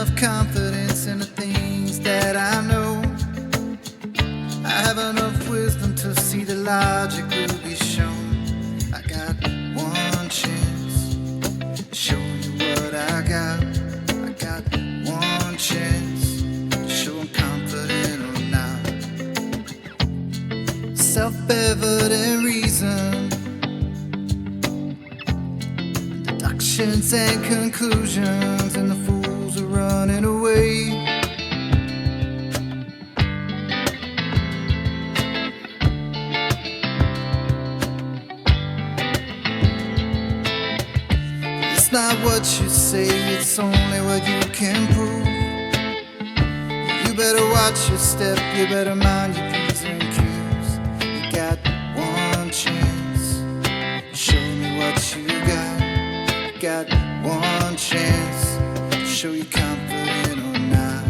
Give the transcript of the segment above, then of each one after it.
enough confidence in the things that I know. I have enough wisdom to see the logic will be shown. I got one chance to show you what I got. I got one chance to show I'm confident or not. Self-evident reason, deductions and conclusions, and the fools are running away. It's not what you say, it's only what you can prove. You better watch your step, you better mind your P's and Q's. You got one chance, show me what you got. You got one chance to show you confident or not.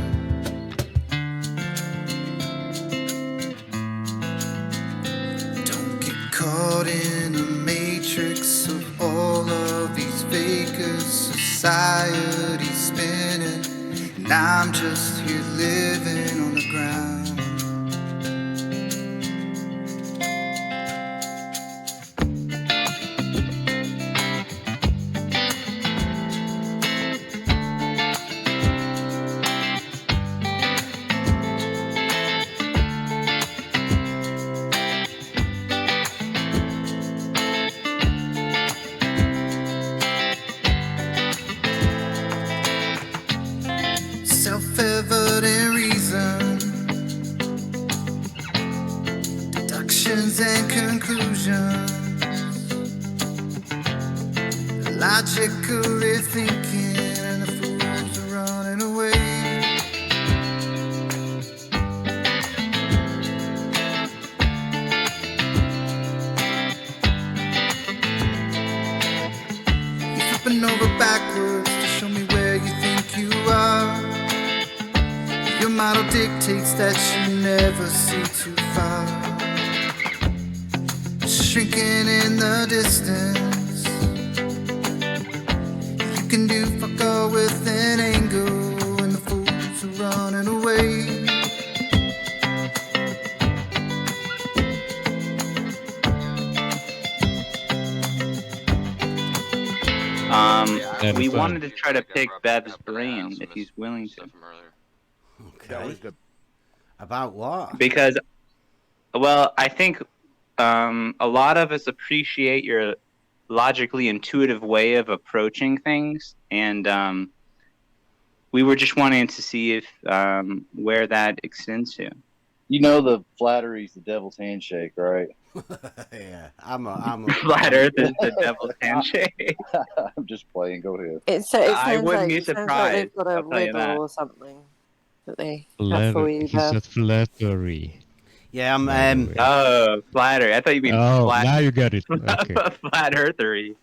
Don't get caught in the matrix of all of these fakers. Society's spinning, and I'm just here living on the ground. Self-evident reason, deductions and conclusions, logically thinking, and the fools are running away. You're flipping over backwards to show me where you think you are. Your model dictates that you never see too far. Shrinking in the distance, you can do fuck all with an angle, and the fools are running away. We wanted to try to pick Bev's brain if he's willing to. Okay. About what? Because, well, I think a lot of us appreciate your logically intuitive way of approaching things, and we were just wanting to see if where that extends to. You know the flattery's the devil's handshake, right? Yeah, I'm a Flat Earth is the devil's handshake. I'm just playing. Go ahead. It sounds I wouldn't be it sounds surprised, they've got a I'll tell you riddle that. or something that they have for you. He said flattery. Yeah, I'm Oh, flattery. I thought you mean Oh, flat. now you get it. Okay. Flat Earthery.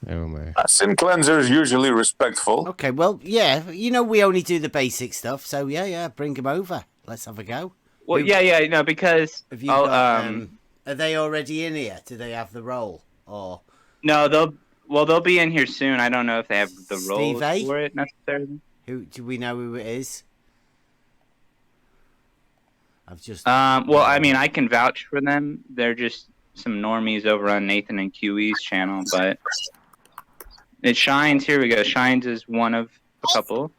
Oh my. Sin cleanser is usually respectful. okay. Well, yeah, you know we only do the basic stuff, so yeah, bring them over. Let's have a go. Well, Who- yeah, no, because Have you I'll, got, are they already in here? Do they have the role? Or no, they'll be in here soon. I don't know if they have the roles Steve A? for it necessarily. who do we know who it is? I've just Well, I mean, I can vouch for them. They're just some normies over on Nathan and QE's channel, but it Shines. Here we go. Shines is one of a couple.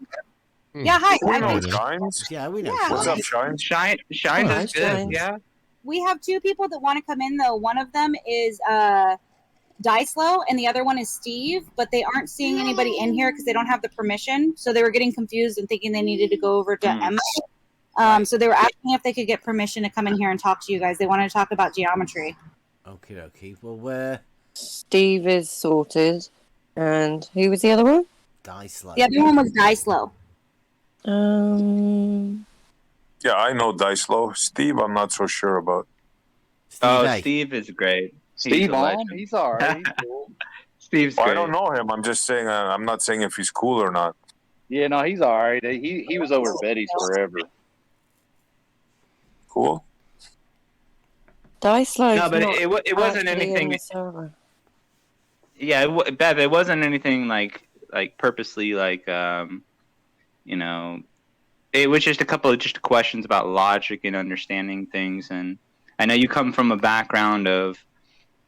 Yeah, hi. We I know think Shines. yeah, we know. Yeah. What's up, Shines? Shines Oh, is good. Shines. Yeah. we have two people that want to come in, though. One of them is Dicelo, and the other one is Steve, but they aren't seeing anybody in here because they don't have the permission. So they were getting confused and thinking they needed to go over to Emma. So they were asking if they could get permission to come in here and talk to you guys. They wanted to talk about geometry. Okay. Well, where Steve is sorted, and who was the other one? dice like The other one was Dicelo. Yeah, I know Dicelo. Steve, I'm not so sure about. A. Steve is great. Steve a on? legend. He's all right. He's cool. Steve's Well, great. I don't know him. I'm just saying. I'm not saying if he's cool or not. Yeah, no, he's all right. He was over at Betty's forever. Cool. Dice like No, but it wasn't anything. Yeah, Bev, it wasn't anything like purposely like you know, it was just a couple of just questions about logic and understanding things. And I know you come from a background of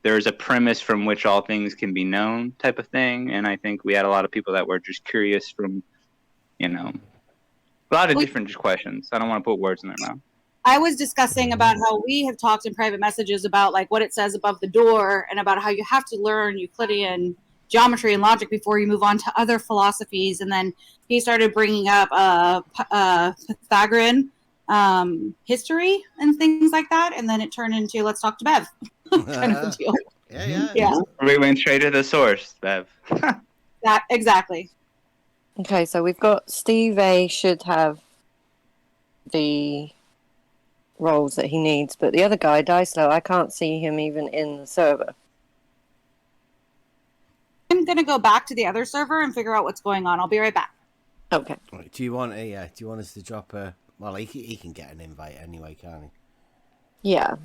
there's a premise from which all things can be known type of thing. And I think we had a lot of people that were just curious from, you know, a lot of different just questions. I don't want to put words in their mouth. I was discussing about how we have talked in private messages about like what it says above the door and about how you have to learn Euclidean geometry and logic before you move on to other philosophies. And then he started bringing up Pythagorean history and things like that. And then it turned into let's talk to Bev kind of a deal. Yeah. We went straight to the source, Bev. That exactly. Okay, so we've got Steve A should have the roles that he needs, but the other guy, Dicelo, I can't see him even in the server. I'm gonna go back to the other server and figure out what's going on. I'll be right back. Okay. Right, do you want us to drop a? Well, he can get an invite anyway, can't he? Yeah.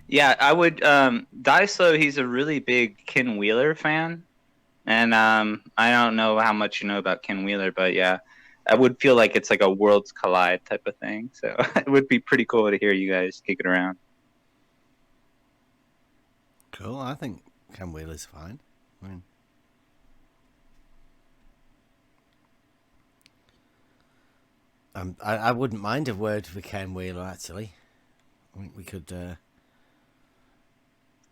Yeah, I would. Dicelo, he's a really big Ken Wheeler fan, and I don't know how much you know about Ken Wheeler, but yeah, I would feel like it's like a worlds collide type of thing. So it would be pretty cool to hear you guys kick it around. Cool. I think Ken Wheeler's fine. I mean, I wouldn't mind a word for Ken Wheeler actually. I think we could.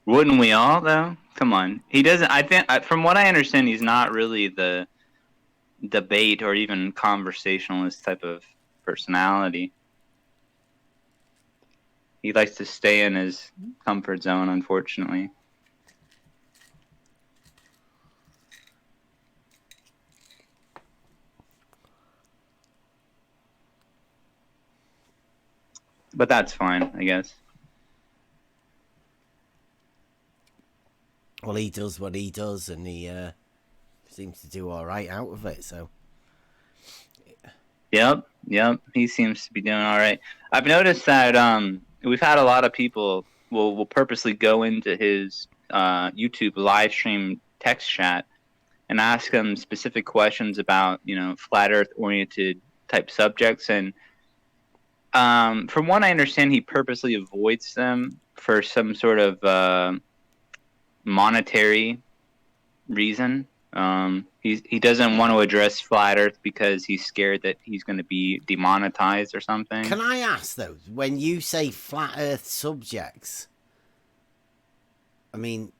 Wouldn't we all though? Come on, he doesn't. I think, from what I understand, he's not really the debate or even conversationalist type of personality. He likes to stay in his comfort zone, unfortunately. But that's fine, I guess. Well, he does what he does, and he seems to do all right out of it. So. Yep. He seems to be doing all right. I've noticed that we've had a lot of people will purposely go into his YouTube live stream text chat and ask him specific questions about, you know, flat Earth oriented type subjects. And from what I understand, he purposely avoids them for some sort of monetary reason. He doesn't want to address flat Earth because he's scared that he's going to be demonetized or something. Can I ask though, when you say flat Earth subjects, I mean,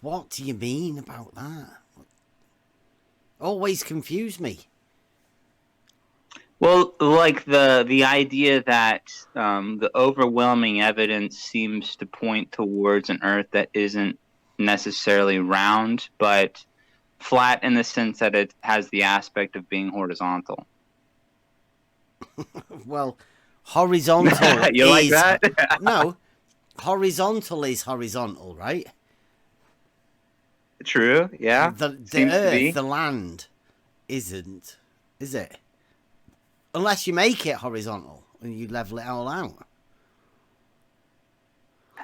what do you mean about that? Always confuse me. Well, like the idea that the overwhelming evidence seems to point towards an Earth that isn't necessarily round, but flat in the sense that it has the aspect of being horizontal. Well, horizontal You is... like that? No, horizontal is horizontal, right? True, yeah. The Seems to be. Earth, the land, isn't, is it? Unless you make it horizontal and you level it all out.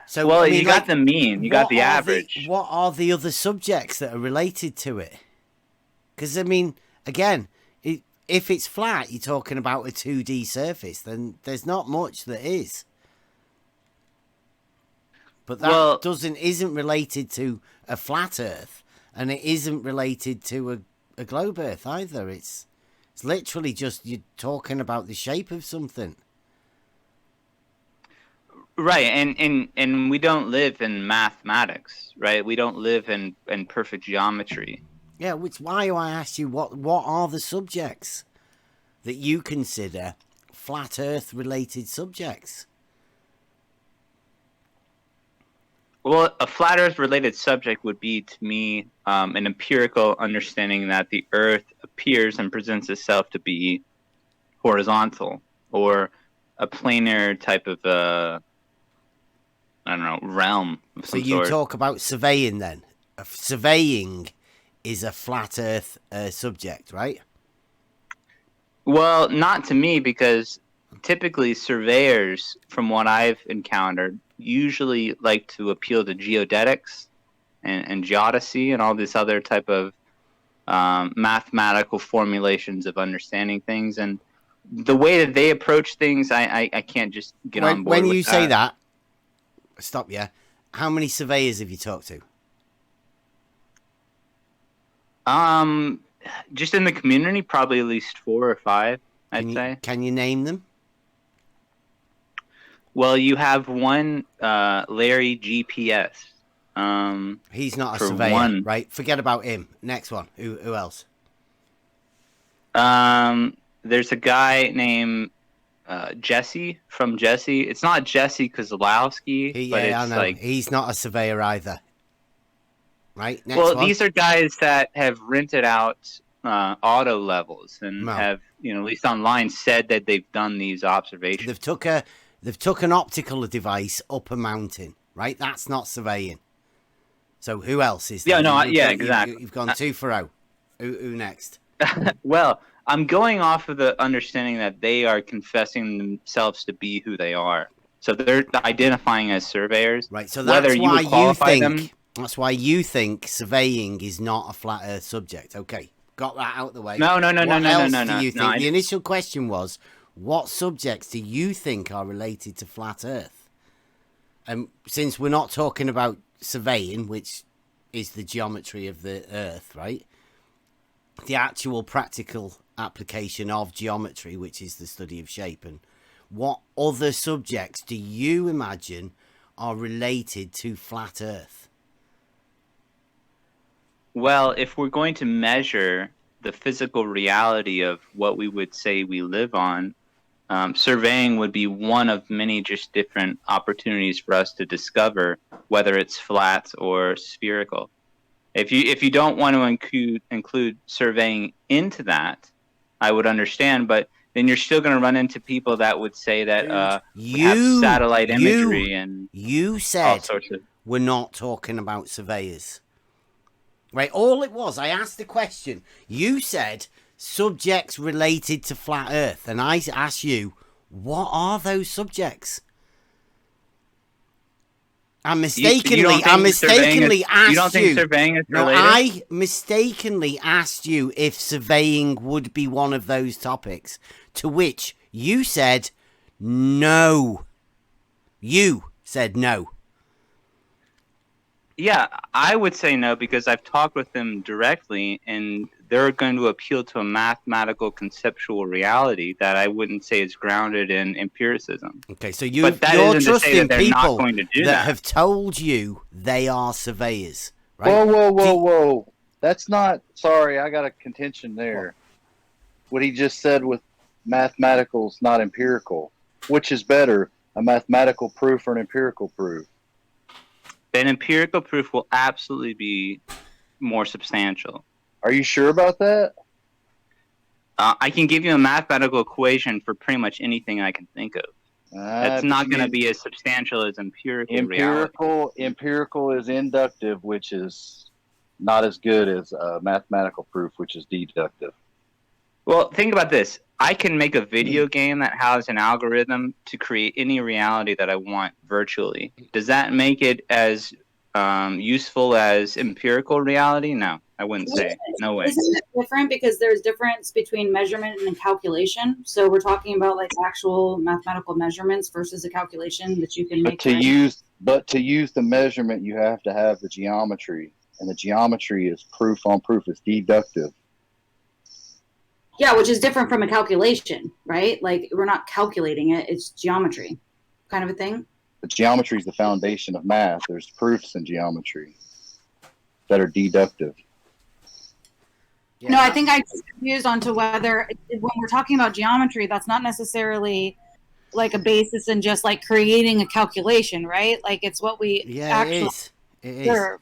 So, well, I mean, you got the mean, you got the average. What are the other subjects that are related to it? Because, I mean, again, if it's flat, you're talking about a 2D surface, then there's not much that is. But that isn't related to a flat Earth, and it isn't related to a globe Earth either. It's literally just you're talking about the shape of something. Right, and we don't live in mathematics, right? We don't live in perfect geometry. Yeah, which is why I asked you what are the subjects that you consider flat Earth related subjects? Well, a flat Earth related subject would be, to me, an empirical understanding that the Earth appears and presents itself to be horizontal, or a planar type of I don't know, realm of some So you sort. talk about surveying then. Surveying is a flat Earth subject, right? Well, not to me, because typically surveyors, from what I've encountered, usually like to appeal to geodetics and geodesy and all this other type of mathematical formulations of understanding things, and the way that they approach things, I can't just get on board When with you say that, stop. Yeah, how many surveyors have you talked to? Just in the community, probably at least 4 or 5. I'd say. Can you name them? Well, you have one, Larry GPS. He's not a surveyor, right? Forget about him. Next one. Who else? There's a guy named Jesse from Jesse. It's not Jesse Kozlowski, but it's I know. like He's not a surveyor either. Right? Next well, one. these are guys that have rented out auto levels and have, at least online, said that they've done these observations. They've took an optical device up a mountain, right? That's not surveying. So who else is there? Exactly. You've gone 2 for 0. Who next? Well, I'm going off of the understanding that they are confessing themselves to be who they are. So they're identifying as surveyors. Right. So that's whether why you think them, that's why you think surveying is not a flat Earth subject. Okay, got that out of the way. No. What else do you think? No, the initial question was, what subjects do you think are related to flat Earth? And since we're not talking about surveying, which is the geometry of the Earth, right? The actual practical application of geometry, which is the study of shape, and what other subjects do you imagine are related to flat Earth? Well, if we're going to measure the physical reality of what we would say we live on, surveying would be one of many just different opportunities for us to discover whether it's flat or spherical. If you don't want to include surveying into that, I would understand, but then you're still going to run into people that would say that we have satellite imagery and you said all sorts of... We're not talking about surveyors. Right, all it was, I asked the question. You said subjects related to flat Earth, and I asked you, what are those subjects? I mistakenly asked you. Don't think surveying is related? No, I mistakenly asked you if surveying would be one of those topics, to which you said no. You said no. Yeah, I would say no because I've talked with them directly, and they're going to appeal to a mathematical conceptual reality that I wouldn't say is grounded in empiricism. Okay, so you're trusting people that have told you they are surveyors, right? Whoa. That's not... Sorry, I got a contention there. What he just said with mathematical is not empirical. Which is better, a mathematical proof or an empirical proof? An empirical proof will absolutely be more substantial. Are you sure about that? I can give you a mathematical equation for pretty much anything I can think of. That's not going to be as substantial as empirical reality. Empirical is inductive, which is not as good as mathematical proof, which is deductive. Well, think about this. I can make a video game that has an algorithm to create any reality that I want virtually. Does that make it as useful as empirical reality? No, I wouldn't say. No way. Isn't it different because there's difference between measurement and calculation? So we're talking about like actual mathematical measurements versus a calculation that you can make. But to use the measurement, you have to have the geometry, and the geometry is proof on proof. It's deductive. Yeah, which is different from a calculation, right? Like we're not calculating it; it's geometry, kind of a thing. But geometry is the foundation of math. There's proofs in geometry that are deductive. Yeah. No, I think I just confused onto whether when we're talking about geometry, that's not necessarily like a basis in just like creating a calculation, right? Like it's what we actually observe.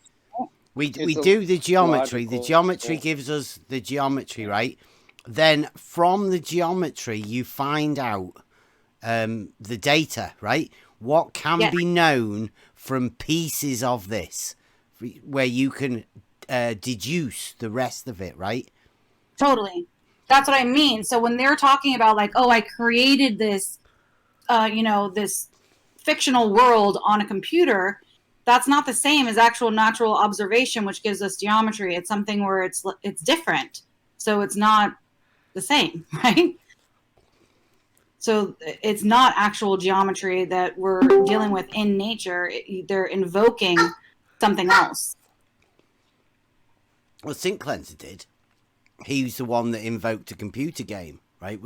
We do the geometry. The geometry gives us the geometry, right? Then from the geometry, you find out the data, right? What can be known from pieces of this, where you can deduce the rest of it, right? Totally. That's what I mean. So when they're talking about like, oh, I created this, this fictional world on a computer, that's not the same as actual natural observation, which gives us geometry. It's something where it's different, so it's not the same, right? So it's not actual geometry that we're dealing with in nature. They're invoking something else. Well, Sync Cleanser did. He was the one that invoked a computer game, right?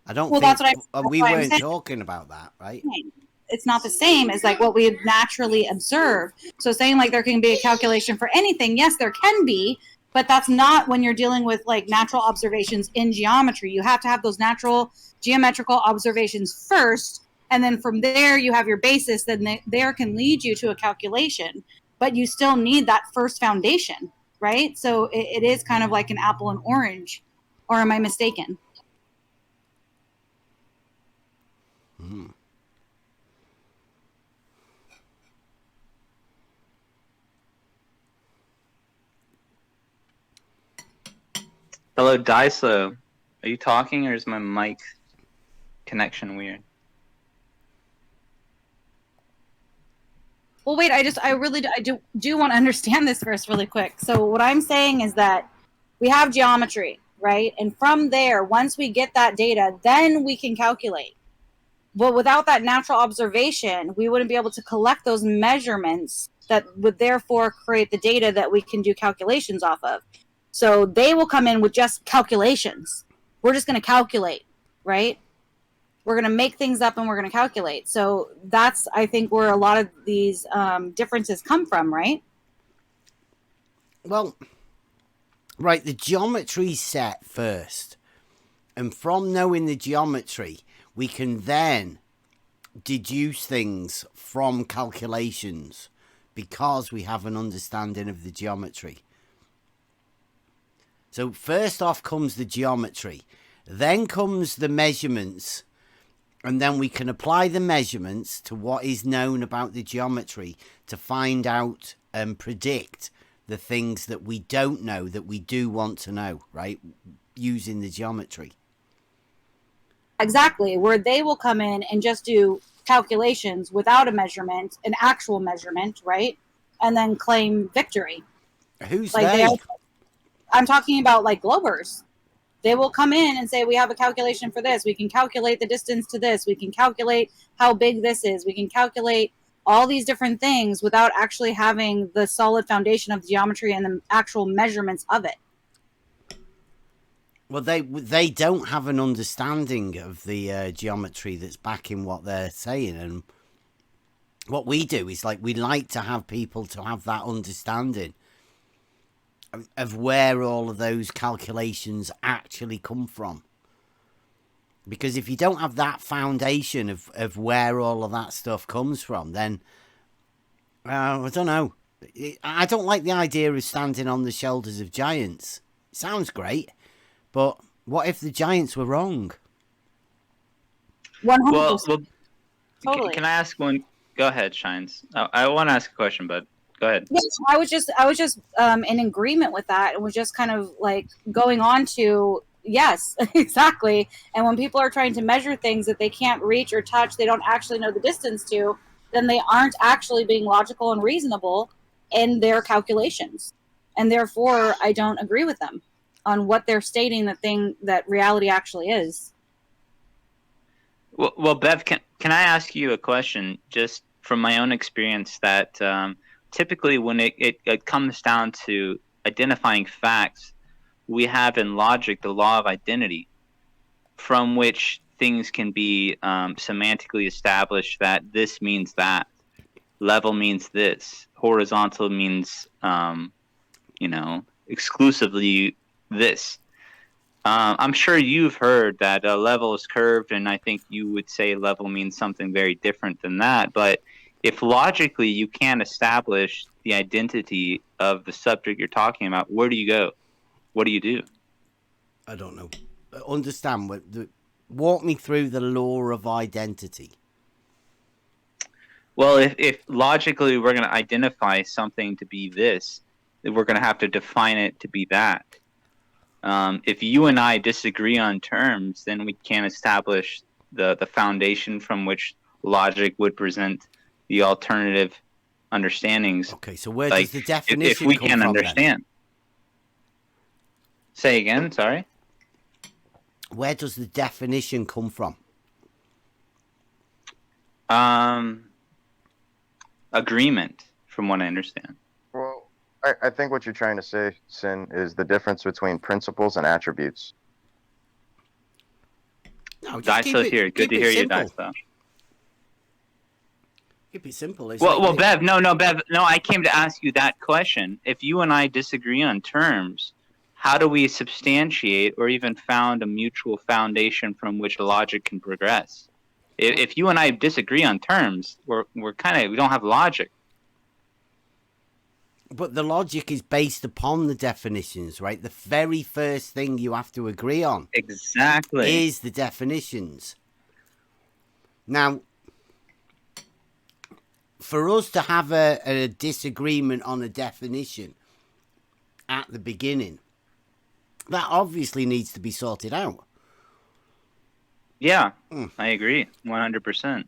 I don't think that's we what I'm weren't saying. talking about that, right? It's not the same as like what we naturally observe. So saying like there can be a calculation for anything, yes, there can be, but that's not when you're dealing with like natural observations in geometry. You have to have those natural geometrical observations first, and then from there you have your basis. Then there can lead you to a calculation, but you still need that first foundation, right? So it is kind of like an apple and orange, or am I mistaken? Hello, Dyslo. Are you talking, or is my mic connection weird? Well, wait, I do want to understand this first really quick. So what I'm saying is that we have geometry, right? And from there, once we get that data, then we can calculate. Well, without that natural observation, we wouldn't be able to collect those measurements that would therefore create the data that we can do calculations off of. So they will come in with just calculations. We're just going to calculate, right? We're going to make things up and we're going to calculate. So that's, I think, where a lot of these differences come from, right? Well, right, the geometry's set first. And from knowing the geometry, we can then deduce things from calculations because we have an understanding of the geometry. So first off comes the geometry, then comes the measurements, and then we can apply the measurements to what is known about the geometry to find out and predict the things that we don't know that we do want to know, right? Using the geometry. Exactly, where they will come in and just do calculations without a measurement, an actual measurement, right? And then claim victory. Who's like they? I'm talking about like Globers. They will come in and say, we have a calculation for this. We can calculate the distance to this. We can calculate how big this is. We can calculate all these different things without actually having the solid foundation of the geometry and the actual measurements of it. Well, they don't have an understanding of the geometry that's backing what they're saying. And what we do is we like to have people to have that understanding of where all of those calculations actually come from. Because if you don't have that foundation of where all of that stuff comes from, then I don't know. I don't like the idea of standing on the shoulders of giants. It sounds great, but what if the giants were wrong? 100%. Well, totally. Can I ask one? Go ahead, Shines. I want to ask a question, but go ahead. Yes, I was just in agreement with that, and was just kind of like going on to yes, exactly. And when people are trying to measure things that they can't reach or touch, they don't actually know the distance to, then they aren't actually being logical and reasonable in their calculations, and therefore I don't agree with them on what they're stating that reality actually is. Well, Bev, can I ask you a question just from my own experience that typically when it comes down to identifying facts, we have in logic the law of identity from which things can be semantically established that this means that, level means this, horizontal means, exclusively this. I'm sure you've heard that a level is curved, and I think you would say level means something very different than that. But if logically you can't establish the identity of the subject you're talking about, where do you go? What do you do? I don't know. Understand. Walk me through the law of identity. Well, if logically we're going to identify something to be this, then we're going to have to define it to be that. If you and I disagree on terms, then we can't establish the foundation from which logic would present the alternative understandings. Okay, so where Like, does the if definition we come can from understand. Say again, sorry. then? Where does the definition come from? Agreement, from what I understand. Well, I think what you're trying to say, Sin, is the difference between principles and attributes. No, just keep Daiso it, here. Good keep to it hear you, simple. Daiso. Keep it simple. It's Well, like Bev, no, Bev, no. I came to ask you that question. If you and I disagree on terms, how do we substantiate or even found a mutual foundation from which logic can progress? If you and I disagree on terms, we don't have logic. But the logic is based upon the definitions, right? The very first thing you have to agree on Exactly. is the definitions. Now, for us to have a disagreement on a definition at the beginning, that obviously needs to be sorted out. Yeah, I agree, 100%.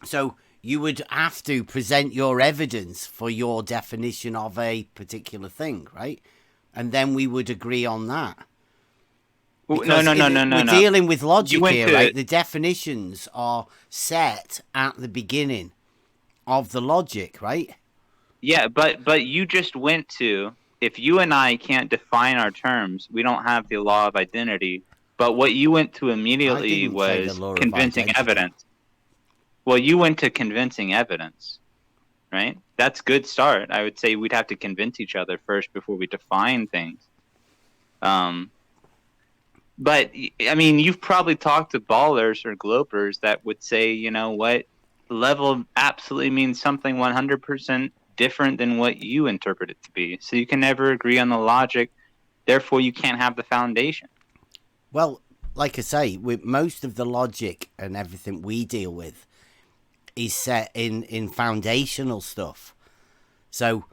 So you would have to present your evidence for your definition of a particular thing, right? And then we would agree on that. No. We're dealing with logic here, to... right? The definitions are set at the beginning of the logic, right? Yeah, but you just went to, if you and I can't define our terms, we don't have the law of identity. But what you went to immediately was convincing evidence. Well, you went to convincing evidence, right? That's a good start. I would say we'd have to convince each other first before we define things. But, I mean, you've probably talked to ballers or glopers that would say, you know what, level absolutely means something 100% different than what you interpret it to be. So you can never agree on the logic. Therefore, you can't have the foundation. Well, like I say, with most of the logic and everything we deal with is set in foundational stuff. So,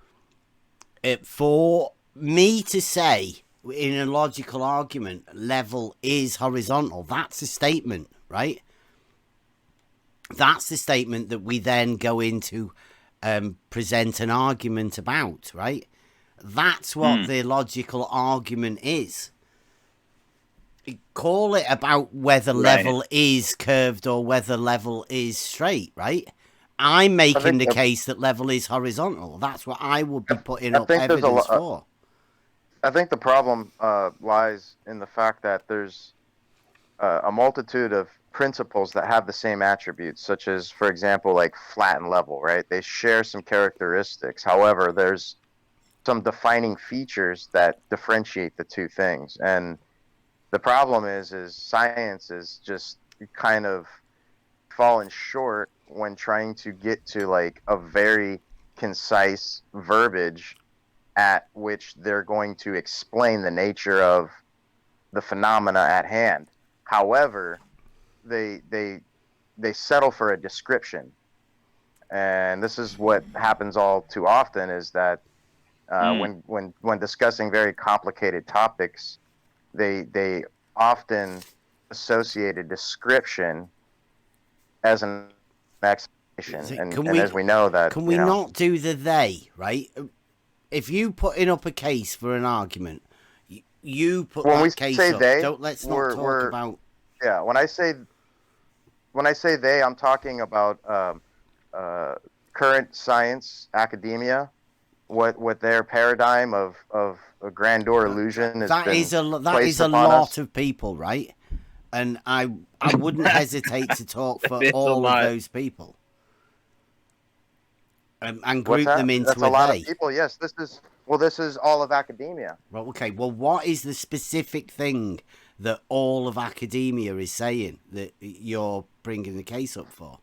for me to say in a logical argument, level is horizontal, that's a statement, right? That's the statement that we then go into present an argument about, right? That's what the logical argument is. Call it about whether level is curved or whether level is straight, right? I'm making the case that level is horizontal. That's what I would be putting up evidence for. I think the problem lies in the fact that there's a multitude of principles that have the same attributes, such as, for example, like flat and level, right? They share some characteristics. However, there's some defining features that differentiate the two things. And the problem is science is just kind of fallen short when trying to get to like a very concise verbiage at which they're going to explain the nature of the phenomena at hand. However, they settle for a description, and this is what happens all too often, is that when discussing very complicated topics, they often associate a description as an explanation, and as we know that can we not do the they, right? If you putting up a case for an argument, you put that case up. Let's not talk about. Yeah, when I say they, I'm talking about current science, academia, what their paradigm of a grandeur illusion is. That is a lot of people, right? And I wouldn't hesitate to talk for all of those people. And group them into That's a lot of people. Yes, this is all of academia. Well, okay. Well, what is the specific thing that all of academia is saying that you're bringing the case up for?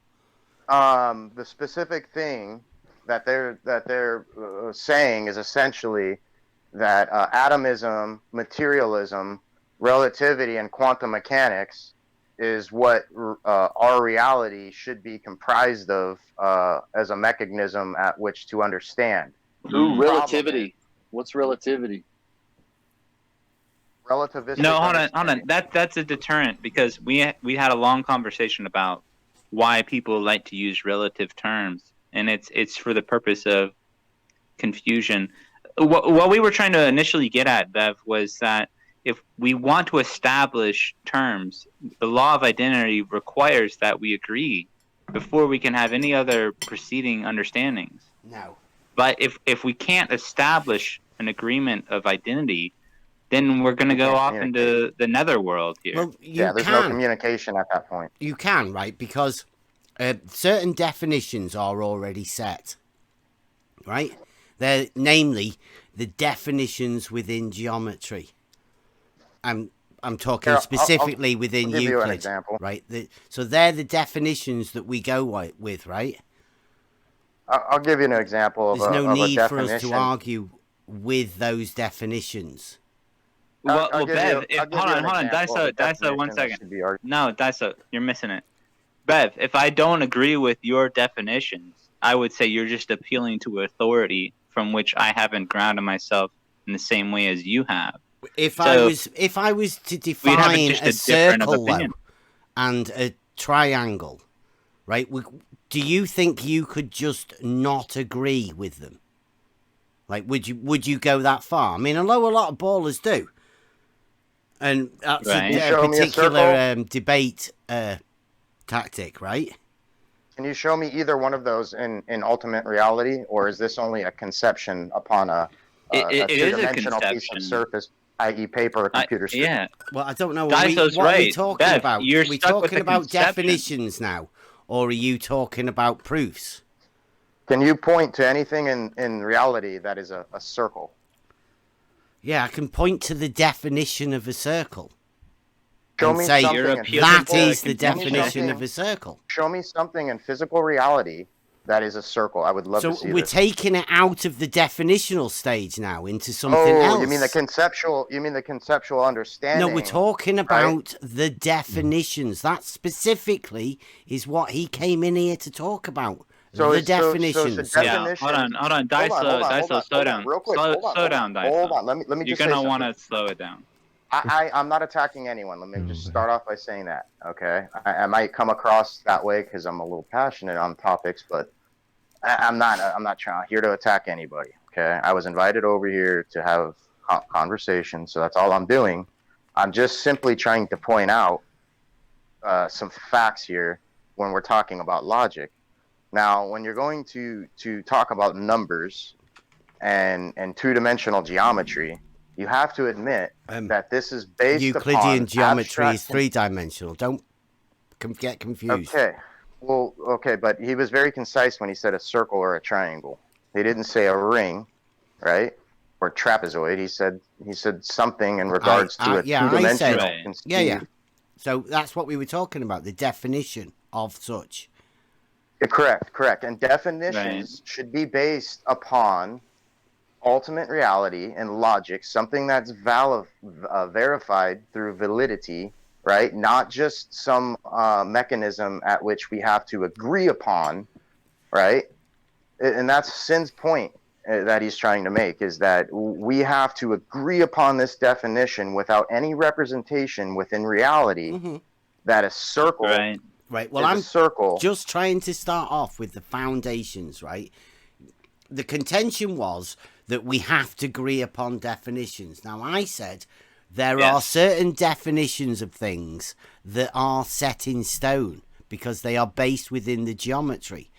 The specific thing that they're saying is essentially that atomism, materialism, relativity, and quantum mechanics is what our reality should be comprised of as a mechanism at which to understand. Ooh, relativity. What's relativity? Relativistic. No, hold on. That's a deterrent, because we had a long conversation about why people like to use relative terms. and it's for the purpose of confusion. What we were trying to initially get at, Bev, was that if we want to establish terms, the law of identity requires that we agree before we can have any other preceding understandings. No. But if we can't establish an agreement of identity, then we're going to go off into the netherworld here. Well, there's no communication at that point. You can, right? Because certain definitions are already set, right? They're namely the definitions within geometry. I'm talking specifically within I'll give Euclid, you an example. right? So they're the definitions that we go with, right? I'll give you an example of There's no need a for us to definition. argue with those definitions. Well, I'll give Bev, you- I'll give hold you on, an example of a Dyso, 1 definition that second. should be argued. No, Dyso, you're missing it. Bev, if I don't agree with your definitions, I would say you're just appealing to authority from which I haven't grounded myself in the same way as you have. If I was to define just a a difference of circle opinion. and a triangle, right? Do you think you could just not agree with them? Like, would you go that far? I mean, I know a lot of ballers do, and that's Right. a Show me a particular debate tactic, right? Can you show me either one of those in ultimate reality, or is this only a conception upon a It is a two-dimensional piece conception. of surface, i.e. paper or computer screen? Yeah. Well, I don't know. Dyso's What are we right. talking Bev, about? you're Are we stuck with talking the about conception. definitions now, or are you talking about proofs? Can you point to anything in reality that is a circle? Yeah, I can point to the definition of a circle. Show and me say something in that physical- is the Show me definition something- of a circle. Show me something in physical reality that is a circle. I would love So to see we're this. taking it out of the definitional stage now into something else. Oh, you mean the conceptual? You mean the conceptual understanding? No, we're talking about the definitions. That specifically is what he came in here to talk about. So the it's- so definitions. the Yeah, definition- hold on, Hold on, Dyso, slow down. real quick. Slow down, Dyso. Hold on, let me You're just say gonna something. want to slow it down. I'm not attacking anyone. Let me just start off by saying that. Okay, I might come across that way because I'm a little passionate on topics, but I'm not here to attack anybody. Okay, I was invited over here to have conversation, so that's all I'm doing. I'm just simply trying to point out some facts here when we're talking about logic. Now, when you're going to talk about numbers and two-dimensional geometry, you have to admit that this is based Euclidean upon geometry is abstract- three-dimensional. Don't get confused. Okay. Well, okay, but he was very concise when he said a circle or a triangle. He didn't say a ring, right? Or trapezoid. He said something in regards to a two-dimensional. Right. Yeah. So that's what we were talking about, the definition of such. Correct. And definitions should be based upon ultimate reality and logic, something that's verified through validity, right? Not just some mechanism at which we have to agree upon, right? And that's Sin's point that he's trying to make, is that we have to agree upon this definition without any representation within reality that a circle Right. Well, I'm circle. just trying to start off with the foundations, right? The contention was that we have to agree upon definitions. Now, I said there are certain definitions of things that are set in stone because they are based within the geometry,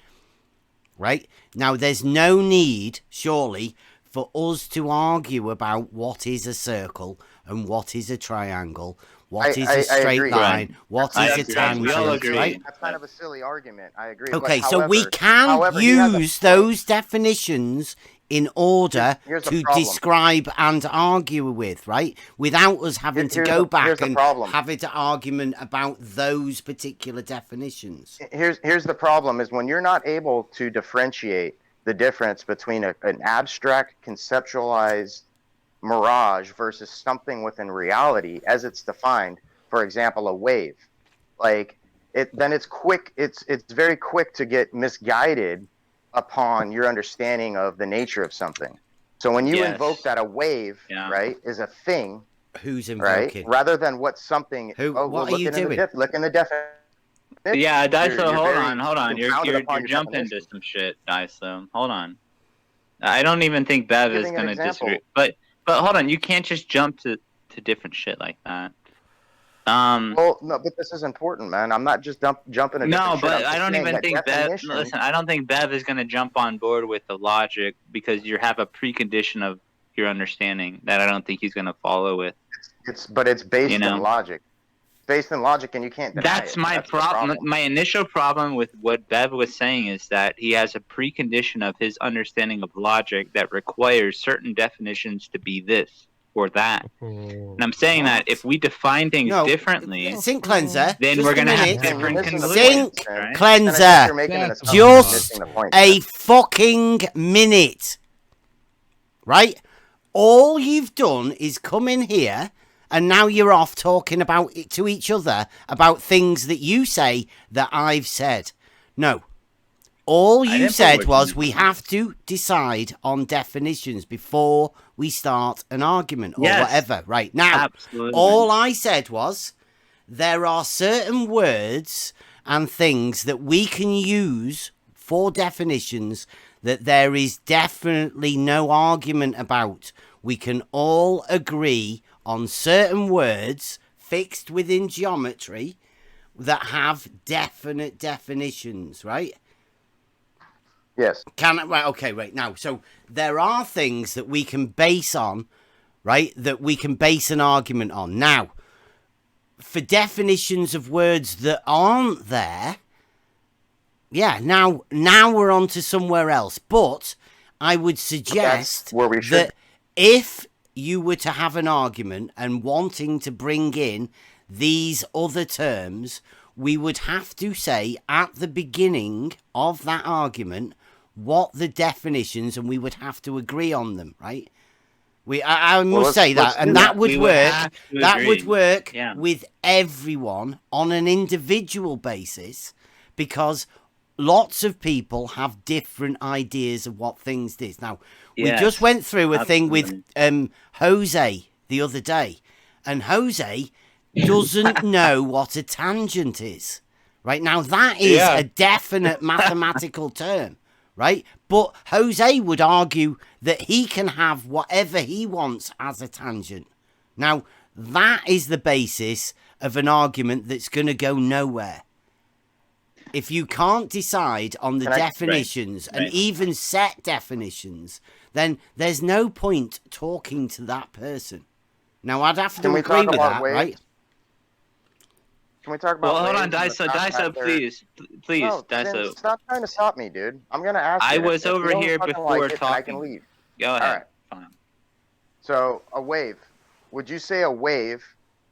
right? Now, there's no need, surely, for us to argue about what is a circle and what is a triangle, what is a straight agree. line, what I is a agree. tangent, We all agree. right? That's kind of a silly argument. I agree. Okay, But so we however- can however, he has a use point. those definitions in order Here's the to problem. describe and argue with, right? Without us having to Here's go the- back here's the and problem. have an argument about those particular definitions. Here's the problem: is when you're not able to differentiate the difference between an abstract, conceptualized mirage versus something within reality as it's defined. For example, a wave, then it's quick. It's very quick to get misguided upon your understanding of the nature of something. So when you invoke that a wave, right, is a thing, Who's right, invoking? rather than what something. Who? Oh, What well, are you doing? Look in the definition. Yeah, Daiso, hold very on. You're confounded upon your jumping into definition. some shit, Daiso. Hold on. I don't even think Bev is Giving an gonna example. disagree. But hold on, you can't just jump to different shit like that. Well, no, but this is important, man. I'm not just jumping a different No, shit. but I'm just I don't saying even that think Bev. definition. Listen, I don't think Bev is gonna jump on board with the logic because you have a precondition of your understanding that I don't think he's gonna follow with. It's based You know? in logic. Based in logic, and you can't deny That's it. my That's the problem. My initial problem with what Bev was saying is that he has a precondition of his understanding of logic that requires certain definitions to be this or that. And I'm saying that if we define things differently, Sink cleanser. then just we're a going to have minute. different You're missing the conclusions. Sink Right? cleanser. You're making an assumption. Just You're missing the point. a fucking minute. Right? All you've done is come in here and now you're off talking about it to each other about things that you say that I've said. No. All you didn't said put was what we have to decide on definitions before we start an argument or Yes. whatever. Right. Now, Absolutely. all I said was there are certain words and things that we can use for definitions that there is definitely no argument about. We can all agree on certain words fixed within geometry that have definite definitions, right? Yes. Right now. So there are things that we can base on, right? That we can base an argument on. Now, for definitions of words that aren't there, yeah, now we're on to somewhere else. But I would suggest where we should. that if you were to have an argument and wanting to bring in these other terms, we would have to say at the beginning of that argument what the definitions, and we would have to agree on them, right? I must say that, and that would work. That would work with everyone on an individual basis, because lots of people have different ideas of what things is. Now, we just went through a thing with Jose the other day, and Jose doesn't know what a tangent is. Right now, that is a definite mathematical term, right? But Jose would argue that he can have whatever he wants as a tangent. Now, that is the basis of an argument that's going to go nowhere. If you can't decide on the definitions and even set definitions, then there's no point talking to that person. Now, I'd have to agree with that, right? Can we talk about? Well, hold on, Daiso, please, no, Daiso. Stop trying to stop me, dude. I'm gonna ask you. I was over here before talking. I can leave. Go ahead. All right. Fine. So, a wave. Would you say a wave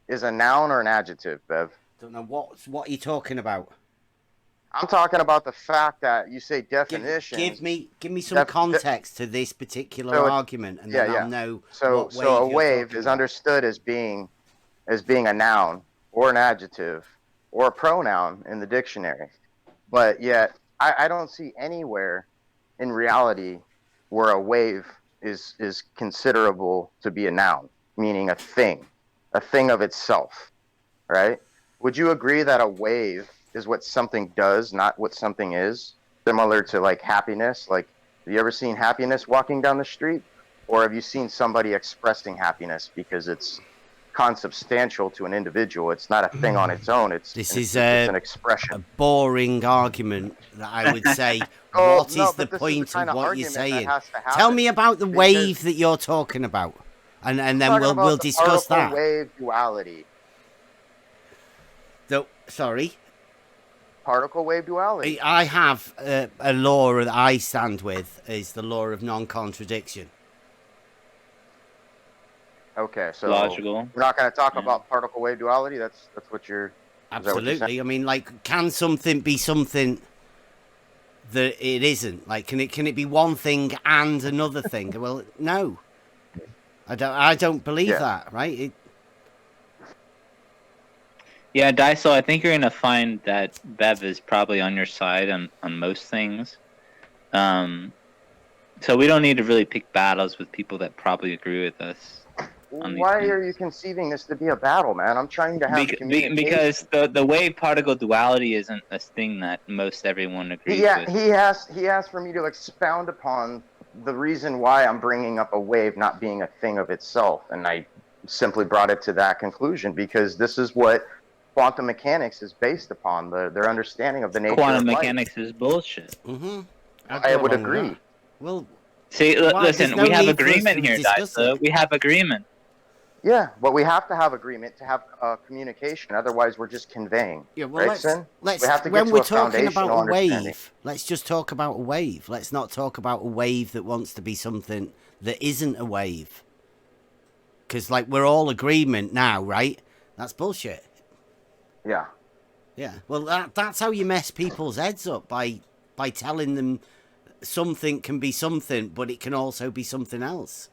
is a noun or an adjective, Bev? Don't know what you're talking about. I'm talking about the fact that you say definition. Give me some context to this particular argument, and then I'll know. So a wave is understood as being a noun or an adjective or a pronoun in the dictionary, but yet I don't see anywhere in reality where a wave is considerable to be a noun, meaning a thing of itself, right? Would you agree that a wave is what something does, not what something is? Similar to like happiness. Like, have you ever seen happiness walking down the street? Or have you seen somebody expressing happiness because it's consubstantial to an individual? It's not a thing on its own. It's an expression. A boring argument that I would say. What is the point of what you're saying? Tell me about the wave that you're talking about, and then we'll discuss that. Wave duality. Sorry. Particle wave duality. I have a law that I stand with is the law of non-contradiction. Okay, so logical. We're not going to talk about particle wave duality. That's what you're. Absolutely. I mean, like, can something be something that it isn't? Like, can it be one thing and another thing? Well, no. I don't believe that. Right. Yeah, Daiso, I think you're going to find that Bev is probably on your side on most things. So we don't need to really pick battles with people that probably agree with us. on these Why things. are you conceiving this to be a battle, man? I'm trying to have communication. Because the wave particle duality isn't a thing that most everyone agrees with. He asked for me to expound upon the reason why I'm bringing up a wave not being a thing of itself, and I simply brought it to that conclusion because this is what quantum mechanics is based upon, their understanding of the nature Quantum of light. mechanics is bullshit. Mm-hmm. I would agree. Well, See, Why? listen, There's no we have need for us agreement to here, discuss Daiso. it. We have agreement. Yeah, but we have to have agreement to have communication. Otherwise, we're just conveying. Yeah, well, right, Sin? let's We have to get when to we're a talking about foundational a understanding. wave, let's just talk about a wave. Let's not talk about a wave that wants to be something that isn't a wave. Because, like, we're all agreement now, right? That's bullshit. Yeah. Yeah. Well, that's how you mess people's heads up by telling them something can be something, but it can also be something else.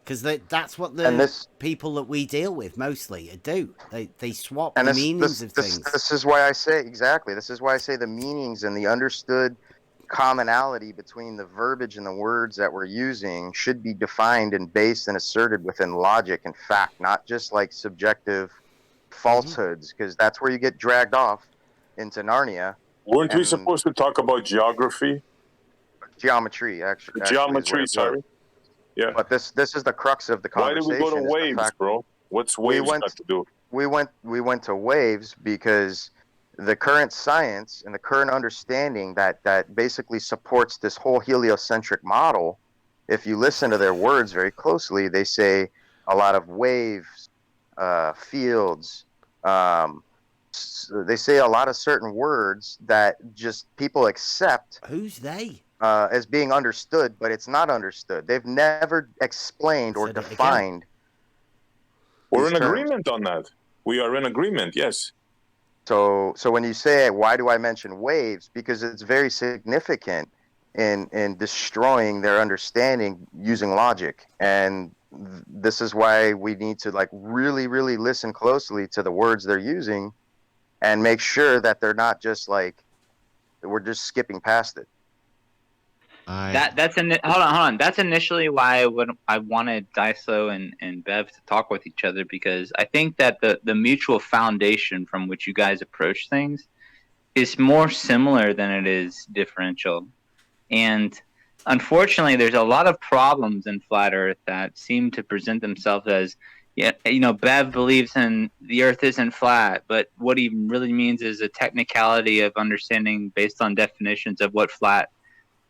Because that's what the people that we deal with mostly do. They swap the meanings of things. This is why I say, exactly, this is why I say the meanings and the understood commonality between the verbiage and the words that we're using should be defined and based and asserted within logic and fact, not just like subjective falsehoods, because that's where you get dragged off into Narnia. Weren't we supposed to talk about geography? Geometry, actually. Geometry, sorry. Yeah. But this is the crux of the conversation. Why did we go to waves, bro? What's waves got to do? We went to waves because the current science and the current understanding that basically supports this whole heliocentric model, if you listen to their words very closely, they say a lot of waves, fields, they say a lot of certain words that just people accept. Who's they? As being understood, but it's not understood. They've never explained or defined. We're in agreement on that. We are in agreement, yes. So when you say, why do I mention waves? Because it's very significant in destroying their understanding using logic. And this is why we need to like really, really listen closely to the words they're using and make sure that they're not just like, we're just skipping past it. Hold on. That's initially why I wanted Daiso and Bev to talk with each other, because I think that the mutual foundation from which you guys approach things is more similar than it is differential. And unfortunately, there's a lot of problems in Flat Earth that seem to present themselves as, Bev believes in the Earth isn't flat, but what he really means is a technicality of understanding based on definitions of what flat.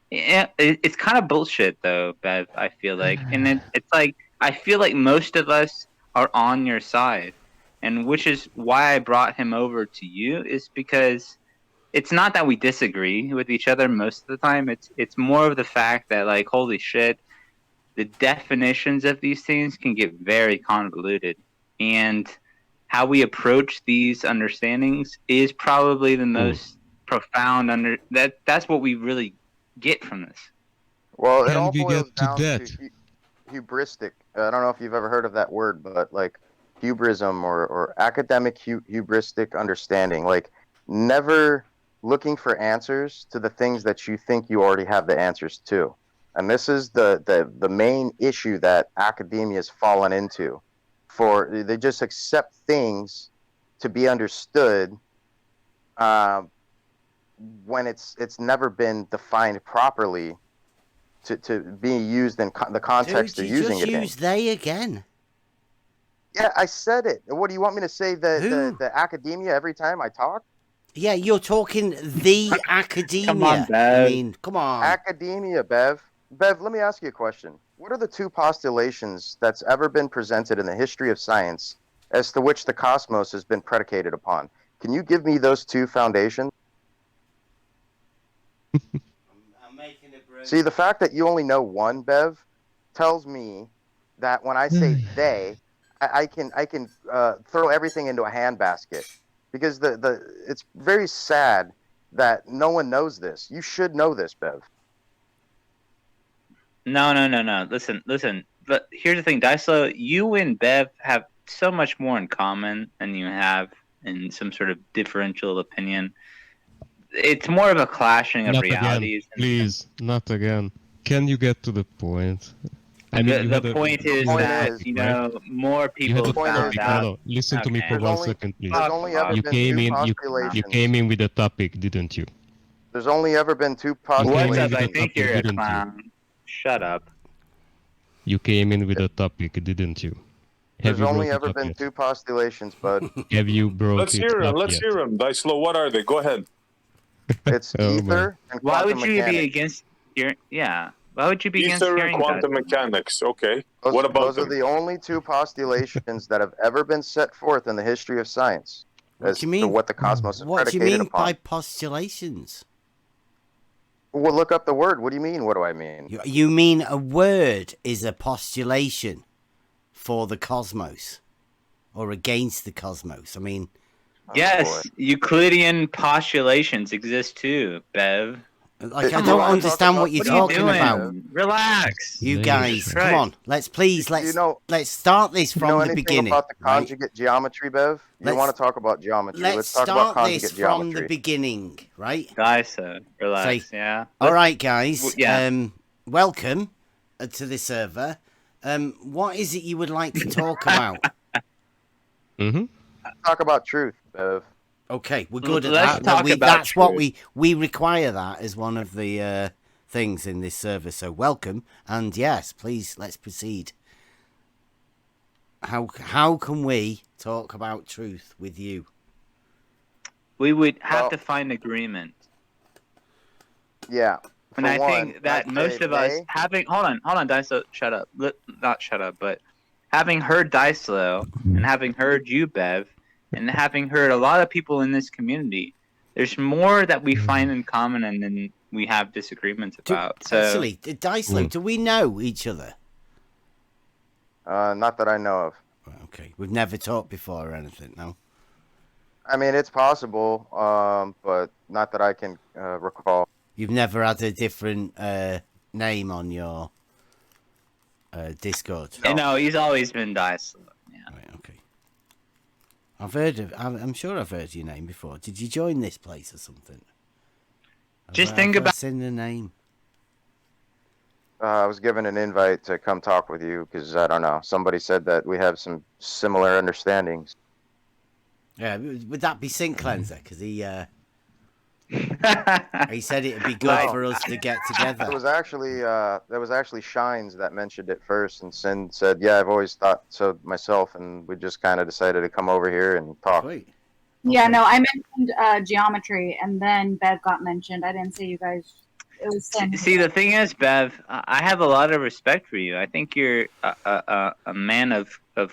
Yeah, it's kind of bullshit though, Bev, I feel like. And it's like, I feel like most of us are on your side. And which is why I brought him over to you, is because it's not that we disagree with each other most of the time. It's more of the fact that, like, holy shit, the definitions of these things can get very convoluted. And how we approach these understandings is probably the most profound that's what we really get from this. Well, it all boils down to hubristic. I don't know if you've ever heard of that word, but like hubrism or academic hubristic understanding, like never looking for answers to the things that you think you already have the answers to. And this is the main issue that academia has fallen into. They just accept things to be understood when it's never been defined properly to be used in the context they're using it in. Use they again. Yeah, I said it. What do you want me to say? The academia every time I talk? Yeah, you're talking the academia. Come on, Bev. I mean, come on. Academia, Bev. Bev, let me ask you a question. What are the two postulations that's ever been presented in the history of science as to which the cosmos has been predicated upon? Can you give me those two foundations? I'm making a break. See, the fact that you only know one, Bev, tells me that when I say they, I can throw everything into a handbasket, because it's very sad that no one knows this. You should know this, Bev. No. Listen. But here's the thing, Daiso, you and Bev have so much more in common than you have in some sort of differential opinion. It's more of a clashing of realities. Again, please, not again. Can you get to the point? I mean, you The had a, point is Point that, is, you right? know, more You had people a Point is, found topic. out. Hold on. Listen to me for Okay. one second, please. there's only ever You been came two in. You postulations. came in with a topic, didn't you? There's only ever been two came What's in up? postulations. with I a think topic, you're a didn't you? clown. Shut up. You came in with a topic, didn't you? Have There's you only brought it ever up been yet? two postulations, bud. Have you brought Let's it hear him. up Let's yet? hear him. Dicelo, what are they? Go ahead. It's Oh my. ether and Why quantum would you be mechanics. against hearing? Yeah. Why would you be against Ether and hearing quantum that? mechanics. Okay. Those, What about those are them? the only two postulations that have ever been set forth in the history of science What as do you to mean? what the cosmos is What do you predicated mean upon. by postulations? Well, look up the word. What do you mean? What do I mean? You mean a word is a postulation for the cosmos or against the cosmos? I mean, Yes, boy. Euclidean postulations exist too, Bev. like, I You don't wanna talk understand about what you're What are you talking doing? about. Relax. You Ladies guys, first. come on. Let's please, You know, let's start this you know from the anything beginning. about the right? conjugate geometry, Bev? You Let's- want to talk about geometry? Let's Let's talk about start this conjugate from geometry. the beginning, right? Dysa, relax. Say- Yeah. All right, guys. Yeah. Welcome to the server. What is it you would like to talk about? Mm-hmm. Talk about truth, Bev. Okay, we're good at Let's that. talk about that's what truth. we require. That as one of the things in this server. So welcome, and yes, please let's proceed. How can we talk about truth with you? We would have Well- to find agreement. Yeah. And For I one, think that I'd most say of us may- having hold on, Dyslo, shut up. Not shut up, but having heard Dyslo and having heard you, Bev, and having heard a lot of people in this community, there's more that we find in common and then we have disagreements about. So Actually, Dyslo, do we know each other? Not that I know of. Okay, we've never talked before or anything, no? I mean, it's possible, but not that I can recall. You've never had a different name on your Discord? No, he's always been Dyslo. Yeah. Right, okay. I'm sure I've heard your name before. Did you join this place or something? Just think about in the name. I was given an invite to come talk with you because, I don't know, somebody said that we have some similar understandings. Yeah, would that be Sink Cleanser? Because he said it'd be good Like- for us to get It together. was actually Shines that mentioned it first, and Sin said, "Yeah, I've always thought so myself," and we just kind of decided to come over here and talk. Sweet. Yeah, Okay. no, I mentioned geometry, and then Bev got mentioned. I didn't say you guys. It was Sam. See, the thing is, Bev, I have a lot of respect for you. I think you're a man of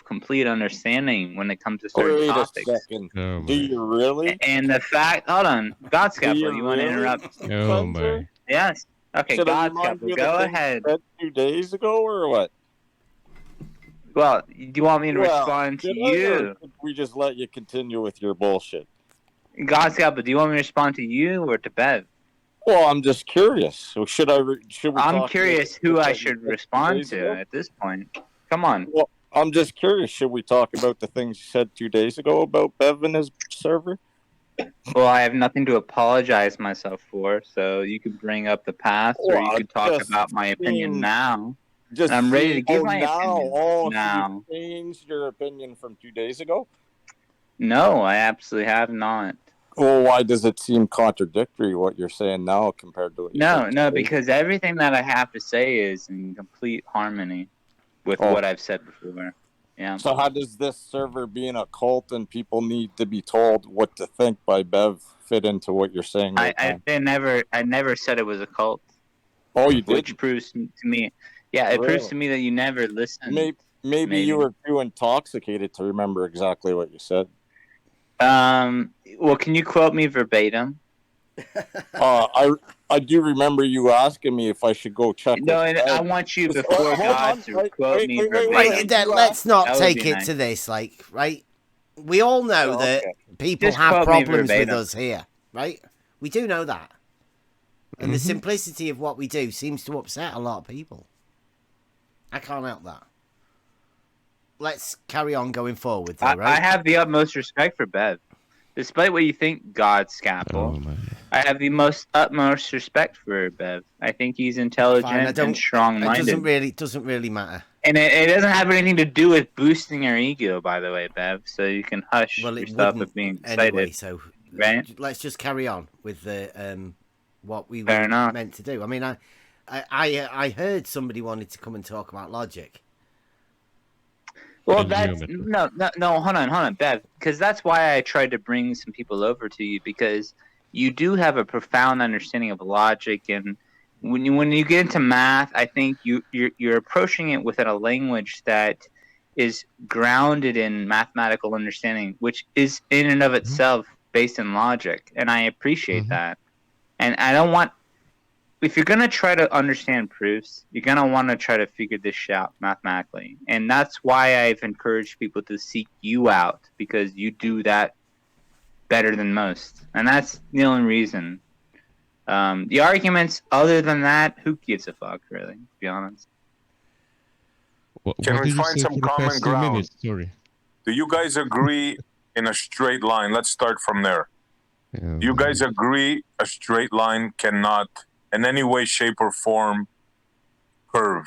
complete understanding when it comes to certain Wait a topics. second. Oh Do my. you really? And the fact, hold on, God Scapel, you want to really? interrupt? Oh my. Yes. Okay, Should I God remind Scapel, you of go the thing you ahead. said 2 days ago, or what? Well, do you want me to Well, respond to should I, or you? should we just let you continue with your bullshit? God Scapel, do you want me to respond to you or to Bev? Well, I'm just curious. So should we? I'm talk curious about who what I you should said 2 respond days to ago? at this point. Come on. Well, I'm just curious. Should we talk about the things you said 2 days ago about Bev and his server? Well, I have nothing to apologize myself for, so you could bring up the past, or you Well, could talk just about my opinion seems- now. Just I'm ready to seems- give my now. opinion. Oh, Now. so you changed your opinion from 2 days ago? No, I absolutely have not. Well, why does it seem contradictory what you're saying now compared to what you No, said no, 2 days because everything that I have to say is in complete harmony with Oh. what I've said before. Yeah. So how does this server being a cult and people need to be told what to think by Bev fit into what you're saying right now? I never said it was a cult, Oh, you did? which proves to me, yeah, it proves Really? to me that you never listened. Maybe you were too intoxicated to remember exactly what you said. Well, can you quote me verbatim? I do remember you asking me if I should go check. No, with and I Bev. want you Just- before hold God on, to wait, quote wait, me wait, wait, verbatim. wait. Right, let's not That would take be it nice. to this, like, right? We all know Oh, that okay. people Just have quote me problems with verbatim. us here, right? We do know that. And the simplicity of what we do seems to upset a lot of people. I can't help that. Let's carry on going forward, though, I right? have the utmost respect for Bev. Despite what you think, God Scapel. Oh my. I have the utmost respect for Bev. I think he's intelligent and strong-minded. It doesn't really matter. And it doesn't have anything to do with boosting your ego, by the way, Bev. So you can hush yourself of being excited. Anyway, so right? Let's just carry on with the what we Fair were enough. meant to do. I mean, I heard somebody wanted to come and talk about logic. Well, no. Hold on, Bev, because that's why I tried to bring some people over to you, because you do have a profound understanding of logic, and when you get into math, I think you're approaching it within a language that is grounded in mathematical understanding, which is in and of itself based in logic, and I appreciate that. And I don't want, if you're gonna try to understand proofs, you're gonna want to try to figure this shit out mathematically, and that's why I've encouraged people to seek you out, because you do that better than most, and that's the only reason. The arguments, other than that, who gives a fuck, really? To be honest. Can we find some common ground? Sorry. Do you guys agree in a straight line? Let's start from there. Do you guys agree a straight line cannot, in any way, shape, or form, curve?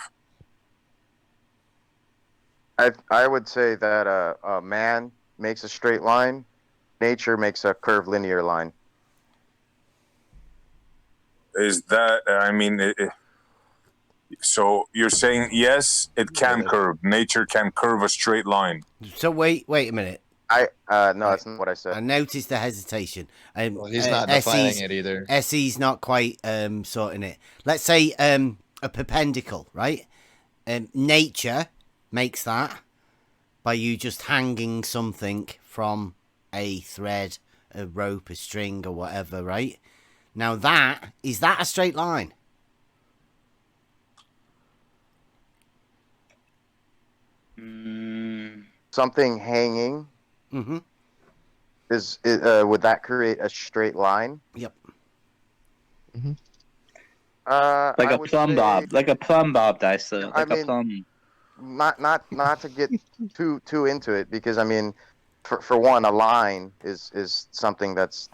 I would say that a man makes a straight line, nature makes a curved linear line. Is that, I mean, so you're saying, yes, it can curve. Nature can curve a straight line. So wait a minute. No, that's not what I said. I noticed the hesitation. Well, he's not defining it either. SE's not quite sorting it. Let's say a perpendicle, right? Nature makes that by you just hanging something from a thread, a rope, a string, or whatever, right? Now is that a straight line? Something hanging. Mm-hmm. Would that create a straight line? Yep. Mm-hmm. Like a plumb bob, like a plumb bob, Dyson. Like a plumb. Not to get too into it, because I mean, for one, a line is something that's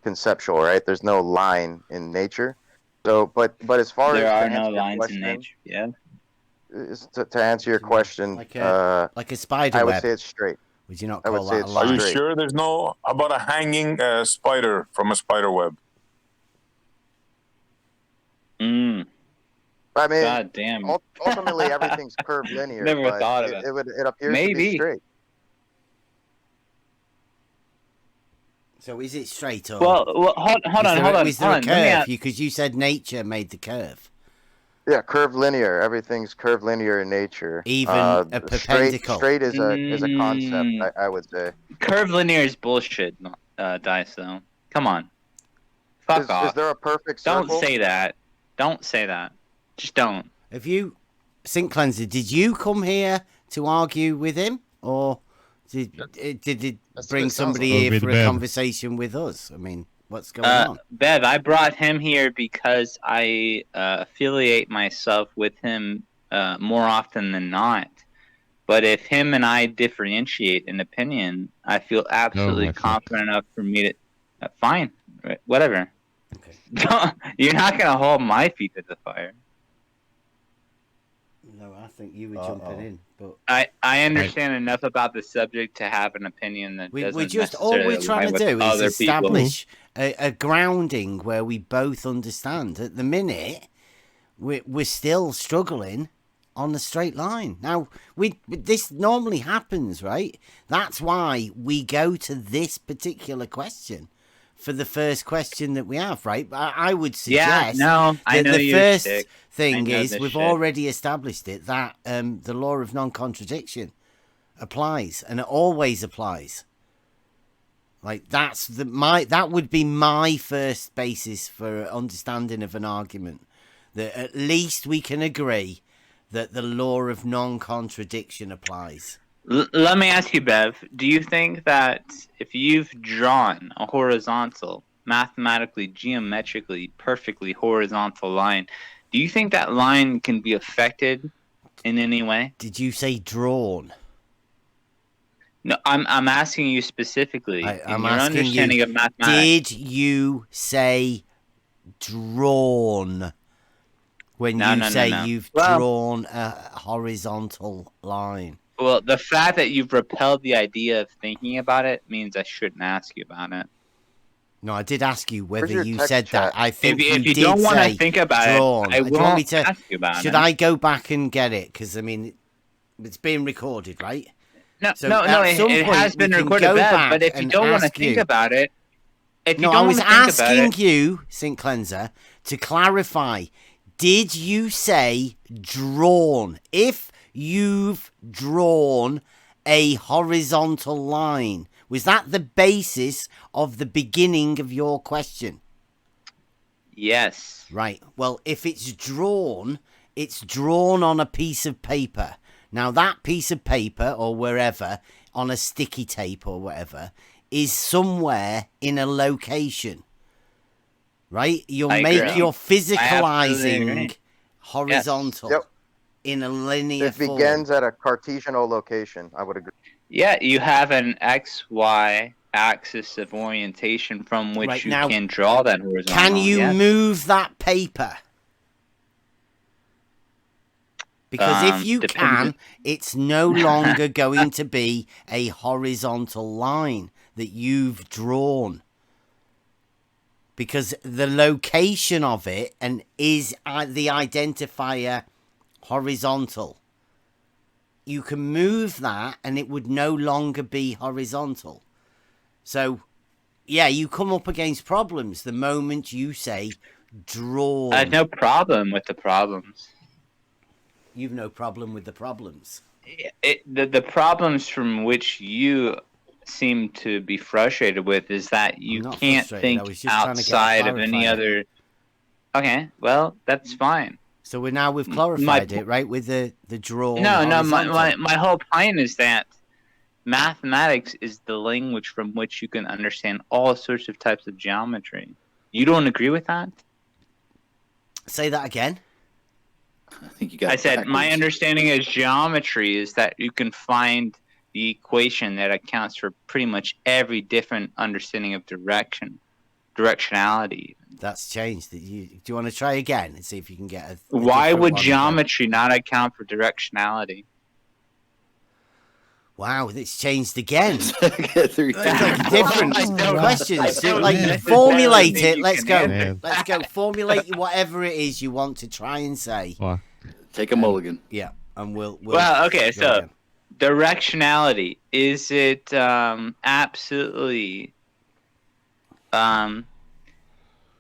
conceptual, right? There's no line in nature. So, but as far there as are no lines in nature. Yeah. To answer your question, like a spider I would web. say it's straight. Would you not call that a Are line? you sure there's no, how about a hanging spider from a spider web? I mean, God damn. Ultimately, everything's curved linear. Never but thought of it. It appears to be straight. So is it straight or? Well, hold on. Is there a curve? Because you said nature made the curve. Yeah, curved linear. Everything's curved linear in nature. Even a perpendicle. Straight is a concept, I would say. Curved linear is bullshit, Dice, though. Come on. Fuck off. Is there a perfect circle? Don't say that. Don't say that. Just don't. Have you, Sink Cleanser, did you come here to argue with him? Or did it bring somebody here for a conversation with us? I mean, what's going on? Bev, I brought him here because I affiliate myself with him more often than not. But if him and I differentiate in opinion, I feel absolutely confident enough for me to... fine. Right, whatever. Okay. You're not going to hold my feet to the fire. No, I think you were jumping in. But I understand enough about the subject to have an opinion that doesn't just all we're trying to do is establish people. a grounding where we both understand. At the minute, we're still struggling on the straight line. Now, this normally happens, right? That's why we go to this particular question for the first question that we have, right? I would suggest that the first thing is we've already established it, that the law of non-contradiction applies, and it always applies. Like that would be my first basis for understanding of an argument, that at least we can agree that the law of non-contradiction applies. Let me ask you, Bev, do you think that if you've drawn a horizontal, mathematically, geometrically, perfectly horizontal line, do you think that line can be affected in any way? Did you say drawn? No, I'm asking you specifically in your understanding of mathematics. Did you say drawn when you've drawn a horizontal line? Well, the fact that you've repelled the idea of thinking about it means I shouldn't ask you about it. No, I did ask you whether you said that. I think if you did don't want to say think about drawn. it, I Do you want me won't to ask you about should it. I go back and get it? Because I mean, it's being recorded, right? No, So no, it has been recorded, but if you don't want to think about it, I was asking you, St. Cleanser, to clarify. Did you say drawn? If you've drawn a horizontal line, was that the basis of the beginning of your question? Yes. Right. Well, if it's drawn on a piece of paper. Now, that piece of paper or wherever, on a sticky tape or whatever, is somewhere in a location. Right? You're physicalizing horizontal in a linear form. It begins at a Cartesian location, I would agree. Yeah, you have an XY axis of orientation from which you can draw that horizontal. Can you move that paper? Because if you can, it's no longer going to be a horizontal line that you've drawn. Because the location of it is the identifier horizontal. You can move that and it would no longer be horizontal. So, yeah, you come up against problems the moment you say drawn. I have no problem with the problems. You've no problem with the problems. The problems from which you seem to be frustrated with is that you can't think outside of any other. Okay, well, that's fine. So we've clarified it, right? With the drawn. No. My whole point is that mathematics is the language from which you can understand all sorts of types of geometry. You don't agree with that? Say that again. I think you got. I said my understanding of geometry is that you can find the equation that accounts for pretty much every different understanding of directionality. That's changed. Do you want to try again and see if you can get a Why would geometry not account for directionality? Wow, it's changed again. It's like different questions. Like formulate it. Let's go. Man. Let's go. Formulate whatever it is you want to try and say. Take a mulligan. Yeah, and we'll. Well, okay. So, again. Directionality, is it absolutely?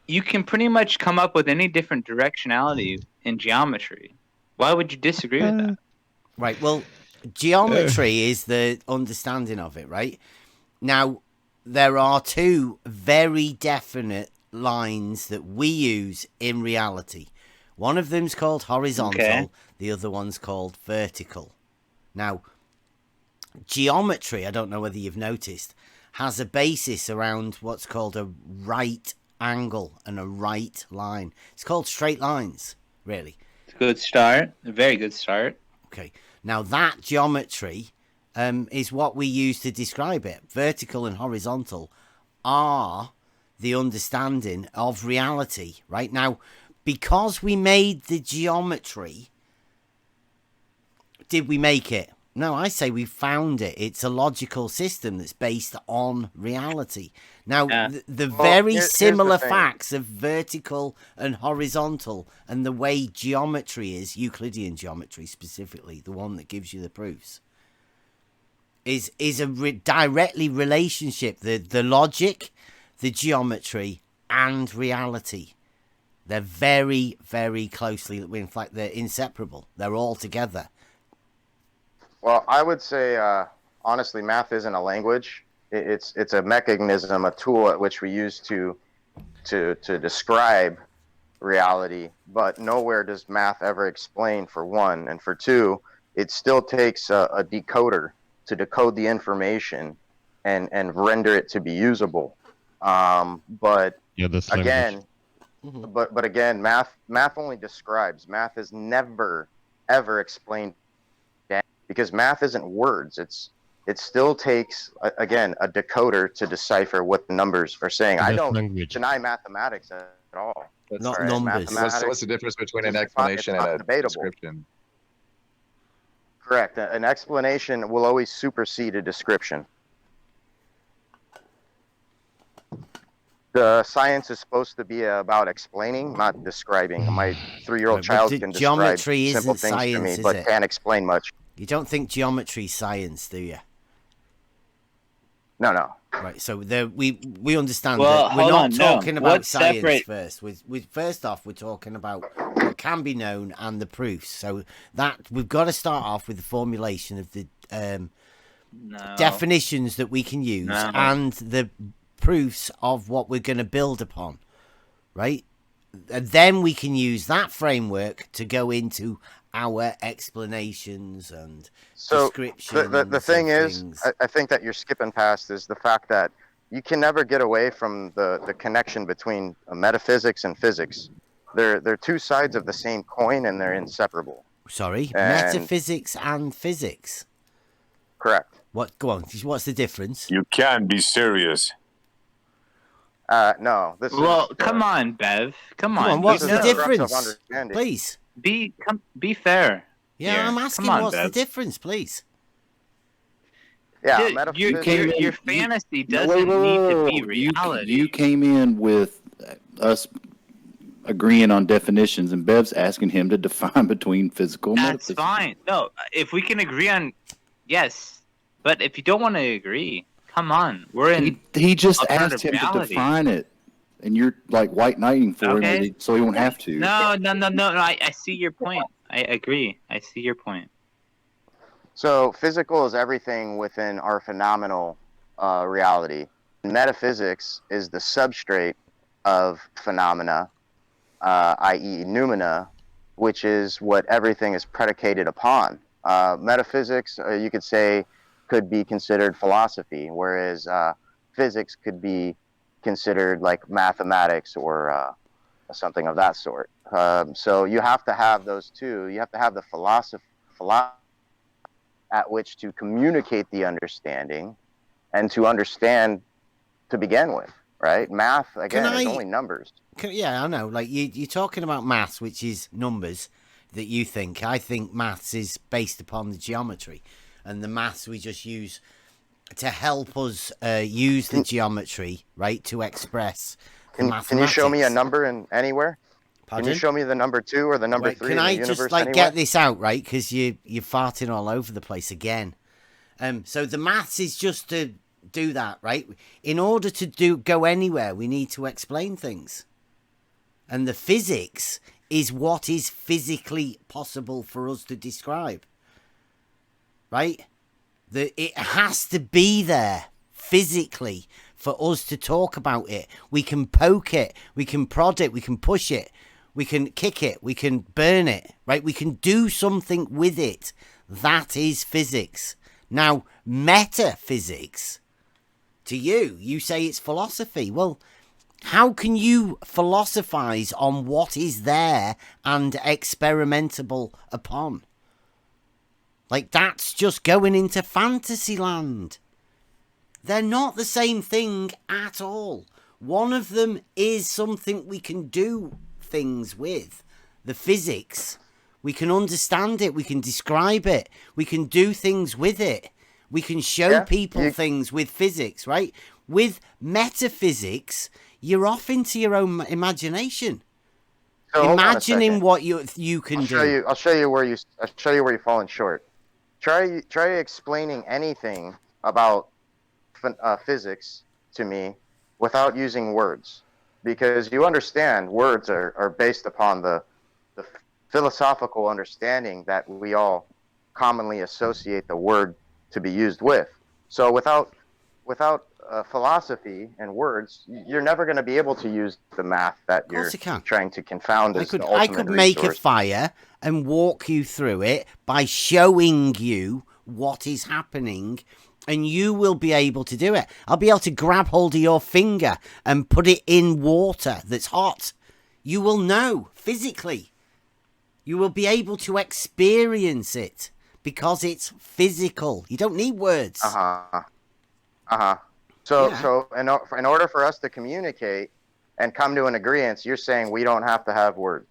You can pretty much come up with any different directionality in geometry. Why would you disagree with that? Right. Well. Geometry is the understanding of it, right? Now, there are two very definite lines that we use in reality. One of them's called horizontal, the other one's called vertical. Now, geometry, I don't know whether you've noticed, has a basis around what's called a right angle and a right line. It's called straight lines, really. Good start. A very good start. Okay. Now, that geometry is what we use to describe it. Vertical and horizontal are the understanding of reality, right? Now, because we made the geometry, did we make it? No, I say we found it. It's a logical system that's based on reality. Now, the very similar facts of vertical and horizontal and the way geometry is, Euclidean geometry specifically, the one that gives you the proofs, is a directly relationship. The logic, the geometry, and reality. They're very, very closely, in fact, they're inseparable. They're all together. Well, I would say, honestly, math isn't a language. It's a mechanism, a tool at which we use to describe reality. But nowhere does math ever explain, for one, and for two, it still takes a decoder to decode the information and render it to be usable. But again, but again, math only describes. Math is never ever explained. Because math isn't words, it still takes, again, a decoder to decipher what the numbers are saying. I don't deny mathematics at all. Not numbers. What's the difference between an explanation and a description? Correct. An explanation will always supersede a description. The science is supposed to be about explaining, not describing. My 3-year-old child can describe geometry simple isn't things science, to me, is but it? can't explain much. You don't think geometry's science, do you? No. Right, so we understand Well, that we're hold not on, talking no. about What's science separate- first. First off, we're talking about what can be known and the proofs. So that we've got to start off with the formulation of the definitions that we can use and the proofs of what we're going to build upon, right? And then we can use that framework to go into our explanations and descriptions. The thing is, I think that you're skipping past is the fact that you can never get away from the connection between metaphysics and physics. They're two sides of the same coin, and they're inseparable. Sorry, metaphysics and physics. Correct. What? Go on. What's the difference? You can't be serious. No. Come on, Bev. Come on. What's the difference? Please. Be fair. Yeah, here. I'm asking Come on, what's Bev. the difference, please. Yeah, Dude, your fantasy doesn't need to be reality. You came in with us agreeing on definitions, and Bev's asking him to define between physical and That's metaphysical. fine. No, if we can agree on, yes. But if you don't want to agree, come on. We're in. He just alternative asked him to reality. define it, and you're like white knighting for him, so he won't have to. No. I see your point. I agree. I see your point. So physical is everything within our phenomenal reality. Metaphysics is the substrate of phenomena, i.e. noumena, which is what everything is predicated upon. Metaphysics, you could say, could be considered philosophy, whereas physics could be considered like mathematics or something of that sort. So you have to have those two. You have to have the philosophy at which to communicate the understanding and to understand to begin with, right? Math, again, is only numbers. Yeah, I know. Like you're talking about maths, which is numbers that you think. I think maths is based upon the geometry, and the maths we just use to help us use the geometry, right, to express the mathematics. Can you show me a number in anywhere? Pardon? Can you show me the number 2 or the number 3 in the universe? Can I just like get this out, right? Because you're farting all over the place again. So the maths is just to do that, right? In order to go anywhere, we need to explain things. And the physics is what is physically possible for us to describe. Right? It has to be there physically for us to talk about it. We can poke it, we can prod it, we can push it, we can kick it, we can burn it, right? We can do something with it. That is physics. Now, metaphysics, to you say it's philosophy. Well, how can you philosophize on what is there and experimentable upon? Like, that's just going into fantasy land. They're not the same thing at all. One of them is something we can do things with. The physics. We can understand it. We can describe it. We can do things with it. We can show people things with physics, right? With metaphysics, you're off into your own imagination. So imagining what you can do. I'll show you where you're falling short. Try explaining anything about physics to me without using words, because you understand words are based upon the philosophical understanding that we all commonly associate the word to be used with. So without philosophy and words, you're never going to be able to use the math that you're trying to confound as the ultimate I could make resource. a fire and walk you through it by showing you what is happening, and you will be able to do it. I'll be able to grab hold of your finger and put it in water that's hot. You will know physically. You will be able to experience it because it's physical. You don't need words. So in order for us to communicate and come to an agreement, you're saying we don't have to have words.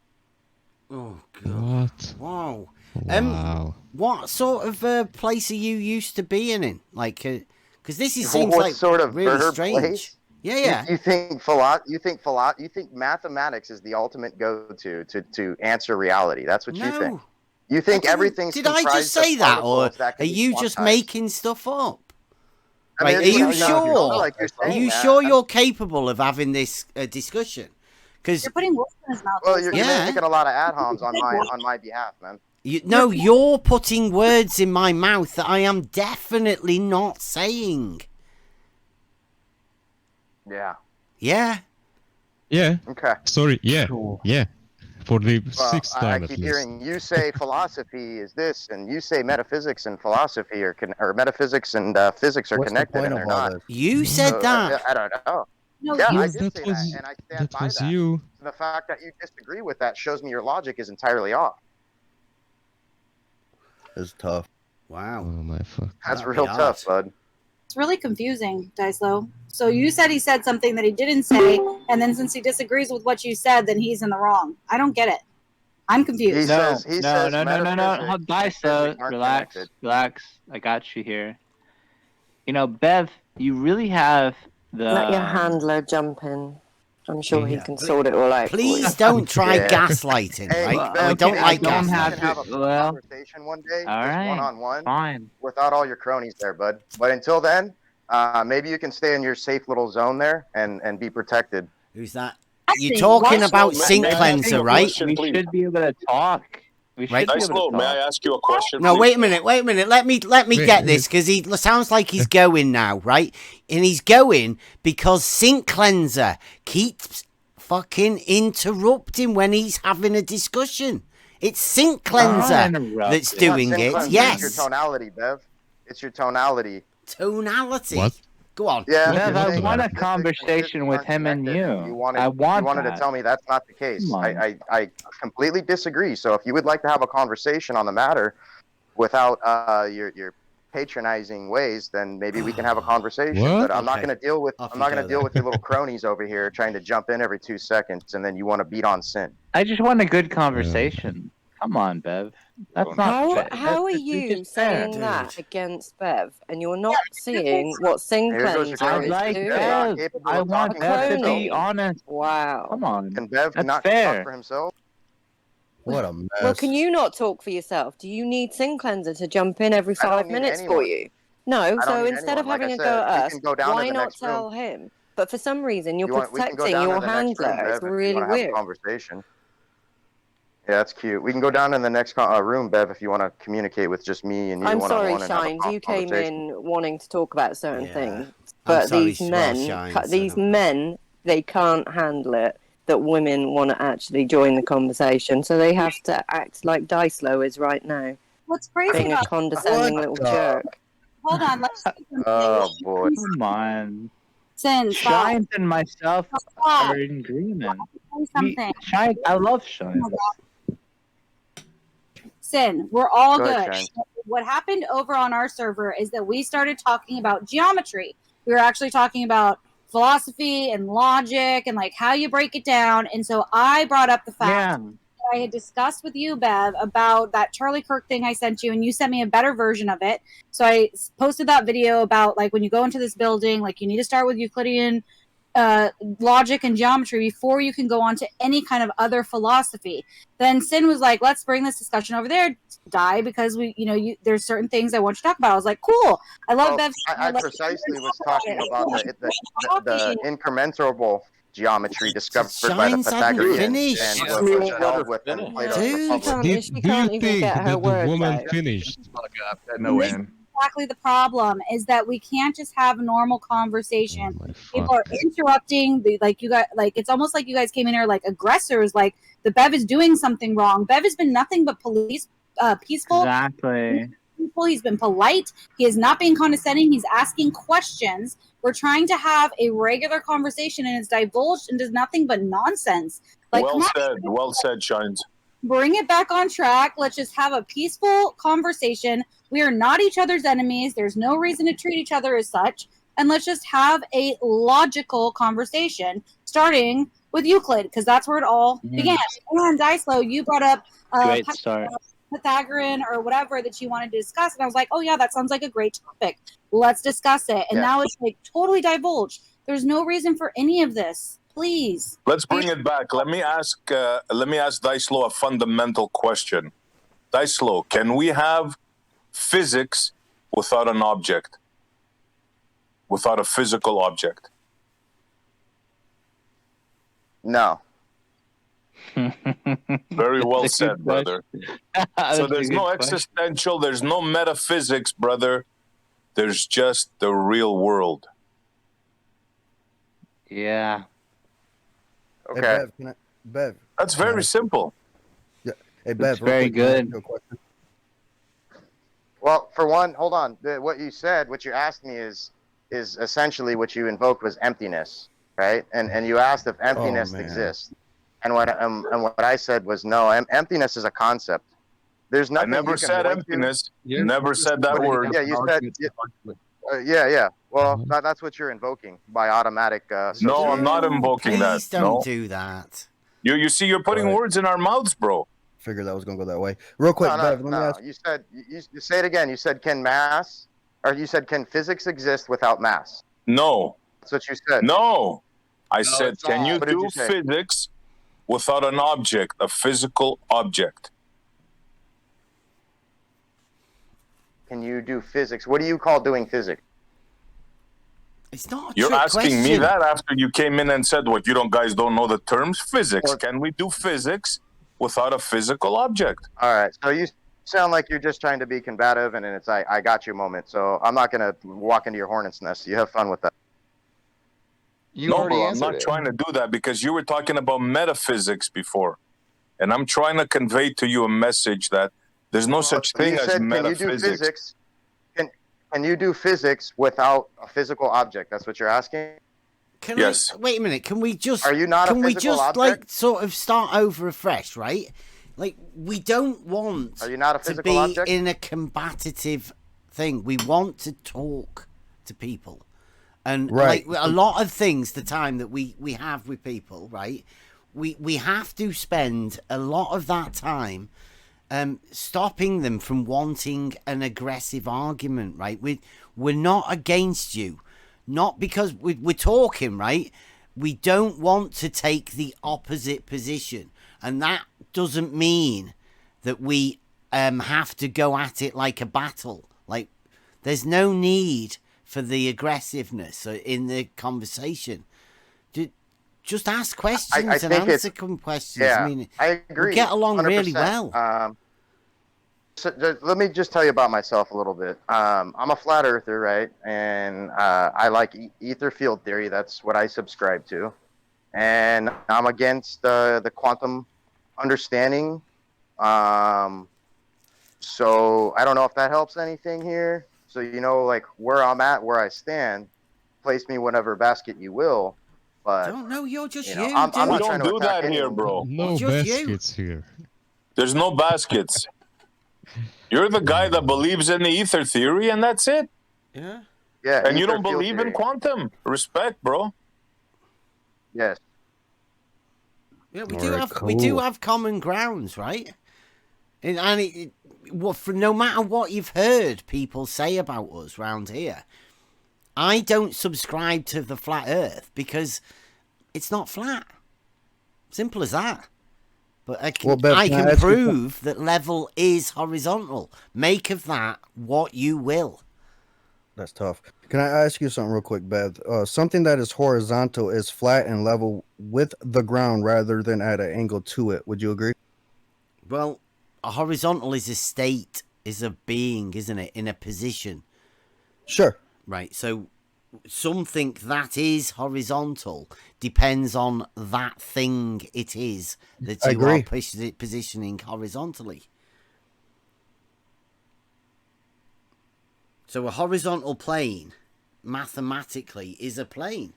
Oh God! What? Wow. Wow. What sort of place are you used to being in? Like, because this seems What like sort of really bird strange. place? Yeah. You think mathematics is the ultimate go-to to answer reality? That's what you think. You think everything's Did I just comprised of say that, or particles that are can be you just quantized? making stuff up? I mean, Right? Are it's you what it sounds sure? like you're Are saying you that. sure you're capable of having this discussion? Because You're putting words in his mouth. Well, you're Yeah. making a lot of ad homs on my behalf, man. you're putting words in my mouth that I am definitely not saying. Yeah. Yeah. Yeah. Okay. Sorry. Yeah. Yeah. For the Well, sixth I time at keep least. hearing you say philosophy is this, and you say metaphysics and philosophy or metaphysics and physics are What's the connected, point and of they're all not. this? You said So, that. I don't know. No, Yeah, you I Yes, did say that, and I stand by was that. you. So the fact that you disagree with that shows me your logic is entirely off. It's tough. Wow. Oh my fuck. That's That'd real be tough, hard. bud. It's really confusing, Dyslow. So you said he said something that he didn't say, and then since he disagrees with what you said, then he's in the wrong. I don't get it. I'm confused. He says No. metaphysics and physics aren't Relax. connected. Relax. I got you here. You know, Bev, you really have the. Let your handler jump in. I'm sure he Yeah. can sort it all out for you. Please don't try Yeah. gaslighting, Hey, right? Bev, I don't maybe like we can gaslighting. have a conversation one day, All just right. one-on-one, Fine. without all your cronies there, bud. But until then, maybe you can stay in your safe little zone there and be protected. Who's that? Actually, You're talking why- about sink May I ask cleanser, you a right? question, We please? should be able to talk. We should Right. be able to Dyslow, talk. may I ask you a question, No, please? wait a minute. Let me Wait, get this, because he sounds like he's going now, right? And he's going because sink cleanser keeps fucking interrupting when he's having a discussion. It's sink cleanser that's doing It's not it. cleanser, Yes. It's your tonality, Bev. It's your tonality. Tonality. What? Go on. Yeah, Bev, you're I saying want a metaphysics and conversation physics with aren't him and connected. you. wanted, I want you wanted that. to tell me that's not the case. Come on. I completely disagree. So if you would like to have a conversation on the matter without your patronizing ways, then maybe we can have a conversation. What? But I'm not Okay. going to deal with Off I'm you not going go to deal then. with your little cronies over here trying to jump in every 2 seconds, and then you want to beat on sin. I just want a good conversation. Come on, Bev. That's not fair. How are That's you just fair. saying that Dude. against Bev, and you're not seeing what sink Here goes your cleanser cronies. I'd is like doing? Bev's not Bev. capable I of want talking Bev for to himself. be honest. Wow. Come on. Can Bev That's not fair. talk for himself? What a mess. Well, can you not talk for yourself? Do you need sink cleanser to jump in every I don't 5 need minutes for anyone. you? No. I don't So need instead of anyone. Like having I a go said, at we us, can go down to why the not next room. tell him? But for some reason, you're We can go protecting down your to the next room, handler. It's Bev, if you really want to have a weird. conversation. Yeah, that's cute. We can go down in the next room, Bev, if you want to communicate with just me and you I'm sorry, one-on-one and have a Shines. You came conversation. in wanting to talk about certain Yeah. things, I'm but sorry, these well, men, Shines, I these don't know. men, they can't handle it. That women want to actually join the conversation, so they have to act like Dyslow is right now, What's crazy being a about condescending little jerk. hold on, let's Oh boy. Come on. Sin, stop. Shines and myself Stop. are in agreement. Say something. Shine, I love Shine. Sin, we're all Go good. ahead, Shine. What happened over on our server is that we started talking about geometry. We were actually talking about philosophy and logic and like how you break it down. And so I brought up the fact that I had discussed with you, Bev, about that Charlie Kirk thing I sent you, and you sent me a better version of it. So I posted that video about like when you go into this building, like you need to start with Euclidean logic and geometry before you can go on to any kind of other philosophy. Then Sin was like, let's bring this discussion over there, Die, because we, there's certain things I want you to talk about. I was like, cool. I love Bev. I precisely was talking about the incremental geometry discovered by the Shines hadn't Pythagoreans finished. and was held within Plato's Republic. Do you think that the woman finished? No end. Exactly the problem is that we can't just have a normal conversation. People are interrupting. It's almost like you guys came in here like aggressors. Like the Bev is doing something wrong. Bev has been nothing but peaceful. Exactly. He's been polite. He is not being condescending. He's asking questions. We're trying to have a regular conversation, and it's divulged and does nothing but nonsense. Like, Well said, Shines. bring it back on track. Let's just have a peaceful conversation. We are not each other's enemies. There's no reason to treat each other as such. And let's just have a logical conversation, starting with Euclid, because that's where it all began. And Dyslo, you brought up Great start. Pythagorean or whatever that you wanted to discuss, and I was like, oh yeah, that sounds like a great topic. Let's discuss it. And now it's like totally divulged. There's no reason for any of this. Please. Let's bring it back. Let me ask Dyslo a fundamental question. Dyslo, can we have physics without an object? Without a physical object? No. Very well said, brother. So there's no existential, there's no metaphysics, brother. There's just the real world. Yeah. Okay. Hey, Bev, That's very simple. Yeah. Hey, Bev. Very good. Well, for one, hold on. What you said, what you asked me is essentially what you invoked was emptiness, right? And you asked if emptiness exists. And what I said was no. Emptiness is a concept. There's nothing. I never said emptiness. You never said that word. Yeah, you said. Yeah. Well, that's what you're invoking by automatic. No, I'm not invoking that. Please don't do that. You see, you're putting words in our mouths, bro. Figured that was gonna go that way. Real quick, Bev. Let me ask. You said you say it again. You said can physics exist without mass? No. That's what you said. No. I said, can you do you say? physics without an object, a physical object? Can you do physics? What do you call doing physics? It's not a You're trick asking me question. that after you came in and said, what, you guys don't know the terms? Physics. Can we do physics without a physical object? All right. So you sound like you're just trying to be combative, and it's I got you moment. So I'm not going to walk into your hornet's nest. You have fun with that. No, bro, I'm not trying to do that because you were talking about metaphysics before. And I'm trying to convey to you a message that there's no such thing as metaphysics. Can you do physics without a physical object? That's what you're asking? Yes. Wait a minute. Can we just? Are you not a Can we physical just object? like sort of start over afresh, right? Like we don't want Are you not a to physical be object? in a combative thing. We want to talk to people, and Right. like a lot of things, the time that we have with people, right? We have to spend a lot of that time stopping them from wanting an aggressive argument, right? We're not against you, not because we're talking, right? We don't want to take the opposite position, and that doesn't mean that we have to go at it like a battle. Like, there's no need for the aggressiveness in the conversation. Just ask questions I and think answer questions. Yeah, I mean, I agree. we get along 100%. really well. Let me just tell you about myself a little bit. I'm a flat earther, right? And I like ether field theory. That's what I subscribe to. And I'm against the quantum understanding. So I don't know if that helps anything here. So you know, like where I'm at, where I stand, place me whatever basket you will. But don't know, you're just you know, you. I'm We not don't trying to do attack that here, anyone. bro. No Just you. baskets here. There's no baskets. You're the guy that believes in the ether theory, and that's it. Yeah. Yeah, And you ether don't field believe theory. in quantum. Respect, bro. Yes. Yeah, we Alright, we do cool. have common grounds, right? And no matter what you've heard people say about us round here, I don't subscribe to the flat Earth because it's not flat. Simple as that. But I can, Well, Bev, I can I can ask you prove that level is horizontal. Make of that what you will. That's tough. Can I ask you something real quick, Bev? Something that is horizontal is flat and level with the ground rather than at an angle to it. Would you agree? Well, a horizontal is a state, is a being, isn't it? In a position. Sure. Right, so something that is horizontal depends on that thing it is that I you agree. are positioning horizontally. So a horizontal plane, mathematically, is a plane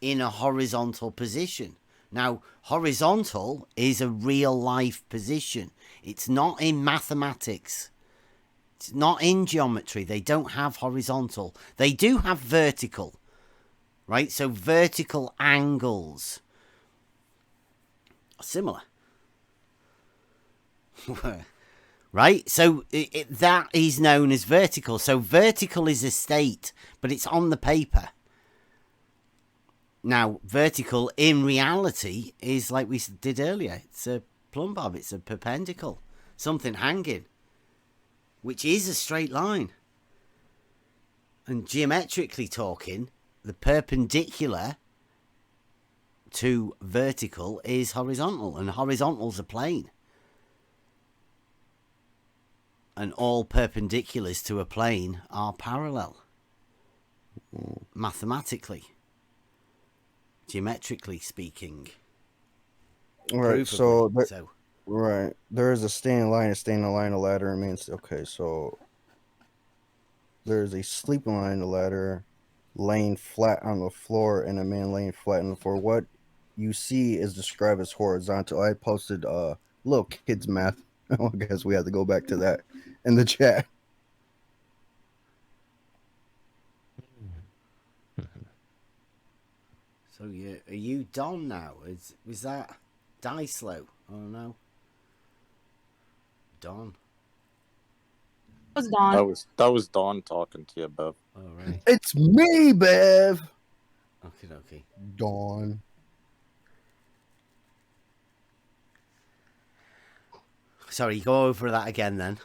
in a horizontal position. Now, horizontal is a real life position. It's not in mathematics. It's not in geometry. They don't have horizontal. They do have vertical, right? So vertical angles are similar. Right? So that is known as vertical. So vertical is a state, but it's on the paper. Now, vertical in reality is like we did earlier. It's a plumb bob. It's a perpendicle. Something hanging, which is a straight line. And geometrically talking, the perpendicular to vertical is horizontal, and horizontal's a plane. And all perpendiculars to a plane are parallel. Mathematically. Geometrically speaking. Right, so right. There is a standing line, a ladder, and means okay, so there's a sleeping line, a ladder, laying flat on the floor, and a man laying flat on the floor. What you see is described as horizontal. I posted little kids math. I guess we have to go back to that in the chat. So are you Don now? Was that Dicelo? Oh no. Don. That was Dawn. That was Dawn talking to you, Bev. All right. It's me, Bev. Okay. Dawn. Sorry, go over that again then.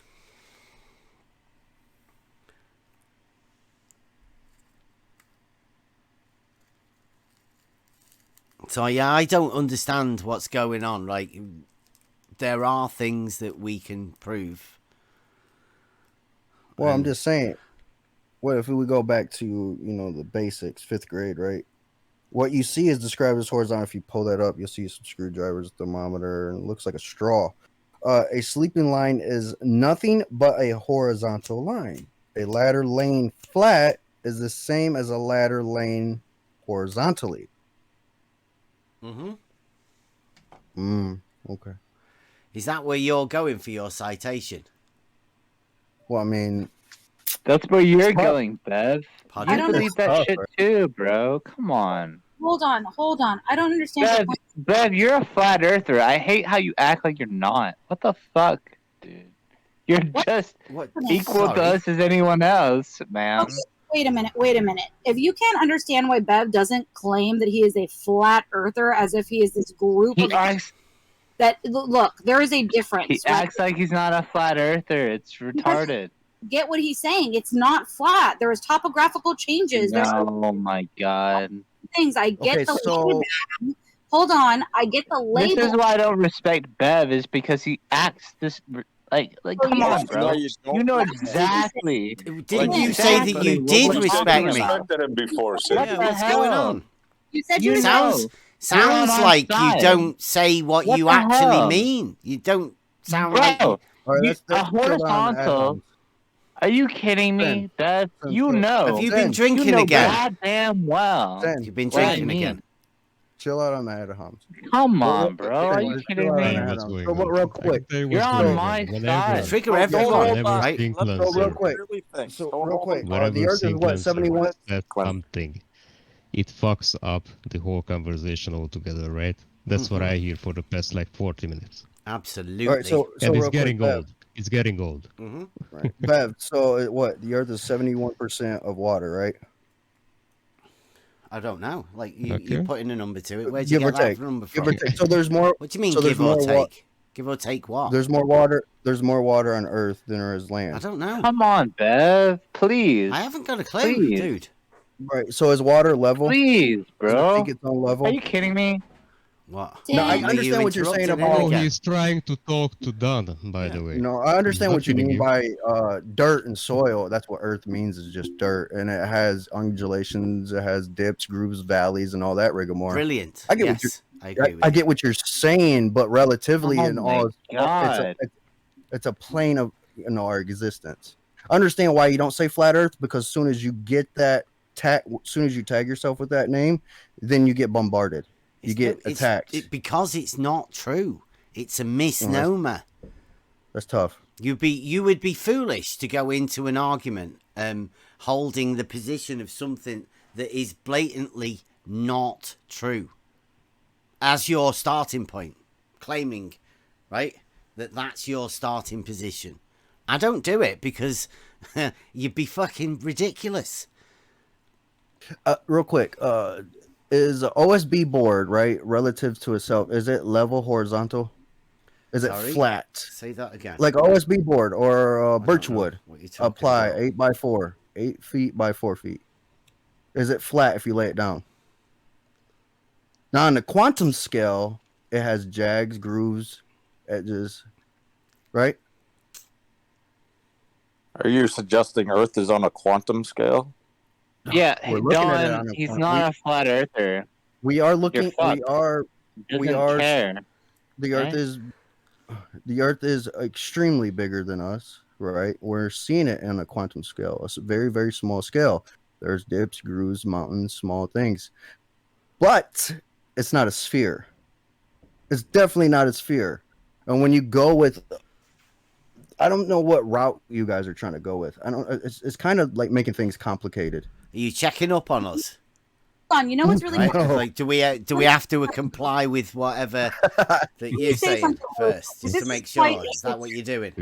So yeah, I don't understand what's going on. Like, there are things that we can prove. Well, I'm just saying. What if we go back to the basics, 5th grade, right? What you see is described as horizontal. If you pull that up, you'll see some screwdrivers, thermometer, and it looks like a straw. A sleeping line is nothing but a horizontal line. A ladder laying flat is the same as a ladder laying horizontally. Okay. Is that where you're going for your citation? Well, I mean, that's where you're going, Bev. Pardon? You believe that shit too, bro. Come on. Hold on. I don't understand. Bev, you're a flat earther. I hate how you act like you're not. What the fuck, dude? You're just equal to us as anyone else, man. Okay, wait a minute. If you can't understand why Bev doesn't claim that he is a flat earther, as if he is this group look, there is a difference. He acts like he's not a flat earther. It's retarded. Get what he's saying. It's not flat. There is topographical changes. Oh my god. Things I get label. Hold on, I get the label. This is why I don't respect Bev, is because he acts this like come on, bro. You know exactly. Didn't you say that you did respect me? Respected him before, Sid. Yeah, what's going on? You said you sounds like you don't say what you actually mean. You don't sound like a horizontal. Are you kidding me? Have you been drinking again? Goddamn well. You've been drinking again. Chill out on the Adahams. Come on, bro. Are you kidding me? Real quick. You're on my side. Trigger everyone, right? Let's go real quick. The Earth is what, 71? Something. It fucks up the whole conversation altogether, right? That's what I hear for the past 40 minutes. Absolutely. All right, so and it's getting old. It's getting old. Right. Bev, so what? The Earth is 71% of water, right? I don't know. Like you're putting a number to it. Where'd you get that number from? Give or take. So there's more. What do you mean give or take? Give or take what? There's more water. There's more water on Earth than there is land. I don't know. Come on, Bev. Please. I haven't got a clue, dude. Right. So is water level? Please, bro. Think its own level? Are you kidding me? What? No, I understand what you're saying about. Oh, he's trying to talk to Don, by the way. No, I understand what you mean by dirt and soil. That's what Earth means, is just dirt, and it has undulations, it has dips, grooves, valleys, and all that rigmarole. Brilliant. I get I get what you're saying, but relatively in all, it's a plane of our existence. I understand why you don't say flat Earth, because as soon as you get that as soon as you tag yourself with that name, then you get bombarded. you get attacked. Because it's not true. It's a misnomer. That's tough. You would be foolish to go into an argument holding the position of something that is blatantly not true as your starting point, claiming, right, that's your starting position. I don't do it because you'd be fucking ridiculous. Real quick, is a OSB board, right, relative to itself, is it level, horizontal? Is it flat? Say that again. Like OSB board or birchwood. Apply about. 8x4, 8 feet by 4 feet. Is it flat if you lay it down? Now on the quantum scale, it has jags, grooves, edges, right? Are you suggesting Earth is on a quantum scale? Yeah, Don, he's not a flat earther. We are looking. Care. The Earth is extremely bigger than us, right? We're seeing it on a quantum scale. It's a very, very small scale. There's dips, grooves, mountains, small things, but it's not a sphere. It's definitely not a sphere. And when you go with, I don't know what route you guys are trying to go with. It's kind of like making things complicated. Are you checking up on us? You know what's really like, do we have to comply with whatever that you say first, just to make sure? Is that what you're doing?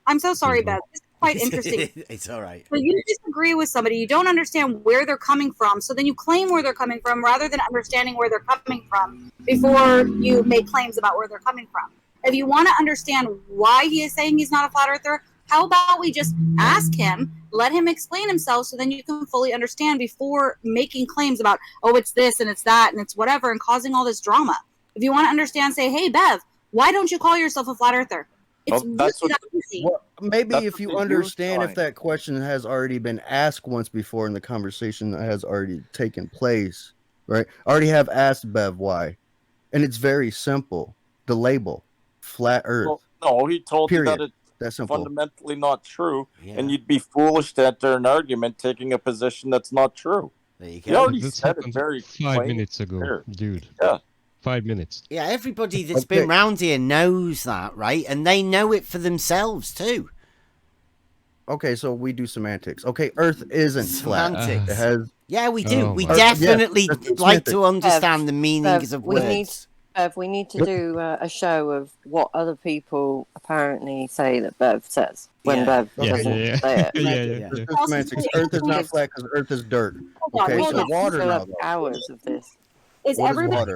I'm so sorry, Beth. This is quite interesting. It's all right. But you disagree with somebody. You don't understand where they're coming from. So then you claim where they're coming from rather than understanding where they're coming from before you make claims about where they're coming from. If you want to understand why he is saying he's not a flat earther, how about we just ask him, let him explain himself so then you can fully understand before making claims about, oh, it's this and it's that and it's whatever and causing all this drama. If you want to understand, say, hey, Bev, why don't you call yourself a flat earther? It's really that easy. Well, maybe if you understand if that question has already been asked once before in the conversation that has already taken place, right? I already have asked Bev why. And it's very simple. The label, flat earth. Well, no, he told you that it's fundamentally not true, and you'd be foolish to enter an argument taking a position that's not true. There you go. He already said it very 5 minutes ago, dude. Yeah. 5 minutes. Yeah, everybody that's been round here knows that, right? And they know it for themselves too. Okay, so we do semantics. Okay, Earth isn't flat. It has. Yeah, we do. We definitely like to understand the meanings of words. Bev, we need to do a show of what other people apparently say that Bev says when Bev doesn't say it. Semantics. Earth is not flat because Earth is dirt. Okay, so water now. Hours of this. Is everybody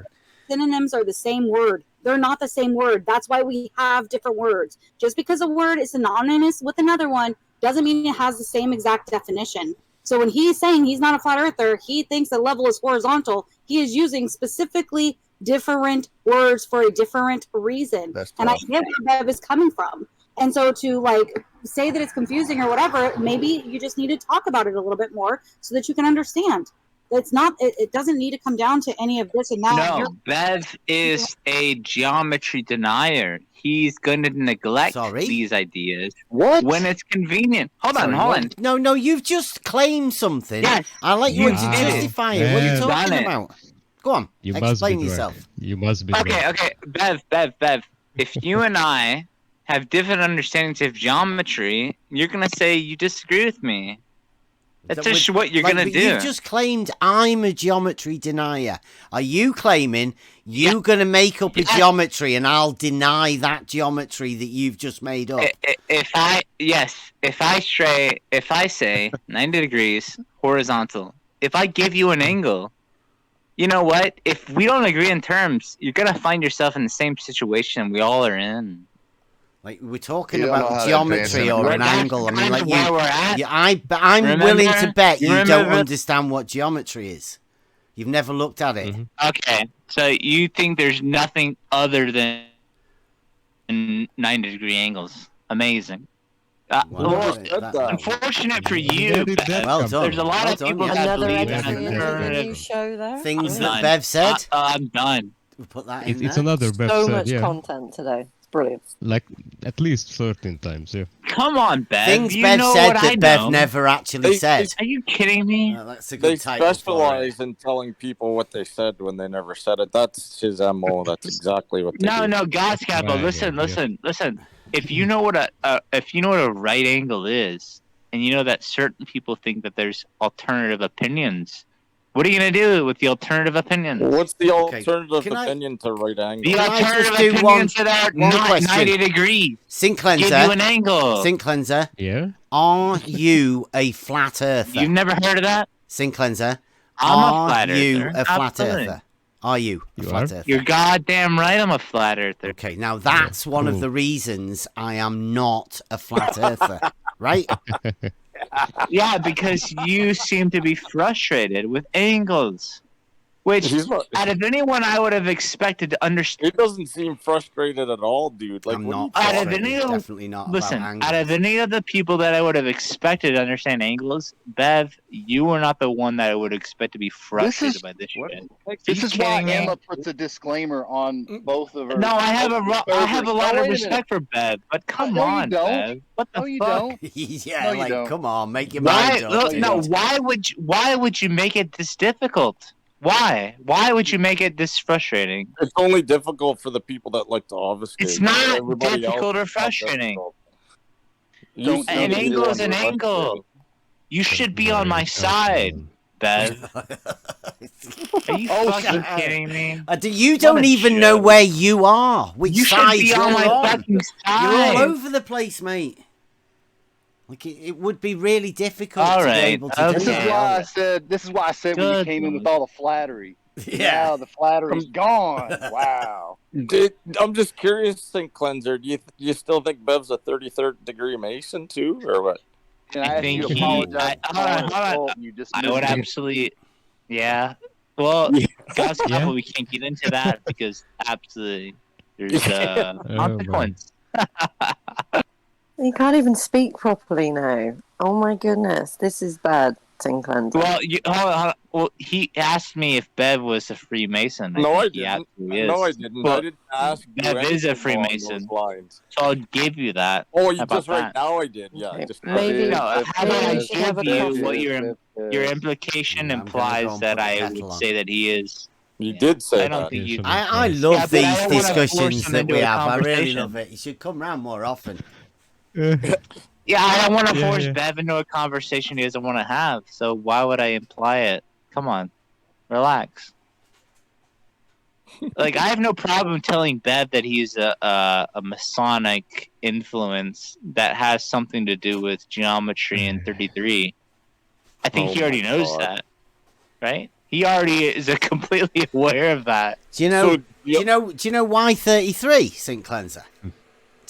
synonyms are the same word? They're not the same word. That's why we have different words. Just because a word is synonymous with another one doesn't mean it has the same exact definition. So when he's saying he's not a flat earther, he thinks the level is horizontal. He is using specifically different words for a different reason. And I get where Bev is coming from. And so to like say that it's confusing or whatever, maybe you just need to talk about it a little bit more so that you can understand. It's not. It doesn't need to come down to any of this and that. No, Bev is a geometry denier. He's going to neglect these ideas when it's convenient. Hold on. No, you've just claimed something. Yes, I'll let you justify it. What are you talking about? Go on. Explain yourself. You must be. Okay. Bev. If you and I have different understandings of geometry, you're going to say you disagree with me. That's just what you're going to do. You've just claimed I'm a geometry denier. Are you claiming you're going to make up a geometry and I'll deny that geometry that you've just made up? If I say 90 degrees horizontal, if I give you an angle, you know what? If we don't agree in terms, you're going to find yourself in the same situation we all are in. Like we're talking about geometry or an angle. I mean, like I'm willing to bet you don't understand what geometry is. You've never looked at it. Okay, so you think there's nothing other than 90-degree angles? Amazing. Unfortunate for you, Bev. Well done. There's a lot of people that believe in you show there. Things that Bev said. I'm done. We'll put that in It's another Bev so said. Much content today. Brilliant. Like at least 13 times, yeah. Come on, Bev. Things you Bev know said what I that Bev know. never actually said. Are you kidding me? That's a They good title for it. specialize in telling people what they said when they never said it. That's his MO. That's exactly what they do. No, Gas Capital. Listen. If you know what a right angle is, and you know that certain people think that there's alternative opinions, what are you gonna do with the alternative opinions? What's the alternative opinion to right angle? The alternative opinions that are not 90 degrees. Sink cleanser. Give you an angle. Sink cleanser. Yeah. Are you a flat earther? You've never heard of that? Sink cleanser. I'm a flat Are you earther. a flat Absolutely. earther? Are you a flat earther? You're goddamn right. I'm a flat earther. Okay, now that's one of the reasons I am not a flat earther, right? Yeah, because you seem to be frustrated with angles. Which, out of anyone I would have expected to understand. He doesn't seem frustrated at all, dude. Like, I'm not definitely not. Listen, out of any of the people that I would have expected to understand angles, Bev, you were not the one that I would expect to be frustrated by this shit. This is why Emma puts a disclaimer on both of her. No, I have a lot of respect for Bev, but come on, don't. Bev. What the you fuck? don't. Yeah, No, you like, don't. come on, make your mind up. Why would you make it this difficult? Why? Why would you make it this frustrating? It's only difficult for the people that like to obfuscate. It's not Everybody difficult else or is not frustrating. difficult. An angle is an angle. You should be on my side, Bev. Are you fucking kidding me? You don't even know where you are. Which You should side be you're on my on. fucking You're all side. over the place, mate. Like it would be really difficult All to be right, able to do This is that. why I said when you came in with all the flattery. Yeah. Now the flattery's gone. Wow. I'm just curious, Sink Cleanser. Do you still think Bev's a 33rd degree Mason too, or what? Can I think ask you to apologize? hold on. You just I would absolutely, yeah. Well, guys, we can't get into that because absolutely there's consequence. You can't even speak properly now. Oh my goodness, this is bad, Sink Cleanser. Well, hold on. Well, he asked me if Bev was a Freemason. No, I think he didn't. absolutely is. No, I didn't. Well, I didn't ask you Bev is anything a Freemason. along those lines. So I'll give you that. Oh, you How about just right that? now I did. Yeah. Okay. Just Maybe. No, how about I we should have give a you coffee. what your implication I'm gonna go implies and that put the I kettle would on. say that he is. You did say I don't that. think you. I Yeah, love but I these don't wanna force discussions him that into we a have. I really conversation. love it. You should come round more often. Yeah, I don't want to force yeah. Bev into a conversation he doesn't want to have. So why would I imply it? Come on, relax. Like I have no problem telling Bev that he's a Masonic influence that has something to do with geometry and 33. I think he already knows that, right? He already is completely aware of that. Do you know? Do you know why 33, Sink Cleanser?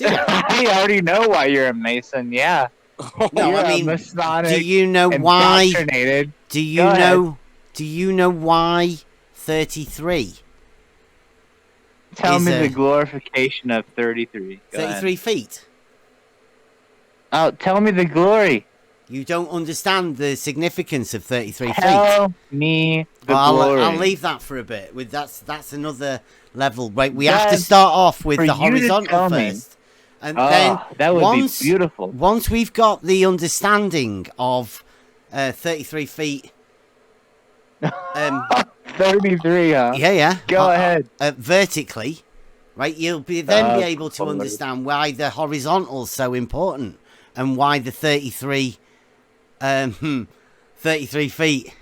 I already know why you're a Mason. Yeah. No, You're I mean, Masonic, do you know why? indoctrinated. Do you Go know? ahead. Do you know why 33? Tell me the glorification of 33. Go 33 ahead. feet. Oh, tell me the glory. You don't understand the significance of 33 feet. Tell me the Well, glory. I'll leave that for a bit. That's another level. Right, we have to start off with for the you to horizontal tell me. first, and then that would once, be beautiful. Once we've got the understanding of 33 feet. 33, huh? Yeah. Go ahead. Vertically, right? You'll be be able to understand why the horizontal's so important and why the 33 feet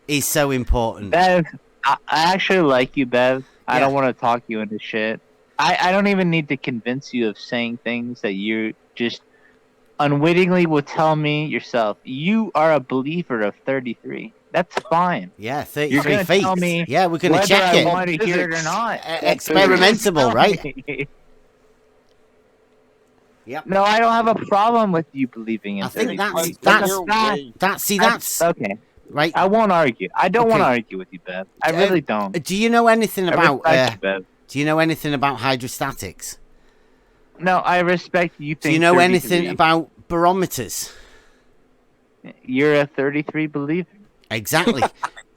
is so important. Bev, I actually like you, Bev. I don't want to talk you into shit. I don't even need to convince you of saying things that you just unwittingly will tell me yourself. You are a believer of 33. That's fine. Yeah, 33 You're gonna feet. tell me Yeah, we're going to whether check I it. want to hear it or not. Experimentable, right? Yep. No, I don't have a problem with you believing in I think 33. that's okay. Right. I won't argue. I don't want to argue with you, Bev. I really don't. Do you know anything I about respect you, Bev. do you know anything about hydrostatics? No, I respect you. Do you know anything about barometers? You're a 33 believer. Exactly.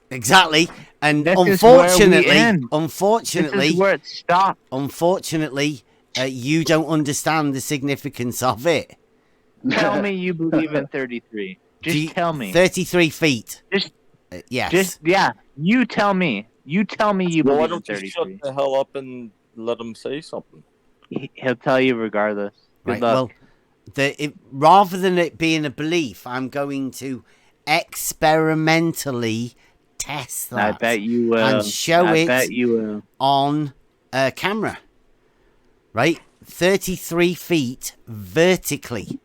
Exactly. And this unfortunately, is where it stops. Unfortunately, you don't understand the significance of it. Tell me you believe in 33. Just tell me. 33 feet. Yes. Yeah. You tell me. You tell me you believe in 33. Why don't you shut the hell up and let him say something? He'll tell you regardless. Good luck. Well, rather than it being a belief, I'm going to experimentally test that. I bet you will. And show it bet you will. on camera. Right? 33 feet vertically.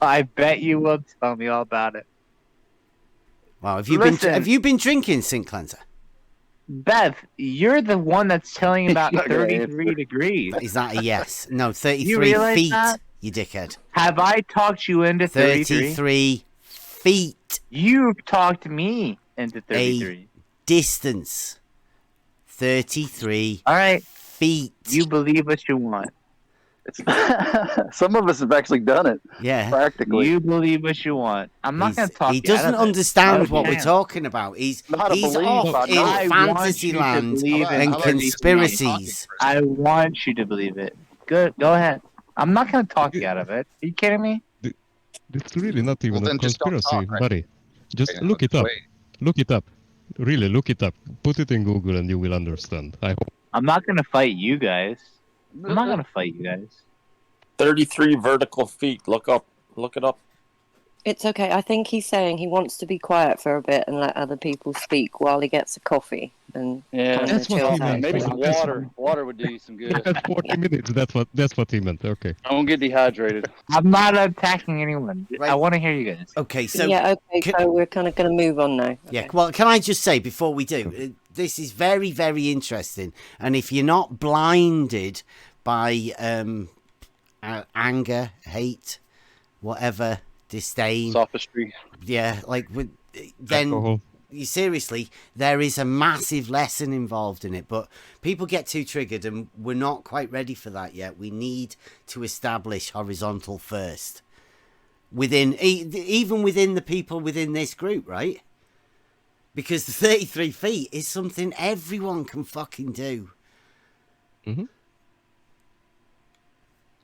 I bet you will tell me all about it. Wow, have you been drinking, Sink Cleanser? Bev, you're the one that's telling about 33 degrees. Is that a yes? No, 33 feet, you dickhead. Have I talked you into 33? 33 feet. You've talked me into 33. A distance. 33 all right. feet. You believe what you want. Some of us have actually done it. Yeah. Practically. You believe what you want. I'm not going to talk. He doesn't understand what we're talking about. He's off in fantasy land and conspiracies. I want you to believe it. Good. Go ahead. I'm not going to talk you out of it. Are you kidding me? It's really not even a conspiracy, buddy. Just look it up. Look it up. Really, look it up. Put it in Google and you will understand. I hope. I'm not going to fight you guys. I'm not going to fight you guys. 33 vertical feet. Look it up. It's okay. I think he's saying he wants to be quiet for a bit and let other people speak while he gets a coffee. And that's what he meant. Maybe some water would do you some good. 40 minutes. That's what he meant. Okay. I won't get dehydrated. I'm not attacking anyone. Right. I want to hear you guys. Okay, so so we're kind of going to move on now. Yeah. Well, can I just say before we do, this is very, very interesting, and if you're not blinded by anger, hate, whatever, disdain, sophistry, then alcohol. Seriously, there is a massive lesson involved in it, but people get too triggered and we're not quite ready for that yet. We need to establish horizontal first even within the people within this group, right? Because the 33 feet is something everyone can fucking do. Mm-hmm.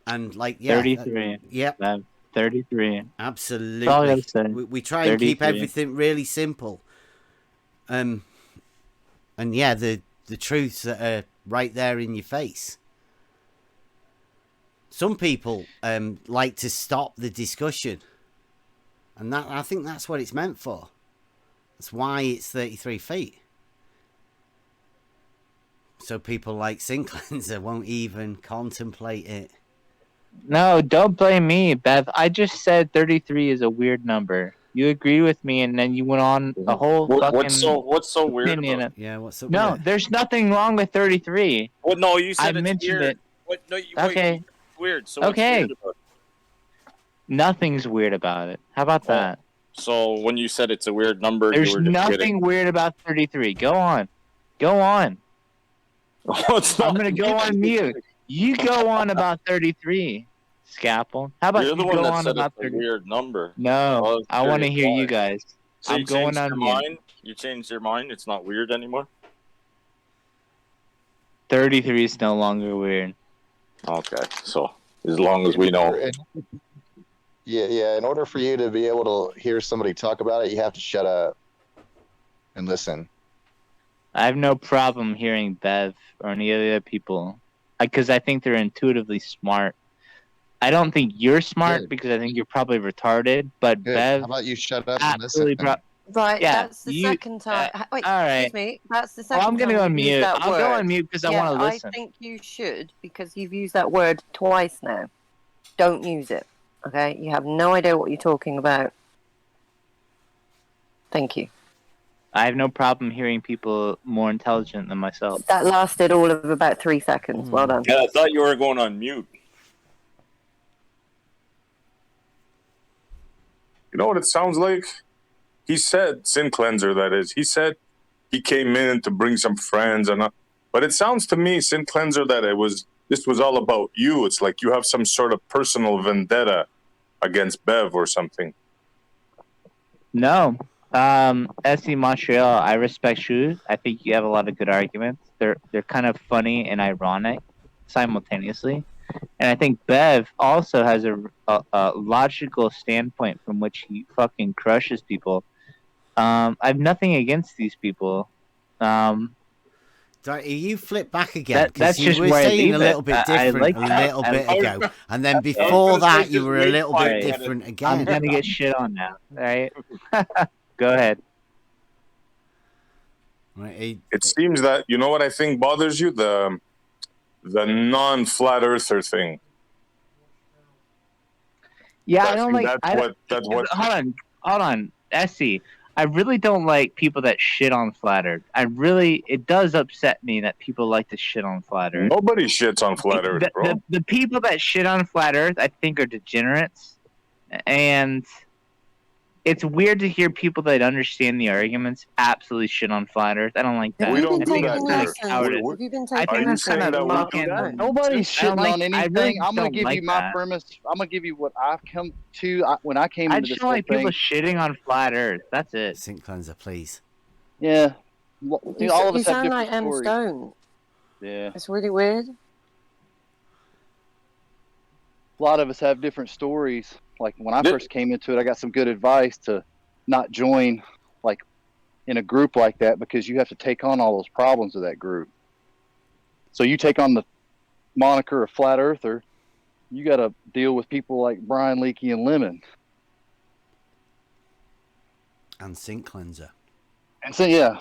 And 33. Yeah. 33. Absolutely. We try and keep everything really simple. And the truths that are right there in your face. Some people like to stop the discussion. And I think that's what it's meant for. That's why it's 33 feet. So people like Sink Cleanser won't even contemplate it. No, don't blame me, Bev. I just said 33 is a weird number. You agree with me, and then you went on a whole fucking... What's so weird about it? Yeah, what's so No, weird? there's nothing wrong with 33. Well, no, you said I mentioned weird. it. Okay. It's weird. So what's weird about it? Nothing's weird about it. How about that? So when you said it's a weird number, There's you were just nothing kidding. weird about 33. Go on. Go on. I'm going to go on mute. You go on about 33, Scalpel. How about You're the you one go that on said about it's 30? a weird number. No, I want to hear you guys. So I'm you going changed on your mute. mind? You changed your mind? It's not weird anymore? 33 is no longer weird. Okay, so as long as we know. Yeah. In order for you to be able to hear somebody talk about it, you have to shut up and listen. I have no problem hearing Bev or any of the other people because I think they're intuitively smart. I don't think you're smart because I think you're probably retarded, but Bev... How about you shut up and listen? Right, Yeah, that's the second time. Wait, all right. excuse me. That's the second time. I'm going to go on you've used mute. that I'll go word. on mute because I want to listen. I think you should because you've used that word twice now. Don't use it, okay? You have no idea what you're talking about. Thank you. I have no problem hearing people more intelligent than myself. That lasted all of about 3 seconds. Well done. Yeah, I thought you were going on mute. You know what it sounds like? He said, Sin Cleanser, that is. He said he came in to bring some friends. But it sounds to me, Sin Cleanser, that this was all about you. It's like you have some sort of personal vendetta against Bev or something. No, SC Montreal, I respect you. I think you have a lot of good arguments. They're kind of funny and ironic simultaneously. And I think Bev also has a logical standpoint from which he fucking crushes people. I have nothing against these people. You flip back again That's because you just were where I saying leave a little it. bit I different like a that. little bit ago, and then I was before gonna say, that you just were a wait little bit quiet. different I'm again. gonna get shit on now. All right, go ahead. Right, It seems that, you know what I think bothers you? The non-flat earther thing. Yeah, I I don't think like. that's what. Hold on, Essie. I really don't like people that shit on flat Earth. It does upset me that people like to shit on flat Earth. Nobody shits on flat Earth, bro. The people that shit on flat Earth, I think, are degenerates, and it's weird to hear people that understand the arguments absolutely shit on flat Earth. I don't like that. Have you been I think taking it's kind of lessons? cowardice. Have you been I taking think it's kind lessons of from Mark and fucking. Nobody's I don't shitting like. on I anything. really I'm gonna don't give like you my that. premise. I'm gonna give you what I've come to when I came I into just this don't whole like people thing. shitting on flat Earth. That's it. Sink cleanser, please. Yeah, You, all of you us have sound like different M. stories. Stone. Yeah, It's really weird. a lot of us have different stories. Like when I first came into it, I got some good advice to not join like in a group like that because you have to take on all those problems of that group. So you take on the moniker of flat earther, you got to deal with people like Brian, Leakey, and Lemon. And sink cleanser. And so, yeah.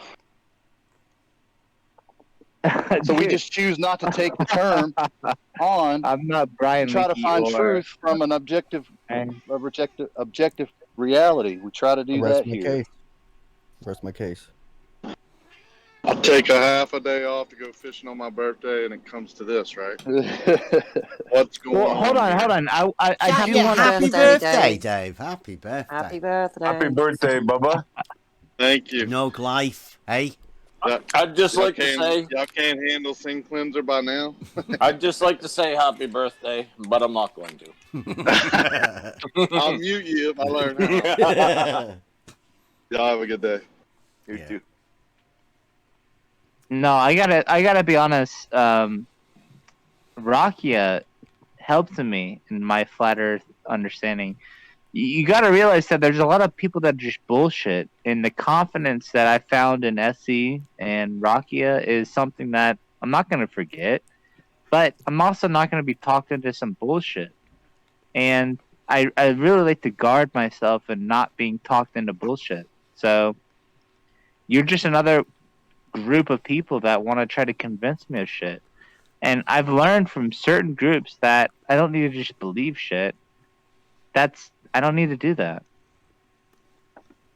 So we just choose not to take the term on. I'm not Brian. Try to Leakey find or... truth from an objective reality. We try to do that here. Rest my case. I'll take a half a day off to go fishing on my birthday, and it comes to this, right? What's going on? Hold on. I do want happy birthday, Dave. Happy birthday. Happy birthday. Happy birthday, Bubba. Thank you. No life, hey? I'd just like to say... Y'all can't handle Sing Cleanser by now? I'd just like to say happy birthday, but I'm not going to. I'll mute you if I learn how. Y'all have a good day. You too. No, I gotta be honest. Rakia helped me in my flat Earth understanding. You gotta realize that there's a lot of people that just bullshit, and the confidence that I found in SC and Rakia is something that I'm not gonna forget. But I'm also not gonna be talked into some bullshit, and I really like to guard myself and not being talked into bullshit. So you're just another group of people that want to try to convince me of shit. And I've learned from certain groups that I don't need to just believe shit. I don't need to do that.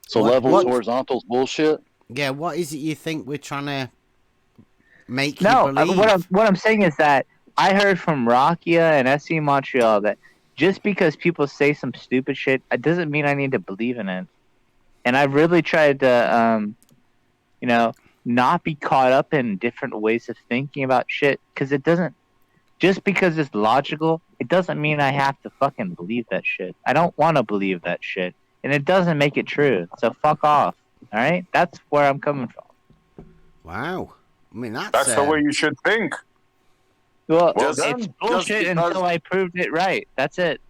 So levels, horizontals, bullshit? Yeah, what is it you think we're trying to make you believe? What I'm saying is that I heard from Rakia and SC Montreal that just because people say some stupid shit, it doesn't mean I need to believe in it. And I've really tried to, not be caught up in different ways of thinking about shit, because it doesn't, just because it's logical, it doesn't mean I have to fucking believe that shit. I don't want to believe that shit, and it doesn't make it true, so fuck off, alright? That's where I'm coming from. Wow. I mean, that's the way you should think. Well it's bullshit until I proved it right. That's it.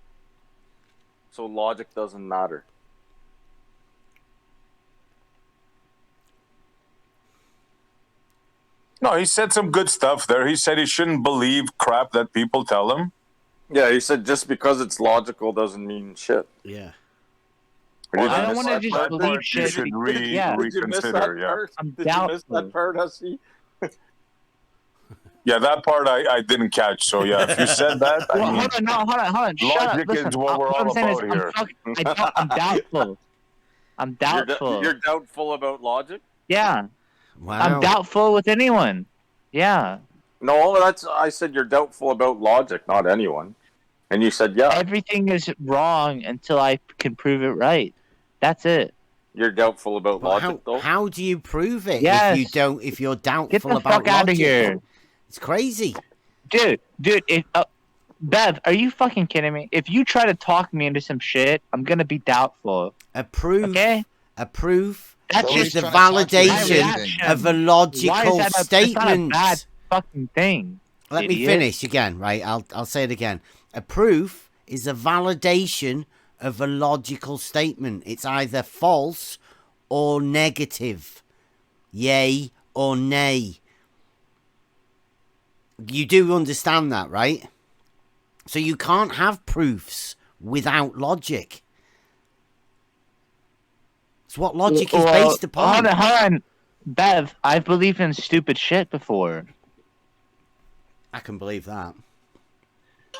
So logic doesn't matter. No, he said some good stuff there. He said he shouldn't believe crap that people tell him. Yeah, he said just because it's logical doesn't mean shit. Yeah. I don't want to just believe shit. You should reconsider. Yeah. Did you miss that part, Hussy? Yeah, that part I didn't catch. So yeah, if you said that, hold on. Logic is what we're all about here. I'm doubtful. I'm doubtful. You're doubtful about logic? Yeah. Wow. I'm doubtful with anyone. Yeah. No, I said you're doubtful about logic, not anyone. And you said yeah. Everything is wrong until I can prove it right. That's it. You're doubtful about logic, though? How do you prove it yes. if you're doubtful Get the about fuck out logic? of here. It's crazy. Dude, if Bev, are you fucking kidding me? If you try to talk me into some shit, I'm gonna be doubtful. A proof. Okay? A proof That's is just the trying to talk you into validation anything. of a logical That's not a statement. bad fucking thing. Let me finish again, right? I'll say it again. A proof is a validation of a logical statement. It's either false or negative. Yay or nay. You do understand that, right? So you can't have proofs without logic. It's what logic is based upon. Hold on. Bev, I've believed in stupid shit before. I can believe that.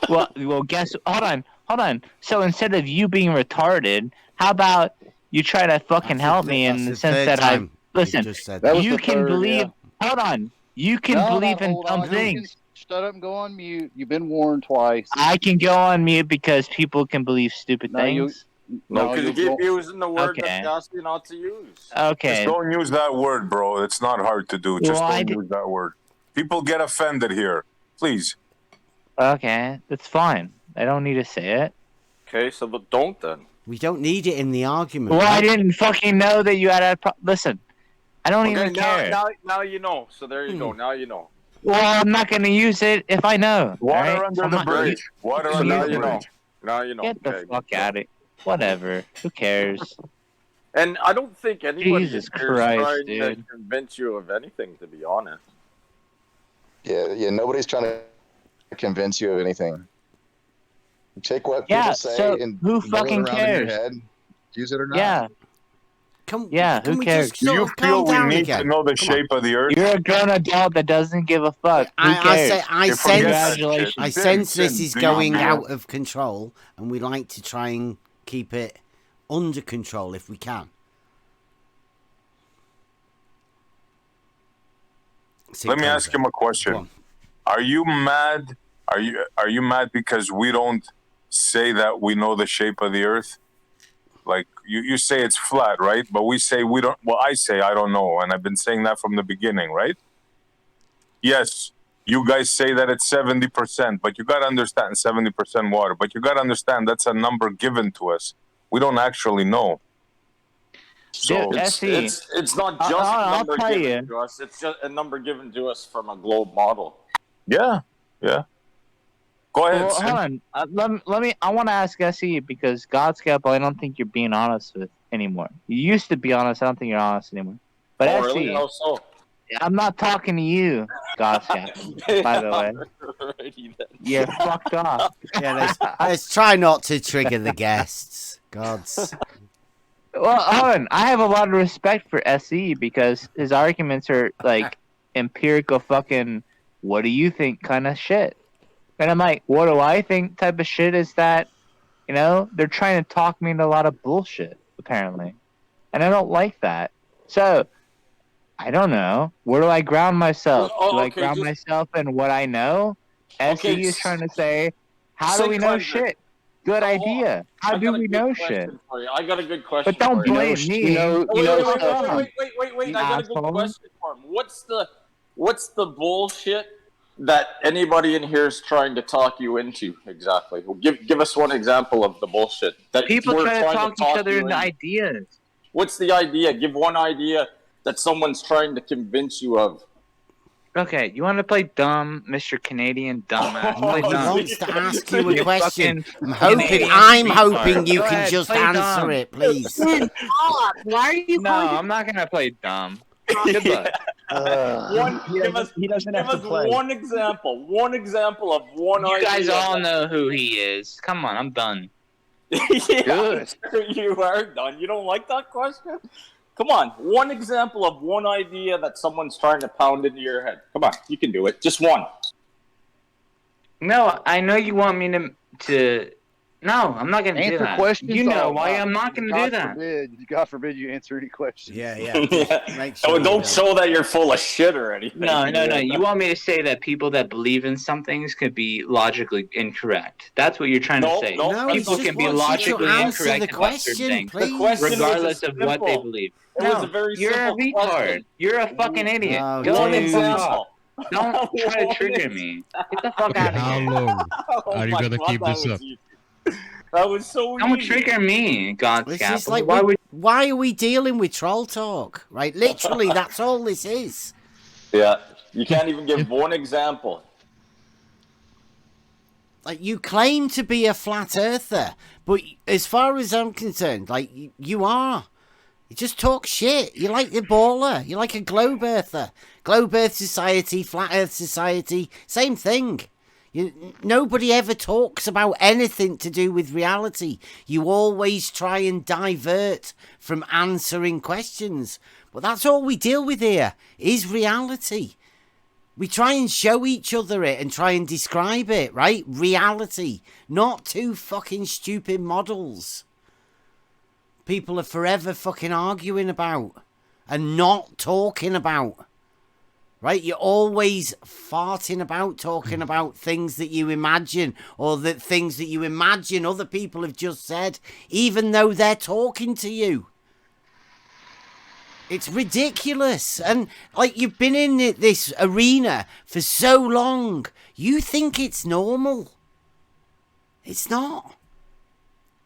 Well, hold on. So instead of you being retarded, how about you try to fucking help me in the sense that listen, you can believe. Hold on. You can believe in dumb things. Shut up and go on mute. You've been warned twice. I can go on mute because people can believe stupid things. No, because you keep using the word that you asked you not to use. Okay. Just don't use that word, bro. It's not hard to do. Just don't use that word. People get offended here. Please. Okay, that's fine. I don't need to say it. Okay, so but don't then. We don't need it in the argument. Well, right? I didn't fucking know that you had a listen. I don't even care. Now you know. So there you go. Now you know. Well, I'm not going to use it if I know. Water under the bridge. Water under the bridge. Now you know. Get the fuck out of it. Whatever. Who cares? And I don't think anybody Jesus is Christ, trying dude. to convince you of anything, to be honest. Yeah, nobody's trying to convince you of anything. Take what Yeah, people say so and who roll it fucking around in your cares? head. Use it or not. Yeah. Who we just cares? Do you feel we need to know the shape of the earth? You're a grown adult that doesn't give a fuck. Who cares? I Congratulations. sense this is going out of control, and we like to try and keep it under control if we can. Let me ask him a question. Are you mad? Are you mad because we don't say that we know the shape of the earth? Like you say it's flat, right? But we say we don't. Well, I say I don't know, and I've been saying that from the beginning, right? Yes, you guys say that it's 70%, but you got to understand 70% water. But you got to understand that's a number given to us. We don't actually know. So it's not just a number given to us. It's just a number given to us from a globe model. Yeah. Go ahead. Well, hold on. Let me. I want to ask SE because Godscap, I don't think you're being honest with anymore. You used to be honest. I don't think you're honest anymore. But SE, really? How so? I'm not talking to you, Godscap. By the way, you're fucked off. Yeah, let's try not to trigger the guests. Gods. Well, hold on. I have a lot of respect for SE because his arguments are like empirical fucking what do you think kind of shit. And I'm like, what do I think type of shit is that? You know, they're trying to talk me into a lot of bullshit, apparently. And I don't like that. So, I don't know. Where do I ground myself? Do I ground myself in what I know? SE is trying to say, how do we know shit? Good idea. How do we know shit? I got a good question. But don't blame me. Wait. I got a good question for him. What's the bullshit that anybody in here is trying to talk you into exactly? Give us one example of the bullshit that people we're try to trying talk each other into ideas. What's the idea? Give one idea that someone's trying to convince you of. Okay, you want to play dumb, Mr. Canadian dumbass? Play He dumb. wants to ask you a You question. fucking I'm retard. hoping you Go can ahead, just play answer dumb. it, please. Stop. Why are you No, calling I'm not gonna play dumb. Good luck. Give us one example. One example of one You idea. guys all know who he is. Come on, I'm done. Yeah, Good. sure you are done. You don't like that question? Come on. One example of one idea that someone's trying to pound into your head. Come on. You can do it. Just one. No, I know you want me to. No, I'm not gonna do Answer that. questions. You know Oh, why God. I'm not gonna do that. God forbid you answer any questions. Yeah. Make Oh, sure don't show that you're full of shit or anything. No. You want me to say that people that believe in some things could be logically incorrect. That's what you're trying to say. No, he People just can be wants you to logically answer the incorrect about certain question, things, please. regardless of what they believe. It was a very You're a simple retard. question. You're a fucking idiot. Oh, Go One and fuck example. off. Don't try to trigger me. Get the fuck out of How here. long Oh are you my gonna God, keep that this was up? easy. That was so easy. Don't trigger me, God It's Scapple. just like, why are we dealing with troll talk? Right? Literally, that's all this is. Yeah, you can't even give one example. Like, you claim to be a flat earther, but as far as I'm concerned, like, you are. You just talk shit. You're like the baller. You're like a globe earther. Globe Earth Society, Flat Earth Society, same thing. Nobody ever talks about anything to do with reality. You always try and divert from answering questions. But that's all we deal with here, is reality. We try and show each other it and try and describe it, right? Reality. Not two fucking stupid models. People are forever fucking arguing about and not talking about. Right? You're always farting about, talking about things that you imagine, or the things that you imagine other people have just said, even though they're talking to you. It's ridiculous. And like, you've been in this arena for so long, you think it's normal. It's not.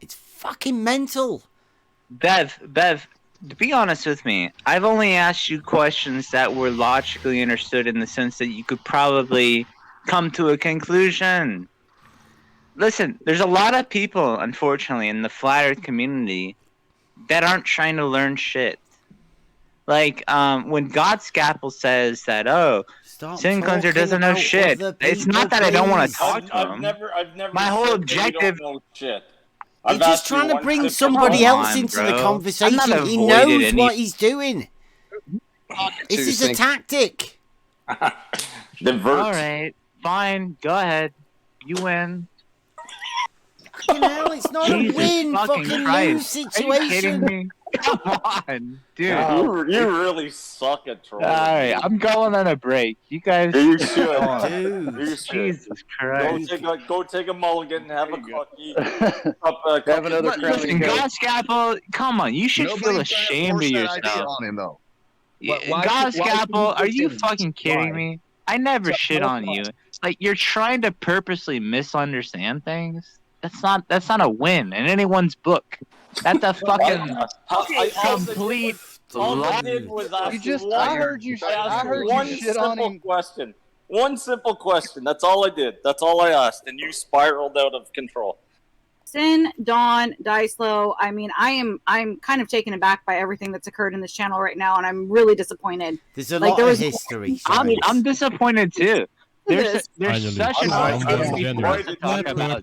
It's fucking mental. Bev, to be honest with me, I've only asked you questions that were logically understood in the sense that you could probably come to a conclusion. Listen, there's a lot of people, unfortunately, in the flat earth community that aren't trying to learn shit. Like, when God Scapple says that, Sin Cleanser doesn't know shit, it's not that I don't want to talk to him. I've never My whole said objective... that you don't know shit. You're just trying to bring somebody else into the conversation. He knows what he's doing. This is a tactic. Alright, fine, go ahead. You win. Fucking hell, it's not a win, fucking lose situation. Are you kidding me? Come on, dude. You really suck at trolling. Alright, I'm going on a break. You guys... You should. Dude. You should. Jesus Christ. Go take a mulligan, have a cookie. Have another crown. Listen, God Scapple, come on, you should feel ashamed of yourself. On him, though. God Scapple, are you fucking kidding me? I never shit on you. Like, you're trying to purposely misunderstand things. That's not a win in anyone's book. That's a fucking complete lie. I heard you shit on him. Question. One simple question. That's all I did. That's all I asked, and you spiraled out of control. Sin, Dawn, Dicelo. I mean, I'm kind of taken aback by everything that's occurred in this channel right now, and I'm really disappointed. There's a lot of history. I'm disappointed too. There's such an Come on,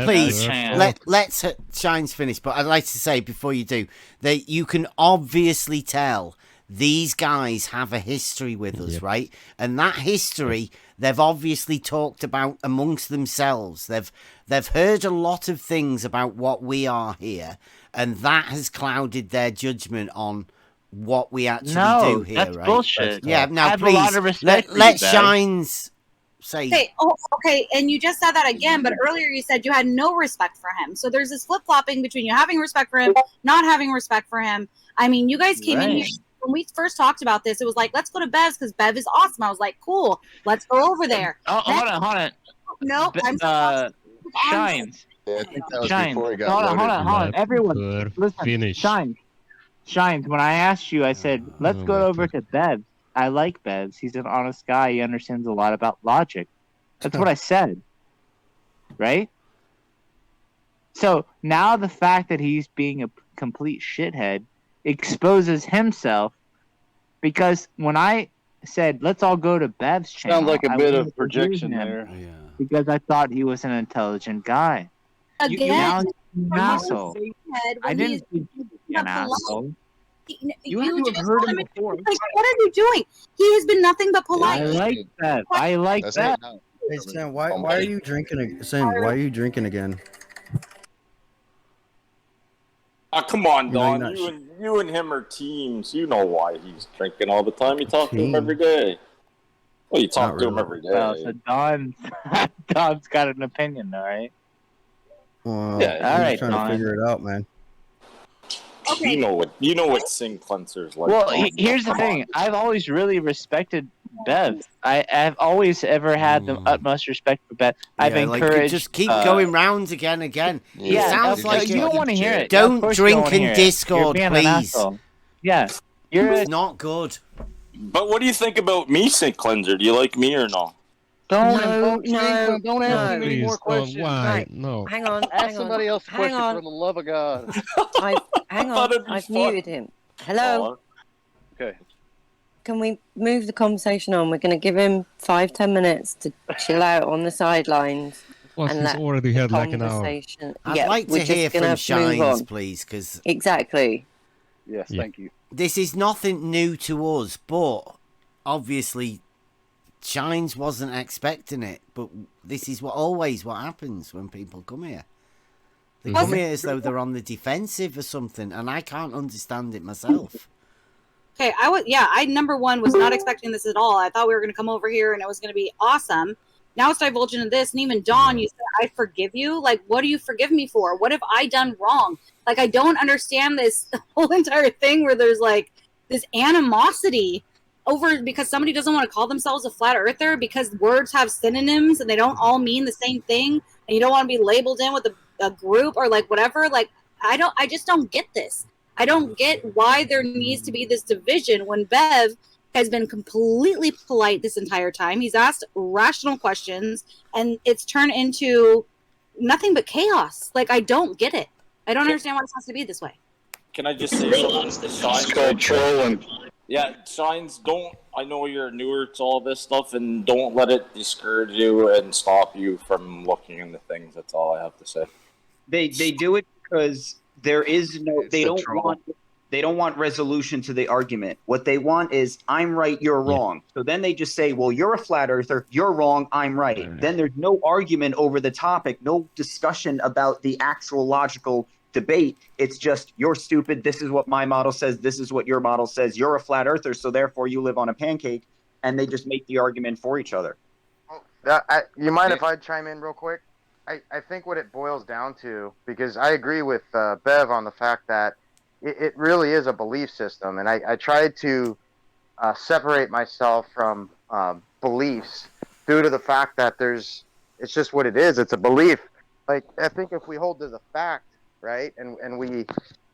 please. Let's Shines finish. But I'd like to say before you do that you can obviously tell these guys have a history with us, right? And that history they've obviously talked about amongst themselves. They've heard a lot of things about what we are here, and that has clouded their judgment on what we actually do here, that's right? bullshit. Yeah, now I have please a lot of respect let for you, Shines say. Okay, okay, and you just said that again, but earlier you said you had no respect for him. So there's this flip-flopping between you having respect for him, not having respect for him. I mean, you guys came in here, when we first talked about this, it was like, let's go to Bev's because Bev is awesome. I was like, cool, let's go over there. Oh, hold on. No, Shines. Yeah, I think that was Shines. before he got Hold on. Everyone, listen. Shines, when I asked you, I said, let's go over to Bev. I like Bev. He's an honest guy. He understands a lot about logic. That's what I said. Right? So now the fact that he's being a complete shithead exposes himself, because when I said, let's all go to Bev's channel. Sounds like a bit of projection there. Yeah. Because I thought he was an intelligent guy. Again, I didn't think he was an asshole. You have to have heard him before. Like, what are you doing? He has been nothing but polite. I like that. I like that. Hey Sam, why are you drinking? Sam, why are you drinking again? Come on, Don. No, You and him are teams. You know why he's drinking all the time. You talk to him every day. Well, you talk to him every day. Well, so Don's got an opinion, all right? Well, Yeah, all right, trying Don. to figure it out, man. Okay. You know what Sin Cleanser's like. Well, Don. here's the Come thing. on. I've always really respected Bev. I've always ever had the utmost respect for Bev. I've encouraged. Like, just keep going round again. Yeah, it sounds like you don't want to hear it. Don't drink in Discord, please. Yeah, it's not good. But what do you think about me, St. Cleanser? Do you like me or not? Don't ask him any more questions. Why? Right. No. Hang on. Ask somebody else a question for the love of God. I've muted him. Hello. Okay. Can we move the conversation on? We're going to give him 5-10 minutes to chill out on the sidelines. Well, he's already had like an hour. I'd like to hear from Shines, please, because exactly. Yes, thank you. This is nothing new to us, but obviously Shines wasn't expecting it. But this is always what happens when people come here. They come here as though they're on the defensive or something, and I can't understand it myself. Okay, I number one was not expecting this at all. I thought we were going to come over here and it was going to be awesome. Now it's divulging into this, and even Dawn, you said, I forgive you. Like, what do you forgive me for? What have I done wrong? Like, I don't understand this whole entire thing where there's, like, this animosity over because somebody doesn't want to call themselves a flat earther because words have synonyms and they don't all mean the same thing, and you don't want to be labeled in with a group or, like, whatever. Like, I just don't get this. I don't get why there needs to be this division when Bev has been completely polite this entire time. He's asked rational questions, and it's turned into nothing but chaos. Like, I don't get it. I don't understand why it has to be this way. Can I just say something? It's called trolling. Yeah, Shines, I know you're newer to all this stuff, and don't let it discourage you and stop you from looking into things. That's all I have to say. They do it because there is no. They don't want resolution to the argument. What they want is, I'm right, you're wrong. So then they just say, well, you're a flat earther, you're wrong, I'm right. Then there's no argument over the topic, no discussion about the actual logical debate. It's just, you're stupid, this is what my model says, this is what your model says, you're a flat earther, so therefore you live on a pancake, and they just make the argument for each other. You mind if I chime in real quick? I think what it boils down to, because I agree with Bev on the fact that it really is a belief system, and I tried to separate myself from beliefs due to the fact that it's just what it is. It's a belief. Like, I think if we hold to the fact, right, and we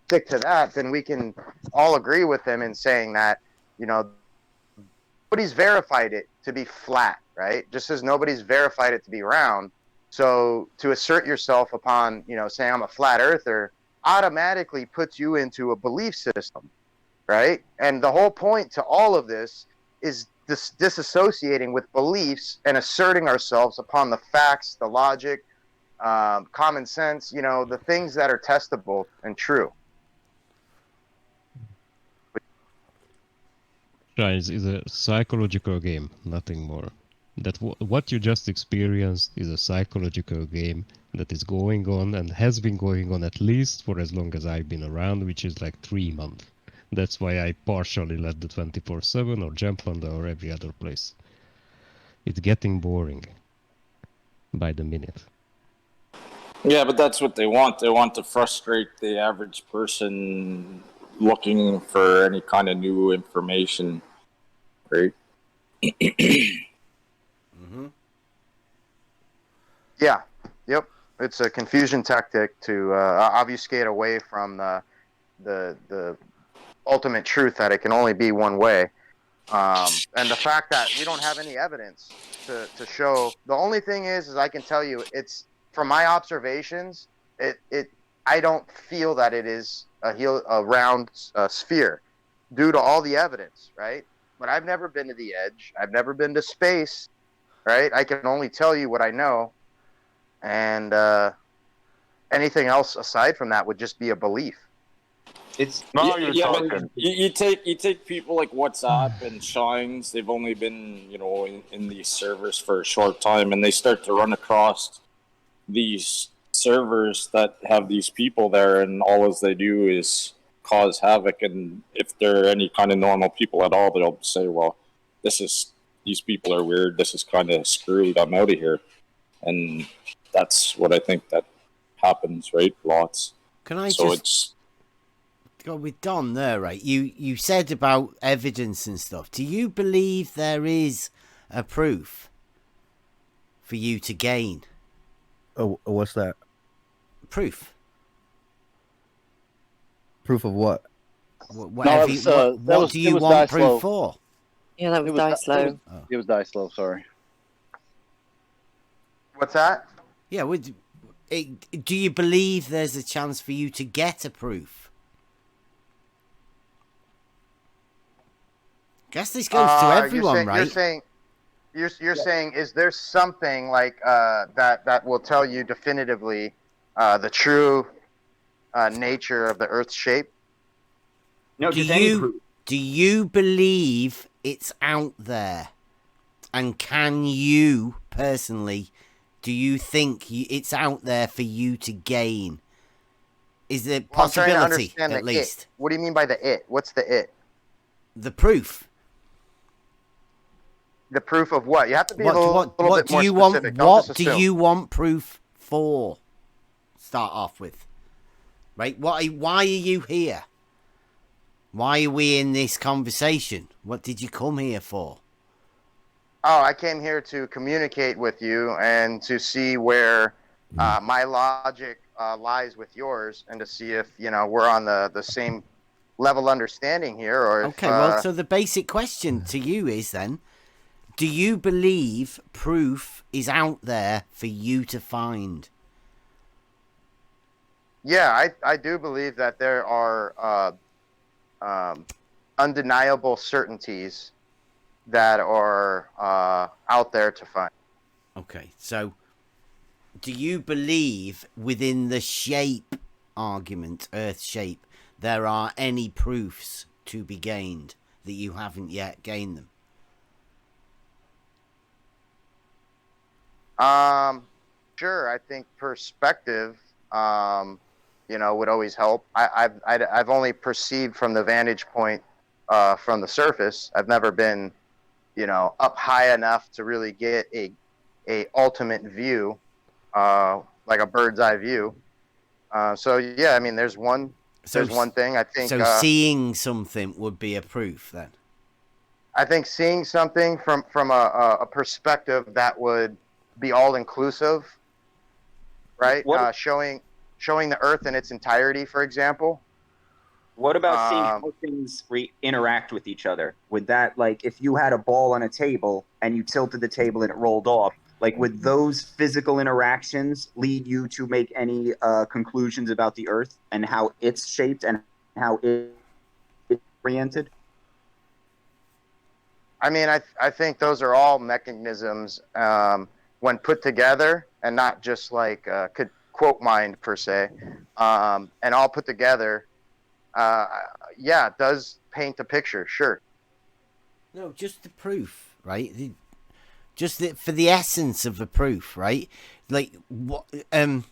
stick to that, then we can all agree with them in saying that, nobody's verified it to be flat, right? Just as nobody's verified it to be round. So to assert yourself upon, saying I'm a flat earther, automatically puts you into a belief system, right? And the whole point to all of this is disassociating with beliefs and asserting ourselves upon the facts, the logic, common sense, the things that are testable and true. Shines is a psychological game, nothing more. That what you just experienced is a psychological game that is going on and has been going on at least for as long as I've been around, which is like 3 months. That's why I partially left the 24/7 or Jump Panda or every other place. It's getting boring by the minute. Yeah, but that's what they want. They want to frustrate the average person looking for any kind of new information, right? Yeah. Yep. It's a confusion tactic to obfuscate away from the ultimate truth that it can only be one way. And the fact that we don't have any evidence to show. The only thing is I can tell you, it's from my observations, I don't feel that it is a round sphere due to all the evidence, right? But I've never been to the edge. I've never been to space, right? I can only tell you what I know. And anything else aside from that would just be a belief. You take people like WhatsApp and Shines. They've only been in these servers for a short time, and they start to run across these servers that have these people there, and all as they do is cause havoc. And if they're any kind of normal people at all, they'll say, "Well, these people are weird. This is kind of screwed. I'm out of here." And that's what I think that happens, right? Lots. God, with Don there, right? You said about evidence and stuff. Do you believe there is a proof for you to gain? Oh, what's that? Proof. Proof of what? Whatever. What do you want proof for? Yeah, that was Dicelo. It was Dicelo, sorry. What's that? Yeah, do you believe there's a chance for you to get a proof? Guess this goes to everyone, right? You're saying, is there something like that will tell you definitively the true nature of the Earth's shape? No, do you believe it's out there? And can you personally, do you think it's out there for you to gain? Is there possibility, I'm trying to understand at the least? It. What do you mean by the it? What's the it? The proof. The proof of what? You have to be a little bit more specific. What do you want proof for? Start off with, right? Why are you here? Why are we in this conversation? What did you come here for? Oh, I came here to communicate with you and to see where my logic lies with yours, and to see if we're on the same level understanding here, or if, okay. Well, so the basic question to you is then: do you believe proof is out there for you to find? Yeah, I do believe that there are undeniable certainties that are out there to find. Okay, so do you believe within the shape argument, Earth shape, there are any proofs to be gained that you haven't yet gained them? Sure. I think perspective, would always help. I've only perceived from the vantage point from the surface. I've never been, up high enough to really get a ultimate view, like a bird's eye view. So yeah, I mean, there's one thing I think. So seeing something would be a proof then. I think seeing something from a perspective that would be all inclusive, right? Showing the Earth in its entirety, for example. What about seeing how things interact with each other? Would that, like, if you had a ball on a table and you tilted the table and it rolled off, like, would those physical interactions lead you to make any conclusions about the Earth and how it's shaped and how it's oriented? I mean, I think those are all mechanisms when put together, and not just like quote mined per se, and all put together. Yeah, it does paint a picture, sure. No, just the proof, right? For the essence of the proof, right? Like, what? Do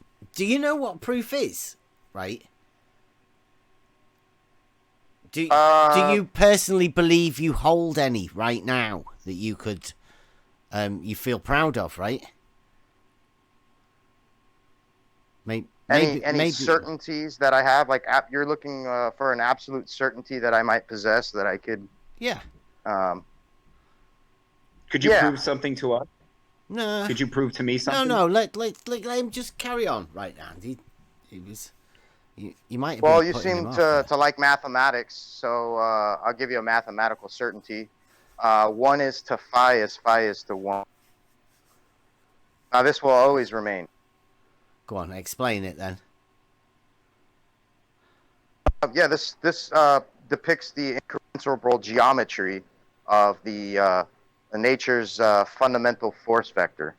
you know what proof is, right? Do you personally believe you hold any right now that you could, you feel proud of, right? Any certainties that I have, like you're looking for an absolute certainty that I might possess that I could. Yeah. Could you prove something to us? No. Could you prove to me something? No. Let him just carry on right now. He was. You might have well, you seem to like mathematics, so I'll give you a mathematical certainty. 1 is to phi as phi is to 1. Now, this will always remain. Go on, explain it then. Yeah, this depicts the incommensurable geometry of the nature's fundamental force vector.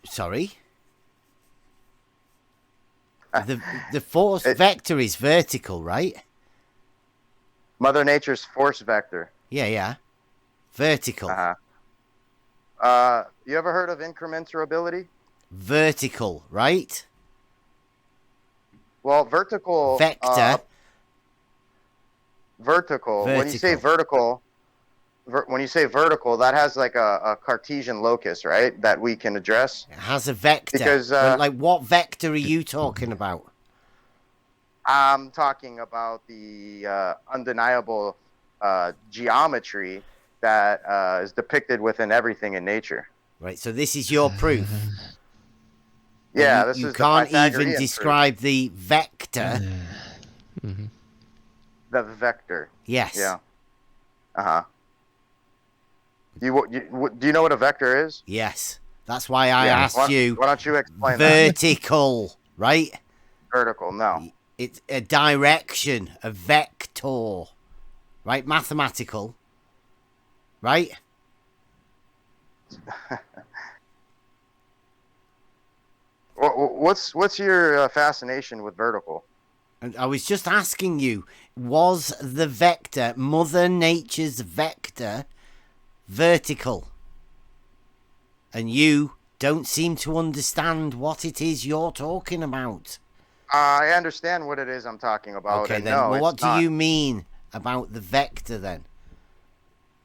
Sorry? The force vector is vertical, right? Mother Nature's force vector. Yeah. Vertical. You ever heard of incommensurability? Vertical, right? Well, vertical. Vector. Vertical. When you say vertical, that has like a Cartesian locus, right? That we can address. It has a vector. Because like, what vector are you talking about? I'm talking about the undeniable geometry that is depicted within everything in nature. Right. So this is your proof. Yeah, you can't even describe the vector. The vector. Yes. Yeah. Do you know what a vector is? Yes. That's why I asked you. Why don't you explain vertical, right? Vertical, no. It's a direction, a vector, right? Mathematical, right? What's your fascination with vertical? And I was just asking you, was the vector, Mother Nature's vector, vertical? And you don't seem to understand what it is you're talking about. I understand what it is I'm talking about. Okay, and then. No, well, what do not. you mean about the vector then?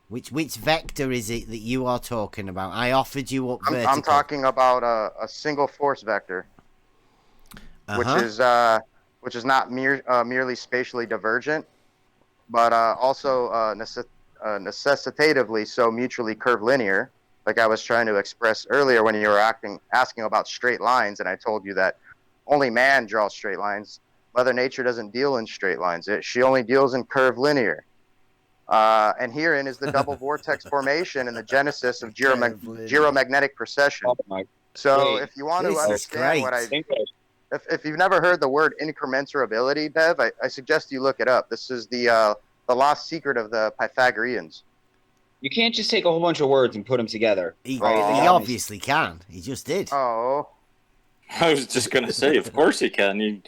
Which vector is it that you are talking about? I offered you up vertical. I'm talking about a single force vector, which is not merely spatially divergent, but also necessitatively so mutually curvilinear. Like I was trying to express earlier when you were asking about straight lines, and I told you that only man draws straight lines. Mother Nature doesn't deal in straight lines. She only deals in curvilinear. And herein is the double vortex formation and the genesis of gyromagnetic precession. So if you want to understand what if you've never heard the word incommensurability, Bev, I suggest you look it up. This is the lost secret of the Pythagoreans. You can't just take a whole bunch of words and put them together. He obviously can. He just did. Oh. I was just gonna say, of course he can.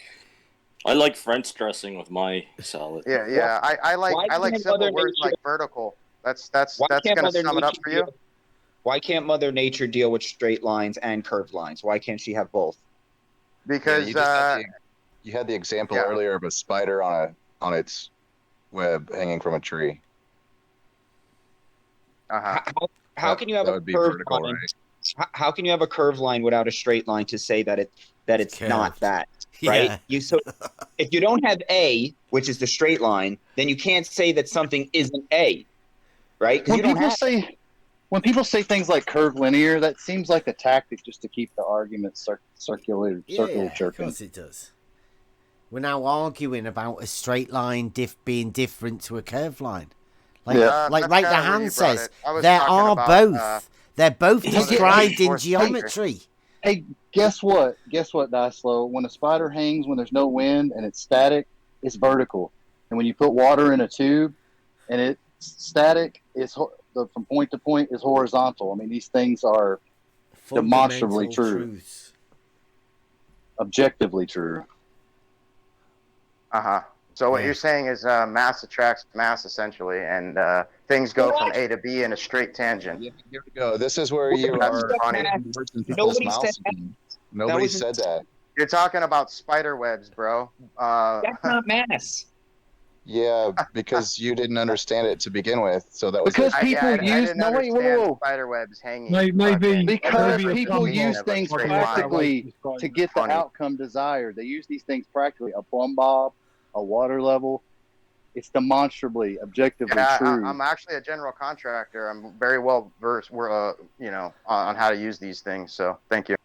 I like French dressing with my salad. Yeah. I like simple words like vertical. That's gonna sum it up for you. Why can't Mother Nature deal with straight lines and curved lines? Why can't she have both? Because you had the example earlier of a spider on its web hanging from a tree. How can you have a curved line? Right? How can you have a curved line without a straight line to say that it's not that? Right? Yeah. So if you don't have A, which is the straight line, then you can't say that something isn't A. Right? When people say things like curvilinear, that seems like a tactic just to keep the argument circular chirping. Of course it does. We're now arguing about a straight line being different to a curved line. Like Right the Hand says, there are both. They're both described in geometry. Hey, guess what? Guess what, Dyslow? When a spider hangs when there's no wind and it's static, it's vertical. And when you put water in a tube and it's static, from point to point is horizontal. I mean, these things are demonstrably true. Truths. Objectively true. So what you're saying is mass attracts mass, essentially, and things go from A to B in a straight tangent. Here we go. This is where you are funny. Nobody said that. You're talking about spider webs, bro. That's not mass. Yeah, because you didn't understand it to begin with, so that was because people use spider webs hanging. Because people use things practically to get the outcome desired. They use these things practically. A plumb bob, a water level. It's demonstrably, objectively true. I'm actually a general contractor. I'm very well versed, on how to use these things. So thank you.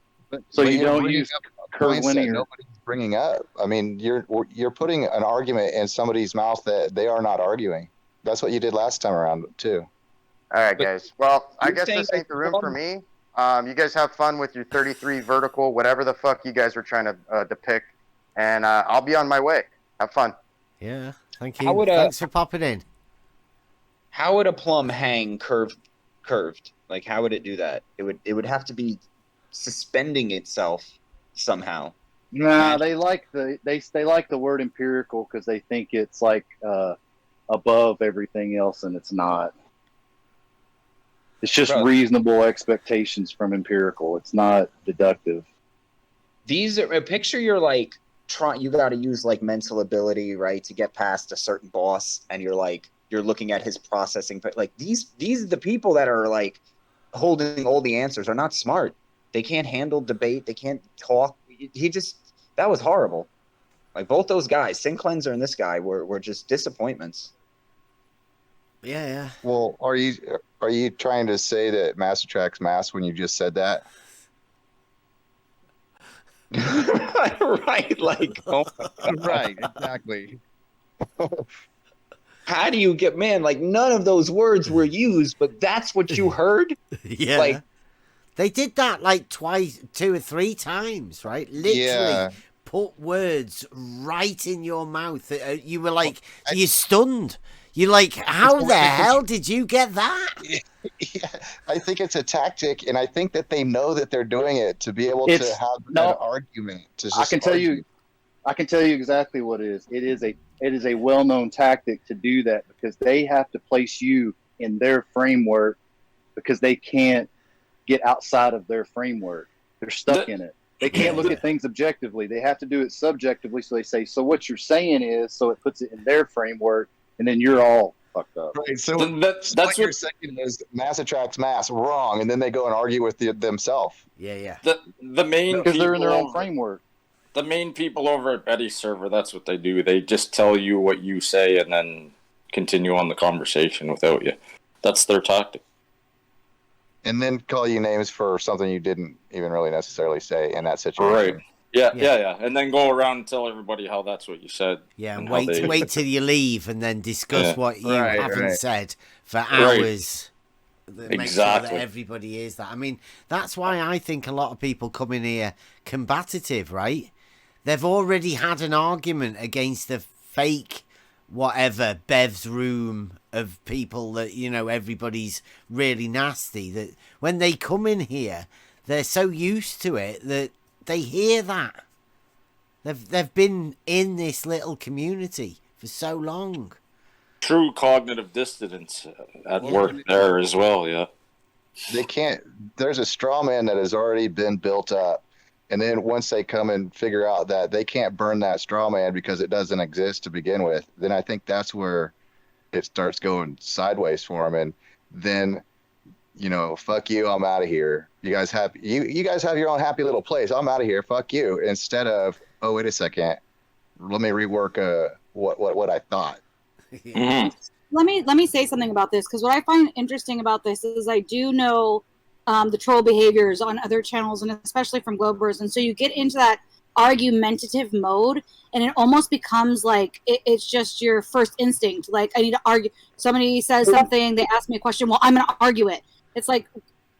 So you don't use curvilinear. Nobody's bringing up. I mean, you're putting an argument in somebody's mouth that they are not arguing. That's what you did last time around too. All right, guys. Well, I guess this ain't the room for me. You guys have fun with your 33 vertical, whatever the fuck you guys were trying to depict, and I'll be on my way. Have fun. Yeah, thank you. Thanks for popping in. How would a plum hang curved? Like, how would it do that? It would have to be suspending itself somehow. Nah, they like the word empirical because they think it's like above everything else, and it's not. It's just reasonable expectations from empirical. It's not deductive. These are picture you're like you got to use like mental ability, right, to get past a certain boss, and you're looking at his processing. But like these are the people that are like holding all the answers are not smart. They can't handle debate. They can't talk. That was horrible. Like both those guys, Sin Cleanser and this guy, were just disappointments. Yeah. Well, are you trying to say that mass attracts mass when you just said that? Right, like oh right, exactly. How do you get, man, like none of those words were used, but that's what you heard? Yeah. Like they did that like 2 or 3 times, right? Literally put words right in your mouth. You were like, you're stunned. You're like, how the hell did you get that? Yeah, I think it's a tactic, and I think that they know that they're doing it to be able to have an argument. I can tell you exactly what it is. It is a well-known tactic to do that because they have to place you in their framework because they can't get outside of their framework. They're stuck in it. They can't look at things objectively. They have to do it subjectively. So they say, so what you're saying is, so it puts it in their framework, and then you're all fucked up. Right. So that's what you're saying is mass attracts mass. Wrong. And then they go and argue with themselves. Yeah. The main because they're in their own over, framework. The main people over at Betty's server, that's what they do. They just tell you what you say and then continue on the conversation without you. That's their tactic. And then call you names for something you didn't even really necessarily say in that situation. Right. Yeah. And then go around and tell everybody how that's what you said. Yeah, and wait till you leave and then discuss what you haven't said for hours. Make sure that everybody is that. I mean, that's why I think a lot of people come in here combative, right? They've already had an argument against the fake whatever Bev's room of people that, you know, everybody's really nasty, that when they come in here they're so used to it that they hear that they've been in this little community for so long. True cognitive dissonance at work there as well. Yeah, they can't. There's a straw man that has already been built up. And then once they come and figure out that they can't burn that straw man because it doesn't exist to begin with, then I think that's where it starts going sideways for them. And then, you know, fuck you, I'm out of here. You guys have your own happy little place. I'm out of here. Fuck you. Instead of, oh, wait a second, let me rework what I thought. Let me say something about this, because what I find interesting about this is I do know the troll behaviors on other channels, and especially from Globers, and so you get into that argumentative mode, and it almost becomes like it's just your first instinct. Like, I need to argue. Somebody says something, they ask me a question, well, I'm going to argue it. It's like,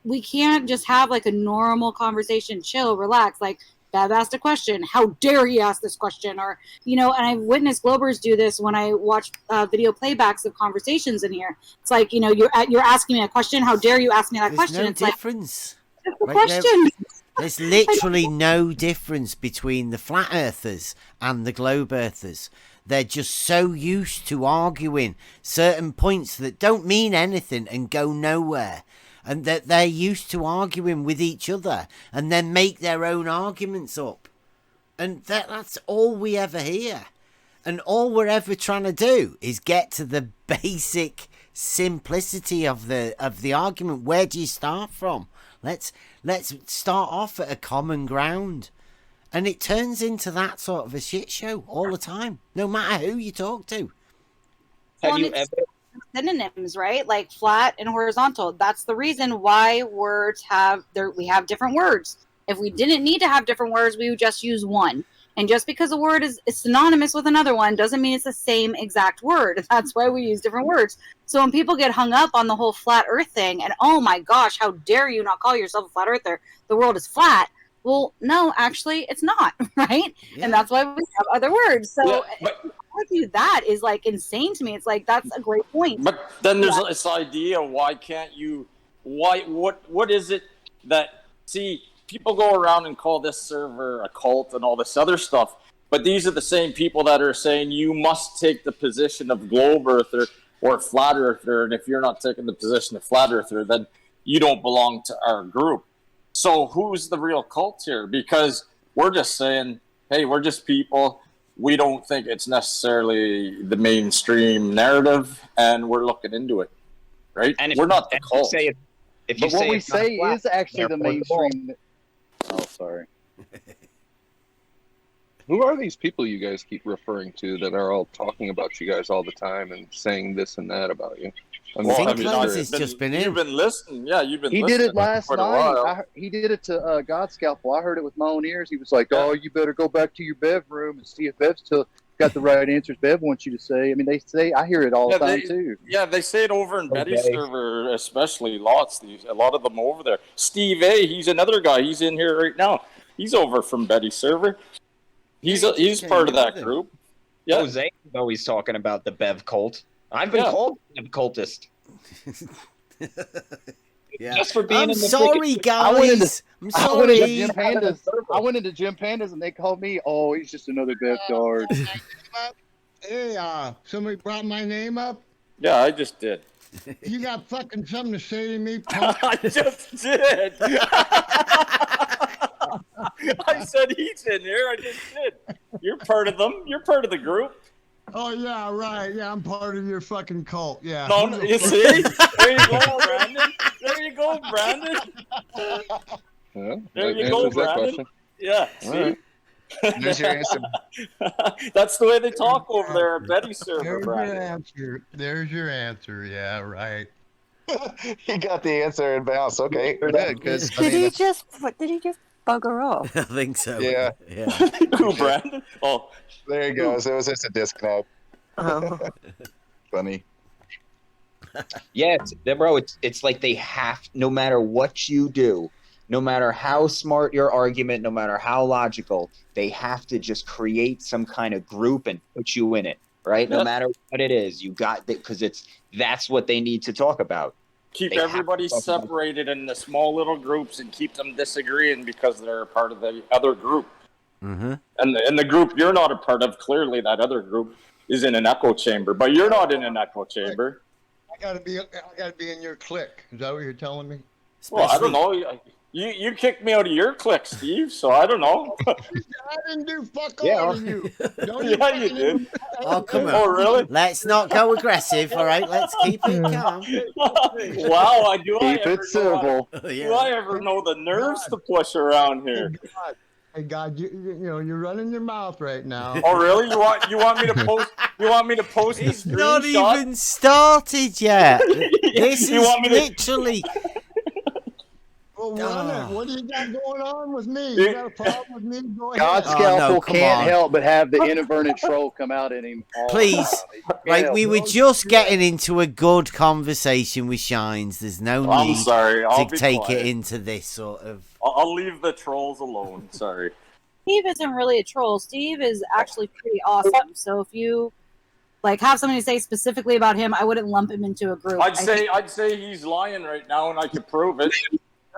we can't just have like a normal conversation, chill, relax. Like, Bev asked a question, how dare he ask this question? Or, you know, and I've witnessed Globers do this when I watch video playbacks of conversations in here. It's like, you know, you're asking me a question, how dare you ask me that question? No it's difference. Like, it's a question. There's literally no difference between the flat earthers and the globe earthers. They're just so used to arguing certain points that don't mean anything and go nowhere. And that they're used to arguing with each other and then make their own arguments up. And that's all we ever hear. And all we're ever trying to do is get to the basic simplicity of the argument. Where do you start from? Let's start off at a common ground. And it turns into that sort of a shit show all the time, no matter who you talk to. Have you ever synonyms, right? Like flat and horizontal. That's the reason why words we have different words. If we didn't need to have different words, we would just use one. And just because a word is synonymous with another one doesn't mean it's the same exact word. That's why we use different words. So when people get hung up on the whole flat earth thing and, oh my gosh, how dare you not call yourself a flat earther? The world is flat. Well, no, actually, it's not, right? Yeah. And that's why we have other words. So argue that is like insane to me. It's like, that's a great point. But then there's this idea, why can't you, what is it that, see, people go around and call this server a cult and all this other stuff, but these are the same people that are saying you must take the position of globe earther or flat earther, and if you're not taking the position of flat earther, then you don't belong to our group. So who's the real cult here? Because we're just saying, hey, we're just people. We don't think it's necessarily the mainstream narrative, and we're looking into it, right? And we're not the cult. But what we say is actually the mainstream. Oh, sorry. Who are these people you guys keep referring to that are all talking about you guys all the time and saying this and that about you? Has just been in. You've been listening. Yeah, you've been He listening did it last for quite a night. while. He did it to God Scalpel. I heard it with my own ears. He was like, "Oh, you better go back to your Bev room and see if Bev's still got the right answers Bev wants you to say." I mean, they say, I hear it all the time too. Yeah, they say it over in Betty's server, especially a lot of them over there. Steve A, he's another guy. He's in here right now. He's over from Betty's server. He's part of that group. Yeah. Jose is always talking about the Bev cult. I've been called a cultist. Yeah. Just for being I'm in the sorry, freaking- guys. I'm I went into sorry. Gym Pandas, and they called me, "Oh, he's just another Bev dog." Hey, somebody brought my name up. Yeah, I just did. You got fucking something to say to me, punk? I just did. I said he's in here. I just did. You're part of them. You're part of the group. Oh yeah, right. Yeah, I'm part of your fucking cult. Yeah. No, you see? There you go, Brandon. There you go, Brandon. Yeah, There that you go, answers that Brandon. question. Yeah, All see? right. There's your answer. That's the way they talk over there at Betty's server, There's your Brandon. answer. There's your answer. Yeah, right. He got the answer in bounce. Okay, we're good. Because Did he just bugger off? I think so. Yeah. Yeah. Who, Brandon? Oh, there he goes. It was just a disconnect. Oh. Funny. Yeah, bro, it's like they have, no matter what you do, no matter how smart your argument, no matter how logical, they have to just create some kind of group and put you in it, right? No matter what it is, you got that, because that's what they need to talk about. Keep They have to everybody talk about- separated in the small little groups and keep them disagreeing because they're a part of the other group. Mm-hmm. And the group you're not a part of, clearly that other group is in an echo chamber, but you're not in an echo chamber. I gotta be in your clique. Is that what you're telling me? Well, I don't know. You kicked me out of your clique, Steve, so I don't know. I didn't do fuck all of you. Don't Yeah, you did. Oh, come on. Oh, really? Let's not go aggressive, all right? Let's keep it calm. Wow, do I Keep ever it civil. Do I ever know the nerves to push around here? Hey God, you know you're running your mouth right now. Oh, really? You want me to post? You want me to post the It's screenshot? not even started yet. This You is want me to- literally. Well, run it. What do you got going on with me? You got a problem with me? Go ahead. God Scalpel Oh, no, come can't on. help but have the inverted troll come out in him. all the Please, time. He can't right? help We it. were just getting into a good conversation with Shines. There's no I'm need sorry. I'll to be take quiet. it into this sort of. I'll leave the trolls alone. Sorry. Steve isn't really a troll. Steve is actually pretty awesome. So if you have something to say specifically about him, I wouldn't lump him into a group. I'd say he's lying right now, and I could prove it.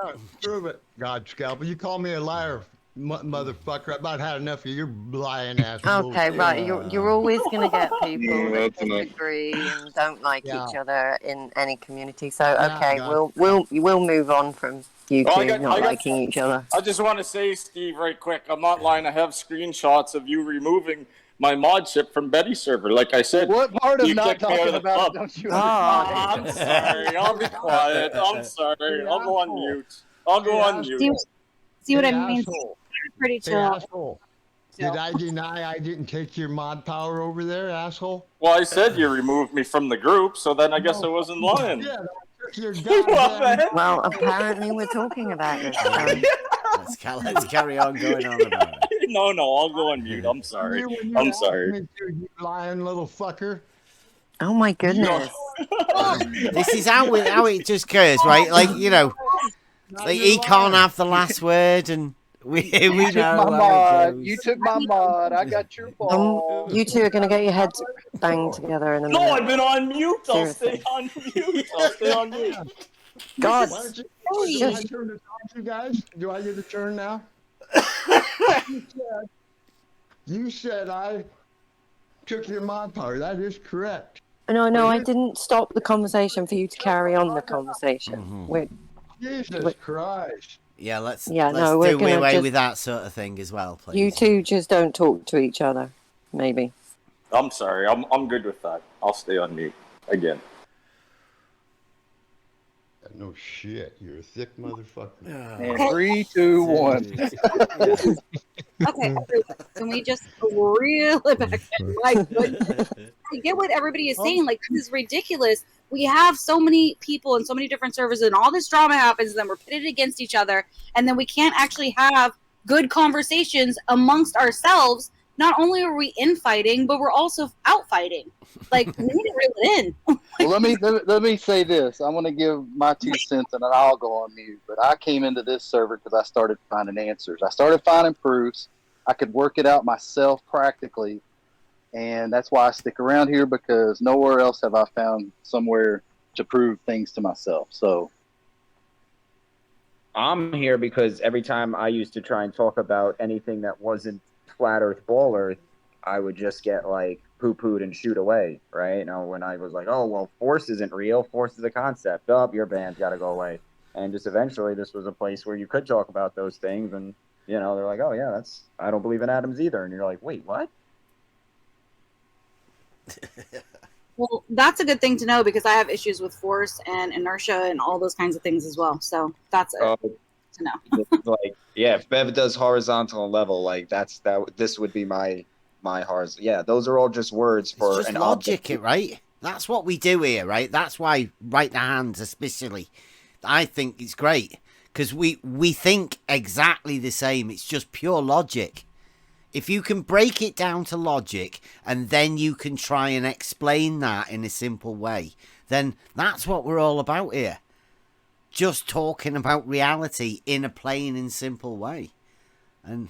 Yeah, prove it, God Scalpel. You call me a liar, motherfucker. I've about had enough of your lying ass. Okay, bullshit. right. You're always going to get people that That's enough. disagree and don't like Yeah. each other in any community. So Yeah, okay, God. we'll move on from you Oh, two not liking each other. I just want to say, Steve, right quick. I'm not lying. I have screenshots of you removing my mod ship from Betty's server. Like I said, What part of you not kicked me out talking of the about club. it don't you Oh, understand? I'm sorry. I'll be quiet. I'm sorry. I'll go on mute. I'll go on mute. See what Hey, I mean? asshole. Pretty Hey, chill. asshole. Did I deny I didn't take your mod power over there, asshole? Well, I said you removed me from the group, so then I guess I wasn't lying. Yeah, I took your What the goddamn. heck? Well, apparently we're talking about this. So. Let's carry on going on about it. No, I'll go on mute. I'm sorry. You I'm asked sorry. me to, you lying little fucker. Oh my goodness. This is how it just goes, right? Like like he can't have the last word, and we You know took my how mod. it goes. You took my mod. I got your ball. You two are going to get your heads banged together in a minute. No, I've been on mute. I'll Seriously. stay on mute. I'll stay on mute. God. Why don't you, Shush. my turn to talk to you guys? Do I get a turn now? You said I took your mod power. That is correct. No, I didn't stop the conversation for you to carry on the conversation. Jesus Christ. Yeah, let's Yeah, no, we're do gonna away just- with that sort of thing as well, please. You two just don't talk to each other, maybe. I'm sorry. I'm good with that. I'll stay on mute again. No shit. You're a thick motherfucker. And 3, 2, 1. Okay, everyone, can we just reel it back in? My goodness. I get what everybody is saying. Like, this is ridiculous. We have so many people and so many different servers, and all this drama happens, and then we're pitted against each other, and then we can't actually have good conversations amongst ourselves. Not only are we infighting, but we're also outfighting. Like, we need to reel it in. Well, let me say this. I'm going to give my 2 cents, and then I'll go on mute. But I came into this server because I started finding answers. I started finding proofs. I could work it out myself practically, and that's why I stick around here, because nowhere else have I found somewhere to prove things to myself. So I'm here because every time I used to try and talk about anything that wasn't flat Earth, ball Earth, I would just get like poo-pooed and shoot away, right? When I was like, oh, well, force isn't real. Force is a concept. Oh, your band's got to go away. And just eventually this was a place where you could talk about those things. And, they're like, oh, yeah, I don't believe in atoms either. And you're like, wait, what? Well, that's a good thing to know, because I have issues with force and inertia and all those kinds of things as well. So that's it to know. Like, yeah, if Bev does horizontal and level, like this would be my horizontal. Yeah, those are all just words for just an logic, object. right? That's what we do here, right? That's why right the hands, especially, I think it's great, because we think exactly the same. It's just pure logic. If you can break it down to logic and then you can try and explain that in a simple way, then that's what we're all about here. Just talking about reality in a plain and simple way. And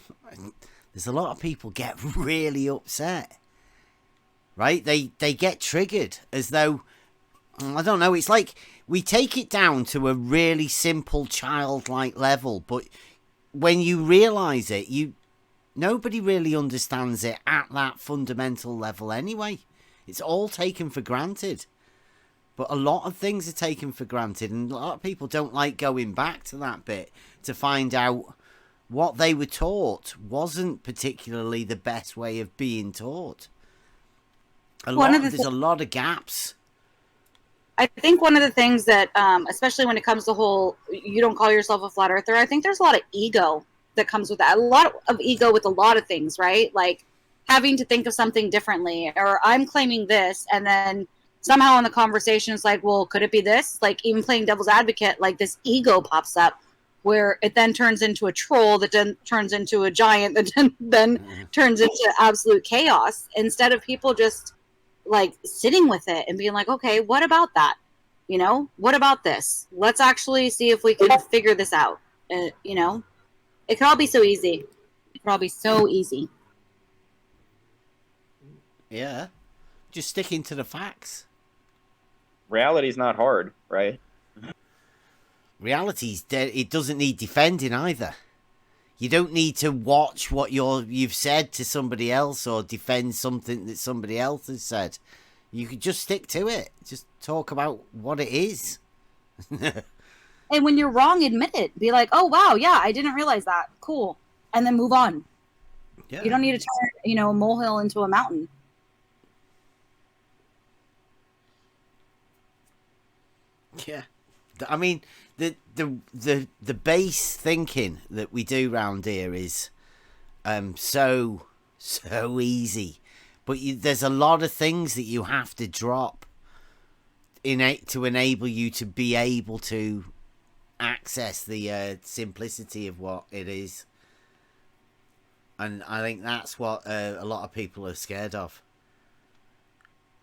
there's a lot of people get really upset, right? They get triggered as though, I don't know, it's like we take it down to a really simple childlike level, but when you realise it, nobody really understands it at that fundamental level anyway. It's all taken for granted. But a lot of things are taken for granted, and a lot of people don't like going back to that bit to find out what they were taught wasn't particularly the best way of being taught. There's a lot of gaps. I think one of the things that, especially when it comes to whole, you don't call yourself a flat earther, I think there's a lot of ego that comes with that. A lot of ego with a lot of things, right? Like having to think of something differently, or I'm claiming this, and then somehow in the conversation it's like, well, could it be this? Like, even playing devil's advocate, like this ego pops up where it then turns into a troll, that then turns into a giant, that then turns into absolute chaos, instead of people just like sitting with it and being like, okay, what about that? What about this? Let's actually see if we can figure this out. It could all be so easy. It could all be so easy. Yeah. Just sticking to the facts. Reality's not hard, right? Reality's dead. It doesn't need defending either. You don't need to watch what you've said to somebody else or defend something that somebody else has said. You could just stick to it. Just talk about what it is. And when you're wrong, admit it. Be like, oh, wow, yeah, I didn't realize that. Cool. And then move on. Yeah. You don't need to turn, a molehill into a mountain. Yeah. I mean, the base thinking that we do round here is so easy. But there's a lot of things that you have to drop to enable you to be able to access the simplicity of what it is. And I think that's what a lot of people are scared of.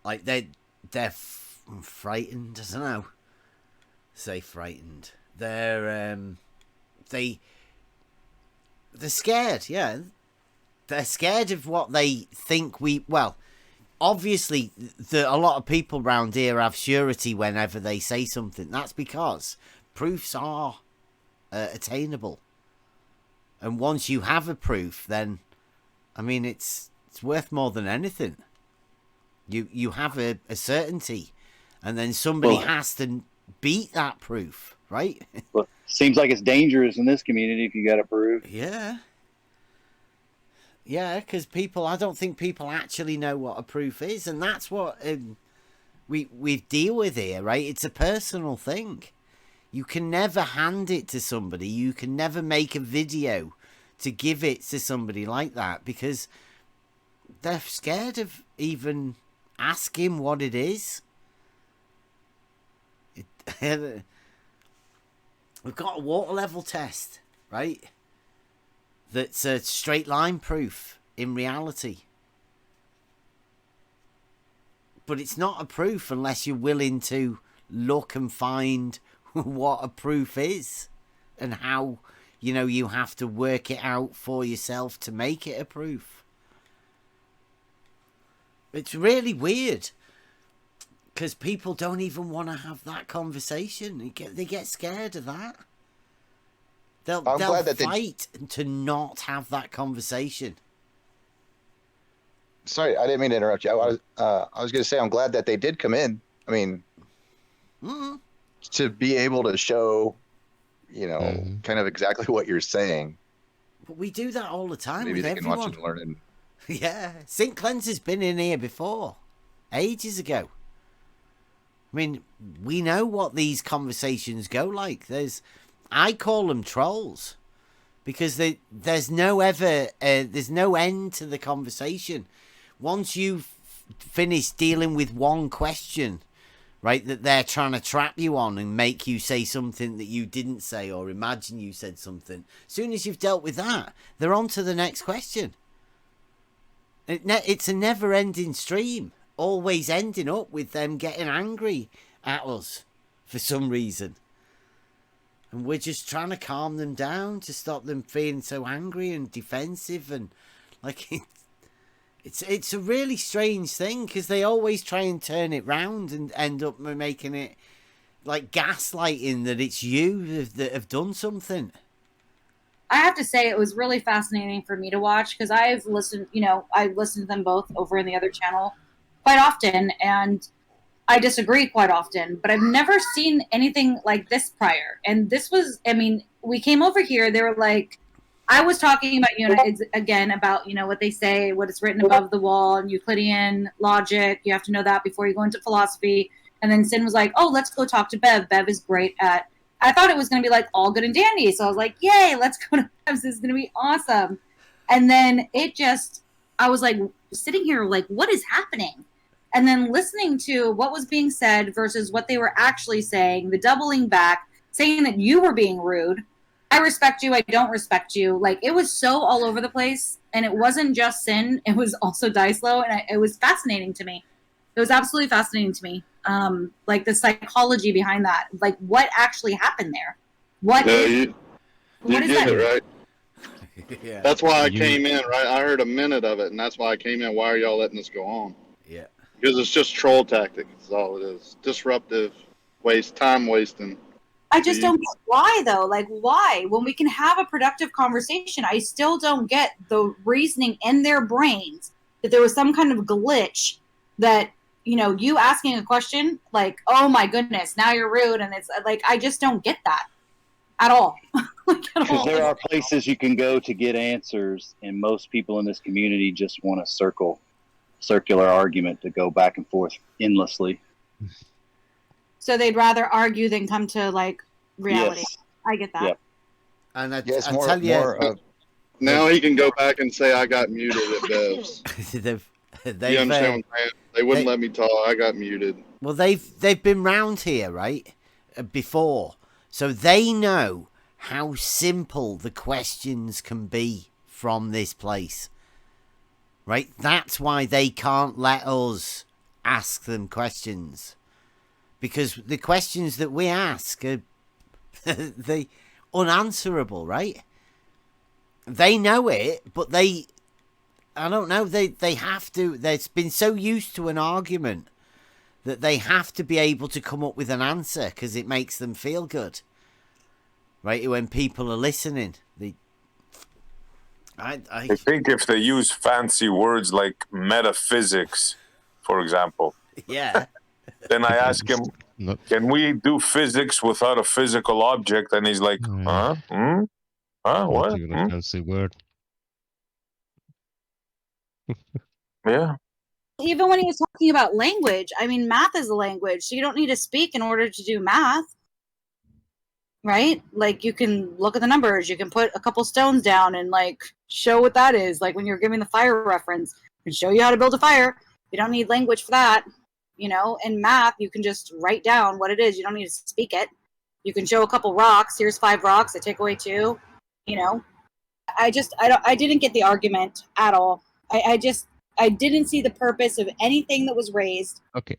Like they're frightened. I don't know. Say frightened. They're scared. Yeah, they're scared of what they think we. Well, obviously, a lot of people around here have surety whenever they say something. That's because proofs are attainable, and once you have a proof, then I mean it's worth more than anything. You have a certainty, and then somebody has to beat that proof, right? Well, seems like it's dangerous in this community if you got a proof. Yeah, because I don't think people actually know what a proof is, and that's what we deal with here, right? It's a personal thing. You can never hand it to somebody. You can never make a video to give it to somebody like that because they're scared of even asking what it is. We've got a water level test, right? That's a straight line proof in reality. But it's not a proof unless you're willing to look and find what a proof is and how, you have to work it out for yourself to make it a proof. It's really weird because people don't even want to have that conversation. They get scared of that. They'll fight to not have that conversation. Sorry, I didn't mean to interrupt you. I was going to say I'm glad that they did come in. I mean, to be able to show, kind of exactly what you're saying. But we do that all the time. Maybe with they everyone. can watch and learn. Yeah, St. Cleanser's been in here before, ages ago. I mean, we know what these conversations go like. I call them trolls because there's no end to the conversation. Once you've finished dealing with one question, right, that they're trying to trap you on and make you say something that you didn't say or imagine you said something, as soon as you've dealt with that, they're on to the next question. It's a never-ending stream, always ending up with them getting angry at us for some reason. And we're just trying to calm them down to stop them feeling so angry and defensive. And it's a really strange thing because they always try and turn it round and end up making it like gaslighting that it's you that have done something. I have to say it was really fascinating for me to watch because I've listened, I listen to them both over in the other channel quite often, and I disagree quite often, but I've never seen anything like this prior. And this was, we came over here, they were like, I was talking about, again, about, what they say, what is written above the wall, and Euclidean logic, you have to know that before you go into philosophy. And then Sin was like, oh, let's go talk to Bev. Bev is great at, I thought it was going to be like all good and dandy. So I was like, yay, let's go to Bev's. This is going to be awesome. And then I was like sitting here like, what is happening? And then listening to what was being said versus what they were actually saying, the doubling back, saying that you were being rude. I respect you. I don't respect you. Like, it was so all over the place. And it wasn't just Sin. It was also Dicelo. And it was fascinating to me. It was absolutely fascinating to me. Like the psychology behind that. Like, what actually happened there? You get it, right? Yeah. That's why I came in, right? I heard a minute of it, and that's why I came in. Why are y'all letting this go on? Yeah. Because it's just troll tactics. That's all it is. Disruptive, time wasting. I just don't get why, though. Like, why? When we can have a productive conversation, I still don't get the reasoning in their brains that there was some kind of glitch that, you asking a question, like, oh my goodness, now you're rude. And it's like, I just don't get that at all. Because there are places you can go to get answers, and most people in this community just want a circular argument to go back and forth endlessly. So they'd rather argue than come to like reality. Yes. I get that. Yep. And I tell you, now he can go back and say I got muted at Bev's. they've You understand what I'm saying? They wouldn't let me talk. I got muted. Well, they've been round here, right? Before. So they know how simple the questions can be from this place. Right? That's why they can't let us ask them questions. Because the questions that we ask are they unanswerable, right? They know it, but I don't know, they have to, they've been so used to an argument that they have to be able to come up with an answer because it makes them feel good. Right? When people are listening. I think if they use fancy words like metaphysics, for example. Yeah. Then I ask him, can we do physics without a physical object? And he's like, huh? Huh? What? Not even a fancy word. Yeah. Even when he was talking about language, math is a language, so you don't need to speak in order to do math. right? Like you can look at the numbers, you can put a couple stones down and like show what that is. Like when you're giving the fire reference, I can show you how to build a fire. You don't need language for that. You know, in math, you can just write down what it is. You don't need to speak it. You can show a couple rocks. Here's 5 rocks. I take away 2. You know, I didn't get the argument at all. I didn't see the purpose of anything that was raised. Okay.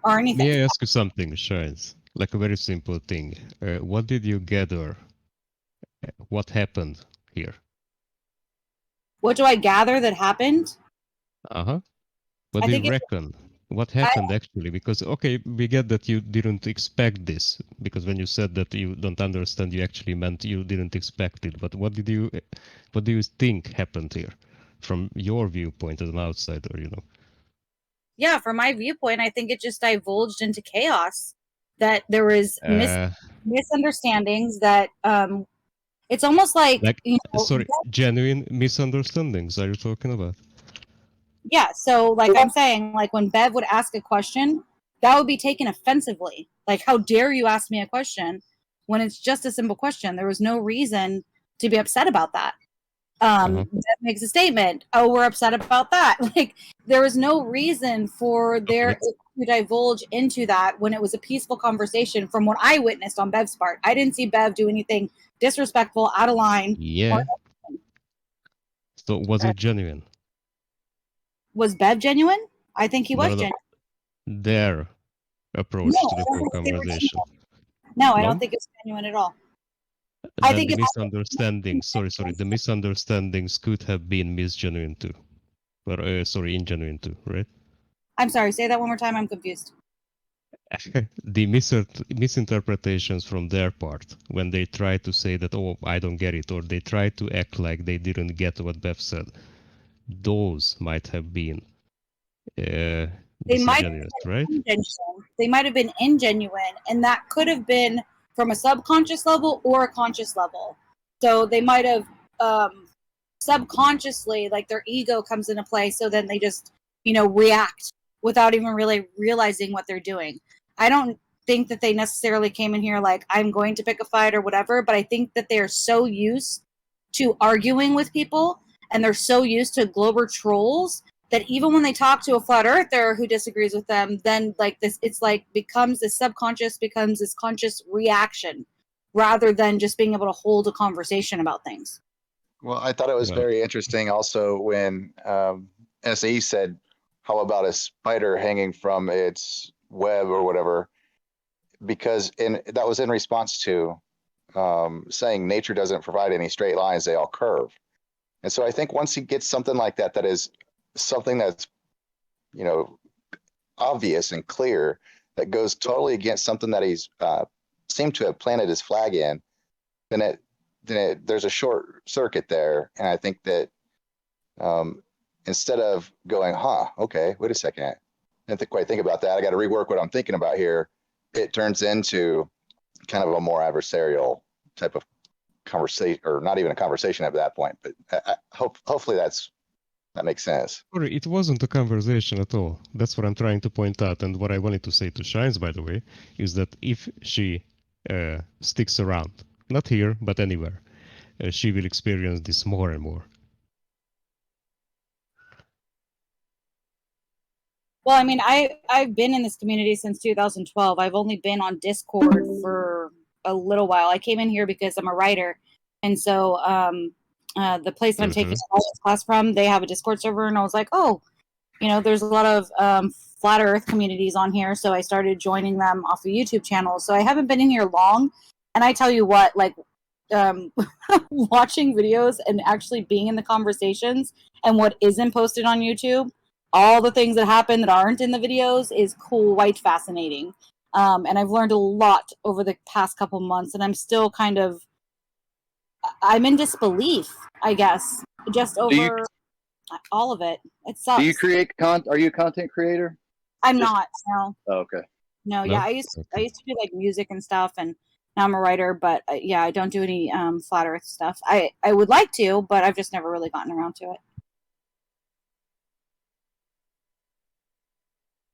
Or anything. May I ask you something, Shines? Like a very simple thing. What did you gather? What happened here? What do I gather that happened? Uh-huh. What do you reckon? What happened actually? Because, okay, we get that you didn't expect this, because when you said that you don't understand, you actually meant you didn't expect it. But what do you think happened here from your viewpoint as an outsider, you know? Yeah, from my viewpoint, I think it just divulged into chaos. That there was misunderstandings that it's almost like you know, sorry, genuine misunderstandings are you talking about? Yeah, so like I'm saying, like when Bev would ask a question, that would be taken offensively. Like, how dare you ask me a question when it's just a simple question? There was no reason to be upset about that. Bev makes a statement. Oh, we're upset about that. Like, there was no reason for there to divulge into that when it was a peaceful conversation from what I witnessed on Bev's part. I didn't see Bev do anything disrespectful, out of line. Yeah. So was it genuine? Was Bev genuine? I think he was genuine. Their approach to the whole conversation. No, I don't think it's genuine at all. I think the misunderstandings, the misunderstandings could have been misgenuine too. Or, ingenuine too, right? I'm sorry, say that one more time, I'm confused. The misinterpretations from their part, when they try to say that, oh, I don't get it, or they try to act like they didn't get what Beth said, those might have been disingenuous, right? They might have been ingenuine, and that could have been from a subconscious level or a conscious level. So they might have subconsciously, like their ego comes into play, so then they just, react without even really realizing what they're doing. I don't think that they necessarily came in here like, I'm going to pick a fight or whatever, but I think that they're so used to arguing with people, and they're so used to Glober trolls that even when they talk to a flat earther who disagrees with them, then like this, it's like becomes this subconscious, becomes this conscious reaction rather than just being able to hold a conversation about things. Well, I thought it was very interesting also when SE said, how about a spider hanging from its web or whatever? Because that was in response to saying nature doesn't provide any straight lines, they all curve. And so I think once he gets something like that, that is something that's, obvious and clear, that goes totally against something that he's seemed to have planted his flag in, then there's a short circuit there. And I think that instead of going, okay, wait a second, I didn't quite think about that, I got to rework what I'm thinking about here, it turns into kind of a more adversarial type of conversation, or not even a conversation at that point. But hopefully that makes sense. Sorry, it wasn't a conversation at all. That's what I'm trying to point out. And what I wanted to say to Shines, by the way, is that if she sticks around, not here, but anywhere, she will experience this more and more. Well, I mean, I've been in this community since 2012. I've only been on Discord for a little while. I came in here because I'm a writer. And so the place that I'm taking this class from, they have a Discord server. And I was like, oh, there's a lot of flat earth communities on here. So I started joining them off of YouTube channels. So I haven't been in here long. And I tell you what, like watching videos and actually being in the conversations and what isn't posted on YouTube, all the things that happen that aren't in the videos is quite fascinating. And I've learned a lot over the past couple months, and I'm still I'm in disbelief, I guess, just over all of it. It sucks. Do you create are you a content creator? I'm not, no. Oh, okay. No, yeah, I used to do like music and stuff, and now I'm a writer, but yeah, I don't do any flat earth stuff. I would like to, but I've just never really gotten around to it.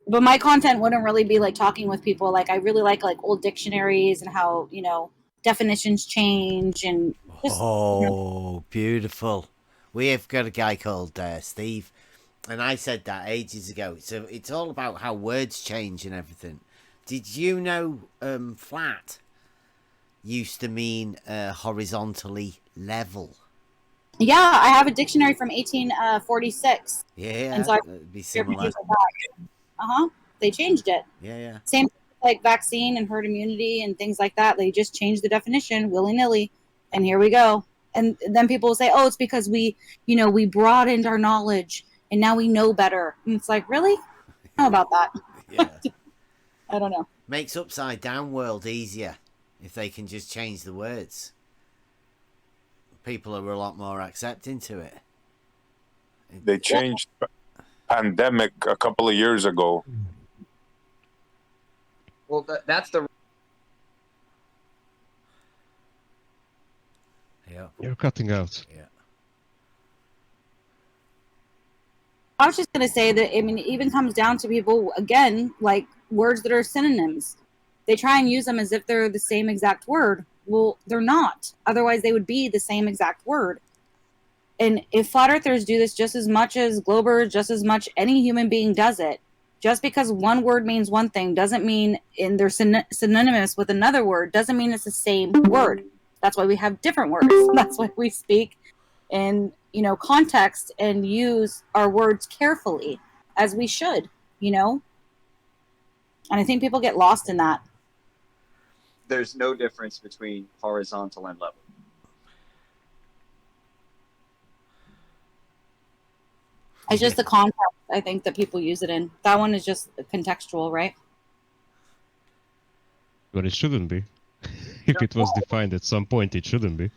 But my content wouldn't really be like talking with people. Like I really like old dictionaries and how, definitions change and just, beautiful. We have got a guy called Steve, and I said that ages ago. So it's all about how words change and everything. Did you know flat used to mean horizontally level? Yeah, I have a dictionary from 1846. Yeah, and so it'd be similar. They changed it. Yeah. Same like vaccine and herd immunity and things like that. They just changed the definition willy-nilly, and here we go. And then people will say, "Oh, it's because we broadened our knowledge and now we know better." And it's like, really? I don't know about that. Yeah. I don't know. Makes upside down world easier if they can just change the words. People are a lot more accepting to it. They changed pandemic a couple of years ago. Well, that's the. Yeah. You're cutting out. Yeah. I was just going to say that, I mean, it even comes down to people, again, like words that are synonyms. They try and use them as if they're the same exact word. Well, they're not. Otherwise, they would be the same exact word. And if flat earthers do this just as much as Globers, just as much any human being does it, just because one word means one thing doesn't mean in they're synonymous with another word, doesn't mean it's the same word. That's why we have different words. That's why we speak in, context and use our words carefully, as we should, And I think people get lost in that. There's no difference between horizontal and level. It's just the context, I think, that people use it in. That one is just contextual, right? But it shouldn't be. If it was defined at some point, it shouldn't be.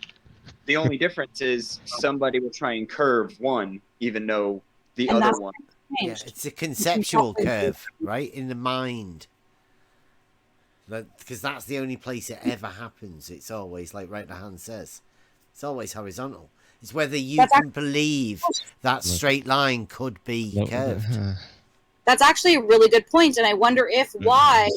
The only difference is somebody will try and curve one, even though the other one. Yeah, it's a conceptual curve, right, in the mind. Because that's the only place it ever happens. It's always, like Right Hand says, it's always horizontal. It's whether you can believe that straight line could be curved. That's actually a really good point, and I wonder if why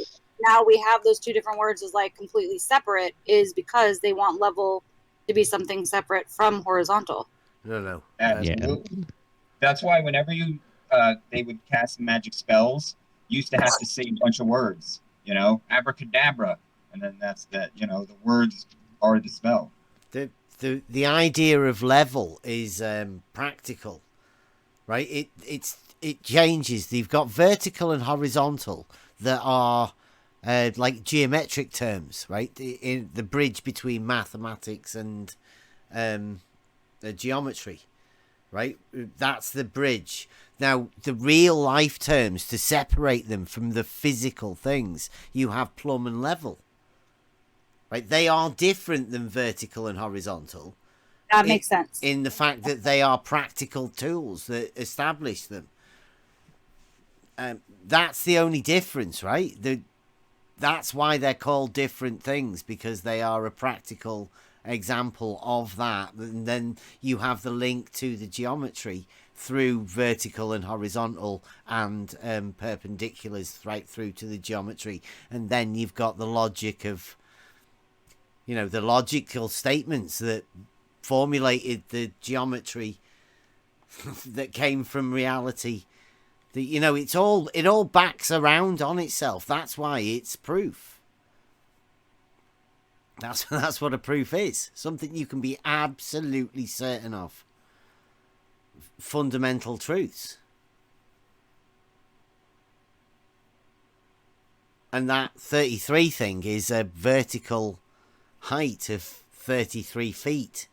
now we have those two different words as like completely separate is because they want level to be something separate from horizontal. No. Absolutely. That's why whenever they would cast magic spells, you used to have to say a bunch of words, abracadabra, and then that's that. The words are the spell. The idea of level is practical, right? It changes. You've got vertical and horizontal that are like geometric terms, right? In the bridge between mathematics and geometry, right? That's the bridge. Now, the real life terms, to separate them from the physical things, you have plumb and level. Right, they are different than vertical and horizontal. That makes sense. In the fact that they are practical tools that establish them. That's the only difference, right? That's why they're called different things, because they are a practical example of that. And then you have the link to the geometry through vertical and horizontal and perpendiculars right through to the geometry. And then you've got the logic of the logical statements that formulated the geometry that came from reality. It all backs around on itself. That's why it's proof. That's what a proof is. Something you can be absolutely certain of. Fundamental truths. And that 33 thing is a vertical height of 33 feet.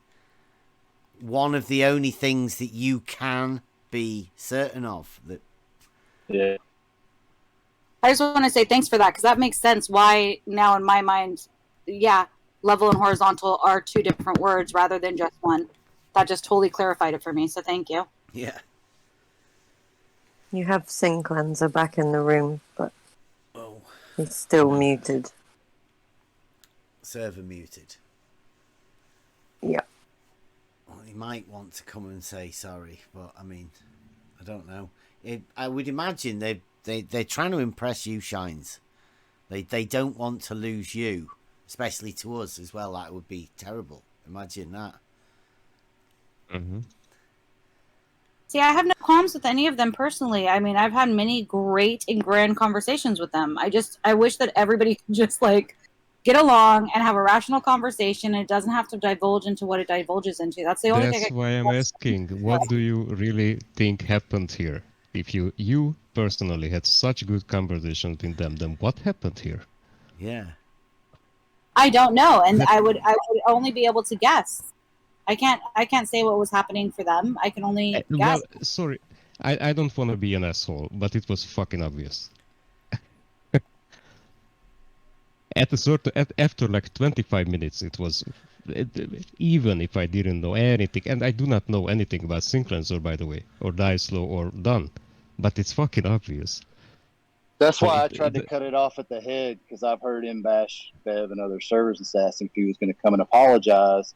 One of the only things that you can be certain of. Yeah. I just want to say thanks for that, because that makes sense why now in my mind, level and horizontal are two different words rather than just one. That just totally clarified it for me, so thank you. Yeah. You have Sing Cleanser back in the room, but he's still muted. Server muted. Yeah. Well, he might want to come and say sorry, but I mean, I don't know. I would imagine they're trying to impress you, Shines. They don't want to lose you. especially to us as well. That would be terrible. Imagine that. Mm-hmm. See, I have no qualms with any of them personally. I mean, I've had many great and grand conversations with them. I wish that everybody could just like get along and have a rational conversation. And it doesn't have to divulge into what it divulges into. That's the only thing. That's why I'm asking, what do you really think happened here? If you personally had such good conversations with them, then what happened here? Yeah. I don't know, and I would only be able to guess. I can't say what was happening for them. I can only guess. Well, sorry, I don't want to be an asshole, but it was fucking obvious. After like 25 minutes, it was, even if I didn't know anything, and I do not know anything about Synclansor, by the way, or Dicelo or Dunn, but it's fucking obvious. That's why I tried to cut it off at the head, because I've heard him bash Bev and other servers assassin if he was going to come and apologize.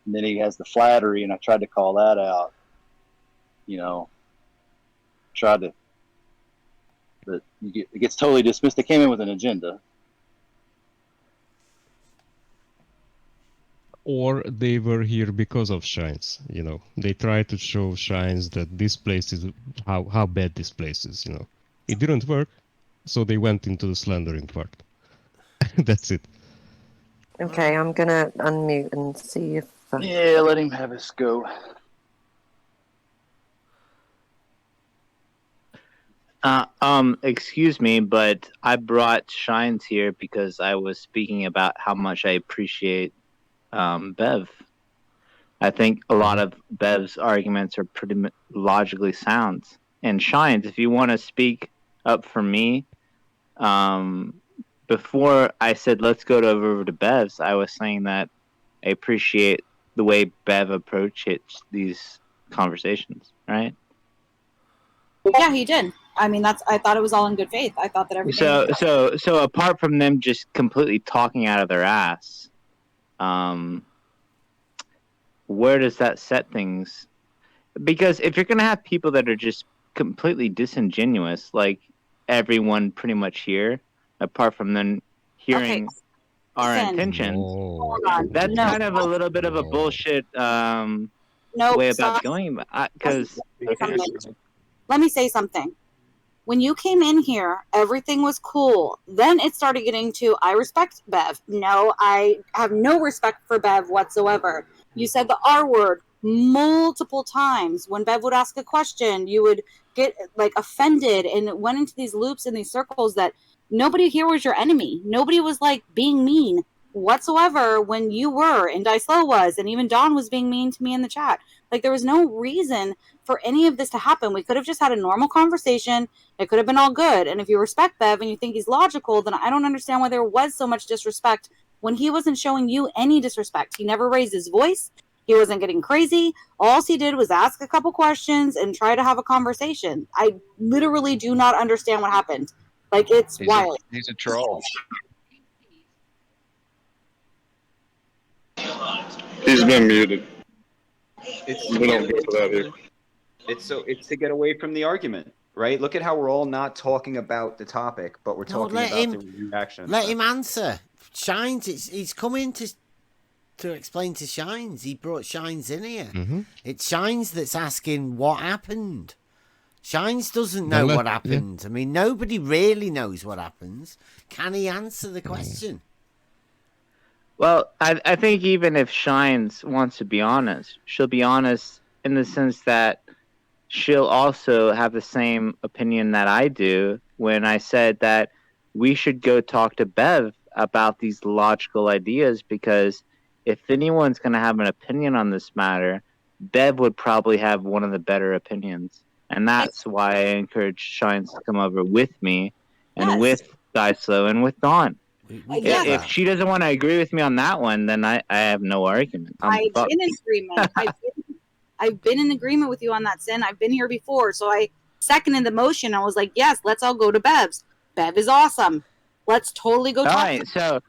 And then he has the flattery, and I tried to call that out. Tried to, but it gets totally dismissed. They came in with an agenda. Or they were here because of Shines, They tried to show Shines that this place is, how bad this place is, It didn't work, so they went into the slandering part. That's it. Okay, I'm gonna unmute and see if... Yeah, let him have his go. Excuse me, but I brought Shines here because I was speaking about how much I appreciate Bev. I think a lot of Bev's arguments are pretty logically sound. And Shines, if you want to speak up for me, before I said let's go over to Bev's, I was saying that I appreciate the way Bev approaches these conversations, right? Yeah, he did. I mean, I thought it was all in good faith. I thought that everything. So apart from them just completely talking out of their ass, where does that set things? Because if you're gonna have people that are just completely disingenuous, like everyone pretty much here, apart from them hearing our intentions, that's kind of a little bit of a bullshit way about going. Because let me say something. When you came in here, everything was cool. Then it started getting to, I respect Bev. No, I have no respect for Bev whatsoever. You said the R word multiple times. When Bev would ask a question, you would get like offended and it went into these loops and these circles that nobody here was your enemy. Nobody was like being mean whatsoever when you were, and Dicelo was, and even Dawn was being mean to me in the chat. Like, there was no reason for any of this to happen. We could have just had a normal conversation. It could have been all good. And if you respect Bev and you think he's logical, then I don't understand why there was so much disrespect when he wasn't showing you any disrespect. He never raised his voice. He wasn't getting crazy. All he did was ask a couple questions and try to have a conversation. I literally do not understand what happened. Like, it's wild. He's a troll. He's been muted. We don't get to that here. It's to get away from the argument, right? Look at how we're all not talking about the topic, but we're talking about the reaction. Let him answer. Shines, he's coming to explain to Shines. He brought Shines in here. Mm-hmm. It's Shines that's asking what happened. Shines doesn't know what happened. Yeah. I mean, nobody really knows what happens. Can he answer the question? Well, I think even if Shines wants to be honest, she'll be honest in the sense that she'll also have the same opinion that I do when I said that we should go talk to Bev about these logical ideas, because if anyone's going to have an opinion on this matter, Bev would probably have one of the better opinions. And that's why I encourage Shines to come over with me and with Dicelo and with Dawn. If she doesn't want to agree with me on that one, then I have no argument. I've been in agreement. I've been in agreement with you on that, Sin. I've been here before, so I seconded the motion. I was like, yes, let's all go to Bev's. Bev is awesome. Let's totally go talk. All right, so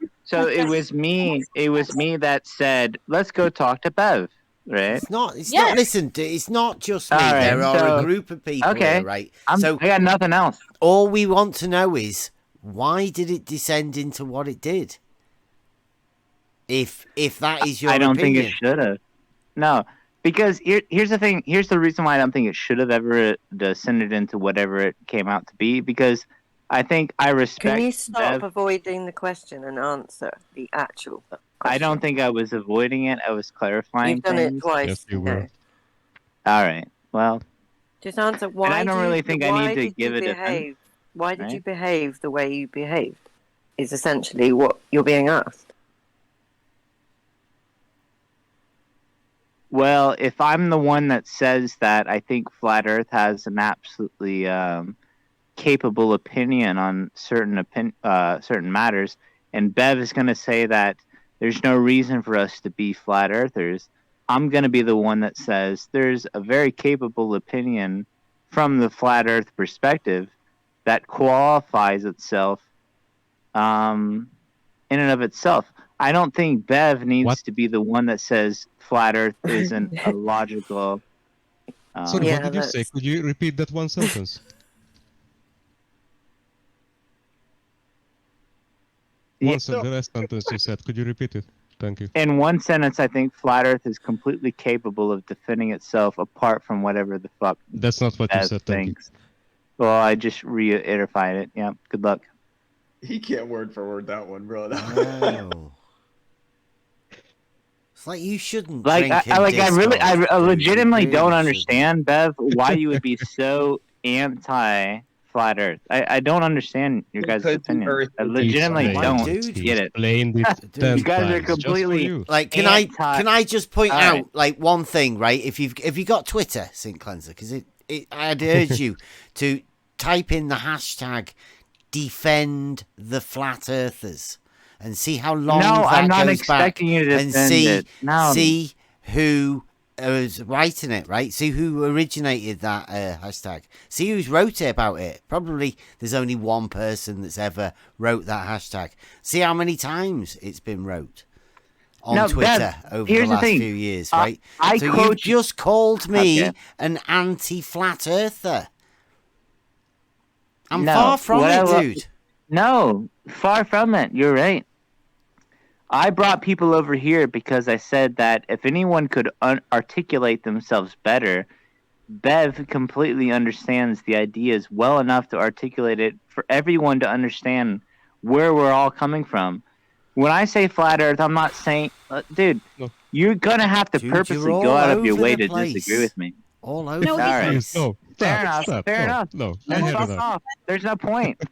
it was me. It was me that said, let's go talk to Bev. Right? It's not. Listen, it's not just me. Right, there are a group of people here, right? I got nothing else. All we want to know is, why did it descend into what it did? If that is your I don't opinion. think it should have. No, because here's the thing. Here's the reason why I don't think it should have ever descended into whatever it came out to be. Because I think I respect. Can you stop Bev. avoiding the question and answer the actual question? I don't think I was avoiding it. I was clarifying. You've done things. it twice. Yes, you no. were. All right. Well, Just answer why. and I don't really think I need to did give you a defense. behave? Why did right? you behave the way you behaved? Is essentially what you're being asked. Well, if I'm the one that says that, I think Flat Earth has an absolutely capable opinion on certain matters, and Bev is going to say that there's no reason for us to be flat earthers. I'm going to be the one that says there's a very capable opinion from the flat earth perspective that qualifies itself in and of itself. I don't think Bev needs to be the one that says flat earth isn't a logical... Sorry, what did you say? Could you repeat that one sentence? The last sentence you said. Could you repeat it? Thank you. In one sentence, I think flat Earth is completely capable of defending itself apart from whatever the fuck. That's not what you said. Thank you. Well, I just reiterated it. Yeah. Good luck. He can't word for word that one, bro. No. It's like you shouldn't. Like, I legitimately don't understand, Bev, why you would be so anti flat Earth. I don't understand your guys' opinion. I legitimately don't get it. You guys are completely like. Can I just point out like one thing, right? If you got Twitter, Sync Cleanser, because I'd urge you to type in the hashtag defend the flat earthers and see how long I'm not goes expecting back you to and defend it. No. see who was writing it, right? See who originated that hashtag. See who's wrote it about it. Probably there's only one person that's ever wrote that hashtag. See how many times it's been wrote on Twitter over the last few years, right? So you've just called me an anti-flat earther. I'm far from it, dude. No, far from it. You're right. I brought people over here because I said that if anyone could articulate themselves better, Bev completely understands the ideas well enough to articulate it for everyone to understand where we're all coming from. When I say flat Earth, I'm not saying, dude, you're gonna have to purposely go out of your way to disagree with me. All over. No, right. Fair enough. No, fuck off. There's no point.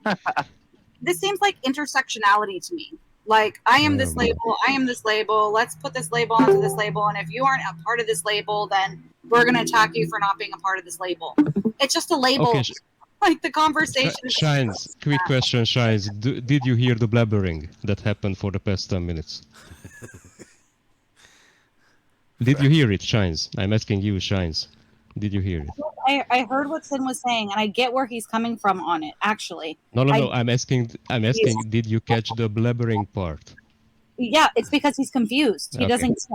This seems like intersectionality to me. Like, I am this label, I am this label, let's put this label onto this label, and if you aren't a part of this label, then we're going to attack you for not being a part of this label. It's just a label. Okay, like, the conversation is... Shines, quick question, Shines. Did you hear the blabbering that happened for the past 10 minutes? Did you hear it, Shines? I'm asking you, Shines. Did you hear it? I heard what Sin was saying, and I get where he's coming from on it, actually. No. I'm asking, did you catch the blabbering part? Yeah, it's because he's confused. He doesn't say.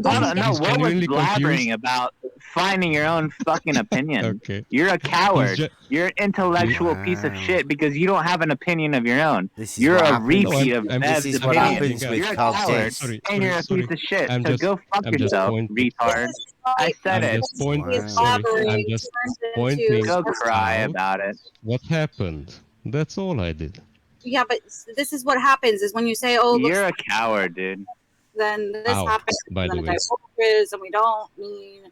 I don't know. What was blabbering about finding your own fucking opinion? Okay. You're a coward. You're an intellectual piece of shit because you don't have an opinion of your own. You're a repeat of Bev's opinion. You're a coward, and you're a piece of shit. So go fuck yourself, retard. I said it. I'm just pointing Go cry about it. What happened? That's all I did. Yeah, but this is what happens is when you say, "Oh, you're a coward, dude." Then this happens. By the way, and we don't mean.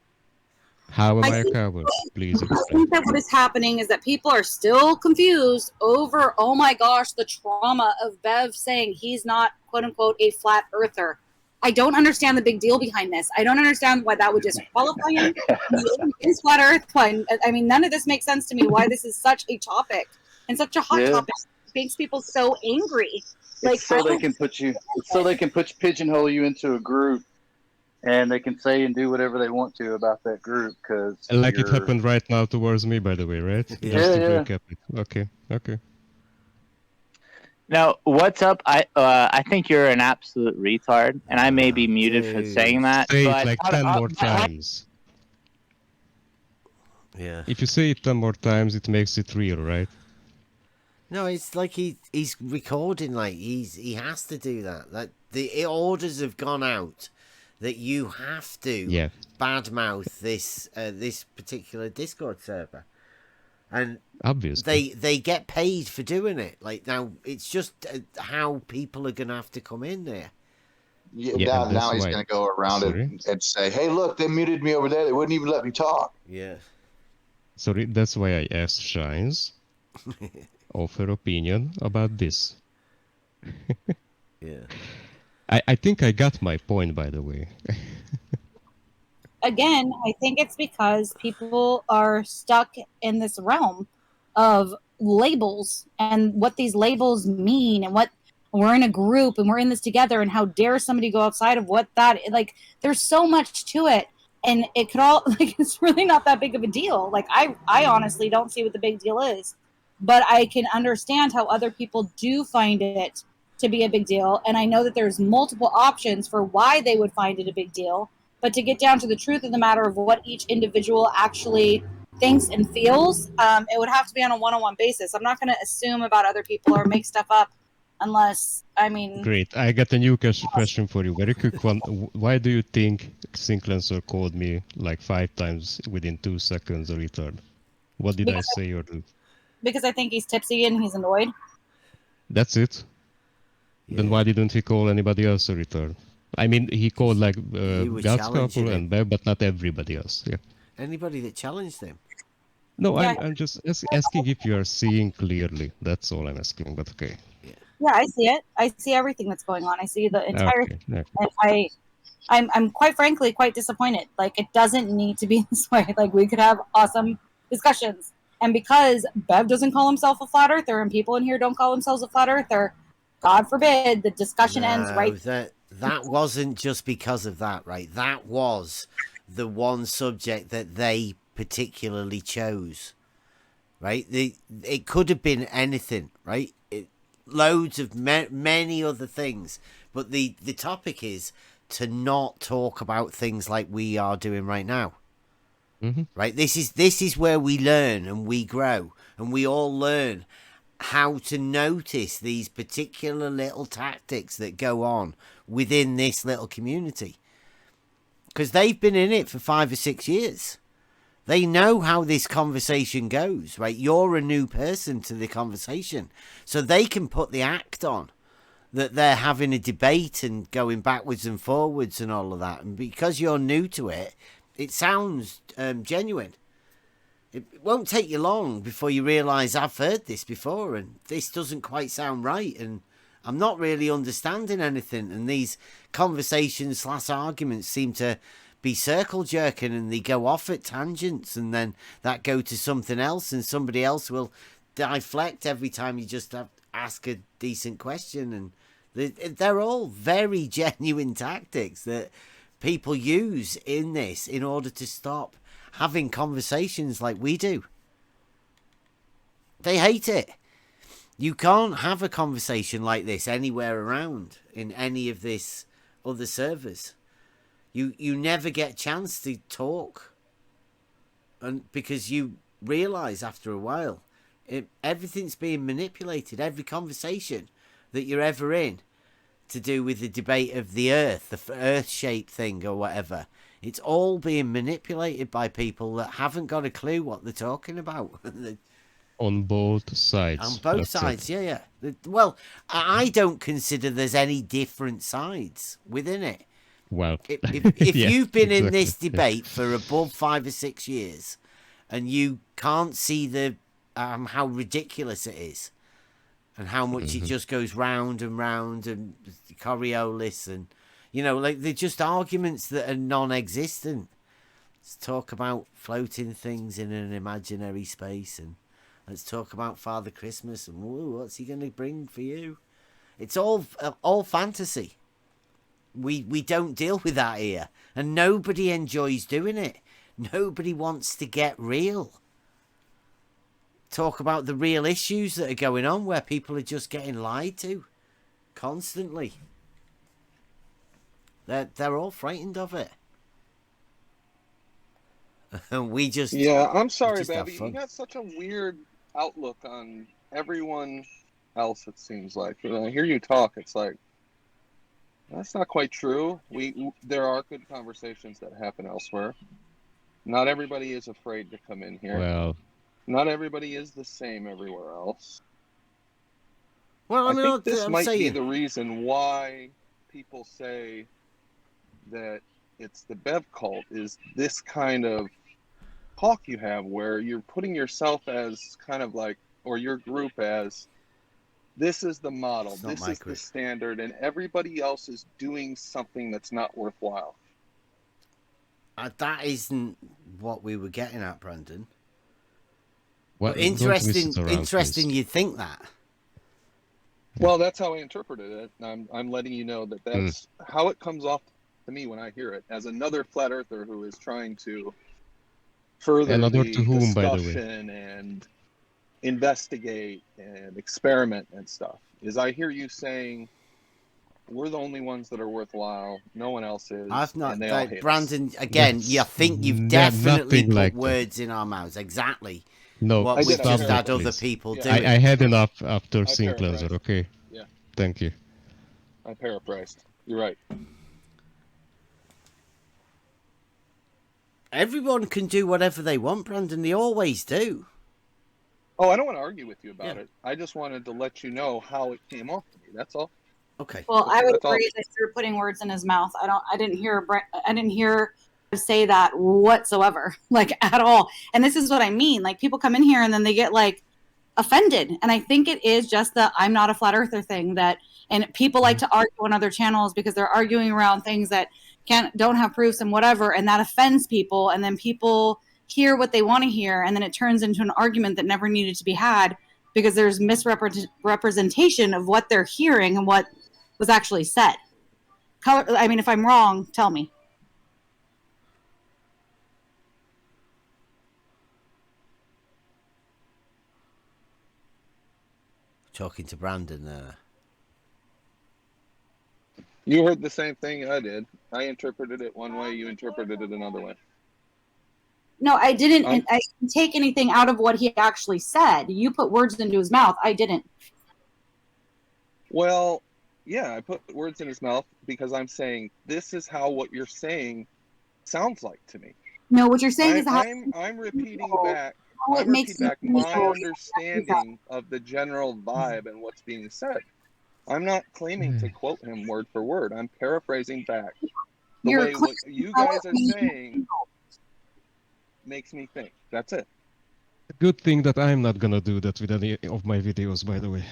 How am I a coward? Please explain. I think that what is happening is that people are still confused over, oh my gosh, the trauma of Bev saying he's not "quote unquote" a flat earther. I don't understand the big deal behind this. I don't understand why that would disqualify him. He's flat Earth. I mean, none of this makes sense to me. Why this is such a topic and such a hot topic it makes people so angry. Like, so they can pigeonhole you into a group, and they can say and do whatever they want to about that group because. Like it happened right now towards me, by the way, right? Just to recap it. Okay. Now, what's up? I think you're an absolute retard, and I may be muted for saying that. Say but it like 10 more times. Yeah. If you say it 10 more times, it makes it real, right? No, it's like he's recording. Like he has to do that. The orders have gone out that you have to badmouth this particular Discord server, and obviously they get paid for doing it. Like now, it's just how people are going to have to come in there. Yeah, now he's going to go around and say, "Hey, look, they muted me over there. They wouldn't even let me talk." Yeah. Sorry, that's why I asked Shines of her opinion about this. Yeah. I think I got my point, by the way. Again, I think it's because people are stuck in this realm of labels and what these labels mean, and what we're in a group and we're in this together, and how dare somebody go outside of what that, like, there's so much to it, and it could all, like, it's really not that big of a deal. Like, I honestly don't see what the big deal is, but I can understand how other people do find it to be a big deal, and I know that there's multiple options for why they would find it a big deal. But to get down to the truth of the matter of what each individual actually thinks and feels, it would have to be on a one-on-one basis. I'm not going to assume about other people or make stuff up unless, I mean... Great. I got a new question for you. Very quick one. Why do you think Sinclansor called me like 5 times within 2 seconds a retard? What did I say or do? Because I think he's tipsy and he's annoyed. That's it? Yeah. Then why didn't he call anybody else a retard? I mean, he called like God's couple and Bev, but not everybody else. Yeah. Anybody that challenged him. No, I'm just asking if you are seeing clearly. That's all I'm asking. But okay. Yeah, I see it. I see everything that's going on. I see the entire thing. And I'm quite frankly quite disappointed. Like, it doesn't need to be this way. Like, we could have awesome discussions. And because Bev doesn't call himself a flat earther and people in here don't call themselves a flat earther, God forbid the discussion ends right. That wasn't just because of that, right? That was the one subject that they particularly chose, right? It could have been anything, right? Loads of many other things, but the topic is to not talk about things like we are doing right now. Mm-hmm. Right? This is where we learn and we grow, and we all learn how to notice these particular little tactics that go on within this little community, because they've been in it for 5 or 6 years. They know how this conversation goes, right? You're a new person to the conversation, so they can put the act on that they're having a debate and going backwards and forwards and all of that. And because you're new to it, it sounds genuine. It won't take you long before you realise I've heard this before and this doesn't quite sound right and I'm not really understanding anything. And these conversations / arguments seem to be circle jerking and they go off at tangents and then that go to something else and somebody else will deflect every time you just ask a decent question. And they're all very genuine tactics that people use in this in order to stop having conversations like we do. They hate it. You can't have a conversation like this anywhere around in any of this other servers. You never get a chance to talk, and because you realize after a while everything's being manipulated. Every conversation that you're ever in to do with the debate of the earth, the earth-shaped thing or whatever, it's all being manipulated by people that haven't got a clue what they're talking about. On both sides. On both sides, yeah. Well, I don't consider there's any different sides within it. Well, if you've been in this debate for above 5 or 6 years and you can't see the how ridiculous it is and how much it just goes round and round and Coriolis and, you know, like they're just arguments that are non-existent. Let's talk about floating things in an imaginary space and let's talk about Father Christmas and what's he going to bring for you? It's all fantasy. We don't deal with that here, and nobody enjoys doing it. Nobody wants to get real. Talk about the real issues that are going on where people are just getting lied to constantly. They're all frightened of it. And we just... Yeah, I'm sorry, Babby. You got such a weird outlook on everyone else, it seems like. When I hear you talk, it's like That's not quite true. There are good conversations that happen elsewhere. Not everybody is afraid to come in here. Well, not everybody is the same everywhere else. Well, I think this I'm might be saying the reason why people say that it's the Bev cult, is this kind of talk you have where you're putting yourself as kind of like, or your group as, this is the model, this is the standard, and everybody else is doing something that's not worthwhile. That isn't what we were getting at, Brandon. What, but interesting you'd think that. Well, that's how I interpreted it. I'm letting you know that that's how it comes off to me when I hear it, as another flat earther who is trying to further another the to whom, by the way? discussion and investigate and experiment and stuff. Is I hear you saying we're the only ones that are worthwhile, no one else is. I've not, and they all hate Brandon. us. Again, I think you've definitely put words in our mouths. Exactly. No, what we've stop just that, had other please. people do. I had enough after seeing Cleanser. Okay. Yeah. Thank you. I paraphrased. You're right. Everyone can do whatever they want, Brandon. They always do. Oh, I don't want to argue with you about it. I just wanted to let you know how it came off to me. That's all. Okay. Well, I would agree that you're putting words in his mouth. I didn't hear say that whatsoever, like at all. And this is what I mean. Like people come in here and then they get like offended. And I think it is just the I'm not a flat earther thing and people like to argue on other channels because they're arguing around things that don't have proofs and whatever. And that offends people. And then people hear what they want to hear. And then it turns into an argument that never needed to be had because there's misrepresentation of what they're hearing and what was actually said. I mean, if I'm wrong, tell me. Talking to Brandon there. You heard the same thing I did. I interpreted it one way, you interpreted it another way. No, I didn't. I didn't take anything out of what he actually said. You put words into his mouth. I didn't. Well, yeah, I put words in his mouth because I'm saying this is how what you're saying sounds like to me. No, what you're saying is how I'm repeating back. I'm repeating back my understanding of the general vibe and what's being said. I'm not claiming to quote him word for word. I'm paraphrasing back. The way what you guys are saying makes me think. That's it. Good thing that I'm not gonna do that with any of my videos, by the way.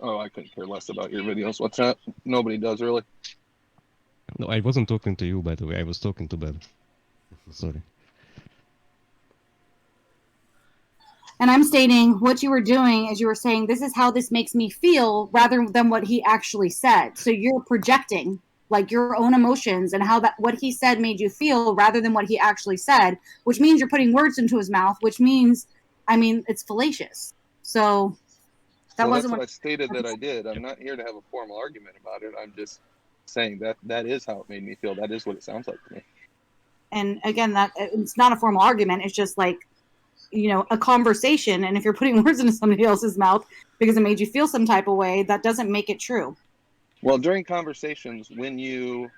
Oh, I couldn't care less about your videos. What's that? Nobody does, really. No, I wasn't talking to you, by the way. I was talking to Bev. Sorry. And I'm stating what you were doing is you were saying, this is how this makes me feel rather than what he actually said. So you're projecting like your own emotions and how what he said made you feel rather than what he actually said, which means you're putting words into his mouth, which means, I mean, it's fallacious. So that wasn't what I stated that I did. I'm not here to have a formal argument about it. I'm just saying that is how it made me feel. That is what it sounds like to me. And again, that it's not a formal argument. It's just like, a conversation. And if you're putting words into somebody else's mouth because it made you feel some type of way, that doesn't make it true. Well, during conversations, when you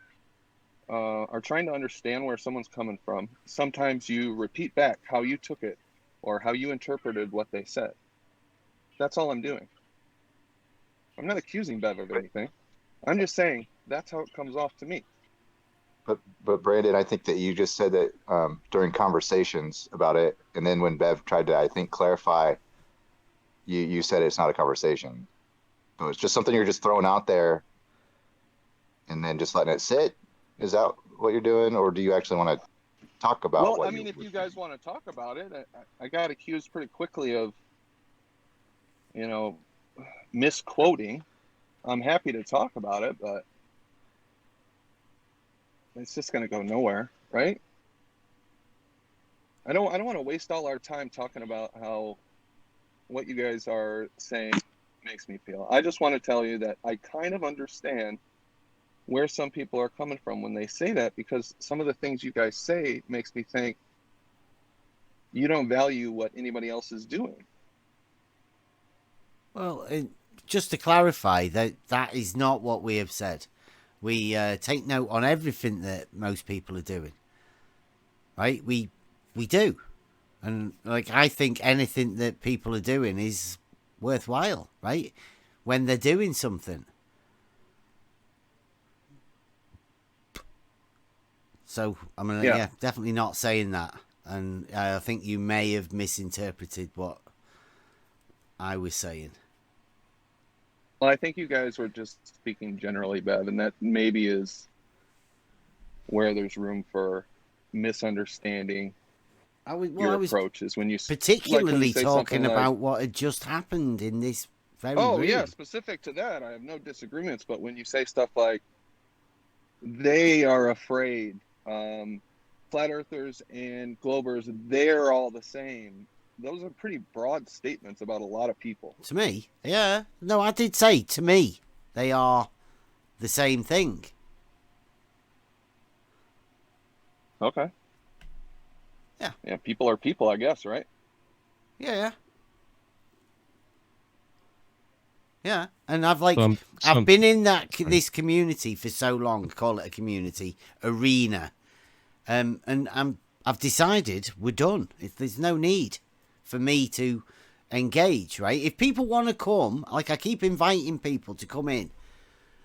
are trying to understand where someone's coming from, sometimes you repeat back how you took it or how you interpreted what they said. That's all I'm doing. I'm not accusing Bev of anything. I'm just saying that's how it comes off to me. But Brandon, I think that you just said that during conversations about it, and then when Bev tried to, I think, clarify, you said it's not a conversation. So it's just something you're just throwing out there, and then just letting it sit. Is that what you're doing, or do you actually want to talk about? Well, I mean, if you guys want to talk about it, I got accused pretty quickly of, misquoting. I'm happy to talk about it, but it's just going to go nowhere, right? I don't want to waste all our time talking about how what you guys are saying makes me feel. I just want to tell you that I kind of understand where some people are coming from when they say that, because some of the things you guys say makes me think you don't value what anybody else is doing. Well, just to clarify, that is not what we have said. We take note on everything that most people are doing. Right? We do. And like I think anything that people are doing is worthwhile, right? When they're doing something. So I mean, yeah, definitely not saying that. And I think you may have misinterpreted what I was saying. Well, I think you guys were just speaking generally, Bev, and that maybe is where there's room for misunderstanding your approaches when you particularly say talking like, about what had just happened in this very room. Yeah, specific to that, I have no disagreements. But when you say stuff like they are afraid, flat earthers and globers, they're all the same. Those are pretty broad statements about a lot of people. To me, yeah. No, I did say to me they are the same thing. Okay. Yeah. Yeah, people are people, I guess, right? Yeah. Yeah, and I've been in this community for so long. Call it a community arena, and I've decided we're done. There's no need for me to engage. Right? If people want to come, like I keep inviting people to come in.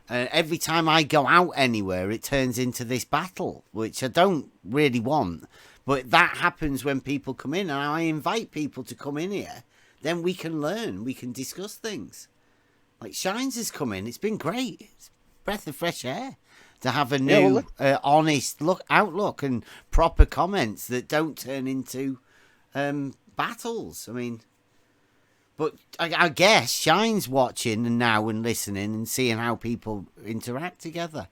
Every time I go out anywhere, it turns into this battle, which I don't really want. But that happens when people come in, and I invite people to come in here. Then we can learn, we can discuss things. Like Shines has come in, it's been great. It's a breath of fresh air to have a new, honest outlook and proper comments that don't turn into battles. I mean, but I guess Shine's watching and now and listening and seeing how people interact together.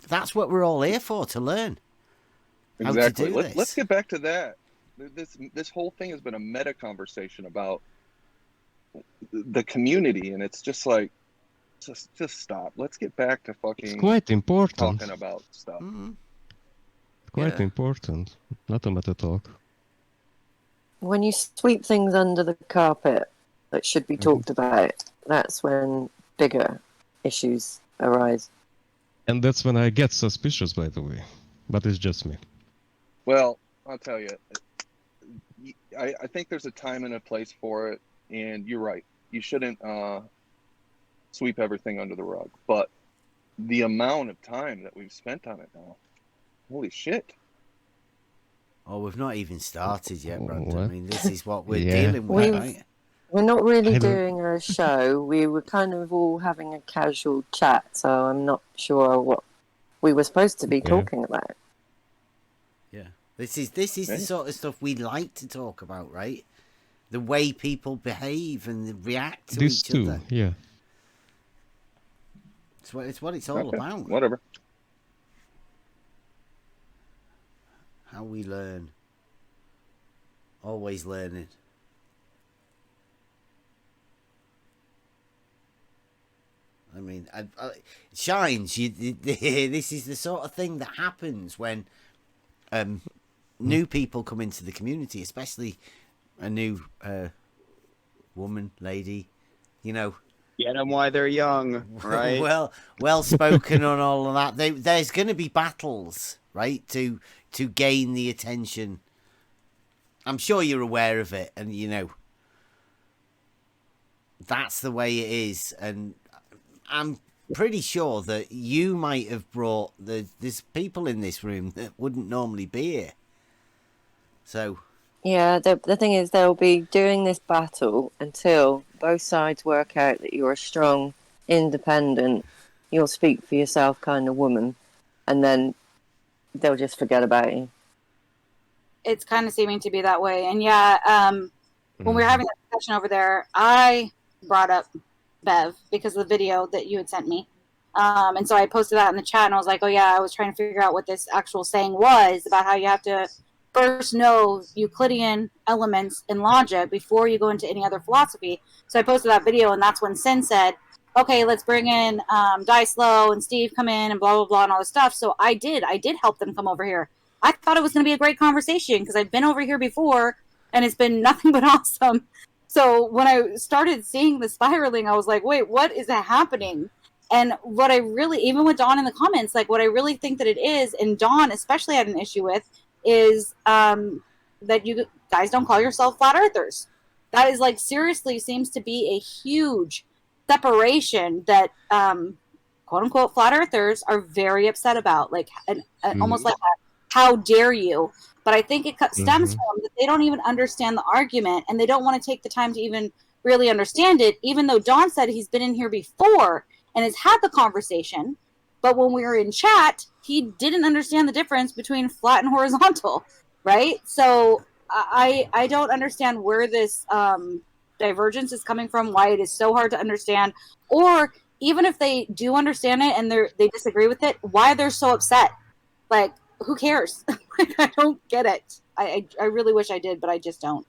That's what we're all here for, to learn. Exactly. How to do this. Let's get back to that. This whole thing has been a meta conversation about the community, and it's just like, just stop. Let's get back to fucking. It's quite important. Talking about stuff. Mm-hmm. Quite important. Not a meta talk. When you sweep things under the carpet that should be talked about, that's when bigger issues arise. And that's when I get suspicious, by the way. But it's just me. Well, I'll tell you, I think there's a time and a place for it, and you're right. You shouldn't sweep everything under the rug. But the amount of time that we've spent on it now, holy shit. Oh, we've not even started yet, Brandon. I mean, this is what we're dealing with, right? We're not really doing a show. We were kind of all having a casual chat, so I'm not sure what we were supposed to be talking about. Yeah. This is the sort of stuff we like to talk about, right? The way people behave and react to each other. Yeah. It's what it's all about. Whatever. How we learn. Always learning. I mean, Shines, this is the sort of thing that happens when new people come into the community, especially a new woman, lady, you know. Get them while they're young, right? well spoken on all of that. There's going to be battles, right, to gain the attention. I'm sure you're aware of it, and you know that's the way it is. And I'm pretty sure that you might have brought there's people in this room that wouldn't normally be here. So yeah, the thing is, they'll be doing this battle until both sides work out that you're a strong, independent, you'll speak for yourself kind of woman, and then they'll just forget about you. It's kind of seeming to be that way. And when we were having that discussion over there, I brought up Bev because of the video that you had sent me. And so I posted that in the chat, and I was like, oh yeah, I was trying to figure out what this actual saying was about how you have to first know Euclidean elements in logic before you go into any other philosophy. So I posted that video, and that's when Sin said, okay, let's bring in Dicelo and Steve come in and blah, blah, blah, and all this stuff. So I did help them come over here. I thought it was going to be a great conversation because I've been over here before, and it's been nothing but awesome. So when I started seeing the spiraling, I was like, wait, what is happening? And what I really, even with Dawn in the comments, like what I really think that it is, and Dawn especially had an issue with, is that you guys don't call yourself flat earthers. That is like seriously seems to be a huge separation that quote unquote flat earthers are very upset about. Like almost like how dare you? But I think it stems from that they don't even understand the argument, and they don't want to take the time to even really understand it, even though Don said he's been in here before and has had the conversation. But when we were in chat, he didn't understand the difference between flat and horizontal, right? So I don't understand where this divergence is coming from, why it is so hard to understand, or even if they do understand it and they disagree with it, why they're so upset. Like, who cares? Like, I don't get it. I really wish I did, but I just don't.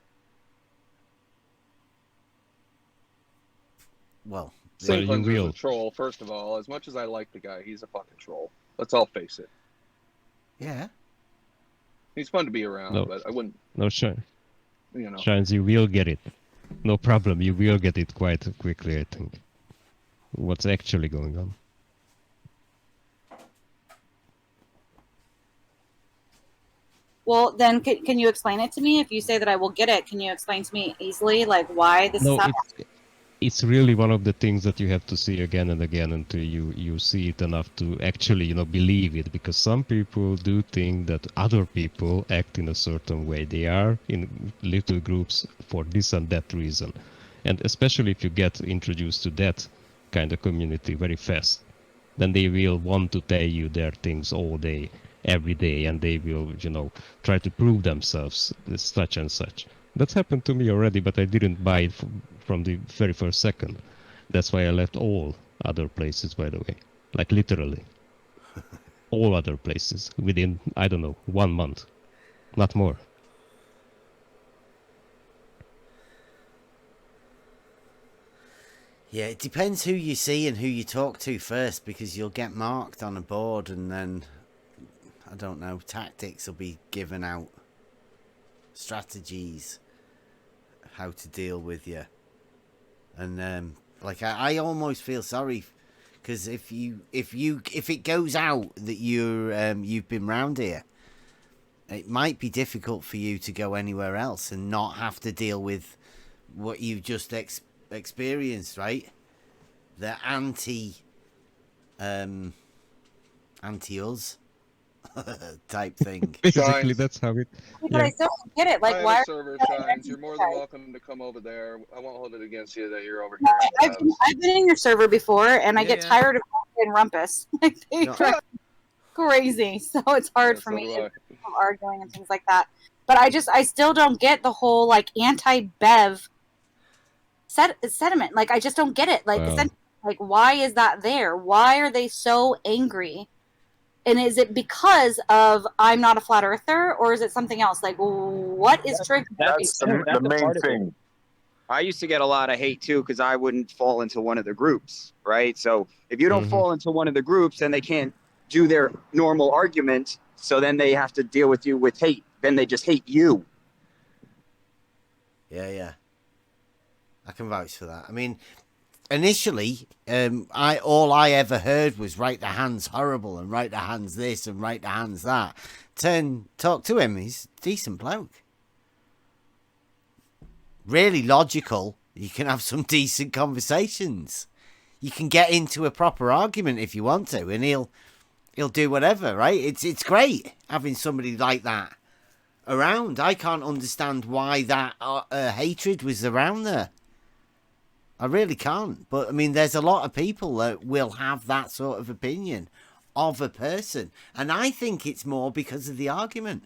Well, Saintlin's is a troll, first of all. As much as I like the guy, he's a fucking troll. Let's all face it. Yeah. He's fun to be around, No, but I wouldn't. no, Shine. You know. Shines, you will get it. No problem, you will get it quite quickly, I think. What's actually going on. Well, then can you explain it to me? If you say that I will get it, can you explain to me easily, like, why this is happening? It's really one of the things that you have to see again and again until you see it enough to actually, believe it. Because some people do think that other people act in a certain way. They are in little groups for this and that reason. And especially if you get introduced to that kind of community very fast, then they will want to tell you their things all day, every day, and they will, try to prove themselves such and such. That's happened to me already, but I didn't buy it from the very first second. That's why I left all other places, by the way. Like literally. All other places within, I don't know, 1 month. Not more. Yeah, it depends who you see and who you talk to first, because you'll get marked on a board and then, I don't know, tactics will be given out. Strategies. How to deal with you. And I almost feel sorry, because if it goes out that you've been round here, it might be difficult for you to go anywhere else and not have to deal with what you've just experienced, right? The anti-us type thing. Basically, that's how it. But I still don't get it. Like, I why? have a server, Shines. You're more than welcome to come over there. I won't hold it against you that you're over here. I've been in your server before, and I get tired of being rumpus. Like, they drive me crazy, so it's hard for me to arguing and things like that. But I still don't get the whole like anti-Bev sentiment. Like, I just don't get it. Like, like, why is that there? Why are they so angry? And is it because of I'm not a flat earther, or is it something else? Like, what is triggering? That's the main thing. I used to get a lot of hate too because I wouldn't fall into one of the groups, right? So if you don't fall into one of the groups, then they can't do their normal argument. So then they have to deal with you with hate. Then they just hate you. Yeah. I can vouch for that. I mean, initially, all I ever heard was right the hand's horrible and right the hand's this and right the hand's that. Talk to him. He's a decent bloke. Really logical. You can have some decent conversations. You can get into a proper argument if you want to, and he'll do whatever, right? It's great having somebody like that around. I can't understand why that hatred was around there. I really can't. But, I mean, there's a lot of people that will have that sort of opinion of a person. And I think it's more because of the argument.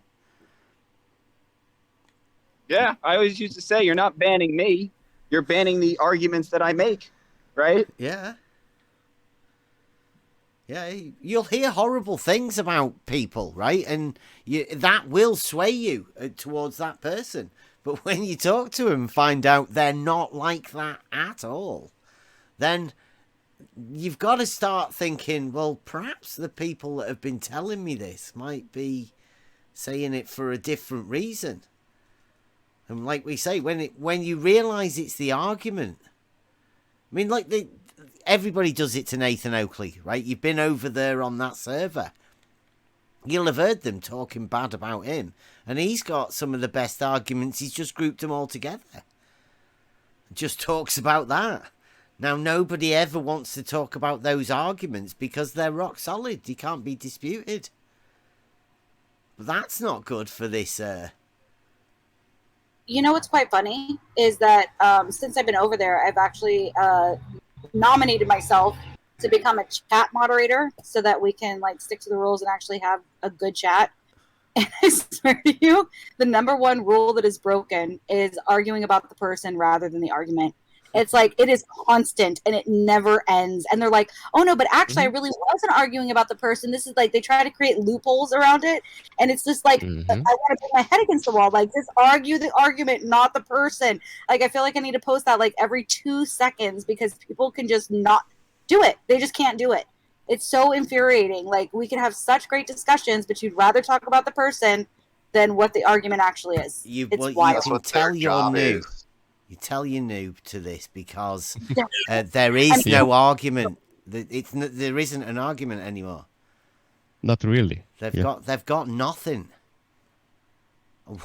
Yeah, I always used to say, you're not banning me. You're banning the arguments that I make, right? Yeah. Yeah, you'll hear horrible things about people, right? And that will sway you towards that person. But when you talk to them and find out they're not like that at all, then you've got to start thinking, well, perhaps the people that have been telling me this might be saying it for a different reason. And like we say, when you realise it's the argument, I mean, like everybody does it to Nathan Oakley, right? You've been over there on that server. You'll have heard them talking bad about him. And he's got some of the best arguments. He's just grouped them all together. Just talks about that. Now, nobody ever wants to talk about those arguments because they're rock solid. They can't be disputed. But that's not good for this. You know what's quite funny is that since I've been over there, I've actually nominated myself to become a chat moderator so that we can like stick to the rules and actually have a good chat. And I swear to you, the number one rule that is broken is arguing about the person rather than the argument. It's like it is constant and it never ends. And they're like, oh no, but actually I really wasn't arguing about the person. This is like they try to create loopholes around it. And it's just like I want to put my head against the wall. Like just argue the argument, not the person. Like I feel like I need to post that like every 2 seconds because people can just not do it. They just can't do it. It's so infuriating. Like we can have such great discussions, but you'd rather talk about the person than what the argument actually is. You wild. can tell you're new. You tell you're new to this because there is no argument. There isn't an argument anymore. Not really. They've got nothing.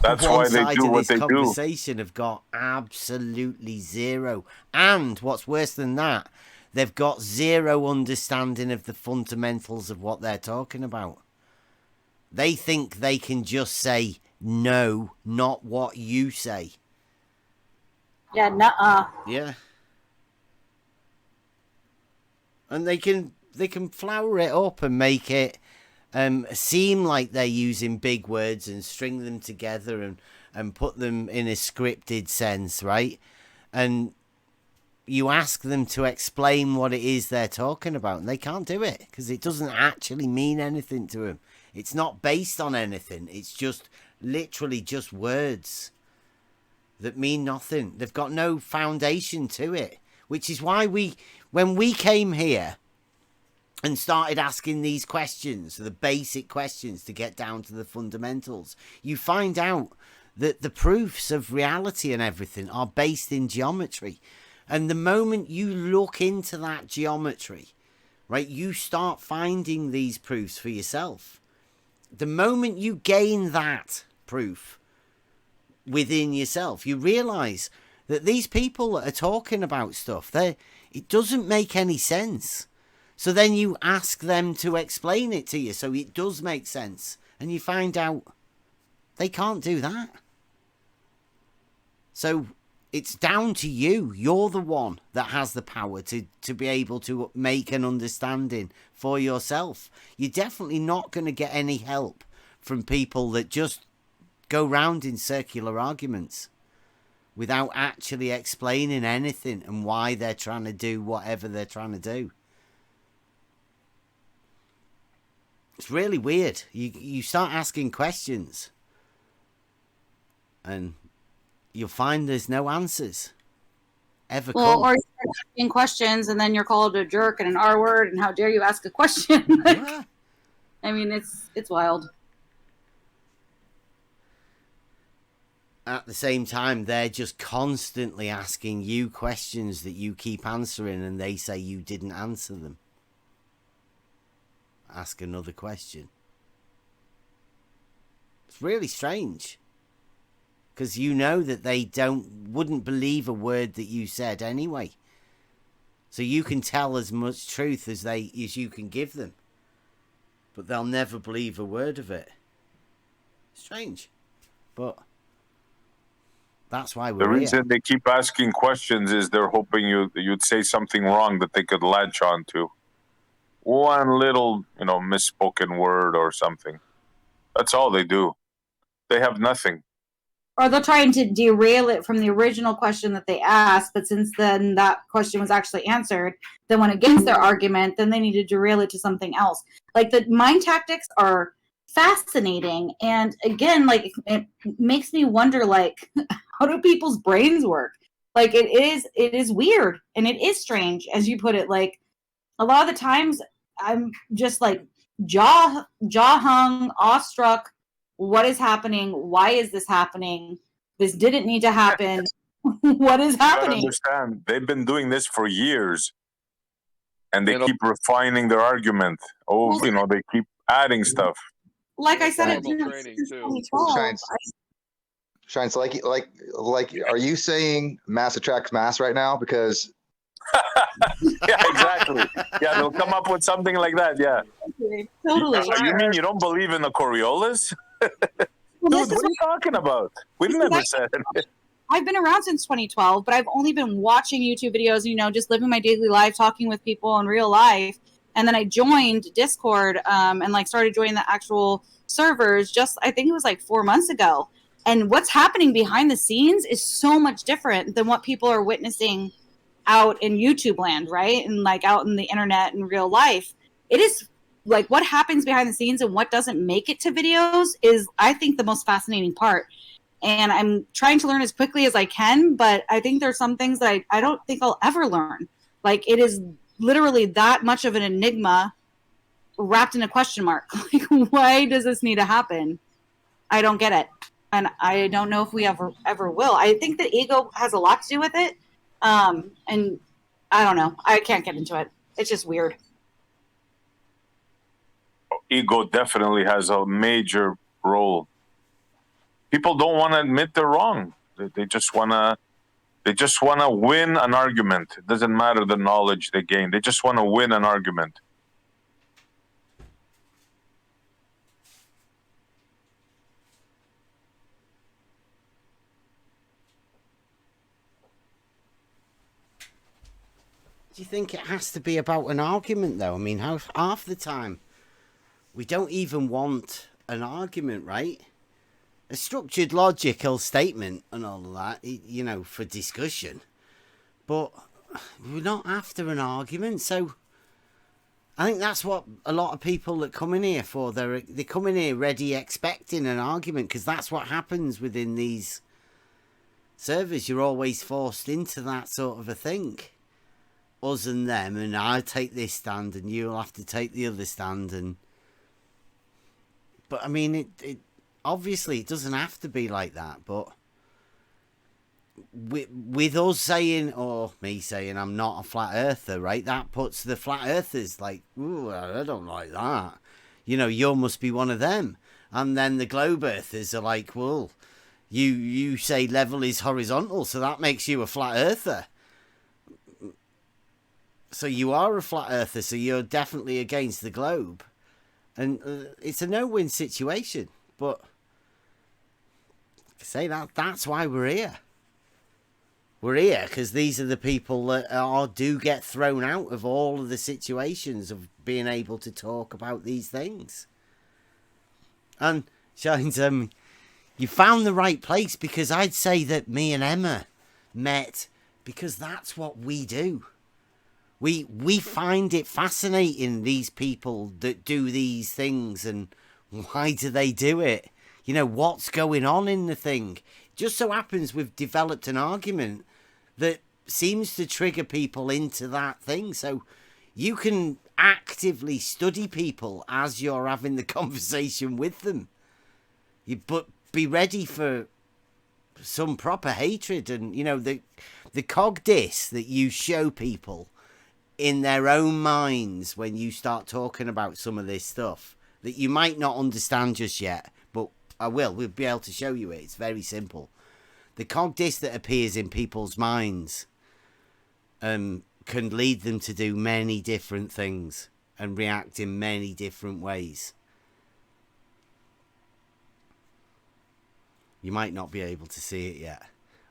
That's why they do what they do. This conversation have got absolutely zero. And what's worse than that, they've got zero understanding of the fundamentals of what they're talking about. They think they can just say no, not what you say. Yeah, nuh-uh. Yeah. And they can flower it up and make it seem like they're using big words and string them together and put them in a scripted sense, right? And you ask them to explain what it is they're talking about, and they can't do it because it doesn't actually mean anything to them. It's not based on anything. It's just literally just words that mean nothing. They've got no foundation to it, which is why when we came here and started asking these questions, the basic questions to get down to the fundamentals, you find out that the proofs of reality and everything are based in geometry. And the moment you look into that geometry, right, you start finding these proofs for yourself. The moment you gain that proof within yourself, you realize that these people that are talking about stuff, it doesn't make any sense. So then you ask them to explain it to you so it does make sense. And you find out they can't do that. So it's down to you. You're the one that has the power to be able to make an understanding for yourself. You're definitely not going to get any help from people that just go round in circular arguments without actually explaining anything and why they're trying to do whatever they're trying to do. It's really weird. You start asking questions and you'll find there's no answers ever. Well, or you start asking questions and then you're called a jerk and an R word and how dare you ask a question. Yeah. I mean, it's wild. At the same time, they're just constantly asking you questions that you keep answering and they say you didn't answer them. Ask another question. It's really strange. Because you know that they wouldn't believe a word that you said anyway. So you can tell as much truth as you can give them. But they'll never believe a word of it. Strange. But that's why we're The reason they keep asking questions is they're hoping you'd say something wrong that they could latch on to. One little, misspoken word or something. That's all they do. They have nothing. Or they're trying to derail it from the original question that they asked, but since then that question was actually answered, then when it gets their argument, then they need to derail it to something else. Like the mind tactics are fascinating, and again, like it makes me wonder, like, how do people's brains work? Like it is weird and it is strange, as you put it. Like a lot of the times, I'm just like jaw hung, awestruck. What is happening? Why is this happening? This didn't need to happen. What is You gotta happening? understand, they've been doing this for years, and they keep refining their argument. Oh, they keep adding stuff. Like I said, Formal training too. Shines, are you saying mass attracts mass right now? Because yeah, exactly. Yeah, they'll come up with something like that. Yeah, totally. You mean you don't believe in the Coriolis? Well, Dude, what are you talking about? We never said it. I've been around since 2012, but I've only been watching YouTube videos, just living my daily life, talking with people in real life. And then I joined Discord and started joining the actual servers I think it was 4 months ago. And what's happening behind the scenes is so much different than what people are witnessing out in YouTube land, right? And out in the internet in real life. It is what happens behind the scenes and what doesn't make it to videos is, I think, the most fascinating part. And I'm trying to learn as quickly as I can, but I think there's some things that I don't think I'll ever learn. It is literally that much of an enigma wrapped in a question mark. Why does this need to happen? I don't get it. And I don't know if we ever will. I think that ego has a lot to do with it. And I don't know. I can't get into it. It's just weird. Ego definitely has a major role. People don't want to admit they're wrong. They just wanna win an argument. It doesn't matter the knowledge they gain. They just want to win an argument. Do you think it has to be about an argument, though? I mean, half the time we don't even want an argument, right? A structured, logical statement and all of that, for discussion. But we're not after an argument, so I think that's what a lot of people that come in here for. They come in here ready, expecting an argument, because that's what happens within these servers. You're always forced into that sort of a thing. Us and them, and I take this stand, and you'll have to take the other stand, but I mean, it obviously it doesn't have to be like that. But with us saying, or me saying, I'm not a flat earther, right? That puts the flat earthers ooh, I don't like that. You must be one of them. And then the globe earthers are well, you say level is horizontal, so that makes you a flat earther. So you are a flat earther, so you're definitely against the globe. And it's a no-win situation. But I say that's why we're here. We're here because these are the people that do get thrown out of all of the situations of being able to talk about these things. And Shines, you found the right place, because I'd say that me and Emma met because that's what we do. We find it fascinating, these people that do these things, and why do they do it? What's going on in the thing? Just so happens we've developed an argument that seems to trigger people into that thing. So you can actively study people as you're having the conversation with them. But be ready for some proper hatred, and the cog dis that you show people in their own minds when you start talking about some of this stuff that you might not understand just yet, but we'll be able to show you it. It's very simple. The cog dis that appears in people's minds can lead them to do many different things and react in many different ways. You might not be able to see it yet.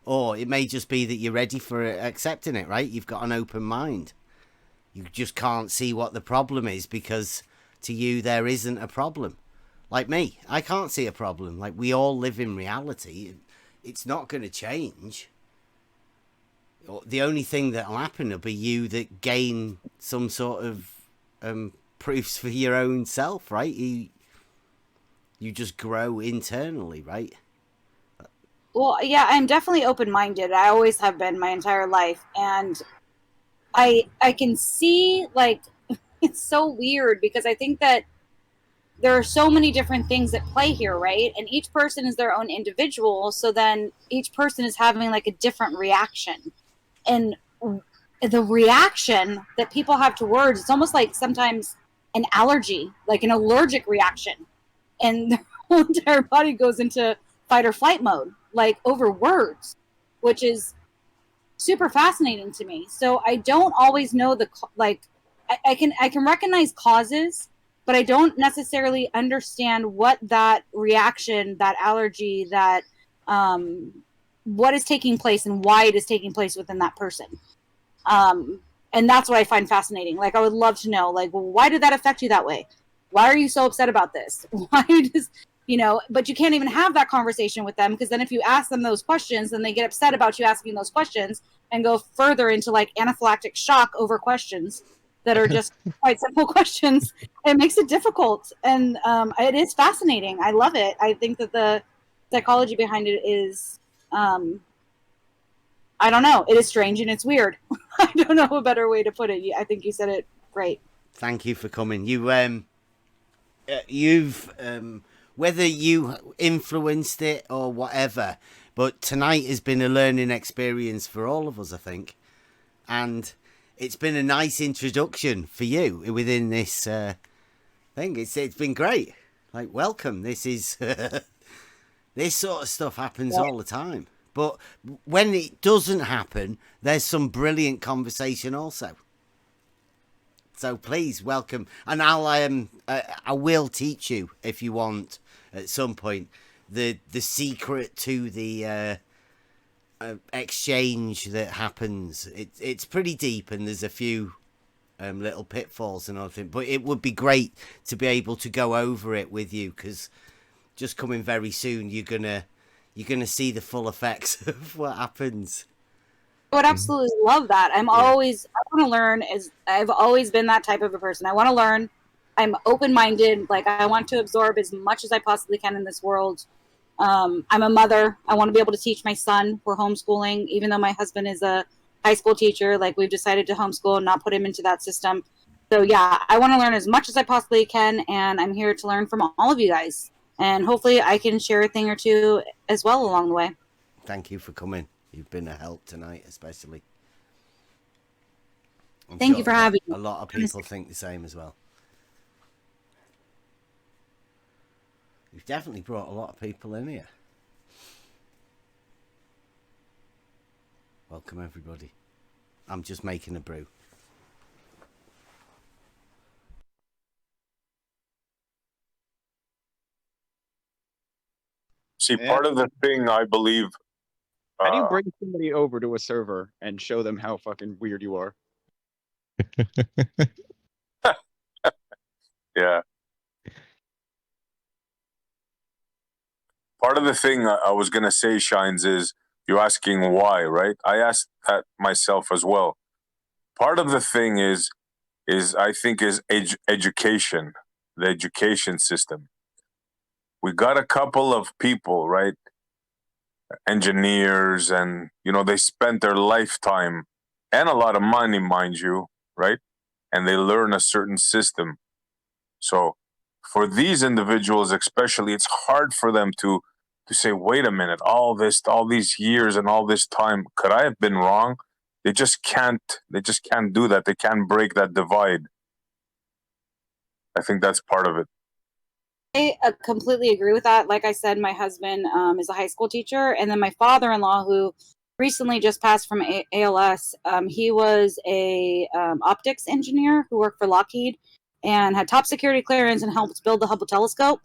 Or it may just be that you're ready for accepting it, right? You've got an open mind. You just can't see what the problem is, because to you there isn't a problem. Like me, I can't see a problem. We all live in reality. It's not going to change. The only thing that'll happen will be you that gain some sort of proofs for your own self, right? You just grow internally, right? Well, yeah, I'm definitely open-minded. I always have been my entire life, and I can see, it's so weird, because I think that there are so many different things at play here, right? And each person is their own individual, so then each person is having like a different reaction. And the reaction that people have to words, it's almost like sometimes an allergy, like an allergic reaction. And their whole entire body goes into fight or flight mode, like over words, which is super fascinating to me. So I don't always know I can recognize causes, but I don't necessarily understand what that reaction, that allergy, that what is taking place and why it is taking place within that person. And that's what I find fascinating. Like, I would love to know, like, well, why did that affect you that way? Why are you so upset about this? Why does, but you can't even have that conversation with them, because then if you ask them those questions, then they get upset about you asking those questions and go further into like anaphylactic shock over questions that are just quite simple questions. It makes it difficult. And it is fascinating. I love it. I think that the psychology behind it is, I don't know. It is strange and it's weird. I don't know a better way to put it. I think you said it great. Thank you for coming. You've whether you influenced it or whatever, but tonight has been a learning experience for all of us, I think. And it's been a nice introduction for you within this thing. It's been great. Like, welcome. This is this sort of stuff happens all the time. But when it doesn't happen, there's some brilliant conversation also. So please welcome, and I will teach you if you want at some point the secret to the exchange that happens. It's pretty deep, and there's a few little pitfalls and everything. But it would be great to be able to go over it with you, because just coming very soon, you're gonna see the full effects of what happens. I would absolutely love that. I want to learn. I've always been that type of a person. I want to learn. I'm open-minded. Like, I want to absorb as much as I possibly can in this world. I'm a mother. I want to be able to teach my son. We're homeschooling, even though my husband is a high school teacher. Like, we've decided to homeschool and not put him into that system. So yeah, I want to learn as much as I possibly can, and I'm here to learn from all of you guys. And hopefully I can share a thing or two as well along the way. Thank you for coming. You've been a help tonight, especially. Thank you for having me. A lot of people think the same as well. You've definitely brought a lot of people in here. Welcome, everybody. I'm just making a brew. See, part of the thing I believe. How do you bring somebody over to a server and show them how fucking weird you are? Yeah. Part of the thing I was going to say, Shines, is you're asking why, right? I asked that myself as well. Part of the thing is I think is education, the education system. We got a couple of people, right? Engineers, and, they spent their lifetime and a lot of money, mind you, right? And they learn a certain system. So for these individuals especially, it's hard for them to say, wait a minute, all these years and all this time, could I have been wrong? They just can't do that. They can't break that divide. I think that's part of it. I completely agree with that. Like I said, my husband is a high school teacher, and then my father-in-law, who recently just passed from ALS, he was a optics engineer who worked for Lockheed and had top security clearance and helped build the Hubble telescope.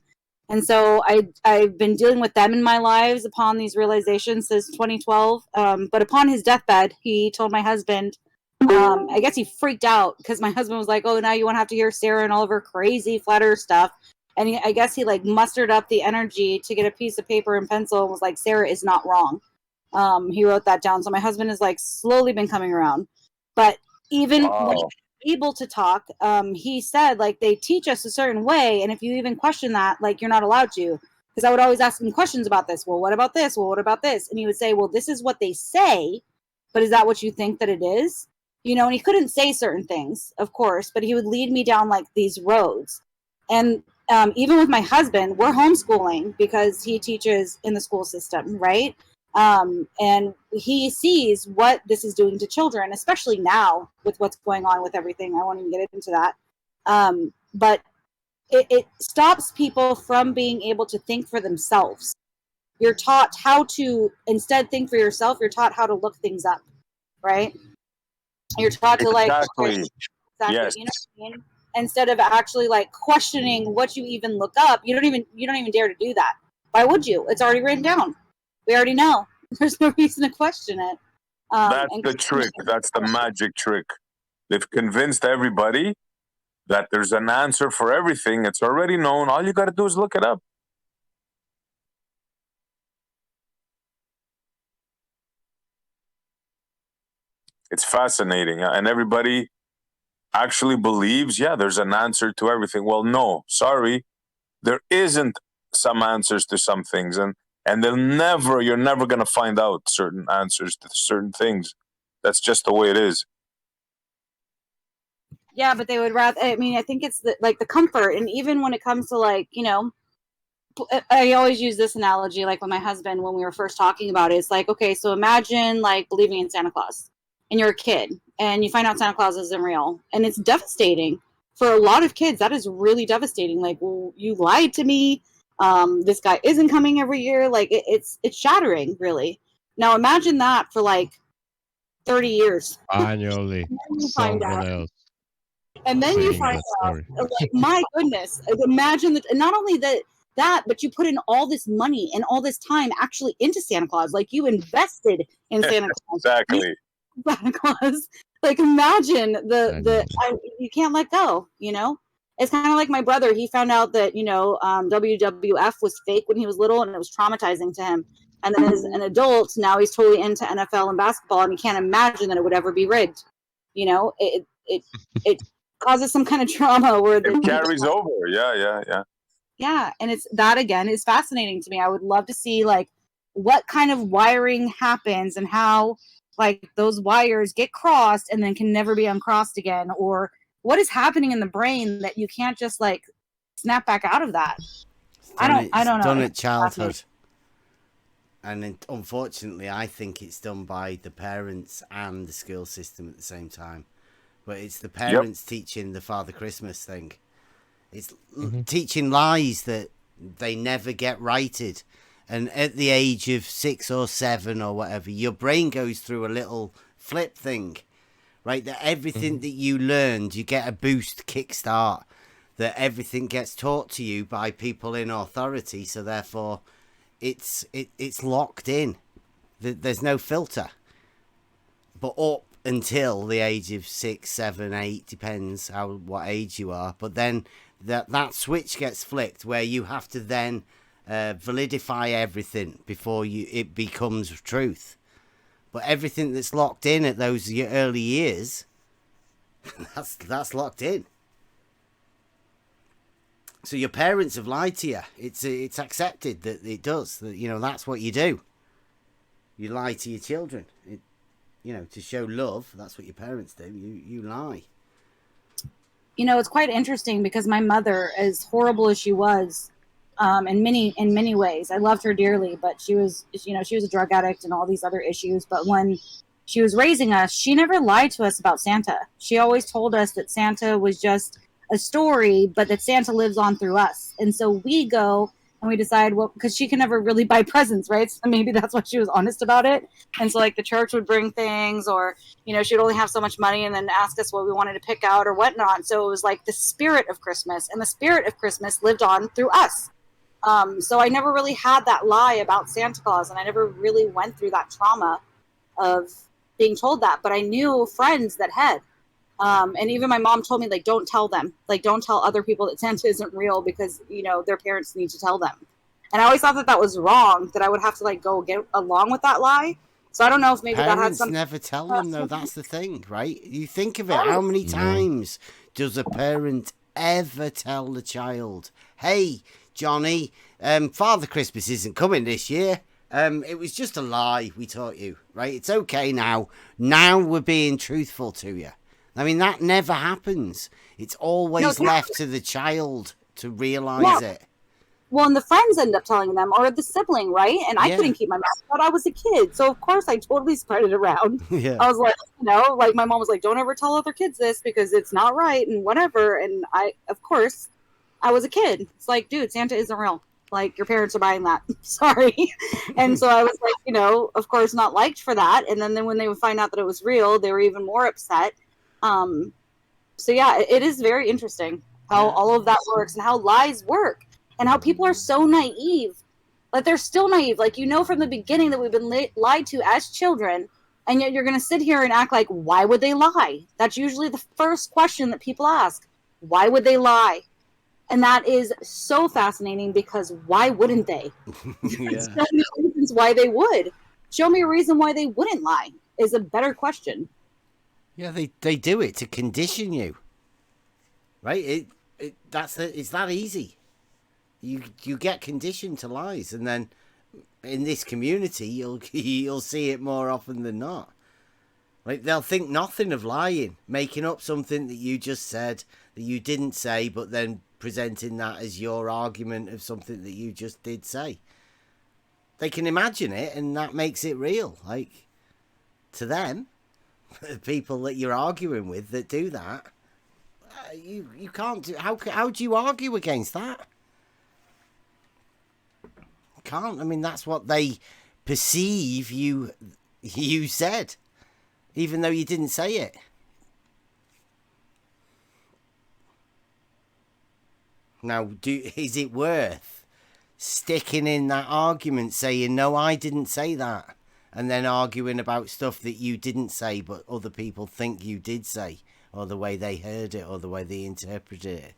And so I've been dealing with them in my lives upon these realizations since 2012. But upon his deathbed, he told my husband, I guess he freaked out because my husband was like, oh, now you won't have to hear Sarah and all of her crazy flat earth stuff. And I guess he like mustered up the energy to get a piece of paper and pencil and was like, Sarah is not wrong. He wrote that down. So my husband has like slowly been coming around. But even when he's able to talk, he said like they teach us a certain way. And if you even question that, like you're not allowed to. Because I would always ask him questions about this. Well, what about this? Well, what about this? And he would say, well, this is what they say. But is that what you think that it is? And he couldn't say certain things, of course, but he would lead me down like these roads. And even with my husband, we're homeschooling because he teaches in the school system, right? And he sees what this is doing to children, especially now with what's going on with everything. I won't even get into that. But it stops people from being able to think for themselves. You're taught how to instead think for yourself. You're taught how to look things up, right? You're taught to like Exactly. Yes. You know what I mean? Instead of actually like questioning what you even look up, you don't even dare to do that. Why would you? It's already written down. We already know. There's no reason to question it. That's the trick. That's the magic trick. They've convinced everybody that there's an answer for everything. It's already known. All you got to do is look it up. It's fascinating. And everybody actually believes, yeah, there's an answer to everything. Well, no, sorry. There isn't some answers to some things. And you're never going to find out certain answers to certain things. That's just the way it is. Yeah, but they would rather. I mean, I think it's like the comfort, and even when it comes to like, I always use this analogy, like with my husband when we were first talking about it. It's like, okay, so imagine like believing in Santa Claus, and you're a kid, and you find out Santa Claus isn't real, and it's devastating for a lot of kids. That is really devastating. Like, well, you lied to me. This guy isn't coming every year. Like, it's shattering, really. Now imagine that for like 30 years. Annually, someone else. And then you find out, like, my goodness, imagine that. And not only that, but you put in all this money and all this time actually into Santa Claus. Like, you invested in Santa Claus. Exactly. Santa Claus. Like, imagine you can't let go, It's kind of like my brother. He found out that, WWF was fake when he was little, and it was traumatizing to him. And then as an adult, now he's totally into NFL and basketball, and he can't imagine that it would ever be rigged. It causes some kind of trauma where it carries over. Yeah, and it's that again is fascinating to me. I would love to see like what kind of wiring happens and how like those wires get crossed and then can never be uncrossed again, or what is happening in the brain that you can't just like snap back out of that. I don't know. Done at childhood. And unfortunately, I think it's done by the parents and the school system at the same time. But it's the parents teaching the Father Christmas thing. It's teaching lies that they never get righted. And at the age of 6 or 7 or whatever, your brain goes through a little flip thing, right? That everything that you learned, you get a boost, kickstart. That everything gets taught to you by people in authority. So therefore, it's locked in. There's no filter. But up until the age of 6, 7, 8, depends what age you are. But then that switch gets flicked where you have to then validify everything before it becomes truth. But everything that's locked in at those early years, that's locked in. So your parents have lied to you. It's accepted that it does. That that's what you do. You lie to your children. To show love, that's what your parents do. You lie. It's quite interesting because my mother, as horrible as she was, in many ways, I loved her dearly, but she was a drug addict and all these other issues. But when she was raising us, she never lied to us about Santa. She always told us that Santa was just a story, but that Santa lives on through us. And so we go and we decide, well, because she can never really buy presents, right? So maybe that's why she was honest about it. And so like the church would bring things, or, she'd only have so much money and then ask us what we wanted to pick out or whatnot. So it was like the spirit of Christmas, and the spirit of Christmas lived on through us. So I never really had that lie about Santa Claus, and I never really went through that trauma of being told that, but I knew friends that had. And even my mom told me, like, don't tell them. Like, don't tell other people that Santa isn't real because, their parents need to tell them. And I always thought that was wrong, that I would have to, like, go get along with that lie. So I don't know if maybe parents that had something... never tell them, though. That's the thing, right? You think of it. How many times does a parent ever tell the child, hey, Johnny, Father Christmas isn't coming this year. It was just a lie we taught you, right? It's okay now. Now we're being truthful to you. I mean, that never happens. It's always left to the child to realize it. Well, and the friends end up telling them, or the sibling, right? And I Yeah. couldn't keep my mouth shut. I was a kid, so of course I totally spread it around. Yeah. I was like, like my mom was like, "Don't ever tell other kids this because it's not right," and whatever. And of course, I was a kid. It's like, dude, Santa isn't real. Like, your parents are buying that. Sorry. And so I was like, of course, not liked for that. And then when they would find out that it was real, they were even more upset. So yeah, it is very interesting how all of that works and how lies work. And how people are so naive. Like, they're still naive. Like, from the beginning that we've been lied to as children, and yet you're going to sit here and act like, why would they lie? That's usually the first question that people ask. Why would they lie? And that is so fascinating because why wouldn't they? Yeah. So many reasons why they would. Show me a reason why they wouldn't lie is a better question. Yeah, they do it to condition you. Right? It's that easy. You get conditioned to lies, and then in this community you'll see it more often than not. Like, they'll think nothing of lying, making up something that you just said that you didn't say, but then presenting that as your argument of something that you just did say. They can imagine it, and that makes it real. Like, to them, the people that you're arguing with that do that, you can't do. How do you argue against that? Can't. I mean, that's what they perceive you said, even though you didn't say it. Now, is it worth sticking in that argument, saying, no, I didn't say that, and then arguing about stuff that you didn't say but other people think you did say, or the way they heard it, or the way they interpreted it?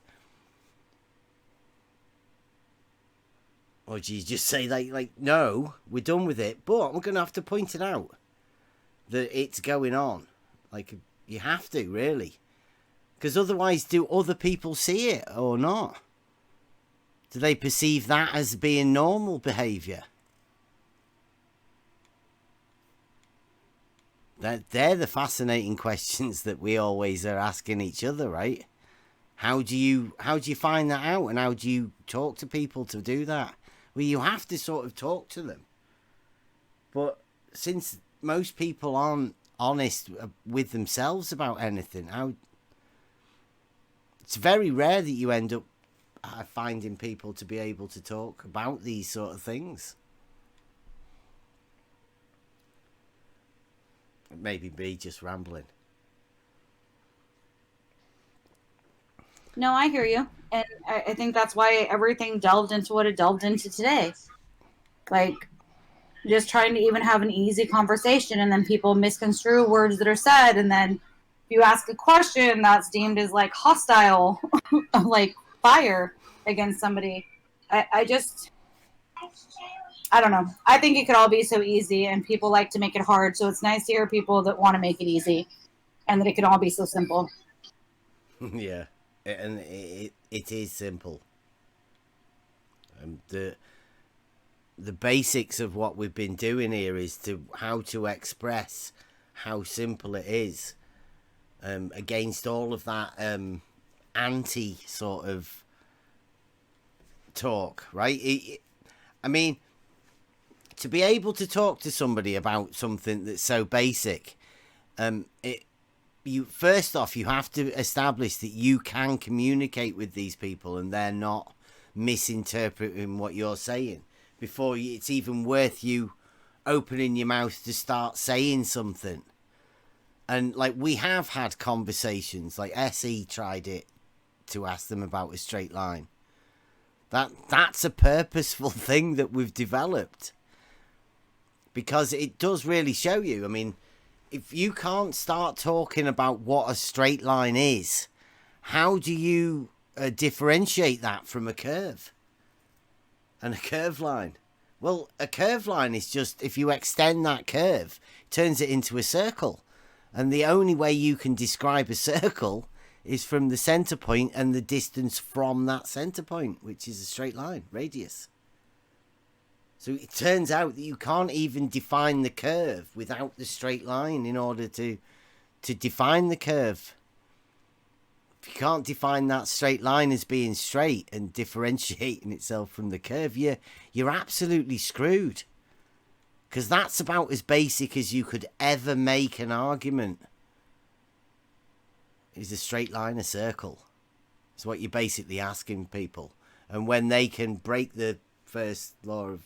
Or do you just say, like, no, we're done with it, but we're going to have to point it out that it's going on? Like, you have to, really. Because otherwise, do other people see it or not? Do they perceive that as being normal behaviour? They're the fascinating questions that we always are asking each other, right? How do you find that out, and how do you talk to people to do that? Well, you have to sort of talk to them. But since most people aren't honest with themselves about anything, it's very rare that you end up finding people to be able to talk about these sort of things. Maybe me just rambling. No, I hear you. And I think that's why everything delved into what it delved into today. Like, just trying to even have an easy conversation, and then people misconstrue words that are said, and then if you ask a question that's deemed as like hostile, like fire against somebody. I don't know. I think it could all be so easy, and people like to make it hard. So it's nice to hear people that want to make it easy, and that it can all be so simple. Yeah, and it is simple. The basics of what we've been doing here is how to express how simple it is, against all of that anti sort of talk, right? I mean, to be able to talk to somebody about something that's so basic, first off, you have to establish that you can communicate with these people and they're not misinterpreting what you're saying before it's even worth you opening your mouth to start saying something. And like, we have had conversations, like SE tried it to ask them about a straight line. That's a purposeful thing that we've developed, because it does really show you. I mean, if you can't start talking about what a straight line is, how do you differentiate that from a curve and a curved line? Well, a curved line is just, if you extend that curve, it turns it into a circle. And the only way you can describe a circle is from the center point and the distance from that center point, which is a straight line, radius. So it turns out that you can't even define the curve without the straight line in order to define the curve. if you can't define that straight line as being straight and differentiating itself from the curve, you're absolutely screwed. Because that's about as basic as you could ever make an argument. Is a straight line a circle? It's what you're basically asking people. And when they can break the first law of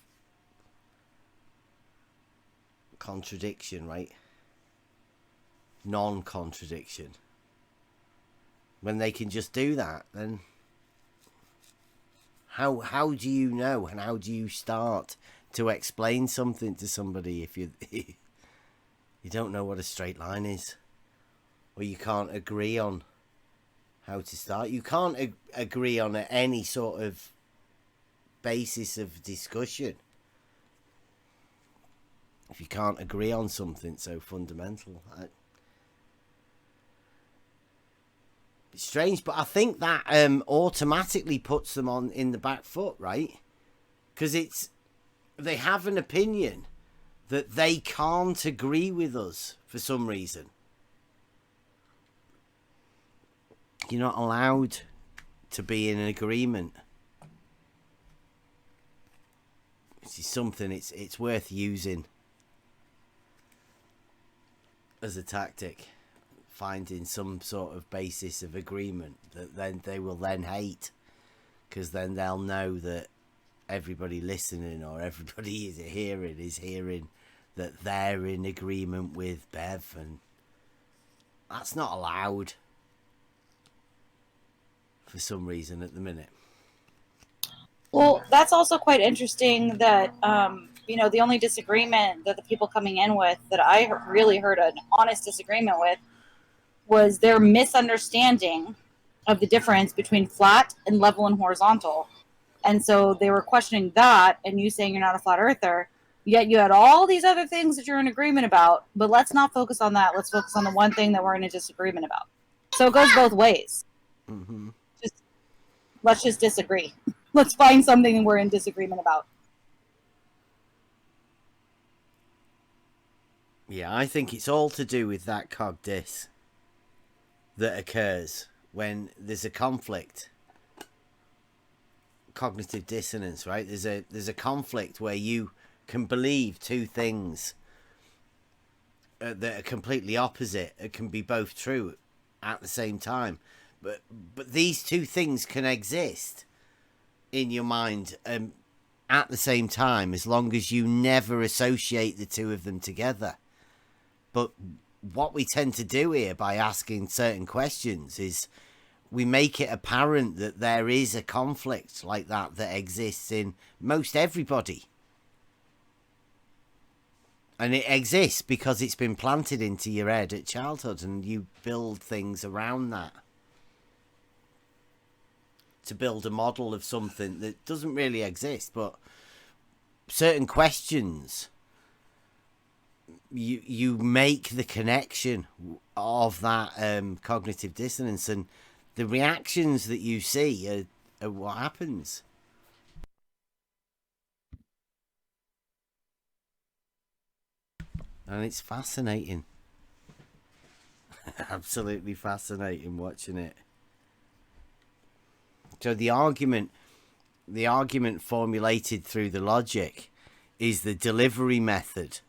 contradiction, right? Non-contradiction. When they can just do that, then how do you know and how do you start to explain something to somebody if you don't know what a straight line is, or you can't agree on how to start? You can't agree on any sort of basis of discussion if you can't agree on something so fundamental. It's strange, but I think that automatically puts them on in the back foot, right? Because they have an opinion that they can't agree with us for some reason. You're not allowed to be in an agreement. This is something it's worth using as a tactic. Finding some sort of basis of agreement that then they will then hate, because then they'll know that everybody listening or everybody is hearing that they're in agreement with Bev, and that's not allowed for some reason at the minute. Well, that's also quite interesting that, the only disagreement that the people coming in with that I really heard an honest disagreement with was their misunderstanding of the difference between flat and level and horizontal. And so they were questioning that, and you saying you're not a flat earther, yet you had all these other things that you're in agreement about, but let's not focus on that. Let's focus on the one thing that we're in a disagreement about. So it goes both ways. Mm-hmm. Let's just disagree. Let's find something we're in disagreement about. Yeah, I think it's all to do with that cog dis that occurs when there's a conflict. Cognitive dissonance, right? There's a conflict where you can believe two things that are completely opposite. It can be both true at the same time, but these two things can exist in your mind at the same time, as long as you never associate the two of them together. But what we tend to do here by asking certain questions is we make it apparent that there is a conflict like that exists in most everybody. And it exists because it's been planted into your head at childhood, and you build things around that to build a model of something that doesn't really exist. But certain questions, you make the connection of that cognitive dissonance, and the reactions that you see are what happens. And it's fascinating. Absolutely fascinating watching it. So the argument formulated through the logic is the delivery method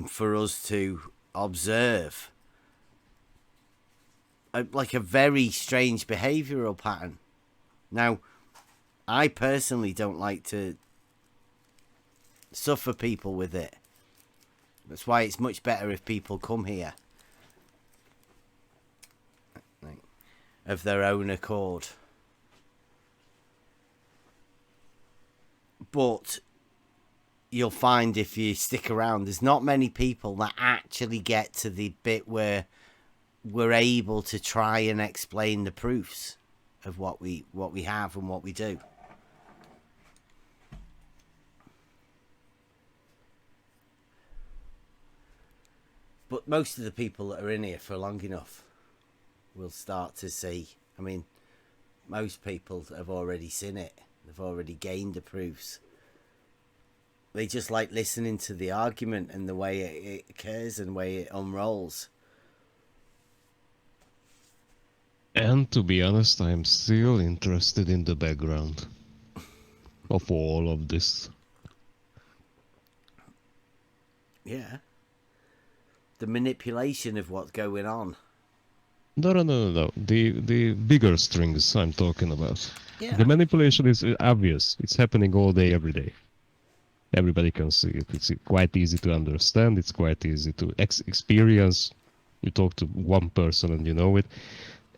for us to observe like a very strange behavioral pattern. Now, I personally don't like to suffer people with it. That's why it's much better if people come here of their own accord. But you'll find if you stick around, there's not many people that actually get to the bit where we're able to try and explain the proofs of what we have and what we do. But most of the people that are in here for long enough will start to see. I mean, most people have already seen it. They've already gained the proofs. They just like listening to the argument and the way it occurs and the way it unrolls. And to be honest, I'm still interested in the background of all of this. Yeah. The manipulation of what's going on. No. The bigger strings I'm talking about. Yeah. The manipulation is obvious. It's happening all day, every day. Everybody can see it. It's quite easy to understand. It's quite easy to experience. You talk to one person and you know it.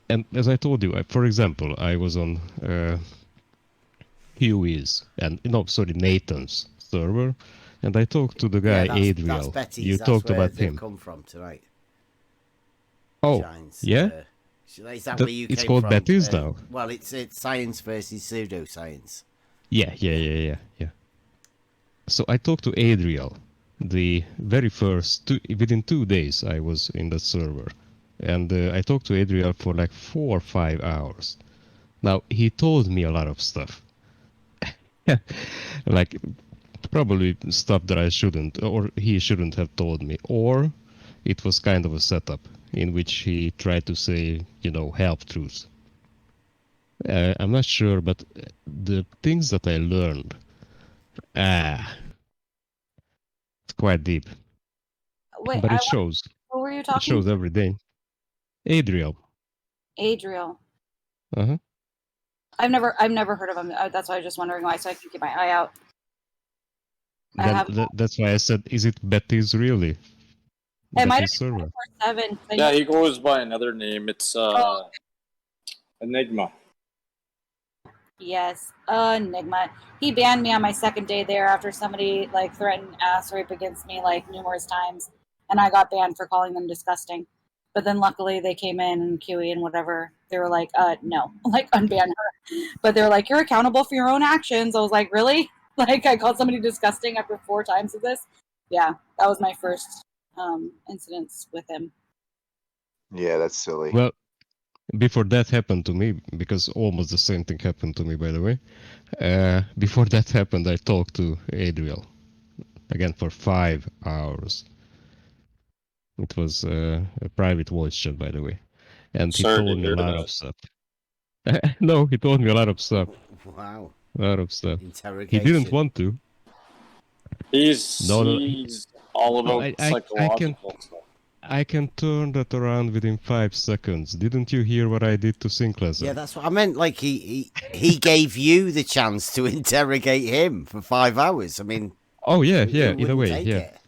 And as I told you, for example, I was on Huey's Nathan's server, and I talked to the guy Adriel. That's Betty's. You That's talked where about they've him. come from tonight. Oh, Shines. yeah? Is that where you it's came called from? Betty's now. Well, it's science versus pseudoscience. Yeah. So I talked to Adriel. The very first, within 2 days, I was in the server. And I talked to Adriel for like 4 or 5 hours. Now, he told me a lot of stuff. Like, probably stuff that I shouldn't, or he shouldn't have told me. Or it was kind of a setup in which he tried to say, half truths. I'm not sure, but the things that I learned, it's quite deep. Wait, But it shows. Who were you It talking shows to? every day. Adriel. Adriel. Uh-huh. I've never heard of him. That's why I was just wondering why, so I can keep my eye out. That's why I said, is it Betty's really? It might have Betty's server. been 24/7. Yeah, he goes by another name. It's Enigma. Yes, Enigma. He banned me on my second day there after somebody threatened ass rape against me numerous times, and I got banned for calling them disgusting. But then luckily they came in and QE and whatever. They were like, no, unban her. But they were like, you're accountable for your own actions. I was like, really? I called somebody disgusting after 4 times of this. Yeah, that was my first incidents with him. Yeah, that's silly. Well, before that happened to me, because almost the same thing happened to me, by the way. Before that happened, I talked to Adriel again for 5 hours. It was a private voice chat, by the way, and he Sorry to told me a hear lot that. of stuff. No, he told me a lot of stuff. Wow. A lot of stuff. Interrogation. He didn't want to. He's all about psychological stuff. I can turn that around within 5 seconds. Didn't you hear what I did to Sinclair? Yeah, that's what I meant. Like he gave you the chance to interrogate him for 5 hours. I mean. Oh yeah, who in a way, take yeah. it?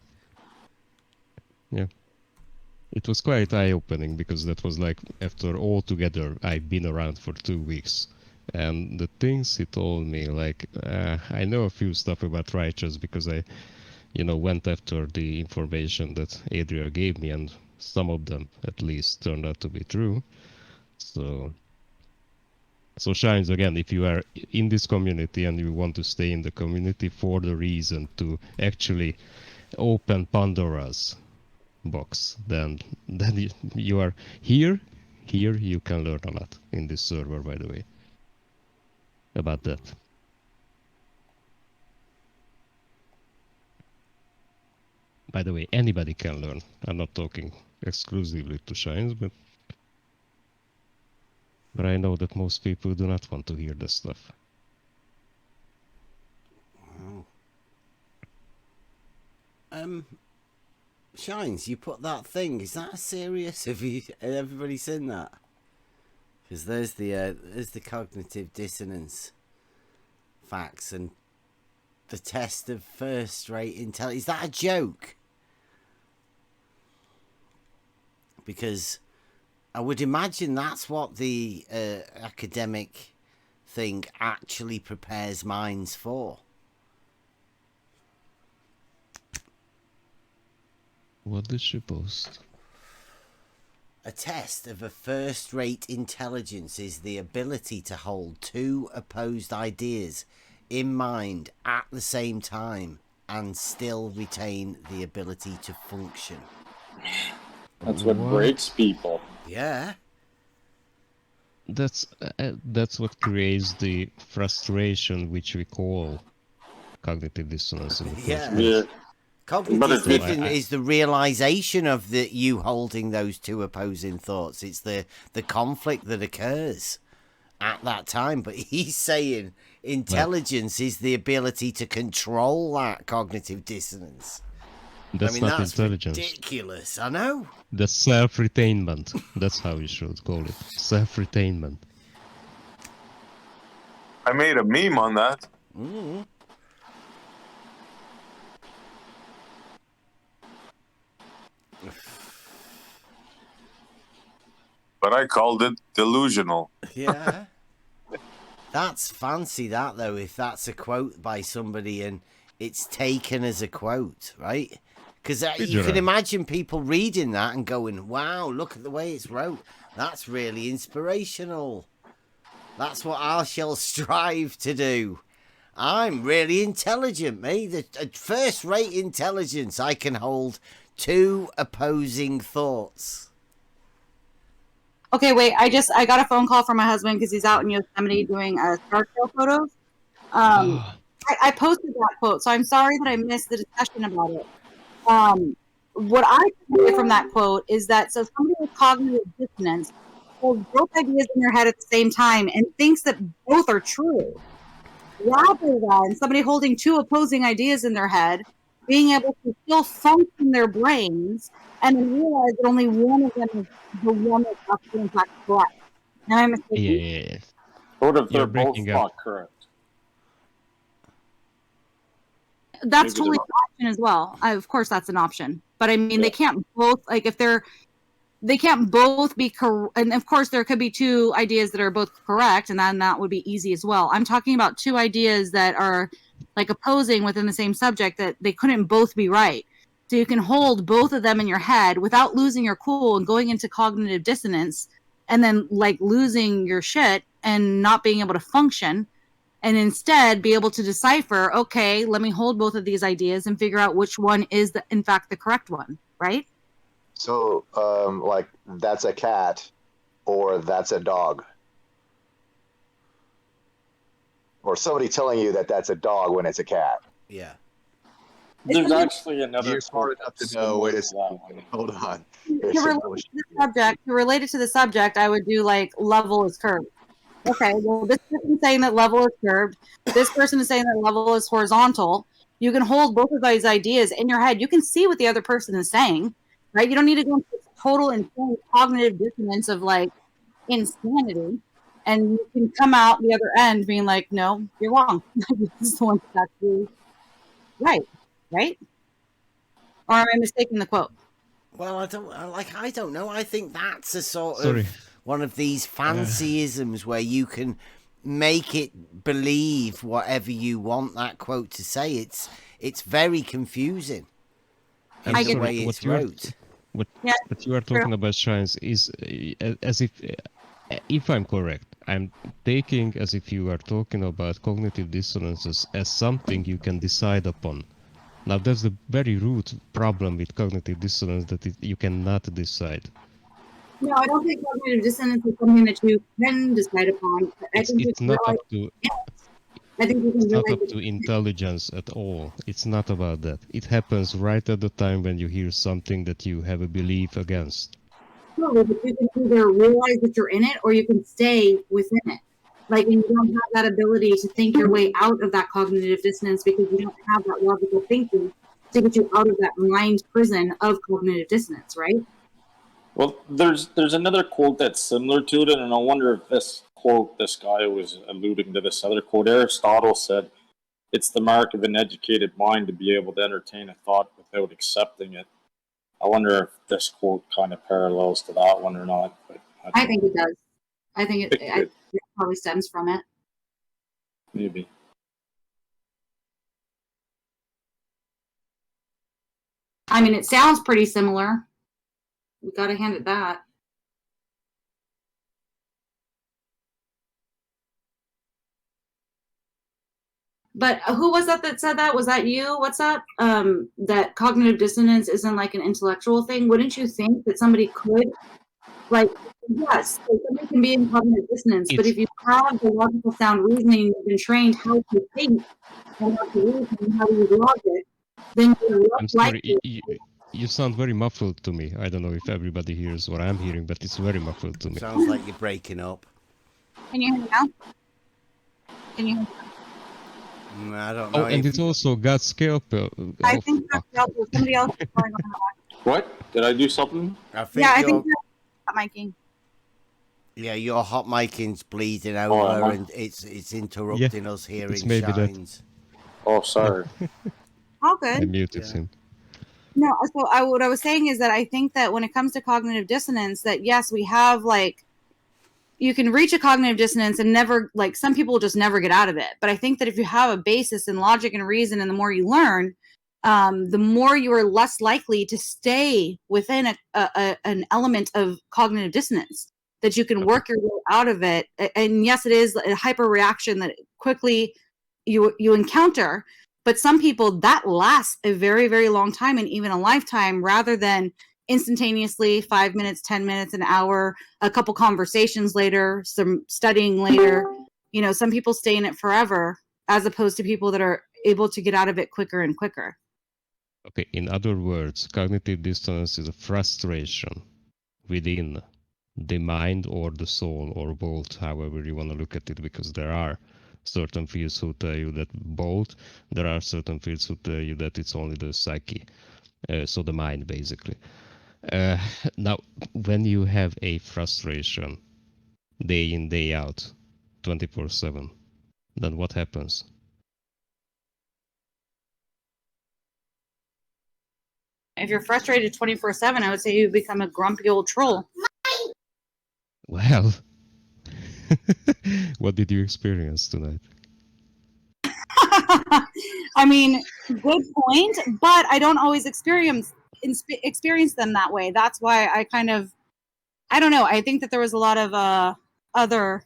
Yeah. It was quite eye-opening because that was like after all together I've been around for 2 weeks. And the things he told me, I know a few stuff about Righteous because I went after the information that Adriel gave me, and some of them at least turned out to be true. So Shines, again, if you are in this community and you want to stay in the community for the reason to actually open Pandora's box, then you are here you can learn a lot in this server, by the way, about that. By the way, anybody can learn. I'm not talking exclusively to Shines, but I know that most people do not want to hear this stuff. Wow. Shines, you put that thing. Is that serious? Have everybody seen that? Because there's the cognitive dissonance facts and the test of first-rate intelligence. Is that a joke? Because I would imagine that's what the academic thing actually prepares minds for. What did she post? A test of a first-rate intelligence is the ability to hold 2 opposed ideas in mind at the same time and still retain the ability to function. That's what breaks people. Yeah. That's what creates the frustration which we call cognitive dissonance in the first place. Cognitive dissonance is the realization of you holding those two opposing thoughts. It's the conflict that occurs at that time. But he's saying intelligence is the ability to control that cognitive dissonance. That's not that's intelligence. Ridiculous, I know. That's self-retainment. That's how you should call it. Self-retainment. I made a meme on that. Mm-hmm. But I called it delusional. Yeah. That's fancy, that, though, if that's a quote by somebody and it's taken as a quote, right? Because you can imagine people reading that and going, wow, look at the way it's wrote. That's really inspirational. That's what I shall strive to do. I'm really intelligent, mate. At first-rate intelligence, I can hold two opposing thoughts. Okay, wait. I got a phone call from my husband because he's out in Yosemite doing Star Trail photos. I posted that quote, so I'm sorry that I missed the discussion about it. What I take from that quote is that somebody with cognitive dissonance holds both ideas in their head at the same time and thinks that both are true, rather than somebody holding two opposing ideas in their head, being able to still function their brains and then realize that only one of them is the one that's actually in fact correct. Am I mistaken? Yeah. What if they're both not correct? That's totally an option as well. Of course, that's an option. But I mean, they can't both, like, they can't both be correct. And of course, there could be two ideas that are both correct, and then that would be easy as well. I'm talking about two ideas that are like opposing within the same subject that they couldn't both be right. So you can hold both of them in your head without losing your cool and going into cognitive dissonance and then like losing your shit and not being able to function, and instead be able to decipher, okay, let me hold both of these ideas and figure out which one is in fact the correct one, right? So, like, that's a cat or that's a dog. Or somebody telling you that that's a dog when it's a cat. Yeah. There's actually another. You're smart enough to know. Wait a second. Hold on. To relate it to the subject, I would do like level is curved. Okay, well, this person is saying that level is curved. This person is saying that level is horizontal. You can hold both of those ideas in your head. You can see what the other person is saying, right? You don't need to go into total insane cognitive dissonance of like insanity. And you can come out the other end being like, no, you're wrong. This is the one that's actually right. Right? Or am I mistaking the quote? Well, I don't know. I think that's a sort of one of these fancyisms where you can make it believe whatever you want that quote to say. It's very confusing. I'm the sorry, way it's wrote. What you are talking about, Shines, is as if I'm correct, I'm taking as if you are talking about cognitive dissonances as something you can decide upon. Now, that's the very root problem with cognitive dissonance, that you cannot decide. No, I don't think cognitive dissonance is something that you can decide upon. It's not up to intelligence at all. It's not about that. It happens right at the time when you hear something that you have a belief against. No, but you can either realize that you're in it or you can stay within it. Like, and you don't have that ability to think your way out of that cognitive dissonance because you don't have that logical thinking to get you out of that mind prison of cognitive dissonance, right? Well, there's another quote that's similar to it, and I wonder if this guy was alluding to this other quote. Aristotle said, "It's the mark of an educated mind to be able to entertain a thought without accepting it." I wonder if this quote kind of parallels to that one or not. But I think it does. I think it probably stems from it. Maybe. I mean, it sounds pretty similar. We got to hand it that. But who was that said that? Was that you? What's up? That cognitive dissonance isn't like an intellectual thing. Wouldn't you think that somebody could, like, yes, somebody can be in cognitive dissonance, but if you have the logical sound reasoning, you've been trained how to think and how to reason and how to use logic, then you look I'm like sorry, you sound very muffled to me. I don't know if everybody hears what I'm hearing, but it's very muffled to me. Sounds like you're breaking up. Can you hear me now? Can you hear me? I don't know. Oh, and it's also got scalpel. I think that's somebody else is going on. What? Did I do something? I think Yeah, I you're, think you're hot micing. yeah, your hot micing's bleeding Oh, over, am I? and it's interrupting us here it's in maybe that. Shines. Oh, sorry. All I good. muted him. No, so what I was saying is that I think that when it comes to cognitive dissonance, that yes, we have like, you can reach a cognitive dissonance and never, like, some people just never get out of it. But I think that if you have a basis in logic and reason, and the more you learn, the more you are less likely to stay within an element of cognitive dissonance, that you can work your way out of it. And yes, it is a hyper reaction that quickly you encounter, but some people that lasts a very, very long time, and even a lifetime, rather than instantaneously 5 minutes, 10 minutes, an hour, a couple conversations later, some studying later. Some people stay in it forever, as opposed to people that are able to get out of it quicker and quicker. Okay, in other words, cognitive dissonance is a frustration within the mind or the soul or both, however you want to look at it, because there are certain fields who tell you that both, there are certain fields who tell you that it's only the psyche, so the mind basically. Now, when you have a frustration day in, day out, 24/7, then what happens? If you're frustrated 24/7, I would say you become a grumpy old troll. Well, what did you experience tonight? I mean, good point, but I don't always experience them that way. That's why I don't know. I think that there was a lot of other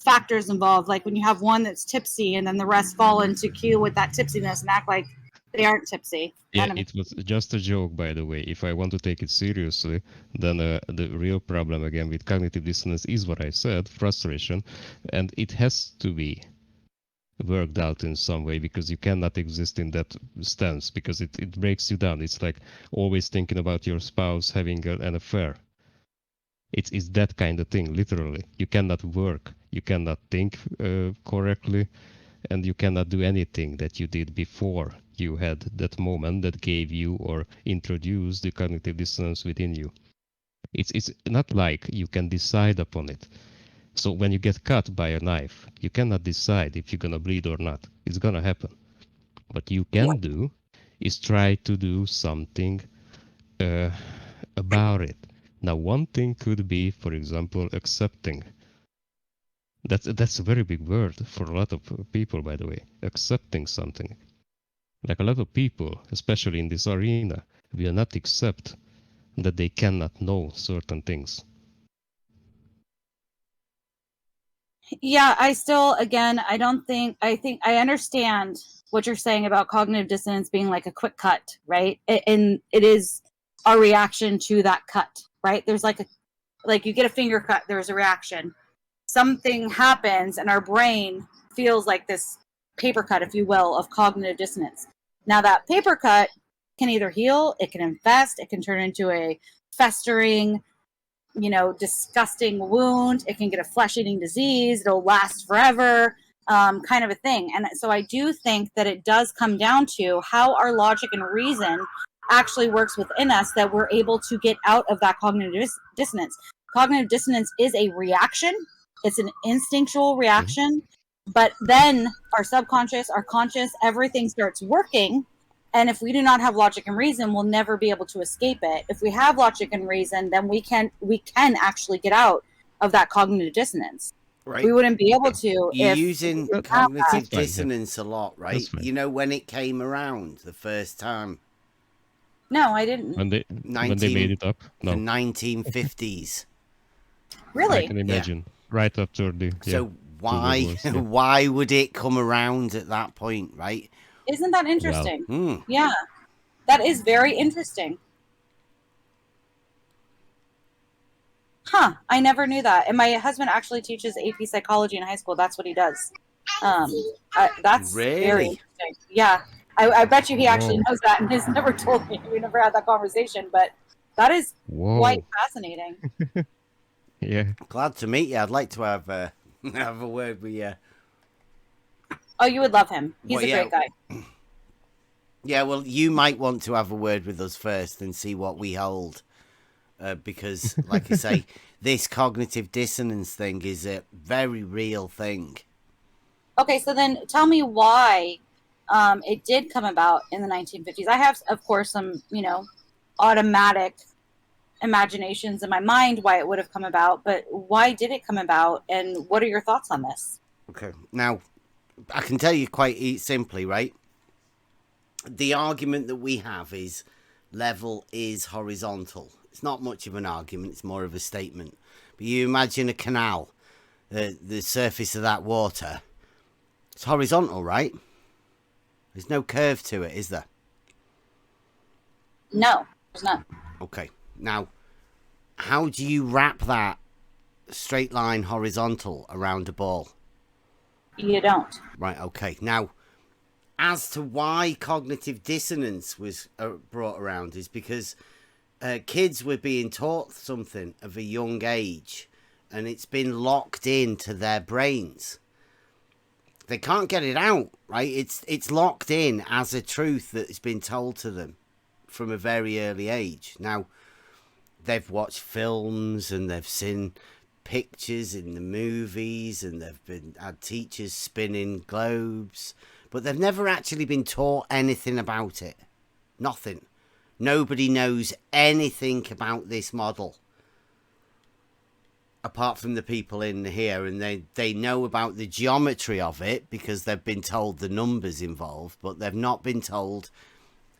factors involved, like when you have one that's tipsy and then the rest fall into queue with that tipsiness and act like they aren't tipsy. Yeah, it was just a joke, by the way. If I want to take it seriously, then the real problem again with cognitive dissonance is what I said, frustration, and it has to be worked out in some way, because you cannot exist in that stance, because it breaks you down. It's like always thinking about your spouse having an affair. It's that kind of thing, literally. You cannot work, you cannot think correctly, and you cannot do anything that you did before you had that moment that gave you or introduced the cognitive dissonance within you. It's not like you can decide upon it. So when you get cut by a knife, you cannot decide if you're gonna bleed or not. It's gonna happen. What you can do is try to do something about it. Now, one thing could be, for example, accepting. That's a very big word for a lot of people, by the way. Accepting something. Like a lot of people, especially in this arena, will not accept that they cannot know certain things. Yeah, I think I understand what you're saying about cognitive dissonance being like a quick cut, right? And it is a reaction to that cut, right? There's like you get a finger cut, there's a reaction. Something happens and our brain feels like this paper cut, if you will, of cognitive dissonance. Now that paper cut can either heal, it can infest, it can turn into a festering, disgusting wound. It can get a flesh-eating disease. It'll last forever, kind of a thing. And so I do think that it does come down to how our logic and reason actually works within us, that we're able to get out of that cognitive dissonance. Cognitive dissonance is a reaction. It's an instinctual reaction. But then our subconscious, our conscious, everything starts working. And if we do not have logic and reason, we'll never be able to escape it. If we have logic and reason, then we can actually get out of that cognitive dissonance. Right. We wouldn't be able to. You're if using cognitive dissonance a lot, right? You know when it came around the first time? No, I didn't. When they made it up? No. The 1950s. Really? I can imagine. Yeah. Right after the... So why would it come around at that point, right? Isn't that interesting? Wow. Yeah, that is very interesting. Huh, I never knew that. And my husband actually teaches AP psychology in high school. That's what he does. That's really very interesting. Yeah. I bet you he actually knows that and has never told me. We never had that conversation, but that is quite fascinating. Yeah. Glad to meet you. I'd like to have have a word with you. Oh, you would love him. He's a great guy. Yeah, well, you might want to have a word with us first and see what we hold. Because, like I say, this cognitive dissonance thing is a very real thing. Okay, so then tell me why it did come about in the 1950s. I have, of course, some, automatic imaginations in my mind why it would have come about, but why did it come about, and what are your thoughts on this? Okay, now, I can tell you quite simply, right? The argument that we have is level is horizontal. It's not much of an argument, it's more of a statement. But you imagine a canal, the surface of that water, it's horizontal, right? There's no curve to it, is there? No, there's not. Okay, now, how do you wrap that straight line horizontal around a ball? You don't. Right, okay. Now, as to why cognitive dissonance was brought around is because kids were being taught something of a young age, and it's been locked into their brains. They can't get it out, right? It's locked in as a truth that has been told to them from a very early age. Now, they've watched films and they've seen pictures in the movies, and they've had teachers spinning globes, but they've never actually been taught anything about it. Nothing. Nobody knows anything about this model apart from the people in here, and they know about the geometry of it because they've been told the numbers involved, but they've not been told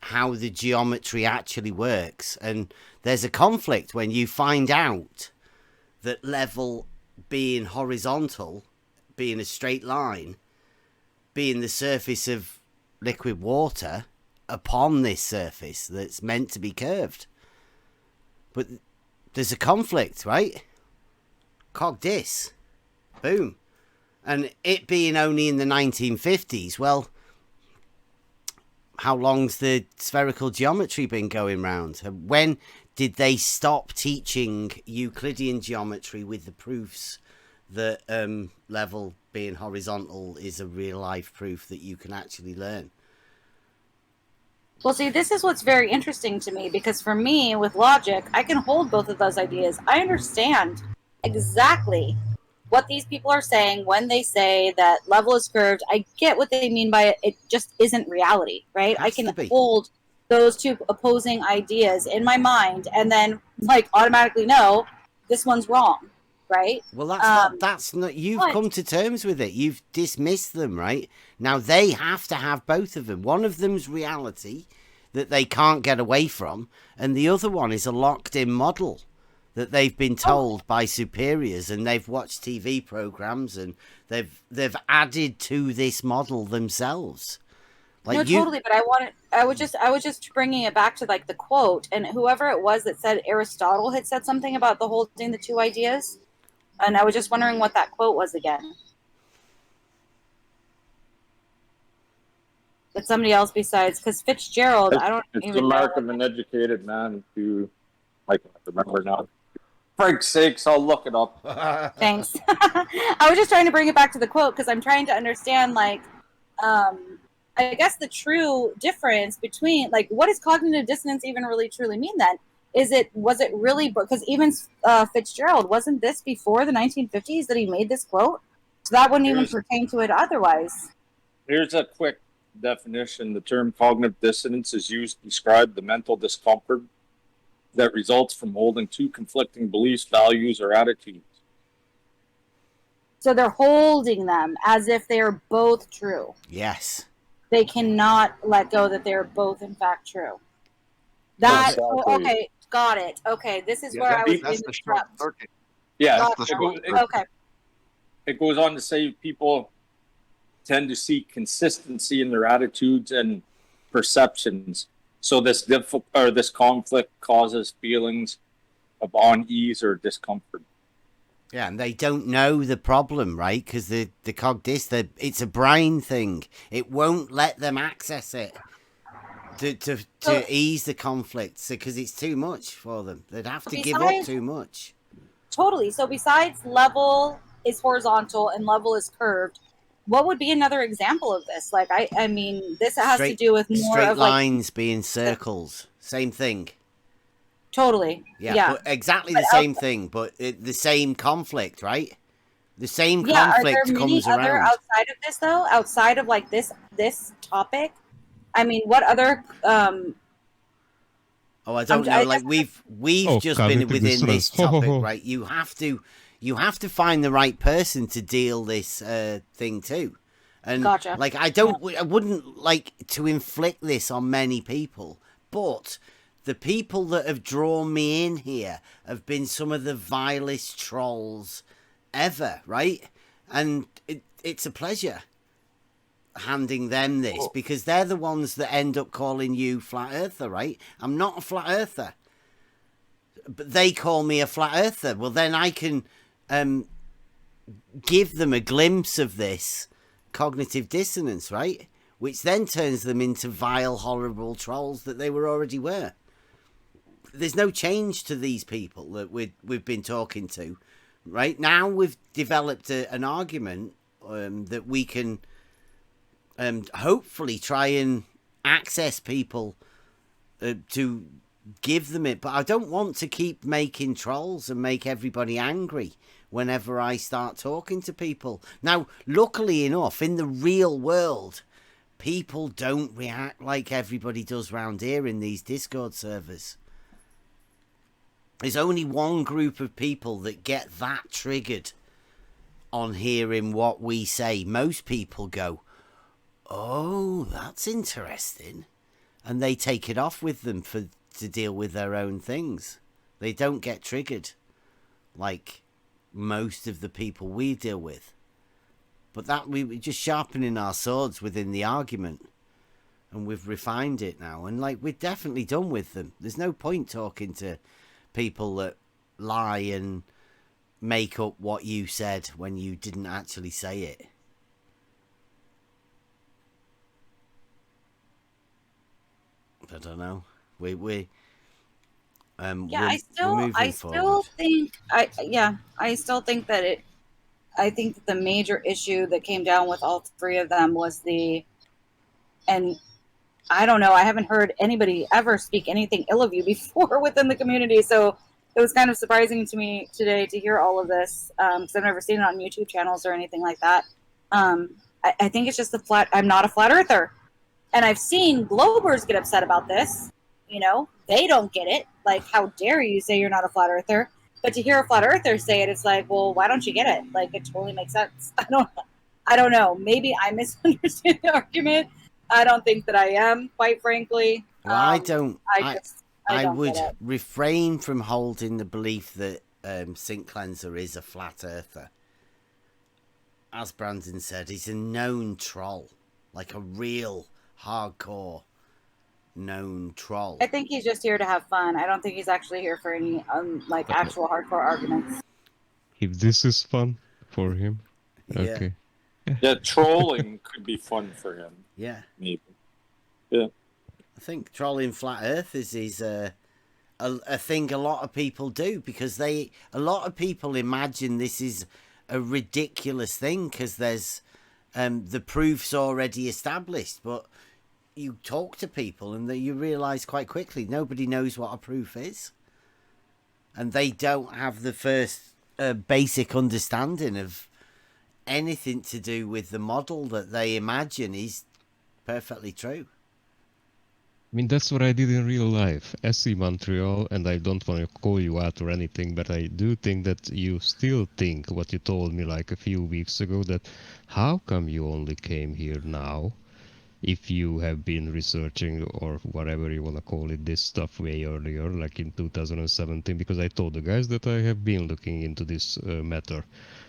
how the geometry actually works. And there's a conflict when you find out that level being horizontal, being a straight line, being the surface of liquid water upon this surface that's meant to be curved. But there's a conflict, right? Cog dis. Boom. And it being only in the 1950s, well, how long's the spherical geometry been going round? When did they stop teaching Euclidean geometry with the proofs that level being horizontal is a real life proof that you can actually learn? Well, see, this is what's very interesting to me, because for me, with logic, I can hold both of those ideas. I understand exactly what these people are saying when they say that level is curved. I get what they mean by it. It just isn't reality, right? I can hold those two opposing ideas in my mind and then automatically know this one's wrong, right? Well, that's not you've come to terms with it. You've dismissed them, right? Now they have to have both of them. One of them's reality that they can't get away from, and the other one is a locked-in model that they've been told by superiors, and they've watched TV programs, and they've added to this model themselves. Totally. But I was just bringing it back to the quote, and whoever it was that said Aristotle had said something about the holding the two ideas, and I was just wondering what that quote was again. But somebody else besides, because Fitzgerald, I don't it's even the mark know. of an educated man who I can't remember now. For Frank's sakes, I'll look it up. Thanks. I was just trying to bring it back to the quote because I'm trying to understand, I guess the true difference between, what does cognitive dissonance even really truly mean then? Was it really, because even Fitzgerald, wasn't this before the 1950s that he made this quote? So that wouldn't even pertain to it otherwise. Here's a quick definition. The term cognitive dissonance is used to describe the mental discomfort that results from holding two conflicting beliefs, values, or attitudes. So they're holding them as if they're both true. Yes. They cannot let go that they're both in fact true. Okay, got it. Okay, this is where I was being disrupted. Yeah, okay. It goes on to say people tend to seek consistency in their attitudes and perceptions. So this conflict causes feelings of unease or discomfort. Yeah, and they don't know the problem, right? Because the cog dis, it's a brain thing. It won't let them access it. to ease the conflict, because it's too much for them. They'd have to give up too much. Totally. So besides level is horizontal and level is curved, what would be another example of this? Like, I mean, this has to do with more straight of like lines being circles. Same thing. Totally. Yeah. But exactly the same thing, but the same conflict, right? The same conflict are there many comes other around. outside of this though? Outside of like this topic? I mean, what other Oh, I don't know. Like we've just been within this topic, right? You have to find the right person to deal this thing too. And gotcha. Like I wouldn't like to inflict this on many people, but the people that have drawn me in here have been some of the vilest trolls ever, right? And it's a pleasure handing them this, because they're the ones that end up calling you flat earther, right? I'm not a flat earther, but they call me a flat earther. Well, then I can give them a glimpse of this cognitive dissonance, right? Which then turns them into vile, horrible trolls that they already were. There's no change to these people that we've been talking to. Right now, we've developed an argument that we can hopefully try and access people to give them it. But I don't want to keep making trolls and make everybody angry whenever I start talking to people. Now, luckily enough, in the real world, people don't react like everybody does round here in these Discord servers. There's only one group of people that get that triggered on hearing what we say. Most people go, oh, that's interesting. And they take it off with them to deal with their own things. They don't get triggered like most of the people we deal with. But that we're just sharpening our swords within the argument. And we've refined it now. And like we're definitely done with them. There's no point talking to people that lie and make up what you said when you didn't actually say it. I don't know. I still think that I think that the major issue that came down with all three of them was and I don't know, I haven't heard anybody ever speak anything ill of you before within the community, so it was kind of surprising to me today to hear all of this, because I've never seen it on YouTube channels or anything like that. I think it's just I'm not a flat earther. And I've seen Globers get upset about this. You know, they don't get it. Like, how dare you say you're not a flat earther? But to hear a flat earther say it, it's like, well, why don't you get it? Like, it totally makes sense. I don't know. Maybe I misunderstand the argument. I don't think that I am, quite frankly. Well, I would refrain from holding the belief that Sink Cleanser is a flat earther. As Brandon said, he's a known troll, like a real hardcore known troll. I think he's just here to have fun. I don't think he's actually here for any actual hardcore arguments. If this is fun for him, okay. Yeah, trolling could be fun for him. Yeah, maybe. Yeah, I think trolling flat Earth is a thing a lot of people do, because a lot of people imagine this is a ridiculous thing because there's the proof's already established. But you talk to people and you realise quite quickly nobody knows what a proof is, and they don't have the first basic understanding of anything to do with the model that they imagine is perfectly true. I mean, that's what I did in real life. SC Montreal, and I don't want to call you out or anything, but I do think that you still think what you told me like a few weeks ago, that how come you only came here now if you have been researching or whatever you want to call it, this stuff way earlier, like in 2017, because I told the guys that I have been looking into this matter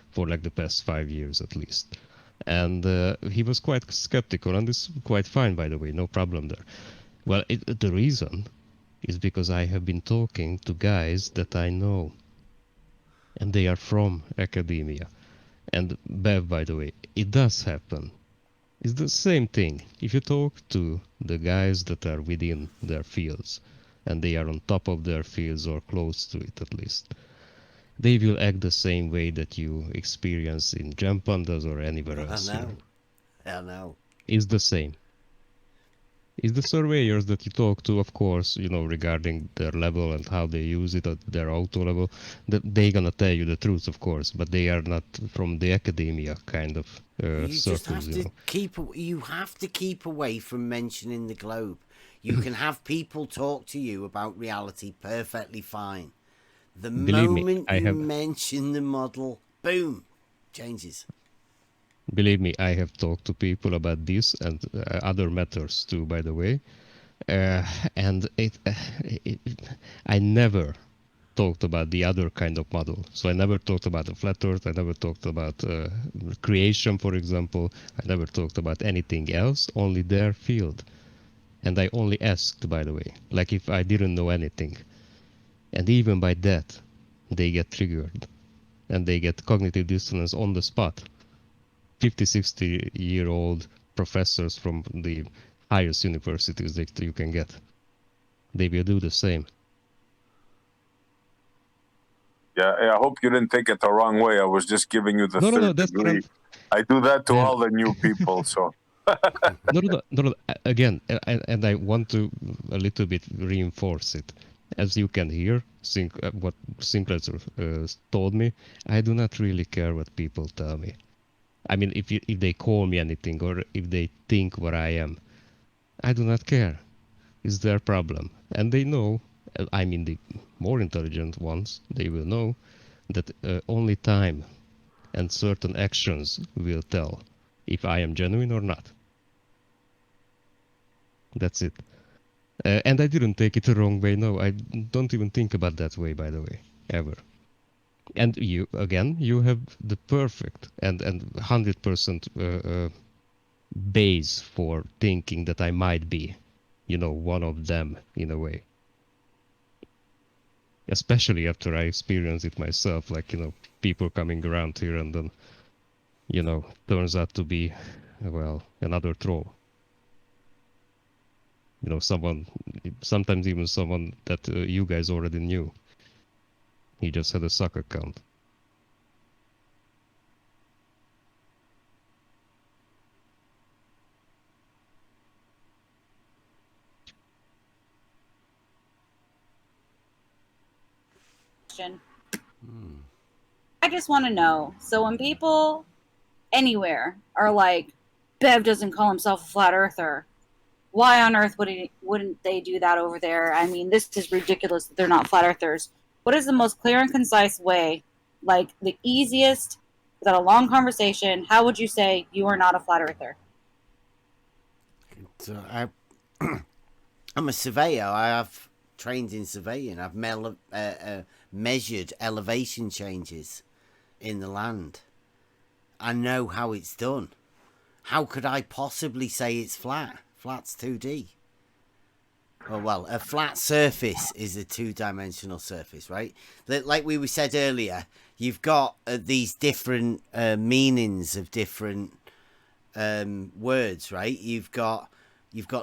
for like the past 5 years at least. And he was quite skeptical, and this is quite fine, by the way, no problem there. Well, the reason is because I have been talking to guys that I know, and they are from academia. And Bev, by the way, it does happen It's the same thing. If you talk to the guys that are within their fields, and they are on top of their fields or close to it at least, they will act the same way that you experience in Jump Pandas or anywhere else. I know. It's the same. It's the surveyors that you talk to, of course, regarding their level and how they use it at their auto level, that they're gonna tell you the truth, of course, but they are not from the academia kind of You circles. just have to you have to keep away from mentioning the globe. You can have people talk to you about reality perfectly fine. The moment you mention the model, boom, changes. Believe me, I have talked to people about this and other matters too, by the way. And I never talked about the other kind of model. So I never talked about the flat earth. I never talked about creation, for example. I never talked about anything else, only their field. And I only asked, by the way, like if I didn't know anything. And even by that, they get triggered. And they get cognitive dissonance on the spot. 50, 60-year-old professors from the highest universities that you can get. They will do the same. Yeah, I hope you didn't take it the wrong way. I was just giving you the third degree. I do that to all the new people, so. No. Again, and I want to a little bit reinforce it. As you can hear, what Sinclair told me, I do not really care what people tell me. I mean, if they call me anything or if they think what I am, I do not care. It's their problem. And they know, I mean the more intelligent ones, they will know that only time and certain actions will tell if I am genuine or not. That's it. And I didn't take it the wrong way. No, I don't even think about that way, by the way, ever. And you have the perfect and 100% base for thinking that I might be, one of them in a way. Especially after I experience it myself, like, people coming around here and then, turns out to be, well, another troll. Sometimes even someone that you guys already knew. He just had a suck account. I just want to know. So when people anywhere are like, Bev doesn't call himself a flat earther, why on earth wouldn't they do that over there? I mean, this is ridiculous that they're not flat earthers. What is the most clear and concise way, like the easiest, without a long conversation, how would you say you are not a flat earther? So I'm a surveyor. I have trained in surveying. I've measured elevation changes in the land. I know how it's done. How could I possibly say it's flat? Flat's 2D. Well, a flat surface is a two-dimensional surface, right? Like we said earlier, you've got these different meanings of different words, right? You've got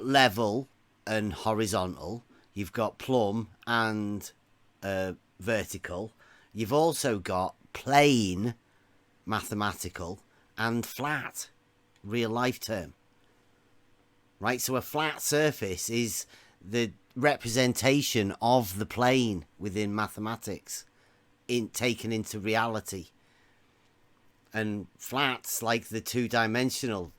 level and horizontal. You've got plumb and vertical. You've also got plane, mathematical, and flat, real life term. Right, so a flat surface is the representation of the plane within mathematics, taken into reality. And flats, like the two-dimensional,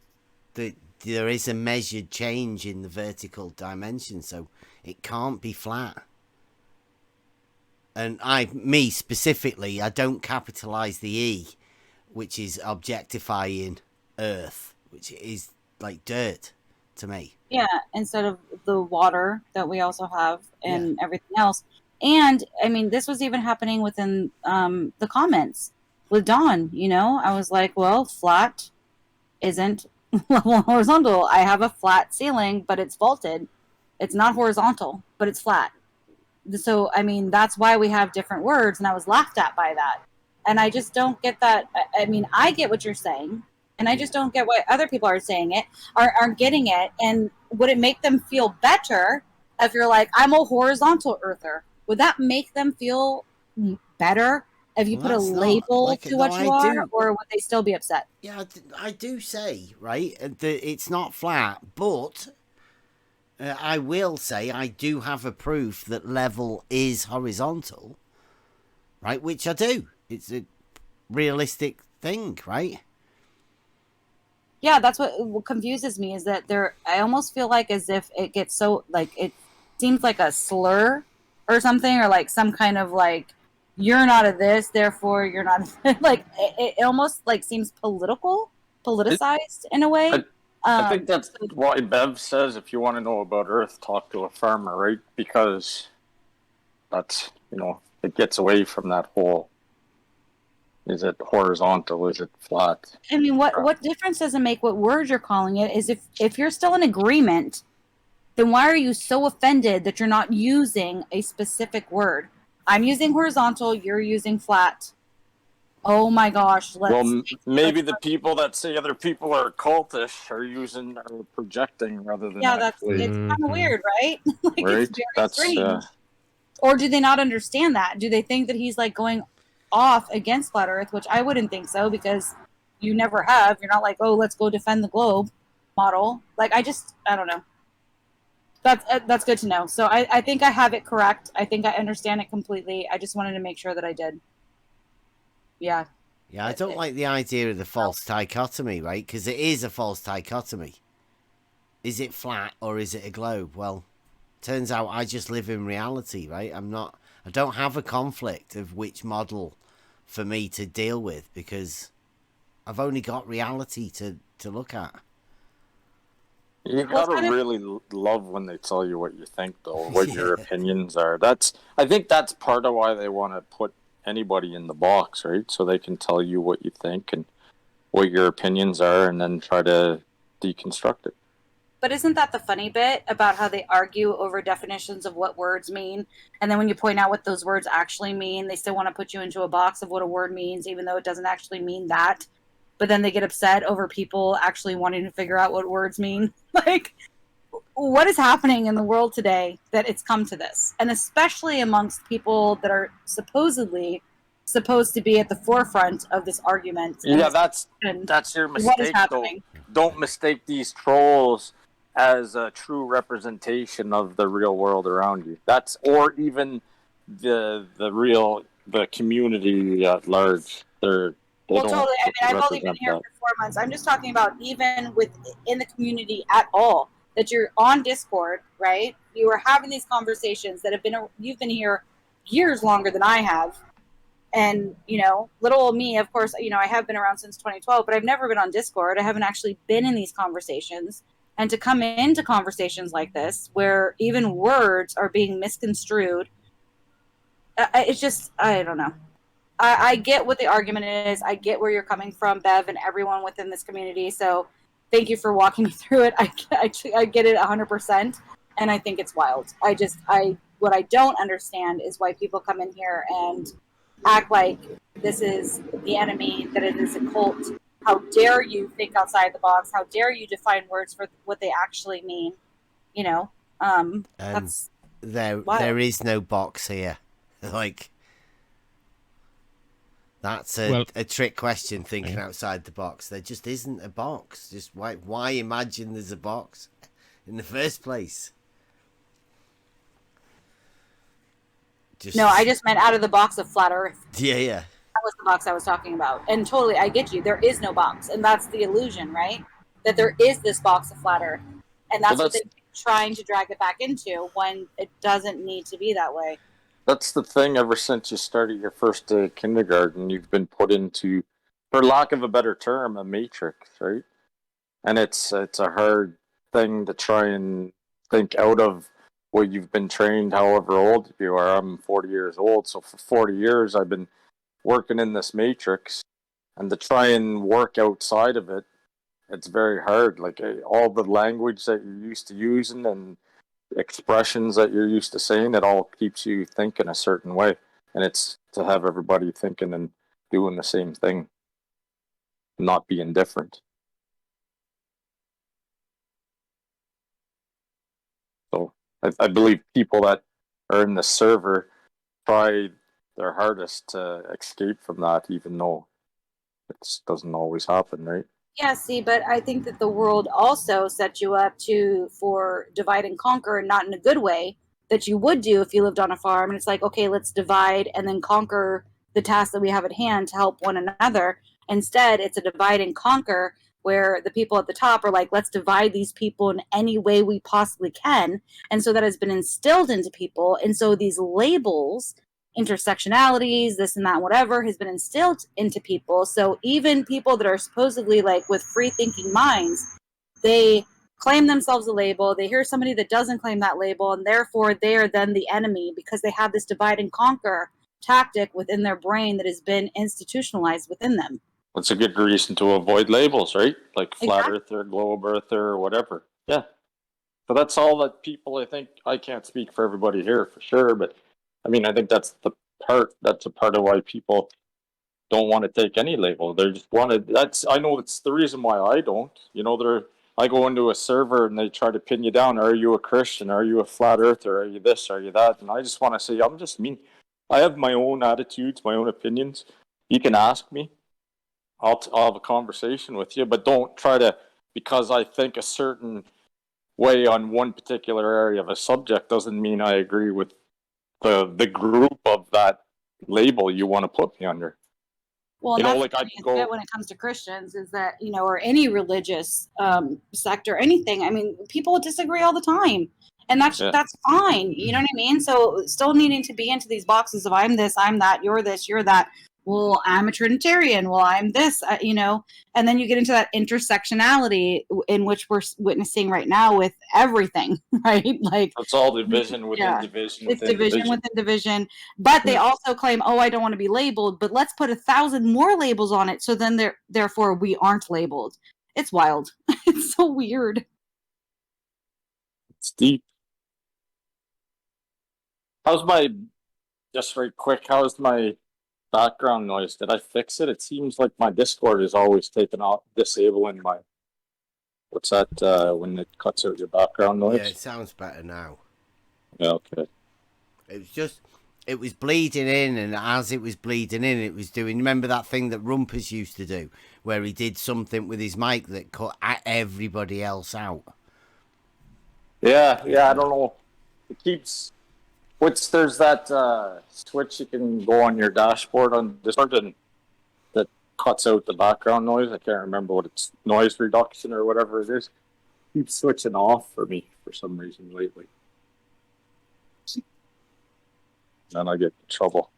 there is a measured change in the vertical dimension, so it can't be flat. And me specifically, I don't capitalize the E, which is objectifying Earth, which is like dirt to me. Yeah, instead of the water that we also have and everything else. And I mean, this was even happening within the comments with Dawn. I was like, well, flat isn't level horizontal. I have a flat ceiling, but it's vaulted. It's not horizontal, but it's flat. So, I mean, that's why we have different words. And I was laughed at by that. And I just don't get that. I mean, I get what you're saying. And I just don't get why other people are saying it, aren't getting it. And would it make them feel better if you're like, I'm a horizontal earther? Would that make them feel better if you put a label to what you are, or would they still be upset? Yeah, I do say, right, that it's not flat, but I will say I do have a proof that level is horizontal, right, which I do. It's a realistic thing, right? Yeah, that's what confuses me, is that I almost feel like as if it gets so, like, it seems like a slur or something, or like some kind of like, you're not a this, therefore you're not like, it almost like seems politicized in a way. I think that's why Bev says, if you want to know about Earth, talk to a farmer, right? Because that's, it gets away from that whole, is it horizontal, is it flat? I mean, what difference does it make what word you're calling it? Is if you're still in agreement, then why are you so offended that you're not using a specific word? I'm using horizontal, you're using flat. Oh my gosh, maybe the people that say other people are cultish are projecting rather than actually. It's kind of weird, right? Like, right? It's very strange. Or do they not understand that? Do they think that he's like going off against flat Earth, which I wouldn't think so, because you never have. You're not like, oh, let's go defend the globe model. Like, I don't know. That's good to know. So I think I have it correct. I think I understand it completely. I just wanted to make sure that I did. Yeah. Yeah, I don't like the idea of the false dichotomy, right? Because it is a false dichotomy. Is it flat or is it a globe? Well, turns out I just live in reality, right? I don't have a conflict of which model for me to deal with, because I've only got reality to look at. You gotta really love when they tell you what you think, though, what your opinions are. I think that's part of why they want to put anybody in the box, right? So they can tell you what you think and what your opinions are, and then try to deconstruct it. But isn't that the funny bit about how they argue over definitions of what words mean? And then when you point out what those words actually mean, they still want to put you into a box of what a word means, even though it doesn't actually mean that. But then they get upset over people actually wanting to figure out what words mean. Like, what is happening in the world today that it's come to this? And especially amongst people that are supposedly supposed to be at the forefront of this argument. Yeah, that's your mistake, what is happening? Though. Don't mistake these trolls as a true representation of the real world around you. Or even the community at large. Totally. I mean, I've only been here for 4 months. I'm just talking about even in the community at all. That you're on Discord, right? You are having these conversations that you've been here years longer than I have. And, little old me, of course, I have been around since 2012, but I've never been on Discord. I haven't actually been in these conversations. And to come into conversations like this, where even words are being misconstrued, it's just, I don't know. I get what the argument is. I get where you're coming from, Bev, and everyone within this community. So thank you for walking me through it. I get it 100%, and I think it's wild. What I don't understand is why people come in here and act like this is the enemy, that it is a cult. How dare you think outside the box? How dare you define words for what they actually mean? That's there is no box here. Like, that's a trick question, thinking outside the box. There just isn't a box. Just why imagine there's a box in the first place? No, I just meant out of the box of flat Earth. Yeah. That was the box I was talking about. And totally, I get you. There is no box. And that's the illusion, right? That there is this box of flat Earth. And that's what they're trying to drag it back into, when it doesn't need to be that way. That's the thing. Ever since you started your first day of kindergarten, you've been put into, for lack of a better term, a matrix, right? And it's a hard thing to try and think out of what you've been trained, however old you are. I'm 40 years old, so for 40 years I've been working in this matrix, and to try and work outside of it, it's very hard. Like, all the language that you're used to using and expressions that you're used to saying, it all keeps you thinking a certain way, and it's to have everybody thinking and doing the same thing, not being different. I believe people that are in the server try their hardest to escape from that, even though it doesn't always happen, right? Yeah, see, but I think that the world also sets you up for divide and conquer, and not in a good way that you would do if you lived on a farm. And it's like, okay, let's divide and then conquer the tasks that we have at hand to help one another. Instead, it's a divide and conquer where the people at the top are like, let's divide these people in any way we possibly can. And so that has been instilled into people. And so these labels, intersectionalities, this and that, whatever, has been instilled into people. So even people that are supposedly like with free thinking minds, they claim themselves a label. They hear somebody that doesn't claim that label, and therefore they are then the enemy because they have this divide and conquer tactic within their brain that has been institutionalized within them. That's a good reason to avoid labels, right? Like flat Exactly. earther, globe earther, or whatever. Yeah. So that's all that people, I think, I can't speak for everybody here for sure, but I mean, I think that's a part of why people don't want to take any label. They just want to, I know it's the reason why I don't. You know, I go into a server and they try to pin you down. Are you a Christian? Are you a flat earther? Are you this? Are you that? And I just want to say, I'm just me. I have my own attitudes, my own opinions. You can ask me. I'll have a conversation with you, but don't try to, because I think a certain way on one particular area of a subject doesn't mean I agree with the group of that label you want to put me under. Well, and You know, that's like I the can thing go. when it comes to Christians is that, or any religious sector, anything. I mean, people disagree all the time, and that's fine. You know what I mean? So, still needing to be into these boxes of I'm this, I'm that, you're this, you're that. Well, I'm a Trinitarian. Well, I'm this, and then you get into that intersectionality in which we're witnessing right now with everything, right? Like It's all division within division it's within division division. within division. But they also claim, oh, I don't want to be labeled, but let's put 1,000 more labels on it. So then therefore we aren't labeled. It's wild. It's so weird. It's deep. Just very quick, how's my background noise? Did I fix it? It seems like my Discord is always taking off, disabling my, what's that, when it cuts out your background noise? Yeah, it sounds better now. Yeah, okay. It was bleeding in, and as it was bleeding in, it was doing. Remember that thing that Rumpus used to do, where he did something with his mic that cut everybody else out? Yeah, I don't know. It keeps. There's that switch you can go on your dashboard on Discord and that cuts out the background noise. I can't remember what it's, noise reduction or whatever it is. Keeps switching off for me for some reason lately. Then I get in trouble.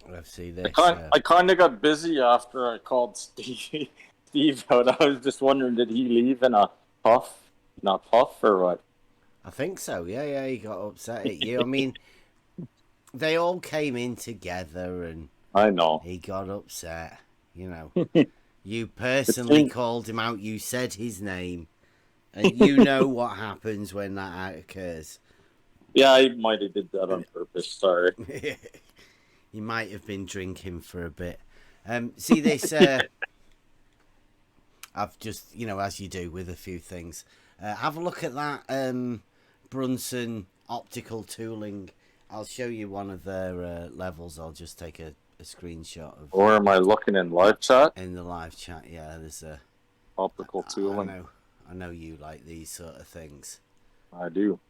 Let's see this. I kind of got busy after I called Steve out. I was just wondering, did he leave in a puff? Not puff or what? I think so. Yeah, he got upset at you. I mean, they all came in together, and I know he got upset. You personally called him out. You said his name, and you know what happens when that occurs. Yeah, I might have did that on purpose. Sorry. He might have been drinking for a bit. See this? I've just, as you do with a few things. Have a look at that Brunson optical tooling. I'll show you one of their levels. I'll just take a screenshot of. Or am I looking in live chat? In the live chat, yeah. There's a optical tooling. I know you like these sort of things. I do.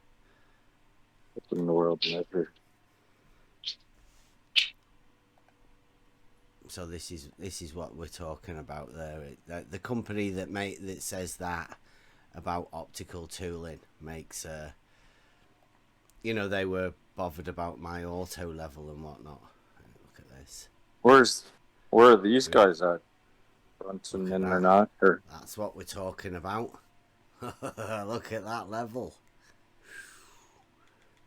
What's in the world never. So this is what we're talking about there. The company that says that about optical tooling makes they were bothered about my auto level and whatnot. Look at this. Where are these guys at? Brunson in or not? Or that's what we're talking about. Look at that level.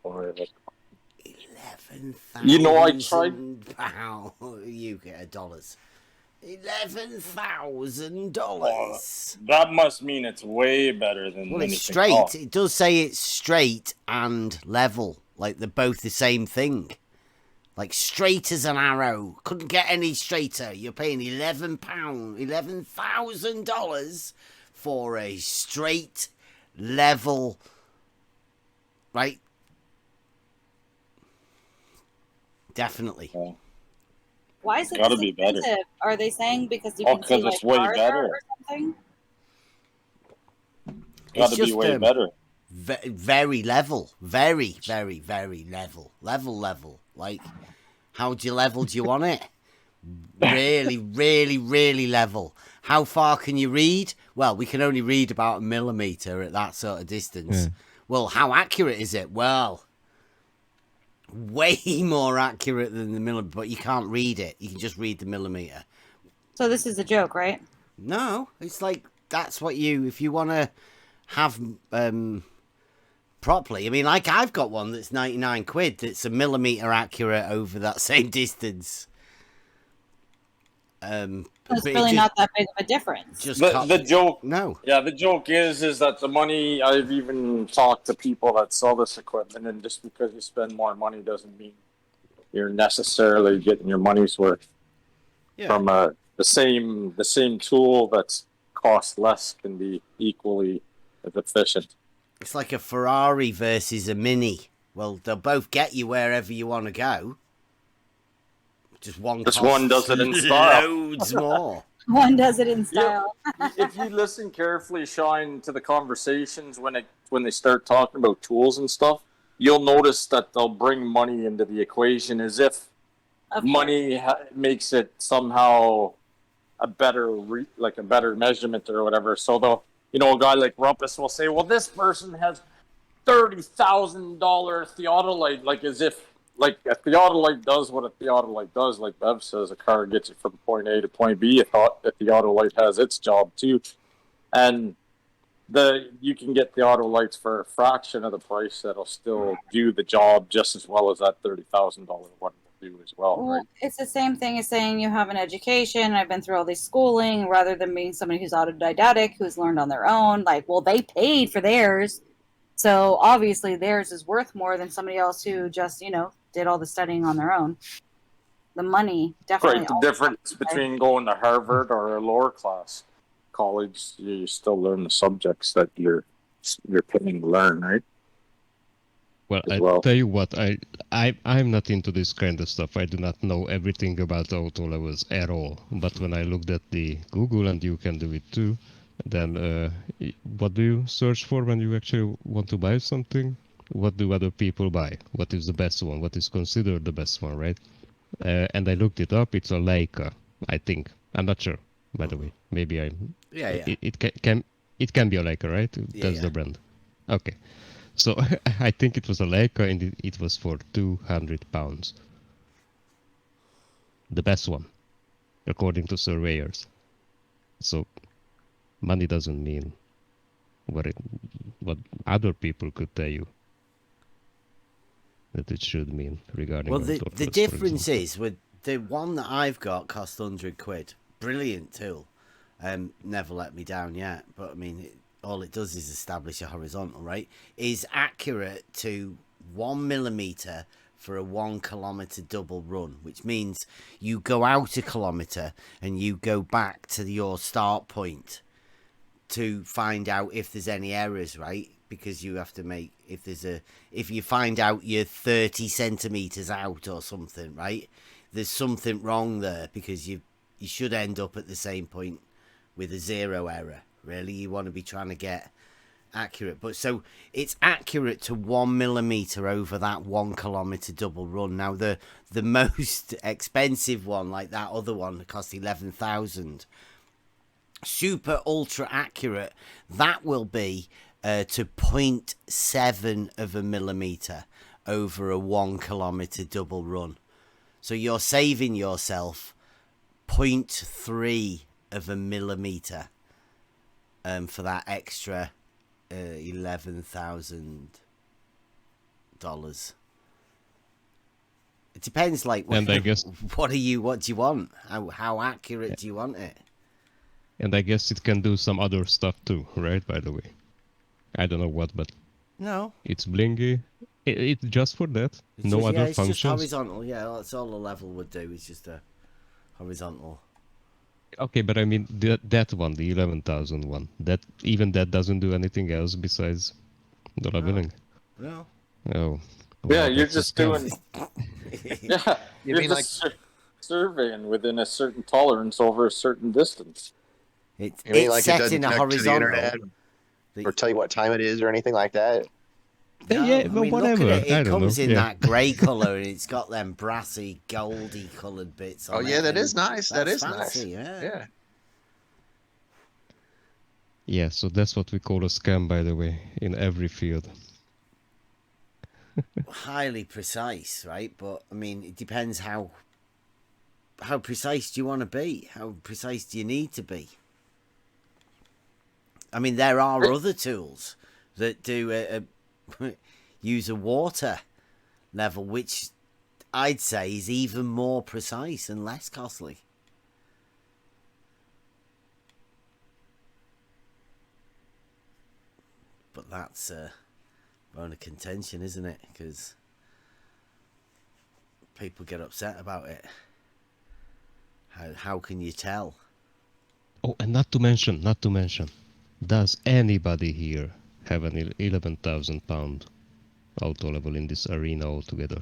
11,000. You know, I tried. Pounds. UK dollars. $11,000. That must mean it's way better than Well, it's anything straight. else. It does say it's straight and level. Like, they're both the same thing. Like, straight as an arrow. Couldn't get any straighter. You're paying $11,000 for a straight, level, right? Definitely. Why is it Gotta this be better. expensive? Are they saying because you Oh, can see 'cause like it's way farther better. or something? Gotta be way better. Very level. Very, very, very level. Level. Like, how level do you want it? Really, really, really level. How far can you read? Well, we can only read about a millimeter at that sort of distance. Yeah. Well, how accurate is it? Well, way more accurate than the millimeter, but you can't read it. You can just read the millimeter. So this is a joke, right? No, it's like, that's what if you want to have properly. I mean, like, I've got one that's 99 quid that's a millimeter accurate over that same distance. It's really not that big of a difference. The joke, no. Yeah, the joke is that the money. I've even talked to people that sell this equipment, and just because you spend more money doesn't mean you're necessarily getting your money's worth from the same tool that's cost less can be equally as efficient. It's like a Ferrari versus a Mini. Well, they'll both get you wherever you want to go. Just one This costs one does it in style. loads more. One does it in style. If you listen carefully, Sean, to the conversations when they start talking about tools and stuff, you'll notice that they'll bring money into the equation as if money makes it somehow a better a better measurement or whatever. So they'll, a guy like Rumpus will say, "Well, this person has $30,000 theodolite," like as if. Like, a theodolite does what a theodolite does. Like Bev says, a car gets you from point A to point B. A theodolite has its job, too. And you can get theodolites for a fraction of the price that'll still do the job just as well as that $30,000 one will do as well, right? Well, it's the same thing as saying you have an education. I've been through all this schooling, rather than being somebody who's autodidactic, who's learned on their own. Like, well, they paid for theirs. So obviously theirs is worth more than somebody else who just, did all the studying on their own. The money definitely. Right, the difference between going to Harvard or a lower class college, you still learn the subjects that you're paying to learn, right? Well, tell you what, I'm not into this kind of stuff. I do not know everything about auto levels at all. But when I looked at the Google, and you can do it too, then what do you search for when you actually want to buy something? What do other people buy? What is the best one? What is considered the best one, right? And I looked it up. It's a Leica, I think. I'm not sure, by the way. Maybe I'm. Yeah. It can be a Leica, right? That's the brand. Okay. So I think it was a Leica, and it was for £200. The best one, according to surveyors. So money doesn't mean what other people could tell you that it should mean regarding. Well, the difference is, with the one that I've got cost £100. Brilliant tool. Never let me down yet. But I mean, all it does is establish a horizontal, right? Is accurate to 1 millimeter for a 1 kilometer double run, which means you go out a kilometer and you go back to your start point to find out if there's any errors, right? Because you have to make, if you find out you're 30 centimeters out or something, right? There's something wrong there, because you should end up at the same point with a 0 error. Really, you want to be trying to get accurate. But so it's accurate to 1 millimeter over that 1 kilometer double run. Now the most expensive one, like that other one, cost 11,000. Super ultra accurate, that will be to 0.7 of a millimeter over a 1 kilometer double run. So you're saving yourself 0.3 of a millimeter for that extra $11,000. depends. Like, And I guess, what do you want? How accurate do you want it? and I guess it can do some other stuff too, right? By the way, I don't know what, but no, it's blingy. It's just for that. It's no just, other it's functions. just horizontal. Yeah, that's all a level would do. It's just a horizontal. Okay, but I mean that one, the 11,000 one. That doesn't do anything else besides the leveling. No. Oh. Yeah, well, you're that's a just scam. doing. Yeah, you're mean just surveying within a certain tolerance over a certain distance. You mean like it doesn't in a connect to the horizontal. internet or tell you what time it is or anything like that? No, yeah, but I mean, whatever. look at it. I It don't comes know. in Yeah. that grey colour, and it's got them brassy, goldy coloured bits on Oh it. yeah, that and is nice. That that's is fancy, nice. Yeah. Yeah. Yeah, so that's what we call a scam, by the way, in every field. Highly precise, right? But I mean, it depends how precise do you want to be? How precise do you need to be? I mean, there are other tools that do use a water level, which I'd say is even more precise and less costly. But that's a bone of contention, isn't it? Because people get upset about it. How can you tell? Oh, and not to mention, does anybody here have an 11,000 pound auto level in this arena altogether?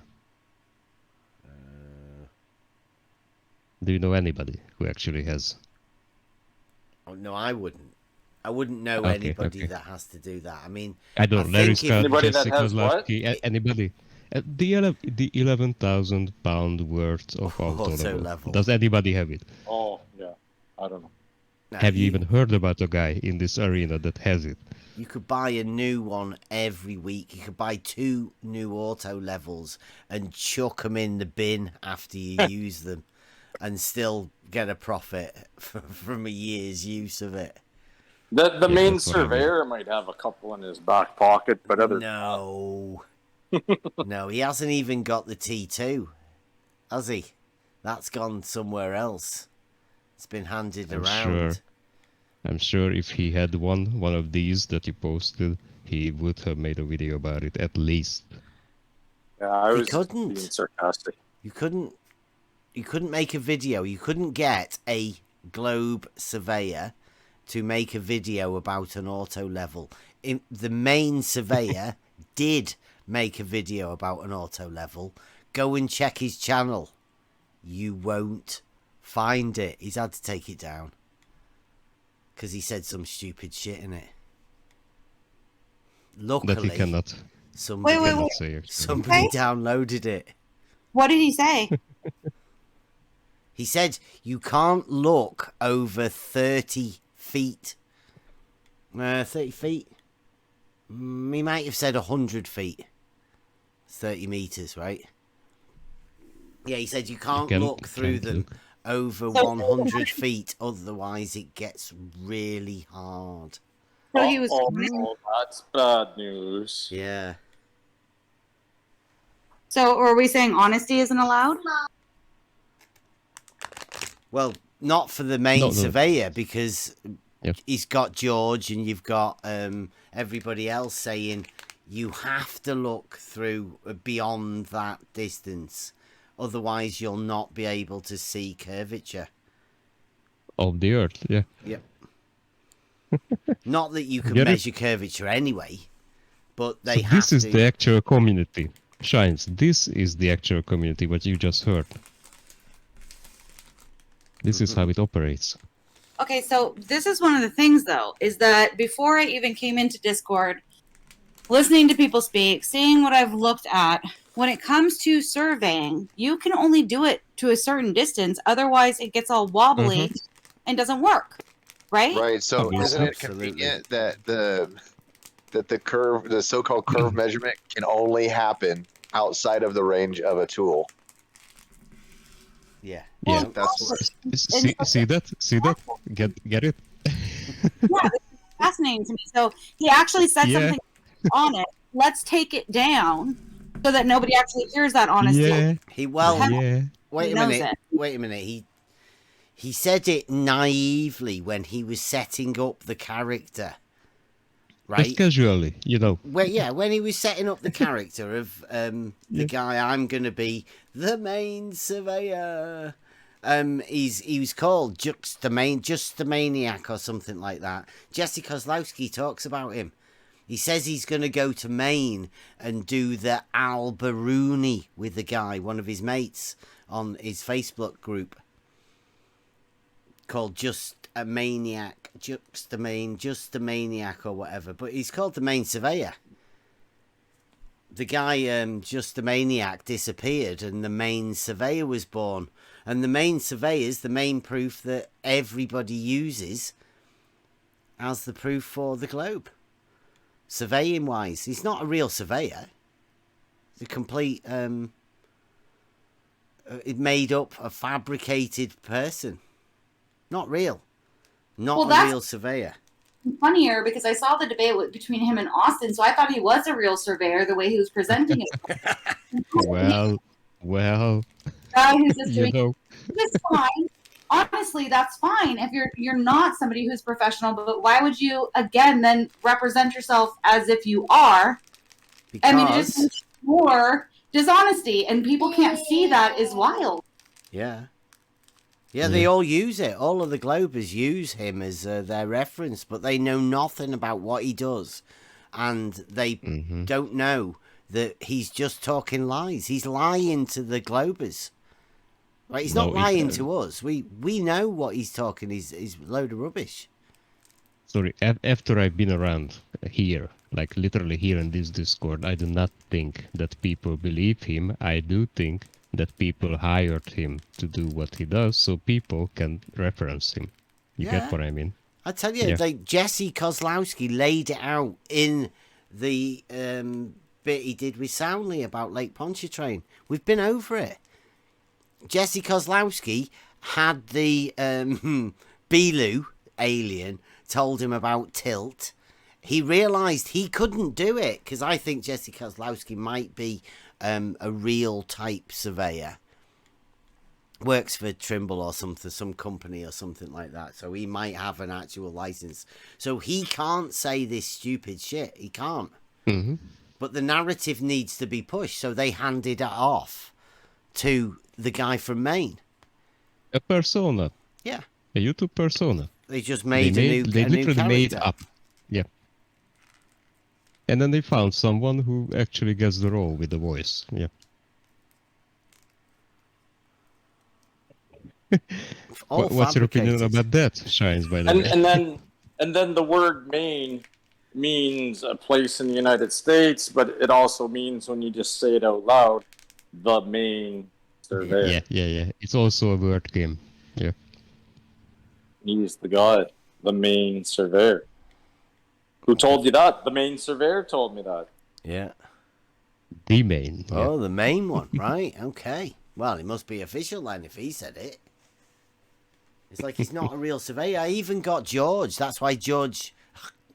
Do you know anybody who actually has? Oh no, I wouldn't. I wouldn't know anybody that has to do that. I mean, I don't know. Larry Scott, anybody that Jessica has what? Lasky, anybody. The 11,000 pound worth of auto level. Does anybody have it? Oh yeah, I don't know. Have you even heard about a guy in this arena that has it? You could buy a new one every week. You could buy 2 new auto levels and chuck them in the bin after you use them and still get a profit from a year's use of it. The main surveyor might have a couple in his back pocket, but other No, he hasn't even got the T2, has he? That's gone somewhere else. It's been handed around. I'm sure if he had one of these that you posted, he would have made a video about it at least. Yeah, I was being sarcastic. You couldn't make a video. You couldn't get a globe surveyor to make a video about an auto level. The main surveyor did make a video about an auto level. Go and check his channel. You won't find it. He's had to take it down because he said some stupid shit in it. Luckily, that he cannot. Somebody downloaded it. What did he say? He said you can't look over 30 feet. 30 feet? He might have said 100 feet. 30 meters, right? Yeah, he said you can't look through them over 100 feet, otherwise it gets really hard. So he was. Oh, that's bad news. Yeah. So are we saying honesty isn't allowed? Well, not for the main surveyor, because he's got George and you've got everybody else saying you have to look through beyond that distance, otherwise you'll not be able to see curvature of the Earth. Yeah. Yep. Not that you can measure curvature anyway, but they have to. This is the actual community. Shines, this is the actual community, what you just heard. This is how it operates. Okay, so this is one of the things, though, is that before I even came into Discord, listening to people speak, seeing what I've looked at, when it comes to surveying, you can only do it to a certain distance. Otherwise, it gets all wobbly and doesn't work, right? Right. So isn't it convenient that the curve, the so-called curve measurement, can only happen outside of the range of a tool? Yeah. Yeah. That's see that? Get it? Yeah, this is fascinating to me. So he actually said something on it. Let's take it down. so that nobody actually hears that honesty. Yeah. Wait a minute. Wait a minute. He said it naively when he was setting up the character. Right? Just casually, Well, when he was setting up the character of the guy, I'm going to be the main surveyor. He was called just the Maniac or something like that. Jesse Kozlowski talks about him. He says he's going to go to Maine and do the Al Baruni with the guy, one of his mates, on his Facebook group called Just a Maniac, just the Maniac or whatever. But he's called the Main Surveyor. The guy, Just the Maniac, disappeared and the Main Surveyor was born. And the Main Surveyor's the main proof that everybody uses as the proof for the globe. Surveying wise, he's not a real surveyor. He's a complete made up, a fabricated person. Not real. Not a real surveyor. Funnier because I saw the debate between him and Austin, so I thought he was a real surveyor the way he was presenting it. Well. Guy who's just doing it's fine. Honestly, that's fine if you're not somebody who's professional. But why would you again then represent yourself as if you are? Because... I mean, it just makes more dishonesty, and people can't see that is wild. Yeah. Yeah, they all use it. All of the Globers use him as their reference, but they know nothing about what he does. And they don't know that he's just talking lies. He's lying to the Globers. Right? He's not lying to us. We know what he's talking. He's a load of rubbish. Sorry, after I've been around here, like literally here in this Discord, I do not think that people believe him. I do think that people hired him to do what he does so people can reference him. You get what I mean? I tell you, like Jesse Kozlowski laid it out in the bit he did with Soundly about Lake Pontchartrain. We've been over it. Jesse Kozlowski had the Belu alien told him about Tilt. He realised he couldn't do it because I think Jesse Kozlowski might be a real type surveyor. Works for Trimble or something, some company or something like that. So he might have an actual license. So he can't say this stupid shit. He can't. But the narrative needs to be pushed. So they handed it off to the guy from Maine. A persona. Yeah. A YouTube persona. They just made They literally character. made up. Yeah. And then they found someone who actually gets the role with the voice. Yeah. What's your opinion about that, Shines, by the way? And then the word Maine means a place in the United States, but it also means, when you just say it out loud, the Maine surveyor. Yeah. It's also a word game. Yeah. He's the god, the Maine surveyor. Who told you that? The Maine surveyor told me that. Yeah. The Maine. Yeah. Oh, the main one, right? Okay. Well, it must be official then if he said it. It's like he's not a real surveyor. I even got George. That's why George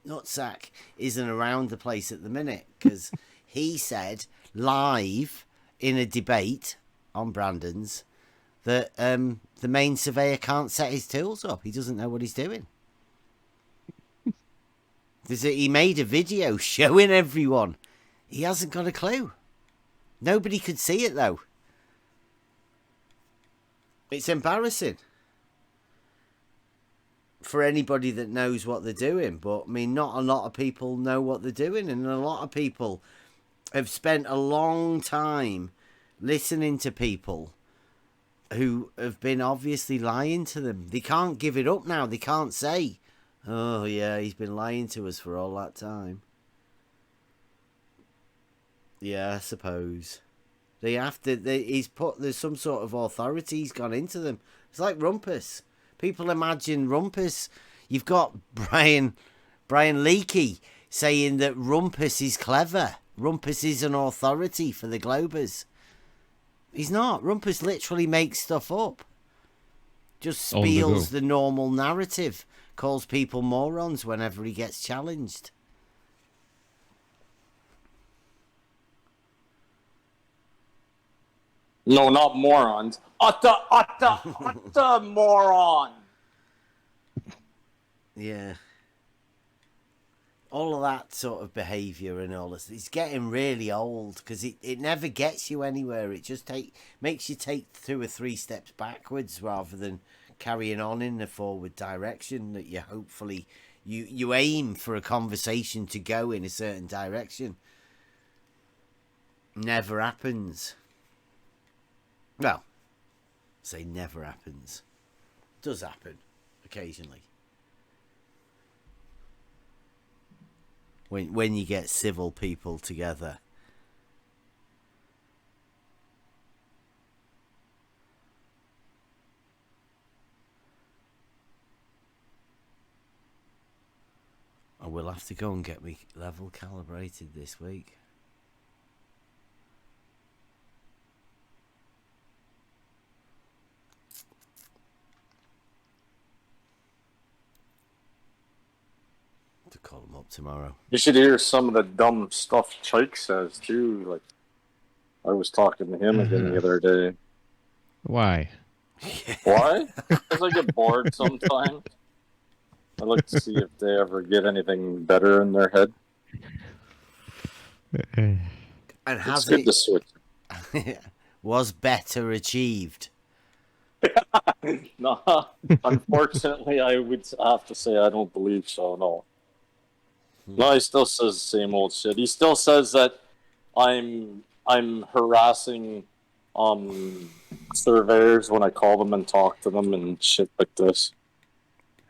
Nutsack isn't around the place at the minute, because he said live in a debate on Brandon's that the main surveyor can't set his tools up. He doesn't know what he's doing. He made a video showing everyone. He hasn't got a clue. Nobody could see it, though. It's embarrassing for anybody that knows what they're doing. But, I mean, not a lot of people know what they're doing. And a lot of people have spent a long time listening to people who have been obviously lying to them. They can't give it up now. They can't say, oh, yeah, he's been lying to us for all that time. Yeah, I suppose. They have to. There's some sort of authority he's gone into them. It's like Rumpus. People imagine Rumpus. You've got Brian Leakey saying that Rumpus is clever. Rumpus is an authority for the Globers. He's not. Rumpus literally makes stuff up. Just spiels the normal narrative. Calls people morons whenever he gets challenged. No, not morons. Utter moron. Yeah. All of that sort of behaviour and all this, it's getting really old because it never gets you anywhere. It just makes you take 2 or 3 steps backwards rather than carrying on in the forward direction that you hopefully you aim for a conversation to go in a certain direction. Never happens. Well, say never happens. Does happen occasionally. When you get civil people together. I will have to go and get me level calibrated this week. To call them up tomorrow. You should hear some of the dumb stuff Chike says too. Like, I was talking to him again the other day. Why? Why? Because I get bored sometimes. I like to see if they ever get anything better in their head. And It's has good it to switch. was better achieved? No, unfortunately, I would have to say I don't believe so. No. No, he still says the same old shit. He still says that I'm harassing surveyors when I call them and talk to them and shit like this.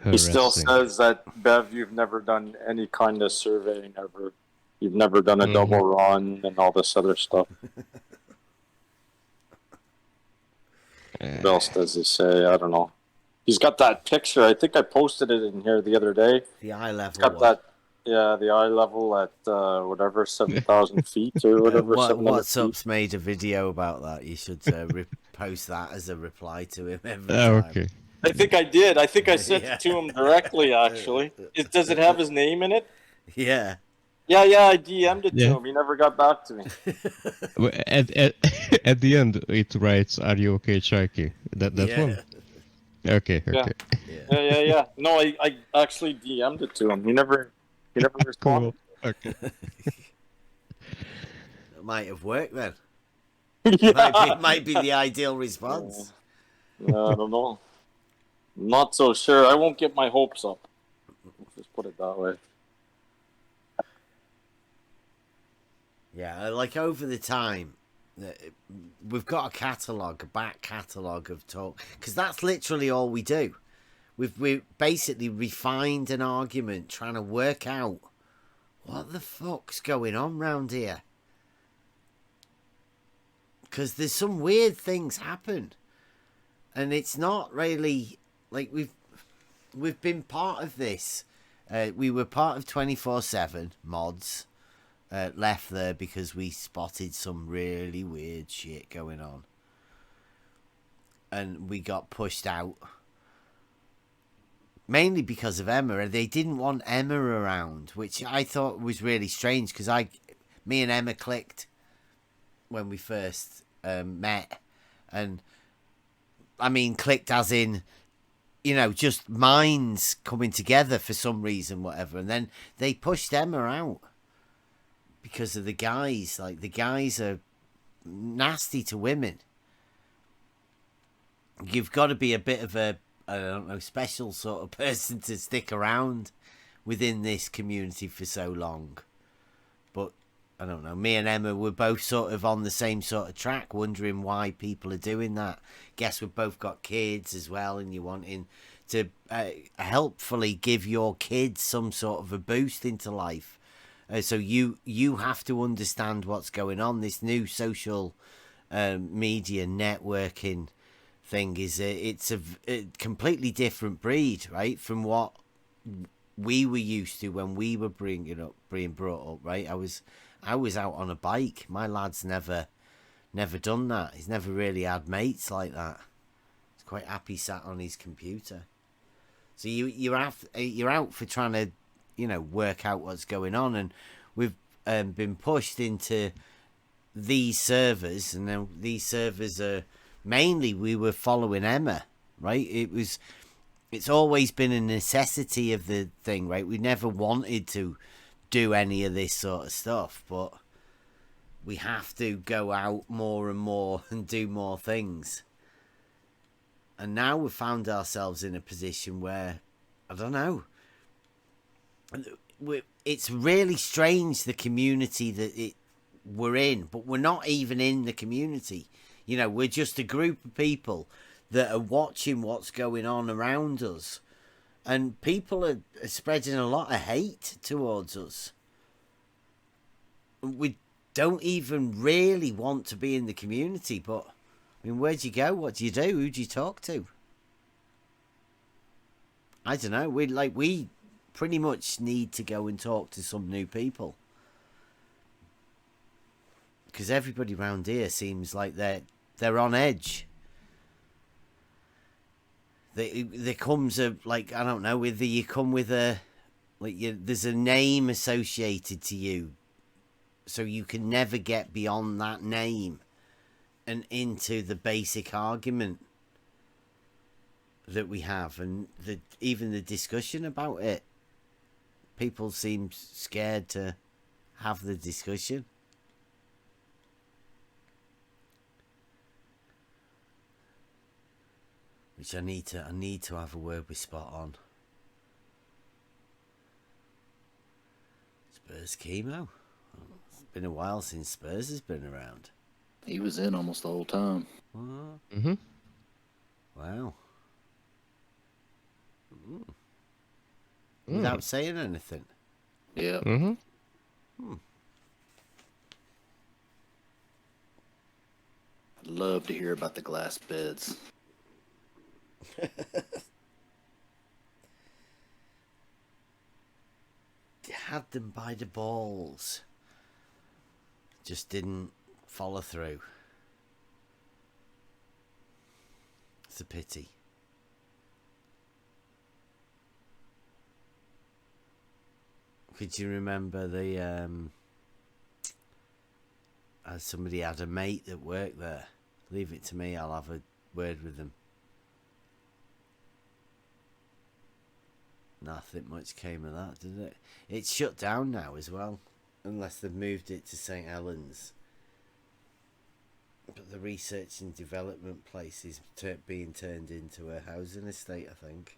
He still says that, Bev, you've never done any kind of surveying ever. You've never done a double run and all this other stuff. What else does he say? I don't know. He's got that picture. I think I posted it in here the other day. The eye level. He's got that. Yeah, the eye level at whatever 7,000 feet or whatever. What's Up's made a video about that. You should post that as a reply to him every time. Okay. I think I did. I think I sent it to him directly. Actually, does it have his name in it? Yeah. Yeah. I DM'd it to him. He never got back to me. At the end, it writes, "Are you okay, Chike?" That one. Okay. Yeah. No, I actually DM'd it to him. He never responded. Cool. Okay. It might have worked then. Yeah. Might be the ideal response. I don't know. I'm not so sure. I won't get my hopes up. Let's just put it that way. Yeah, like over the time, we've got a back catalogue of talk, because that's literally all we do. We've basically refined an argument, trying to work out what the fuck's going on round here. Because there's some weird things happen, and it's not really like we've been part of this. We were part of 24/7 mods. Left there because we spotted some really weird shit going on, and we got pushed out mainly because of Emma. They didn't want Emma around, which I thought was really strange, because me and Emma clicked when we first met, and I mean clicked as in, just minds coming together for some reason, whatever, and then they pushed Emma out because of the guys. Like, the guys are nasty to women. You've got to be a bit of a, I don't know, special sort of person to stick around within this community for so long. But I don't know, me and Emma were both sort of on the same sort of track, wondering why people are doing that. Guess we've both got kids as well, and you're wanting to helpfully give your kids some sort of a boost into life. So you have to understand what's going on. This new social media networking thing it's a completely different breed, right, from what we were used to when we were being brought up, right? I was out on a bike. My lad's never done that. He's never really had mates like that. He's quite happy sat on his computer. So you're out for trying to work out what's going on, and we've been pushed into these servers, and then these servers are mainly we were following Emma, right? It's always been a necessity of the thing, right? We never wanted to do any of this sort of stuff, but we have to go out more and more and do more things. And now we've found ourselves in a position where, I don't know, it's really strange, the community that we're in, but we're not even in the community. You know, we're just a group of people that are watching what's going on around us. And people are spreading a lot of hate towards us. We don't even really want to be in the community, but I mean, where'd you go? What do you do? Who do you talk to? I don't know. We pretty much need to go and talk to some new people, because everybody around here seems like they're on edge. There comes a, like, I don't know, whether you come with a, like, there's a name associated to you, so you can never get beyond that name and into the basic argument that we have, and even the discussion about it. People seem scared to have the discussion. Which I need to have a word with Spot on. Spurs chemo. It's been a while since Spurs has been around. He was in almost the whole time. Mm-hmm. Wow. Without saying anything. Yeah. Mm-hmm. I'd love to hear about the glass beds. Had them by the balls. Just didn't follow through. It's a pity. Could you remember somebody had a mate that worked there? Leave it to me, I'll have a word with them. Nothing much came of that, did it? It's shut down now as well, unless they've moved it to St. Helens. But the research and development place is being turned into a housing estate, I think.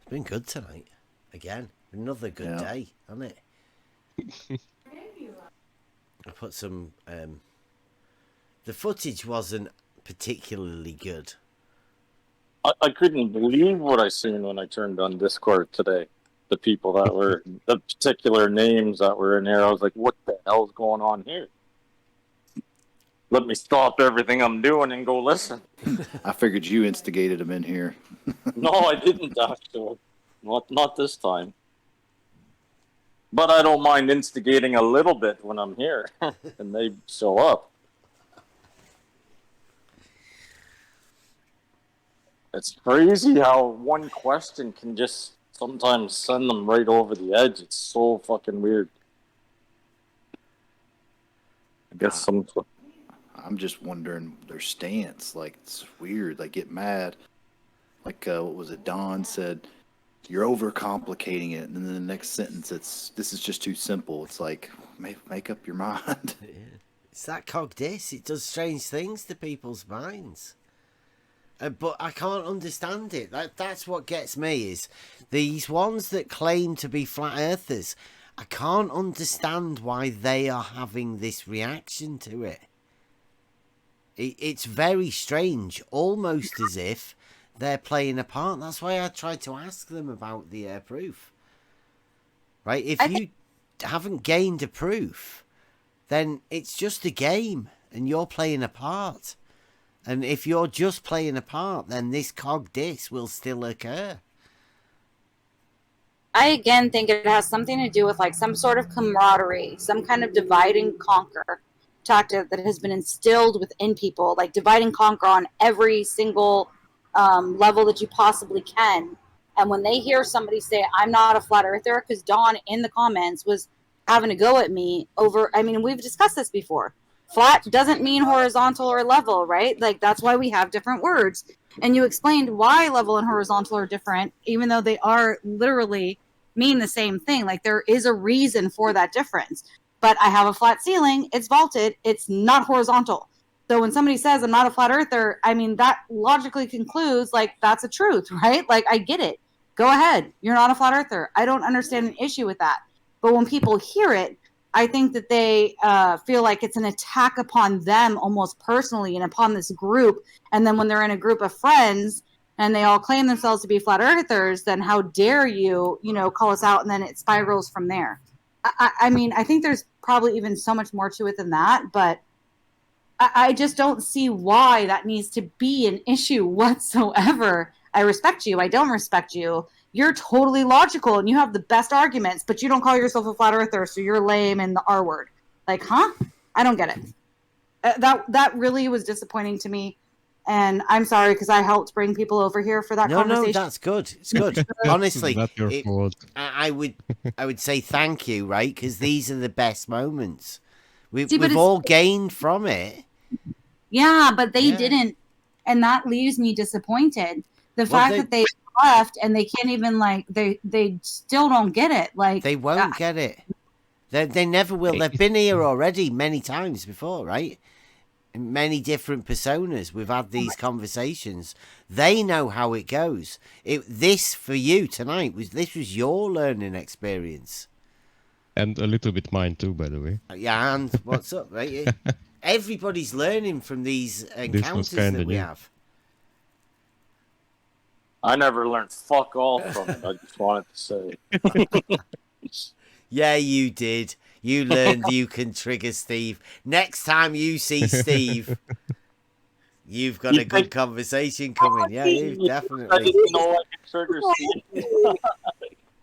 It's been good tonight. Again, another good day, hasn't it? I put some. The footage wasn't particularly good. I couldn't believe what I seen when I turned on Discord today. The people that were, the particular names that were in there, I was like, what the hell's going on here? Let me stop everything I'm doing and go listen. I figured you instigated him in here. No, I didn't actually. Not this time. But I don't mind instigating a little bit when I'm here and they show up. It's crazy how one question can just sometimes send them right over the edge. It's so fucking weird. I guess I'm just wondering their stance. Like, it's weird. They get mad. Like, what was it? Don said, you're overcomplicating it. And then the next sentence, this is just too simple. It's like, make up your mind. Yeah. It's that cog dis. It does strange things to people's minds. But I can't understand it. That's what gets me, is these ones that claim to be flat earthers. I can't understand why they are having this reaction to it. It's very strange, almost as if they're playing a part. That's why I tried to ask them about the proof. Right? If you haven't gained a proof, then it's just a game and you're playing a part. And if you're just playing a part, then this cog dis will still occur. I again think it has something to do with like some sort of camaraderie, some kind of divide and conquer tactic that has been instilled within people, like divide and conquer on every single level that you possibly can. And when they hear somebody say, I'm not a flat earther, because Dawn in the comments was having to go at me over, I mean, we've discussed this before. Flat doesn't mean horizontal or level, right? Like, that's why we have different words. And you explained why level and horizontal are different, even though they are literally mean the same thing. Like, there is a reason for that difference. But I have a flat ceiling, it's vaulted, it's not horizontal. So when somebody says I'm not a flat earther, I mean, that logically concludes, like, that's a truth, right? Like, I get it. Go ahead. You're not a flat earther. I don't understand an issue with that. But when people hear it, I think that they feel like it's an attack upon them almost personally and upon this group. And then when they're in a group of friends and they all claim themselves to be flat earthers, then how dare you, call us out, and then it spirals from there. I mean, I think there's probably even so much more to it than that, but I just don't see why that needs to be an issue whatsoever. I respect you. I don't respect you. You're totally logical and you have the best arguments, but you don't call yourself a flat earther, so you're lame and the R word. Like, huh? I don't get it. That really was disappointing to me. And I'm sorry because I helped bring people over here for that conversation. No, that's good. It's good. Honestly, not your fault. I would say thank you, right? Because these are the best moments. We've See, all gained from it. Yeah, but they didn't, and that leaves me disappointed. The fact that they left and they can't even they still don't get it. Like, they won't get it. They never will. They've been here already many times before, right? In many different personas, we've had these conversations. They know how it goes. This for you tonight was your learning experience, and a little bit mine too, by the way. Yeah, and what's up, right? Everybody's learning from these encounters that we have. I never learned fuck all from it. I just wanted to say. Yeah, you did. You learned you can trigger Steve. Next time you see Steve, you've got a good conversation coming. Yeah, you definitely. I didn't know I could trigger Steve.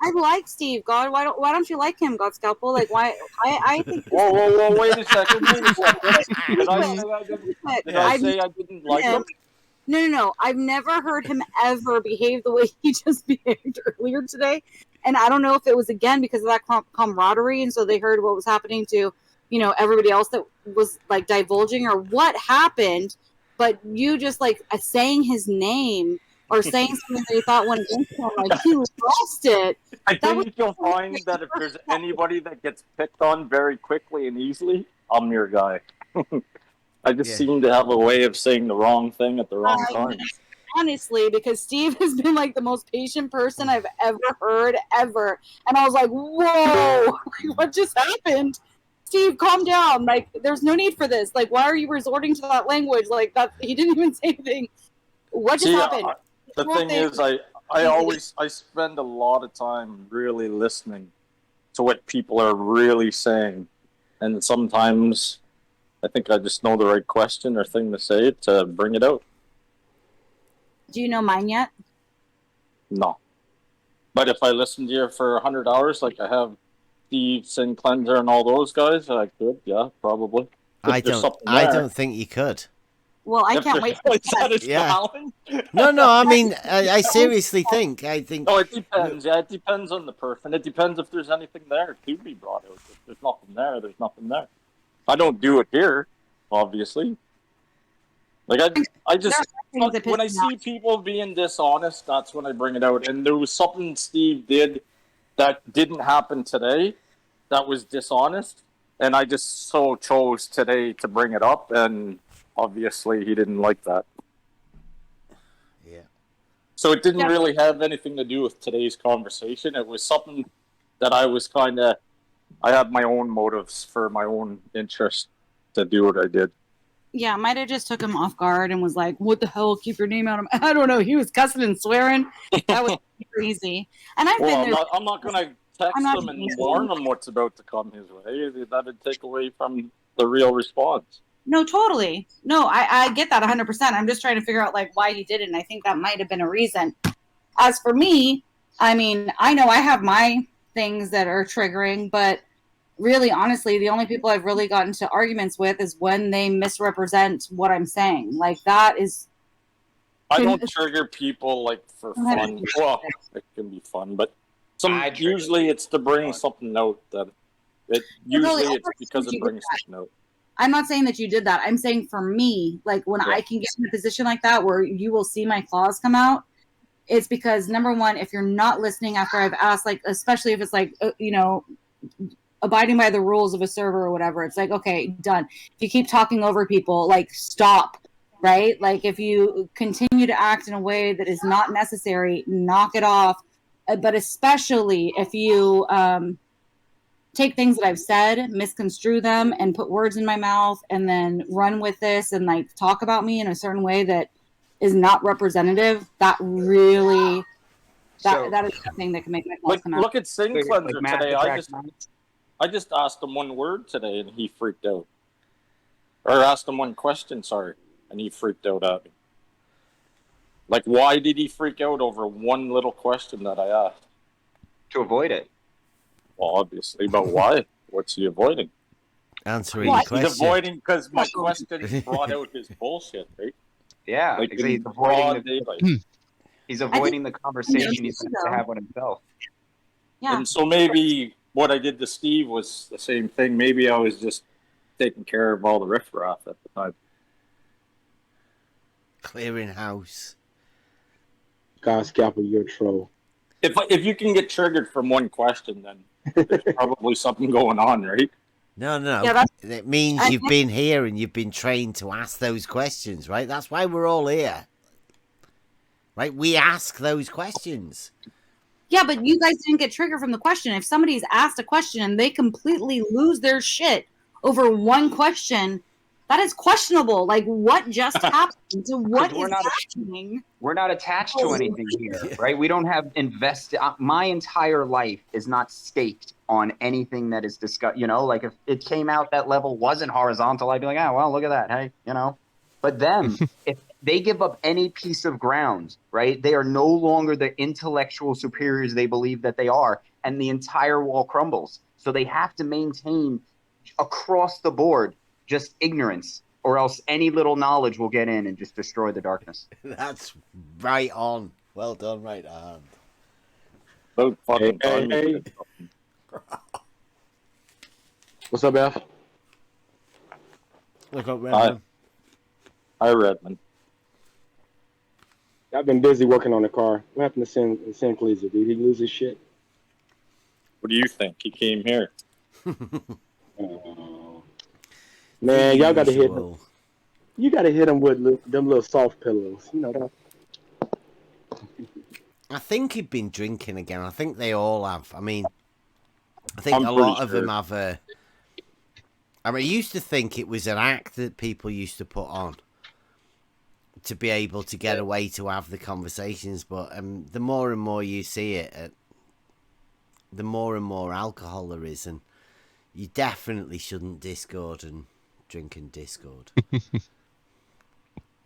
I like Steve. God, why don't you like him, God Scalpel? Like, why? I think. Whoa! Wait a second. Did I say I didn't like him? No. I've never heard him ever behave the way he just behaved earlier today. And I don't know if it was, again, because of that camaraderie. And so they heard what was happening to, everybody else that was, like, divulging or what happened. But you just, like, saying his name or saying something that you thought went against him, like, he lost it. I think you'll find that if there's anybody that gets picked on very quickly and easily, I'm your guy. I just seem to have a way of saying the wrong thing at the wrong time. Honestly, because Steve has been like the most patient person I've ever heard, ever. And I was like, whoa, what just happened? Steve, calm down. Like, there's no need for this. Like, why are you resorting to that language? Like, that he didn't even say anything. What just happened? The thing is, I spend a lot of time really listening to what people are really saying. And sometimes I think I just know the right question or thing to say to bring it out. Do you know mine yet? No. But if I listened to you for 100 hours, like I have Steve, Sin Cleanser, and all those guys, I could, yeah, probably. I don't think you could. Well, I can't wait. No. I mean, I seriously think. No, it depends. Yeah, it depends on the person. It depends if there's anything there to be brought out. If there's nothing there, there's nothing there. I don't do it here, obviously. Like I just when I see people being dishonest, that's when I bring it out. And there was something Steve did that didn't happen today that was dishonest, and I just so chose today to bring it up, and obviously he didn't like that. Yeah. So it didn't really have anything to do with today's conversation. It was something that I had my own motives for my own interest to do what I did. Yeah, might have just took him off guard and was like, what the hell, keep your name out of I don't know. He was cussing and swearing. That was crazy. And I've been there. I'm not going to text him and warn him what's about to come his way. That would take away from the real response. No, totally. No, I get that 100%. I'm just trying to figure out, like, why he did it, and I think that might have been a reason. As for me, I mean, I know I have my things that are triggering, but really, honestly, the only people I've really gotten into arguments with is when they misrepresent what I'm saying. Like that is. I don't trigger people like for fun. Well, it can be fun, but usually it's to bring something out that usually it's because it brings something out. I'm not saying that you did that. I'm saying for me, like when I can get in a position like that where you will see my claws come out, it's because number one, if you're not listening after I've asked, like especially if it's like abiding by the rules of a server or whatever, it's like, okay, done. If you keep talking over people, like stop, right? Like if you continue to act in a way that is not necessary, knock it off. But especially if you take things that I've said, misconstrue them, and put words in my mouth, and then run with this and like talk about me in a certain way that is not representative, that really that is something that can make my claws come out. Look at Sin Cleanser today. I just asked him one word today and he freaked out. Or asked him one question, sorry, and he freaked out at me. Like, why did he freak out over one little question that I asked? To avoid it. Well, obviously, but why? What's he avoiding? Answering the question. He's avoiding because my question brought out his bullshit, right? Yeah, like exactly. He's avoiding the conversation he's going to have with himself. Yeah. And so maybe what I did to Steve was the same thing. Maybe I was just taking care of all the riffraff at the time. Clearing house. God, Scalper, you're a troll. If you can get triggered from one question, then there's probably something going on, right? No. Yeah, it means you've been here and you've been trained to ask those questions, right? That's why we're all here. Right? We ask those questions. Yeah, but you guys didn't get triggered from the question. If somebody's asked a question and they completely lose their shit over one question, that is questionable. Like, what just happened? So what is happening? We're not attached to anything here, right? We don't have invested. My entire life is not staked on anything that is discussed. You know, like if it came out that level wasn't horizontal, I'd be like, oh, well, look at that. Hey, you know. But them, if they give up any piece of ground, right, they are no longer the intellectual superiors they believe that they are, and the entire wall crumbles. So they have to maintain across the board just ignorance, or else any little knowledge will get in and just destroy the darkness. That's right on. Well done, right on. Don't fucking hey. What's up, Beth? Look up, Redman. Hi, Redman. I've been busy working on the car. What happened to Sin Cleaser? Did he lose his shit? What do you think? He came here. Man, y'all got to hit him. You got to hit him with them little soft pillows. You know that. I think he'd been drinking again. I think they all have. I mean, I think a lot of them have a... I mean, I used to think it was an act that people used to put on to be able to get away to have the conversations, but the more and more you see it, the more and more alcohol there is, and you definitely shouldn't Discord and drink in Discord.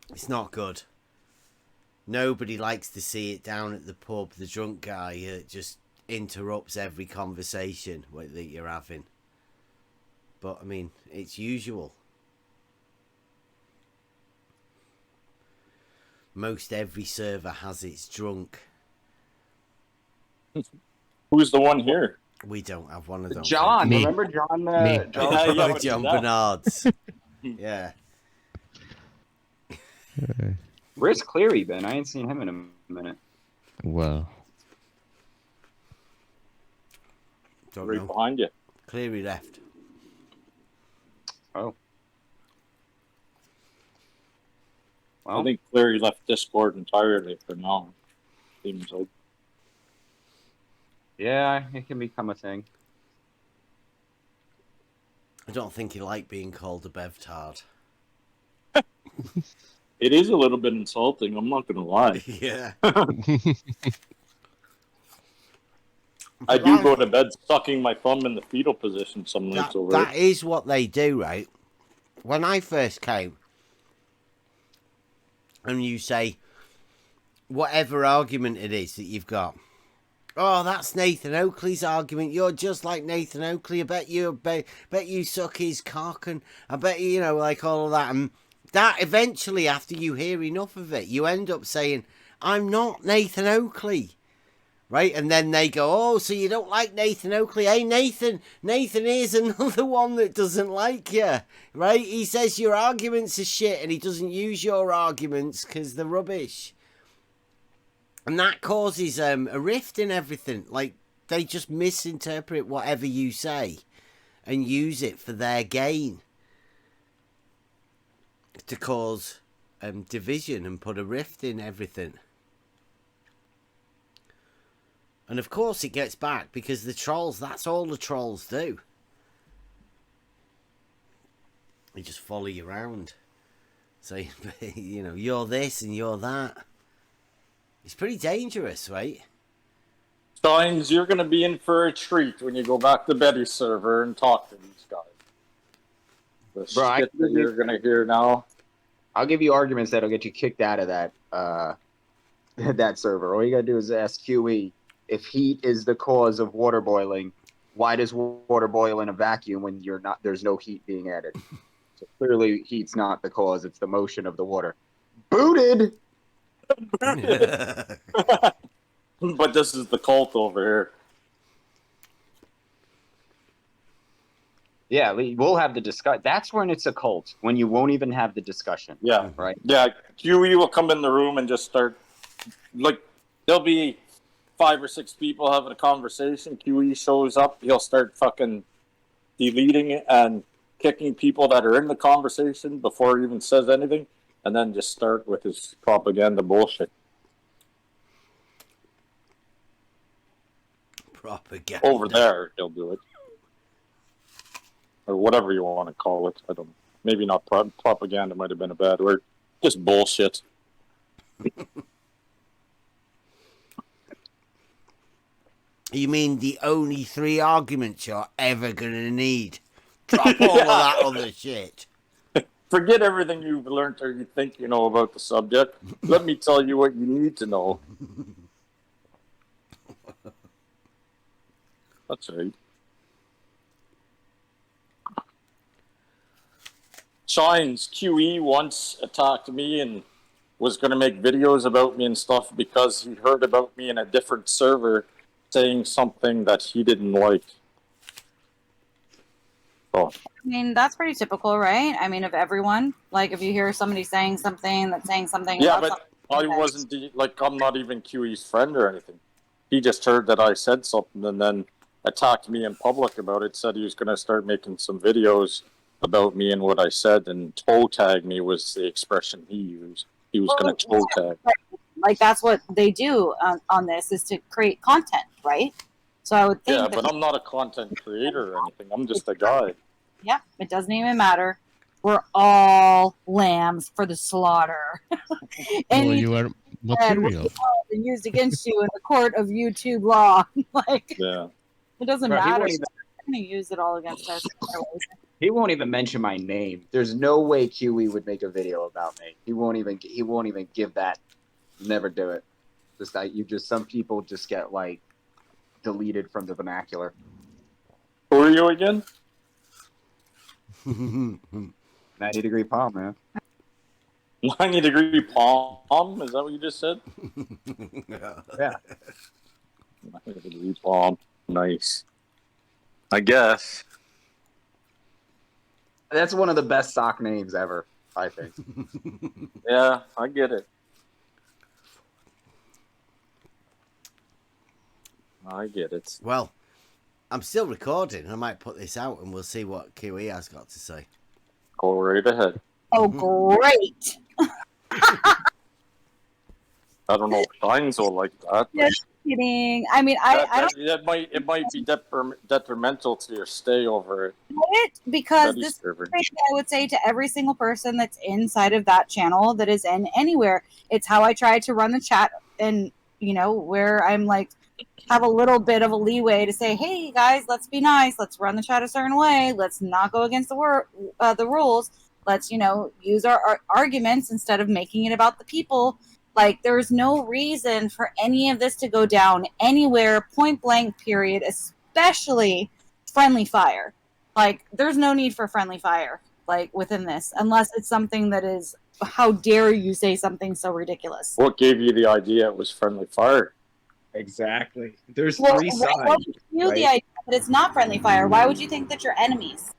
It's not good. Nobody likes to see it down at the pub, the drunk guy just interrupts every conversation that you're having. But, I mean, it's usual. Most every server has its drunk. Who's the one here? We don't have one of those. John, remember John? John Bernard's. Yeah. Where's Cleary been? I ain't seen him in a minute. Well. Right behind you. Cleary left. Oh. Well, I think Cleary left Discord entirely for now. Seems like. Yeah, it can become a thing. I don't think he liked being called a bevtard. It is a little bit insulting, I'm not going to lie. Yeah. I do go to bed sucking my thumb in the fetal position some nights over. That is what they do, right? When I first came, and you say, whatever argument it is that you've got, oh, that's Nathan Oakley's argument. You're just like Nathan Oakley. I bet you suck his cock, and I bet you know, like all of that. And that eventually, after you hear enough of it, you end up saying, I'm not Nathan Oakley. Right? And then they go, oh, so you don't like Nathan Oakley? Hey, Nathan is another one that doesn't like you. Right? He says your arguments are shit and he doesn't use your arguments because they're rubbish. And that causes a rift in everything. Like, they just misinterpret whatever you say and use it for their gain to cause division and put a rift in everything. And of course it gets back because the trolls, that's all the trolls do. They just follow you around. Say, you know, you're this and you're that. It's pretty dangerous, right? Steins, you're going to be in for a treat when you go back to Betty's server and talk to these guys. The shit that you're going to hear now. I'll give you arguments that'll get you kicked out of that that server. All you got to do is ask QE. If heat is the cause of water boiling, why does water boil in a vacuum when there's no heat being added? So clearly heat's not the cause, it's the motion of the water. Booted! But this is the cult over here. Yeah, we'll have the discussion. That's when it's a cult, when you won't even have the discussion. Yeah. Right? Yeah, QE will come in the room and just start, like, there'll be 5 or 6 people having a conversation. QE shows up, he'll start fucking deleting it and kicking people that are in the conversation before he even says anything, and then just start with his propaganda bullshit. Propaganda. Over there, he'll do it. Or whatever you want to call it. I don't know. Maybe not propaganda, might have been a bad word. Just bullshit. You mean the only 3 arguments you're ever going to need? Drop all of that other shit. Forget everything you've learned or you think you know about the subject. Let me tell you what you need to know. That's right. Shines, QE once attacked me and was going to make videos about me and stuff because he heard about me in a different server saying something that he didn't like. Oh. I mean, that's pretty typical, right? I mean, of everyone. Like, if you hear somebody saying something that's saying something. Yeah, about but I wasn't, I'm not even QE's friend or anything. He just heard that I said something and then attacked me in public about it, said he was going to start making some videos about me and what I said, and toe tag me was the expression he used. He was going to toe tag. Like, that's what they do on this, is to create content, right? So I would think. Yeah, but I'm not a content creator or anything. I'm just a guy. Yeah, it doesn't even matter. We're all lambs for the slaughter. And you are material. And used against you in the court of YouTube law. Like, yeah. It doesn't matter. They're going to use it all against us. He won't even mention my name. There's no way QE would make a video about me. He won't even give that. Never do it. Some people just get like deleted from the vernacular. Who are you again? 90-degree palm, man. 90-degree palm? Is that what you just said? Yeah. 90-degree palm. Nice. I guess. That's one of the best sock names ever, I think. Yeah, I get it. I get it. Well, I'm still recording. I might put this out and we'll see what QE has got to say. Go right ahead. Oh, great. I don't know if Shines will like that. Just kidding. I mean, it might be detrimental to your stay over it. Because Betty's this server. is I would say to every single person that's inside of that channel that is in anywhere. It's how I try to run the chat, and where I'm like, have a little bit of a leeway to say, hey guys, let's be nice, let's run the chat a certain way, let's not go against the rules, let's use our arguments instead of making it about the people. Like, there's no reason for any of this to go down anywhere, point blank, period, especially friendly fire. Like, there's no need for friendly fire, like, within this, unless it's something that is, how dare you say something so ridiculous? What gave you the idea it was friendly fire? Exactly. There's Well, three sides. what would you right? the idea that it's not friendly fire? Why would you think that you're enemies?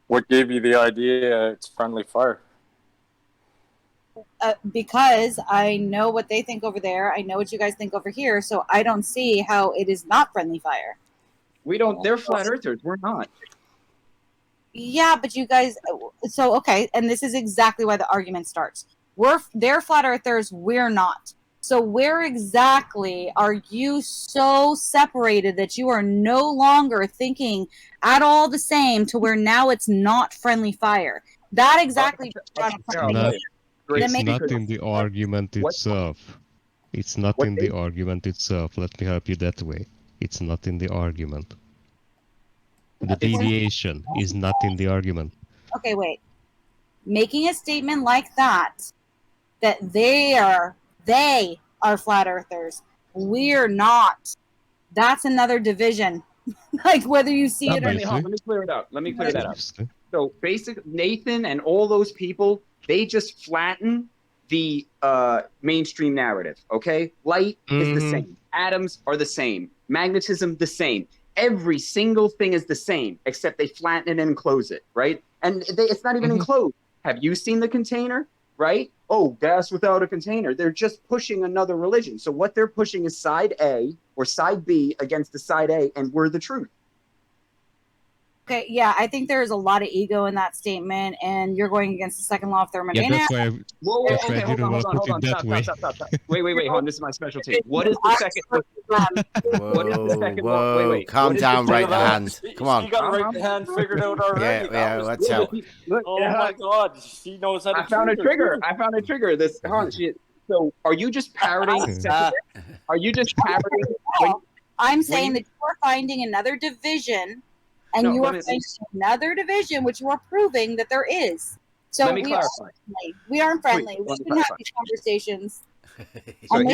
What gave you the idea it's friendly fire? Because I know what they think over there. I know what you guys think over here. So I don't see how it is not friendly fire. We don't. They're flat earthers. We're not. Yeah, but you guys. So okay, and this is exactly why the argument starts. They're flat earthers. We're not. So where exactly are you so separated that you are no longer thinking at all the same to where now it's not friendly fire? That exactly. It's not in the argument itself. It's not in the argument itself. Let me help you that way. It's not in the argument. The deviation is not in the argument. Okay, wait. Making a statement like that they are flat earthers. We're not. That's another division. Like, whether you see it or not. Let me clear it up. Let me clear that up. So basically, Nathan and all those people, they just flatten the mainstream narrative, okay? Light is the same. Atoms are the same. Magnetism, the same. Every single thing is the same, except they flatten it and enclose it, right? And it's not even enclosed. Have you seen the container, right? Oh, gas without a container. They're just pushing another religion. So what they're pushing is side A or side B against the side A, and we're the truth. Okay, yeah, I think there's a lot of ego in that statement, and you're going against the second law of thermodynamics. Yeah, that's why Okay, hold on. Stop. Wait, hold on. This is my specialty. What is the second? What is the second law? Wait. Calm down, right the hand. Come on. She got right the hand figured out already. Yeah, watch out. Oh my God, she knows how to. I found a trigger. This, so, are you just parroting? Are you just parroting? I'm saying that you are finding another division. And you are finding another division, which you are proving that there is. So let me clarify. We aren't friendly. We shouldn't have these conversations. So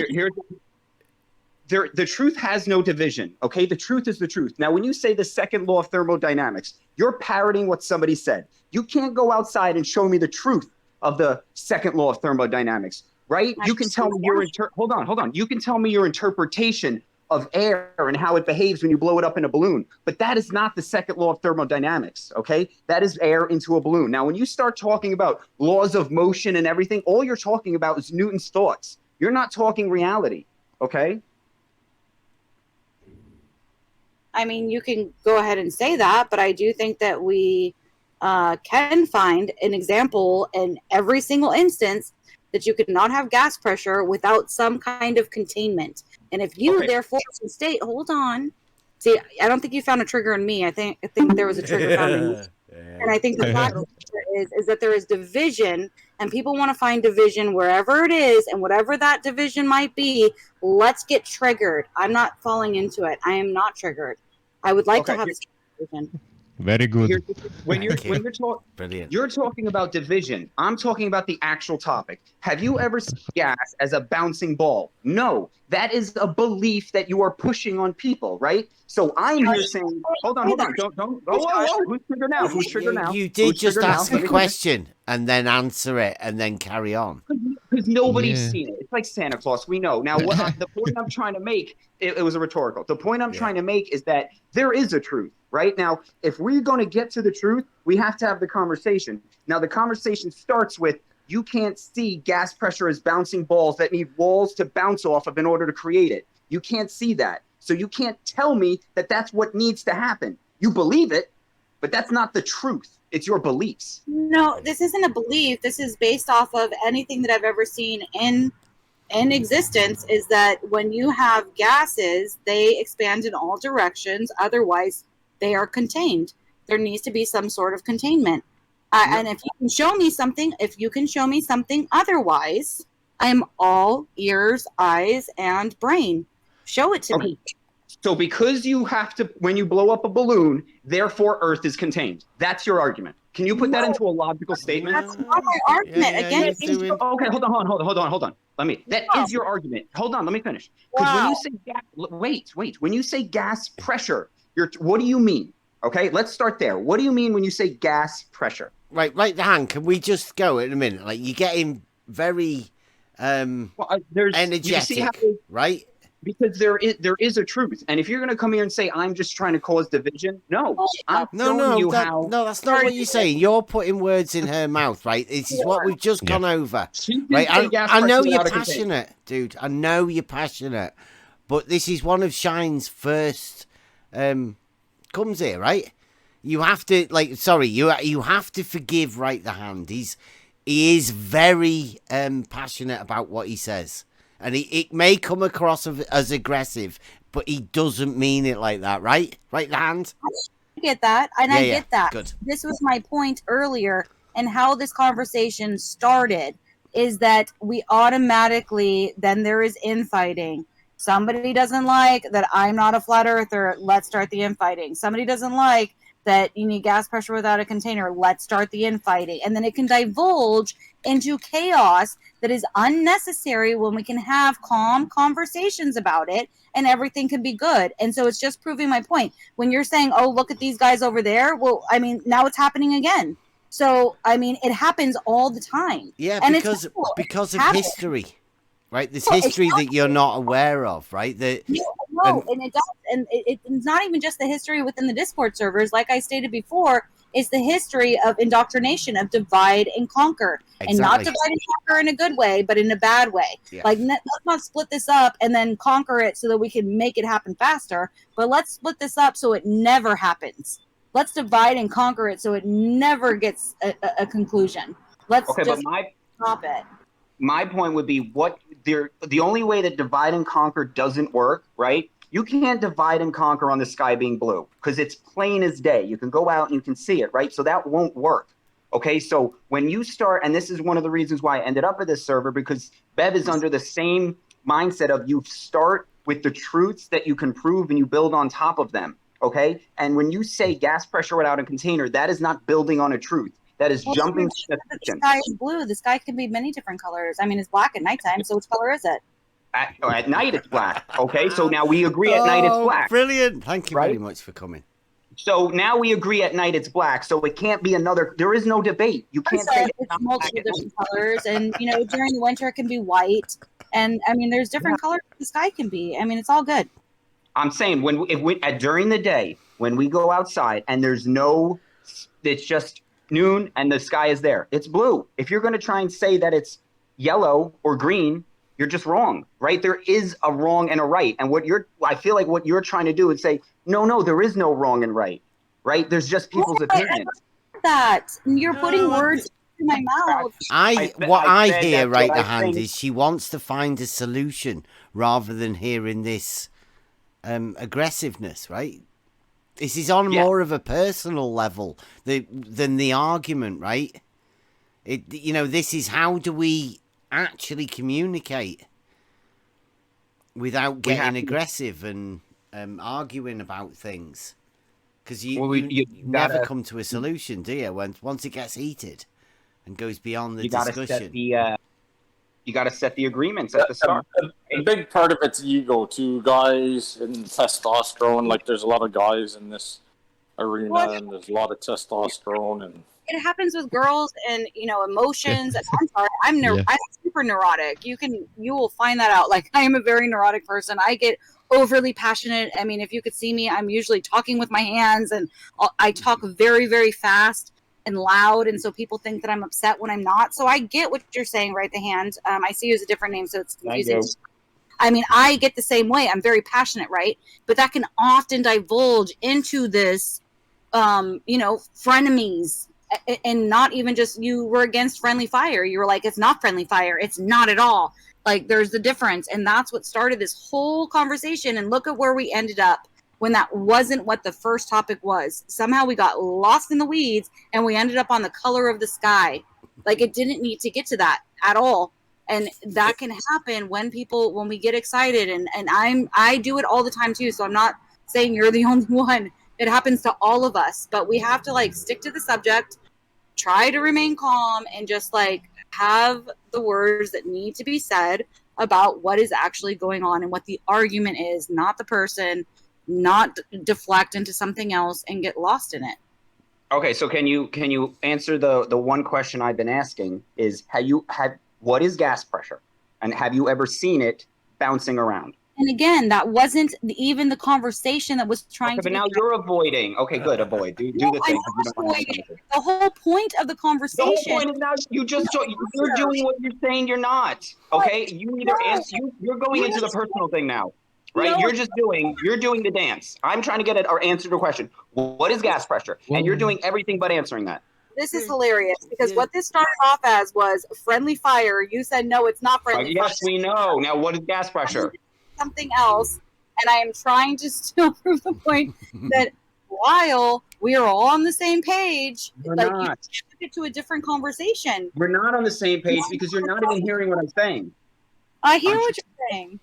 the truth has no division, okay? The truth is the truth. Now, when you say the second law of thermodynamics, you're parroting what somebody said. You can't go outside and show me the truth of the second law of thermodynamics, right? You can tell me hold on. You can tell me your interpretation of air and how it behaves when you blow it up in a balloon. But that is not the second law of thermodynamics, okay? That is air into a balloon. Now, when you start talking about laws of motion and everything, all you're talking about is Newton's thoughts. You're not talking reality, okay? I mean, you can go ahead and say that, but I do think that we can find an example in every single instance that you could not have gas pressure without some kind of containment. And if you therefore state, hold on. See, I don't think you found a trigger in me. I think there was a trigger found in you. And I think the fact is that there is division, and people want to find division wherever it is, and whatever that division might be, let's get triggered. I'm not falling into it. I am not triggered. I would like to have this division. Very good. When you're talking about division, I'm talking about the actual topic. Have you ever seen gas as a bouncing ball? No, that is a belief that you are pushing on people, right? So I'm here saying, hold on, don't. Whoa. Who's trigger now? You did just ask a question and then answer it and then carry on. Because nobody's seen it. It's like Santa Claus. We know. Now, the point I'm trying to make, it was a rhetorical. The point I'm trying to make is that there is a truth. Right now, if we're going to get to the truth, we have to have the conversation. Now, the conversation starts with you can't see gas pressure as bouncing balls that need walls to bounce off of in order to create it. You can't see that. So you can't tell me that that's what needs to happen. You believe it, but that's not the truth. It's your beliefs. No, this isn't a belief. This is based off of anything that I've ever seen in existence, is that when you have gases, they expand in all directions. Otherwise, they are contained. There needs to be some sort of containment. And if you can show me something otherwise, I'm all ears, eyes, and brain. Show it to me. So because you have to, when you blow up a balloon, therefore Earth is contained. That's your argument. Can you put that into a logical statement? That's not my argument. Again, Okay, hold on. That is your argument. Hold on, let me finish. Because when you say when you say gas pressure, what do you mean? Okay, let's start there. What do you mean when you say gas pressure? Right, Han, can we just go in a minute? Like, you're getting very energetic, right? Because there is a truth, and if you're going to come here and say I'm just trying to cause division, no, I'm showing you how. No, that's not what you're saying. You're putting words in her mouth, right? This is what we've just gone over, right? I know you're passionate, dude. I know you're passionate, but this is one of Shine's first comes here, right? You have to you have to forgive Right the Hand. He is very passionate about what he says. And it may come across as aggressive, but he doesn't mean it like that, right? Right, the Hand? I get that, and I get that. Good. This was my point earlier, and how this conversation started is that we automatically, then there is infighting. Somebody doesn't like that I'm not a flat earther, let's start the infighting. Somebody doesn't like that you need gas pressure without a container, let's start the infighting. And then it can divulge into chaos that is unnecessary when we can have calm conversations about it and everything can be good. And so it's just proving my point. When you're saying, oh, look at these guys over there, well, I mean, now it's happening again. So, I mean, it happens all the time. Yeah, and because of history, right? There's history that you're not aware of, right? And it does. And it's not even just the history within the Discord servers. Like I stated before, it's the history of indoctrination, of divide and conquer. Exactly. And not divide and conquer in a good way, but in a bad way. Yeah. Like, let's not split this up and then conquer it so that we can make it happen faster. But let's split this up so it never happens. Let's divide and conquer it so it never gets a conclusion. Let's just stop it. My point would be the only way that divide and conquer doesn't work, right? You can't divide and conquer on the sky being blue because it's plain as day. You can go out and you can see it, right? So that won't work. Okay, so when you start, and this is one of the reasons why I ended up at this server, because Bev is under the same mindset of you start with the truths that you can prove and you build on top of them, okay? And when you say gas pressure without a container, that is not building on a truth. That is jumping to the The sky is blue. The sky can be many different colors. I mean, it's black at nighttime, so which color is it? At night it's black. Okay, so now we agree at night it's black. Brilliant. Thank you very much for coming. So now we agree at night it's black. So it can't be another. There is no debate. You can't say it's multiple different colors, and during the winter it can be white, and I mean there's different colors the sky can be. I mean it's all good. I'm saying during the day when we go outside and it's just noon and the sky is there, it's blue. If you're going to try and say that it's yellow or green, you're just wrong, right? There is a wrong and a right. And I feel like what you're trying to do is say, no, there is no wrong and right? There's just people's opinions. That you're putting words in my mouth. I hear Right the Hand is she wants to find a solution rather than hearing this aggressiveness, right? This is on more of a personal level than the argument, right? This is how do we actually communicate without getting aggressive and arguing about things, because you never come to a solution, do you? Once it gets heated and goes beyond the discussion. You got to set the agreements at the start. A big part of it's ego too, guys, and testosterone. Like there's a lot of guys in this arena, and there's a lot of testosterone and. It happens with girls and emotions. I'm sorry, I'm super neurotic. You will find that out. Like I am a very neurotic person. I get overly passionate. I mean, if you could see me, I'm usually talking with my hands, and I talk very, very fast and loud, and so people think that I'm upset when I'm not. So I get what you're saying, Right the Hand. I see you as a different name, so it's confusing. I mean, I get the same way. I'm very passionate, right? But that can often divulge into this, frenemies. And not even just you were against friendly fire. You were like, it's not friendly fire. It's not at all. Like, there's the difference. And that's what started this whole conversation. And look at where we ended up when that wasn't what the first topic was. Somehow we got lost in the weeds and we ended up on the color of the sky. Like, it didn't need to get to that at all. And that can happen when we get excited. And I do it all the time too. So I'm not saying you're the only one. It happens to all of us, but we have to stick to the subject try to remain calm and just like have the words that need to be said about what is actually going on and what the argument is, not the person, not deflect into something else and get lost in it. Okay, so can you answer the one question I've been asking is what is gas pressure? And have you ever seen it bouncing around? And again, that wasn't even the conversation that was trying to but be now you're avoiding. Okay, good, avoid. Do the thing. The whole point of the conversation. The whole point is now you're doing what you're saying you're not. Okay? You either answer you're going into the personal thing now. Right? No. You're doing the dance. I'm trying to get our answer to a question. What is gas pressure? And you're doing everything but answering that. This is hilarious because what this started off as was friendly fire. You said no, it's not friendly fire. Yes, we know. Now what is gas pressure? Something else, and I am trying to still prove the point that while we are all on the same page, We're like not. you took it to a different conversation. We're not on the same page because you're not even hearing what I'm saying. I hear what you're saying.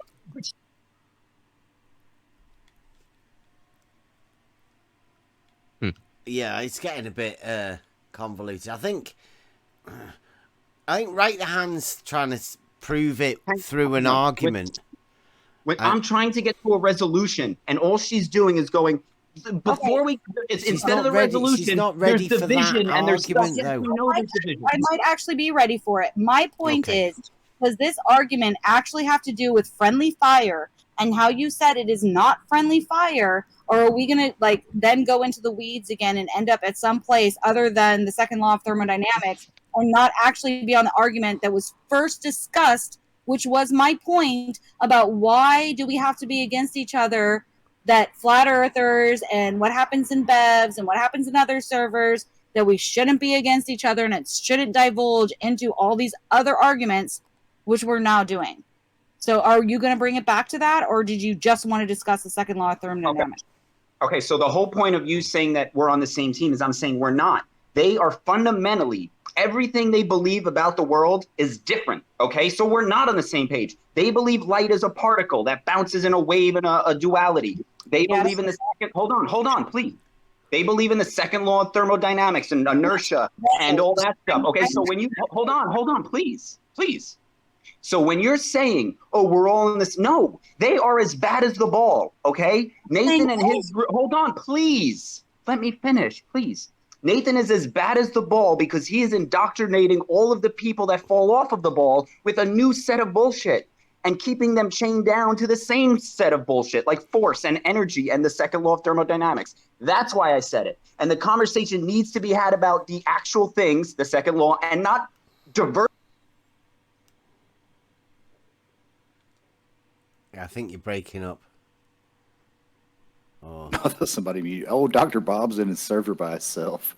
Yeah, it's getting a bit convoluted. I think right the hand's trying to prove it through an argument. I'm trying to get to a resolution, and all she's doing is going before we. Instead of the resolution, she's not ready there's for division, that and there's argument, stuff. though. We know there's division. I might actually be ready for it. My point is, does this argument actually have to do with friendly fire and how you said it is not friendly fire, or are we gonna like then go into the weeds again and end up at some place other than the second law of thermodynamics and not actually be on the argument that was first discussed, which was my point about why do we have to be against each other, that flat earthers and what happens in BEVs and what happens in other servers, that we shouldn't be against each other and it shouldn't divulge into all these other arguments, which we're now doing. So are you going to bring it back to that, or did you just want to discuss the second law of thermodynamics? Okay, so the whole point of you saying that we're on the same team is I'm saying we're not. They are fundamentally, everything they believe about the world is different, okay? So we're not on the same page. They believe light is a particle that bounces in a wave in a duality. They believe in the second, hold on, please. They believe in the second law of thermodynamics and inertia and all that stuff, okay? So when you, hold on, please. So when you're saying, oh, we're all in this, no, they are as bad as the ball, okay? Nathan and his, hold on, please. Let me finish, please. Nathan is as bad as the ball because he is indoctrinating all of the people that fall off of the ball with a new set of bullshit and keeping them chained down to the same set of bullshit, like force and energy and the second law of thermodynamics. That's why I said it. And the conversation needs to be had about the actual things, the second law, and not divert. I think you're breaking up. Oh, somebody mute. Oh, Dr. Bob's in his server by himself.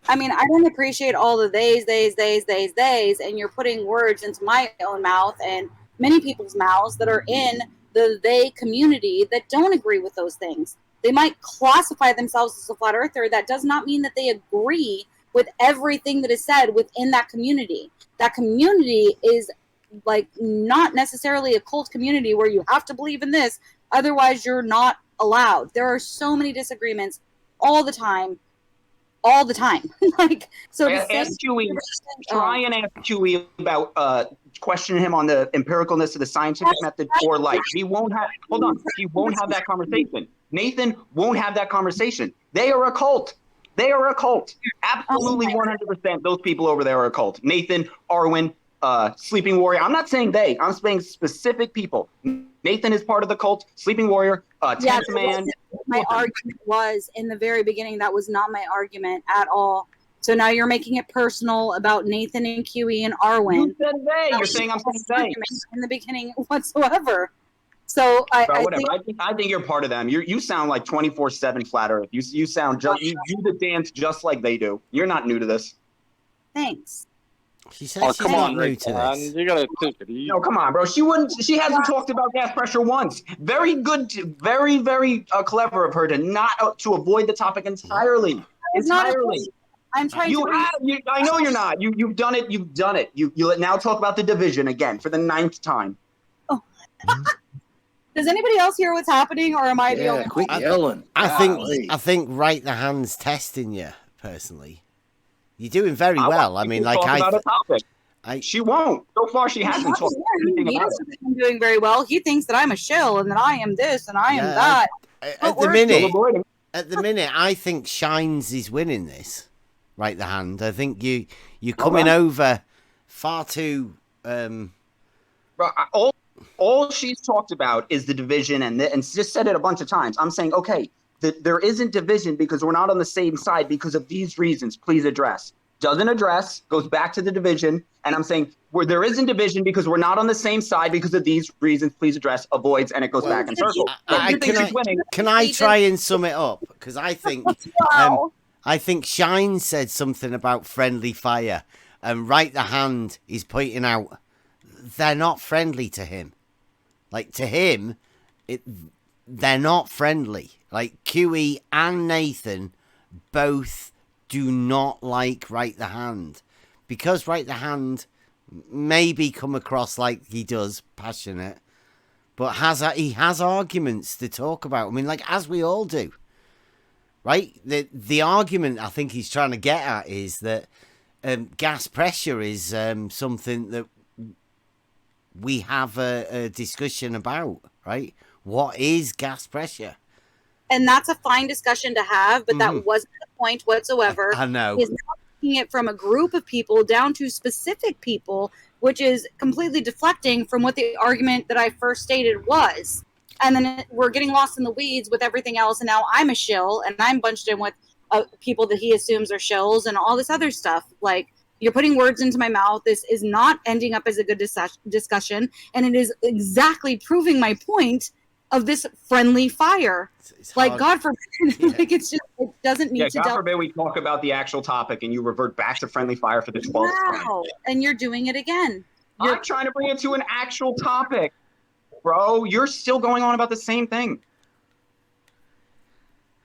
I mean, I don't appreciate all the theys, and you're putting words into my own mouth and many people's mouths that are in the they community that don't agree with those things. They might classify themselves as a flat earther. That does not mean that they agree with everything that is said within that community. That community is like not necessarily a cult community where you have to believe in this, otherwise you're not allowed. There are so many disagreements all the time. Like, so ask Chewy, try and ask Chewy about questioning him on the empiricalness of the scientific method or light. He won't have, he won't have that conversation. Nathan won't have that conversation. They are a cult. Absolutely 100% those people over there are a cult. Nathan, Arwen, Sleeping Warrior. I'm not saying they. I'm saying specific people. Nathan is part of the cult. Sleeping Warrior, Tenth Man. My argument was in the very beginning. That was not my argument at all. So now you're making it personal about Nathan and QE and Arwen. You said they. You're saying I'm saying they in the beginning whatsoever. So I think you're part of them. You sound like 24/7 flat Earth. You sound just you do the dance just like they do. You're not new to this. Thanks. She said she's not new to this. You gotta take it easy. No, come on, bro. She hasn't talked about gas pressure once. Very good, very, very clever of her to not to avoid the topic entirely. I'm trying to. I know you're not. You've done it. You've done it. You now talk about the division again for the 9th time. Oh. Does anybody else hear what's happening, or am I the only? Quit yelling. I think right the hand's testing you personally. You're doing very well. I mean, like talk about a topic. I She won't. So far, she hasn't talked anything He about doesn't think I'm doing very well. He thinks that I'm a shill and that I am this and I am that. At the minute, I think Shines is winning this. Right, the hand. I think you're coming over far too. All she's talked about is the division, and just said it a bunch of times. I'm saying, okay, there isn't division because we're not on the same side because of these reasons. Please address. Doesn't address, goes back to the division, and I'm saying where there isn't division because we're not on the same side because of these reasons. Please address, avoids, and it goes back in circles. Can I try and sum it up? Because I think I think Shine said something about friendly fire, and Right the Hand is pointing out they're not friendly to him. Like, to him, they're not friendly. Like, QE and Nathan both do not like Right the Hand. Because Right the Hand maybe come across like he does, passionate, but he has arguments to talk about. I mean, like, as we all do. Right? The argument I think he's trying to get at is that gas pressure is something that we have a discussion about, right? What is gas pressure? And that's a fine discussion to have, but that wasn't the point whatsoever. I know. He's now taking it from a group of people down to specific people, which is completely deflecting from what the argument that I first stated was. And then we're getting lost in the weeds with everything else, and now I'm a shill, and I'm bunched in with people that he assumes are shills and all this other stuff. Like, you're putting words into my mouth. This is not ending up as a good discussion, and it is exactly proving my point of this friendly fire. Like, God forbid, like, it's just, it doesn't need to. God forbid we talk about the actual topic and you revert back to friendly fire for the 12th time. Wow, and you're doing it again. I'm trying to bring it to an actual topic. Bro, you're still going on about the same thing.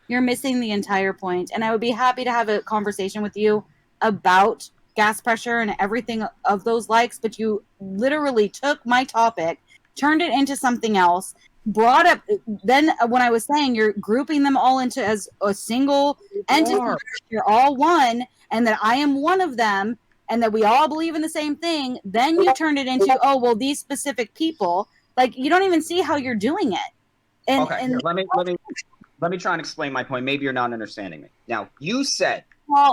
You're missing the entire point. And I would be happy to have a conversation with you about gas pressure and everything of those likes, but you literally took my topic, turned it into something else, brought up, then when I was saying you're grouping them all into as a single entity, you're all one, and that I am one of them, and that we all believe in the same thing, then you turned it into, oh, well, these specific people. Like, you don't even see how you're doing it. And, okay, and let me try and explain my point. Maybe you're not understanding me. Now, you said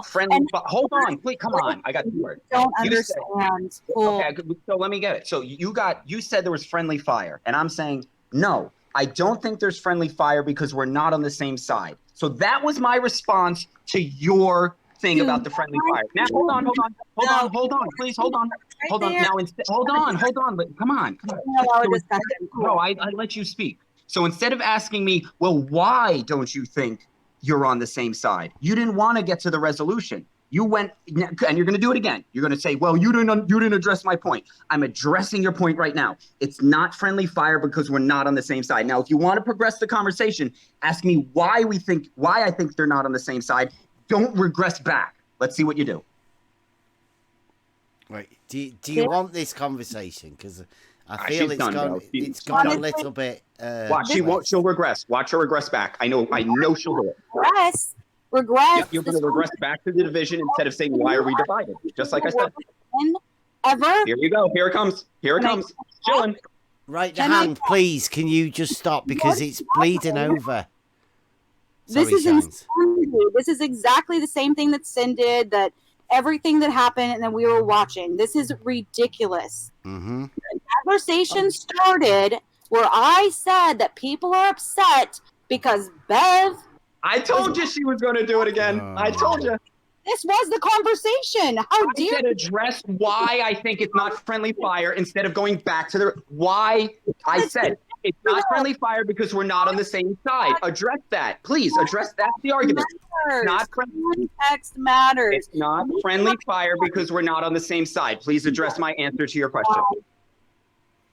friendly. Hold on, please, come on. I got two words. Don't understand. Okay, so let me get it. So you said there was friendly fire, and I'm saying no. I don't think there's friendly fire because we're not on the same side. So that was my response to your thing about the friendly fire. Now, hold on, please, hold on. Hold on. Now, hold on. Come on. No, I let you speak. So instead of asking me, well, why don't you think you're on the same side? You didn't want to get to the resolution. You went, and you're going to do it again. You're going to say, well, you didn't address my point. I'm addressing your point right now. It's not friendly fire because we're not on the same side. Now, if you want to progress the conversation, ask me why I think they're not on the same side. Don't regress back. Let's see what you do. Right. Do you want this conversation? Because I feel it's gone a little bit. Watch, she'll regress. Watch her regress back. I know she'll do it. Regress. You're going to regress back to the division instead of saying, why are we divided? Just like I said. Ever. Here you go. Here it comes. Chilling. Right the hand, please. Can you just stop because it's bleeding over? This is insanity. This is exactly the same thing that Sin did, that everything that happened and then we were watching. This is ridiculous. Mm-hmm. The conversation started where I said that people are upset because Bev... I told you she was going to do it again. I told you. This was the conversation. How dare you? I said address why I think it's not friendly fire instead of going back to why I said it's not friendly fire because we're not on the same side. Address that. Please address that's the argument. Not context matters. It's not friendly fire because we're not on the same side. Please address my answer to your question.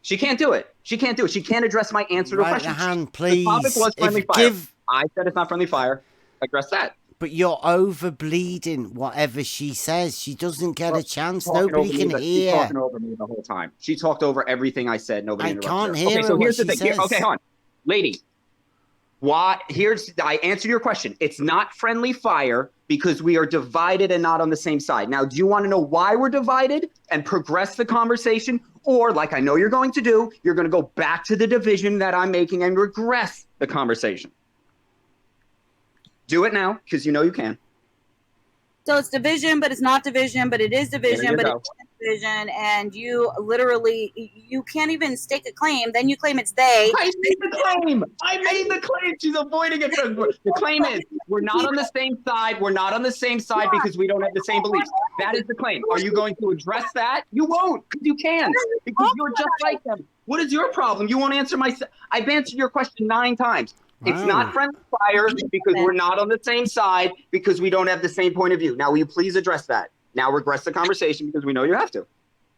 She can't do it. She can't address my answer to a question. Hand, please. The topic was friendly fire. I said it's not friendly fire. Address that. But you're over bleeding whatever she says. She doesn't get a chance. Nobody can hear. She's talking over me the whole time. She talked over everything I said. Nobody interrupted her. I can't hear her. Okay, so here's the thing. Says. Okay, hon. Lady, Why? I answered your question. It's not friendly fire because we are divided and not on the same side. Now, do you want to know why we're divided and progress the conversation? Or, like I know you're going to do, you're going to go back to the division that I'm making and regress the conversation. Do it now, because you know you can. So it's division, but it's not division, but it is division, but go. it's not division, and you literally, you can't even stake a claim. Then you claim it's they. I made the claim. I made the claim. She's avoiding it. The claim is we're not on the same side. We're not on the same side because we don't have the same beliefs. That is the claim. Are you going to address that? You won't, because you can't, because you're just like them. What is your problem? You won't answer my. I've answered your question 9 times. It's not friendly fire because we're not on the same side because we don't have the same point of view. Now, will you please address that? Now regress the conversation because we know you have to.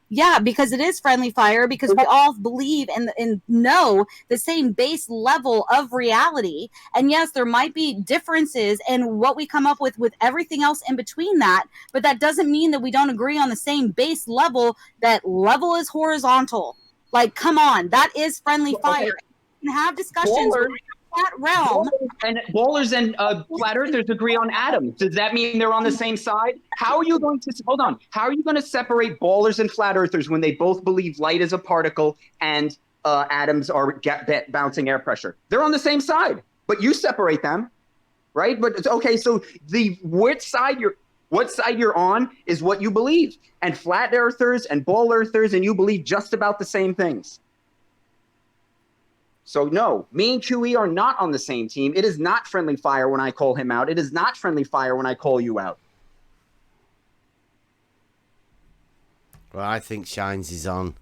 Yeah, because it is friendly fire because we all believe and know the same base level of reality. And yes, there might be differences in what we come up with everything else in between that, but that doesn't mean that we don't agree on the same base level. That level is horizontal. Like, come on, that is friendly fire. Okay. You can have discussions within that realm. Bowlers and flat earthers agree on atoms. Does that mean they're on the same side? How are you going to hold on? How are you going to separate bowlers and flat earthers when they both believe light is a particle and atoms are bouncing air pressure? They're on the same side, but you separate them, right? But it's okay. So what side you're on is what you believe, and flat earthers and ball earthers and you believe just about the same things. So no, me and QE are not on the same team. It is not friendly fire when I call him out. It is not friendly fire when I call you out. Well, I think Shines is on.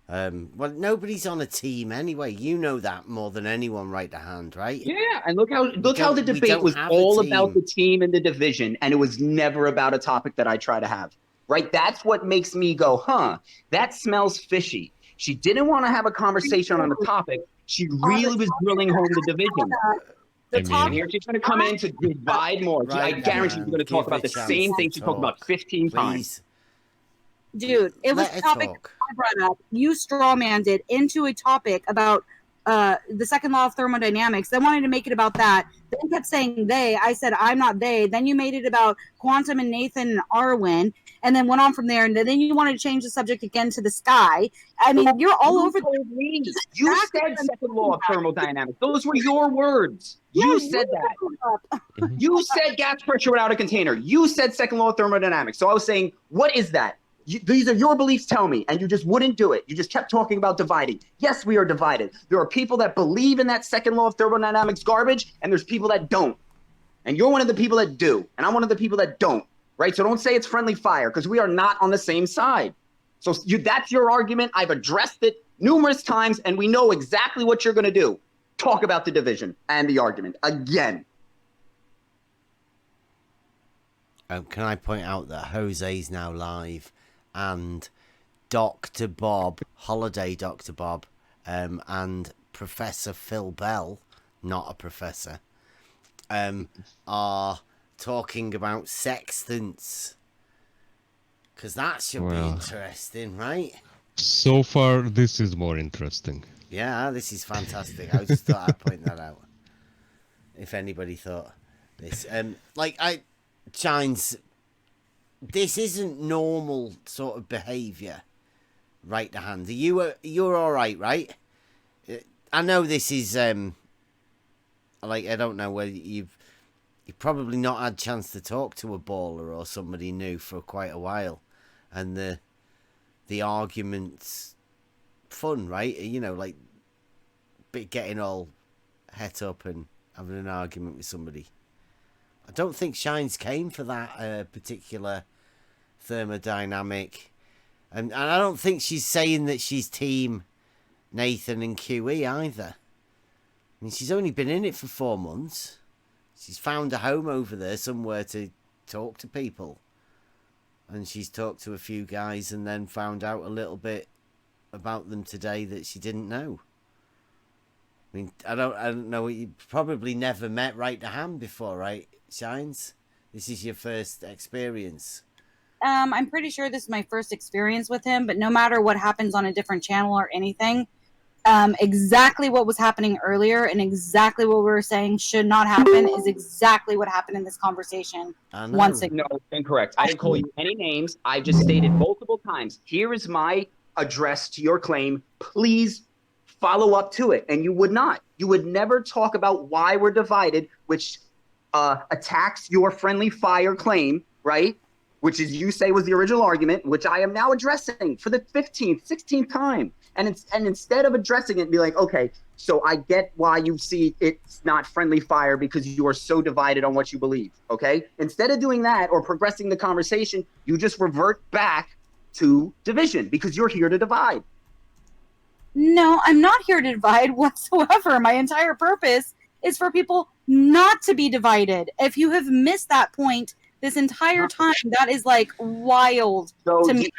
Well, nobody's on a team anyway. You know that more than anyone, right to hand, right? Yeah, and look how the debate was all about the team and the division, and it was never about a topic that I try to have. Right? That's what makes me go, huh? That smells fishy. She didn't want to have a conversation on the topic. She really was drilling home the division. And here she's going to come in to divide more. Right, I guarantee she's going to talk about the same thing she talked about 15 times. Dude, it was a topic I brought up. You strawmanned it into a topic about the second law of thermodynamics. They wanted to make it about that. Then kept saying they. I said I'm not they. Then you made it about quantum and Nathan and Arwen, and then went on from there. And then you wanted to change the subject again to the sky. I mean, you're all over. You said second law of thermodynamics. Those were your words. You said that. You said gas pressure without a container. You said second law of thermodynamics. So I was saying, what is that? These are your beliefs, tell me, and you just wouldn't do it. You just kept talking about dividing. Yes, we are divided. There are people that believe in that second law of thermodynamics garbage, and there's people that don't. And you're one of the people that do, and I'm one of the people that don't, right? So don't say it's friendly fire, because we are not on the same side. So that's your argument. I've addressed it numerous times, and we know exactly what you're going to do. Talk about the division and the argument again. Can I point out that Jose's now live? And Dr. Bob, Holiday Dr. Bob, and Professor Phil Bell, not a professor, are talking about sextants. Because that should be interesting, right? So far, this is more interesting. Yeah, this is fantastic. I just thought I'd point that out. If anybody thought this. Shines... This isn't normal sort of behaviour, right to hand. You're all right? I know this is I don't know whether you've probably not had a chance to talk to a baller or somebody new for quite a while, and the argument's fun, right? You know, like getting all het up and having an argument with somebody. I don't think Shines came for that particular thermodynamic. And I don't think she's saying that she's team Nathan and QE either. I mean, she's only been in it for 4 months. She's found a home over there somewhere to talk to people. And she's talked to a few guys and then found out a little bit about them today that she didn't know. I mean, I don't know. You probably never met Right to Hand before, right, Shines? This is your first experience. I'm pretty sure this is my first experience with him, but no matter what happens on a different channel or anything, exactly what was happening earlier and exactly what we were saying should not happen is exactly what happened in this conversation. Once again. No, incorrect. I didn't call you any names. I just stated multiple times, here is my address to your claim. Please follow up to it. And you would not. You would never talk about why we're divided, which attacks your friendly fire claim, right? Which is you say was the original argument, which I am now addressing for the 15th, 16th time. And instead of addressing it and be like, okay, so I get why you see it's not friendly fire because you are so divided on what you believe, okay? Instead of doing that or progressing the conversation, you just revert back to division because you're here to divide. No, I'm not here to divide whatsoever. My entire purpose is for people not to be divided. If you have missed that point this entire time, that is like wild to me.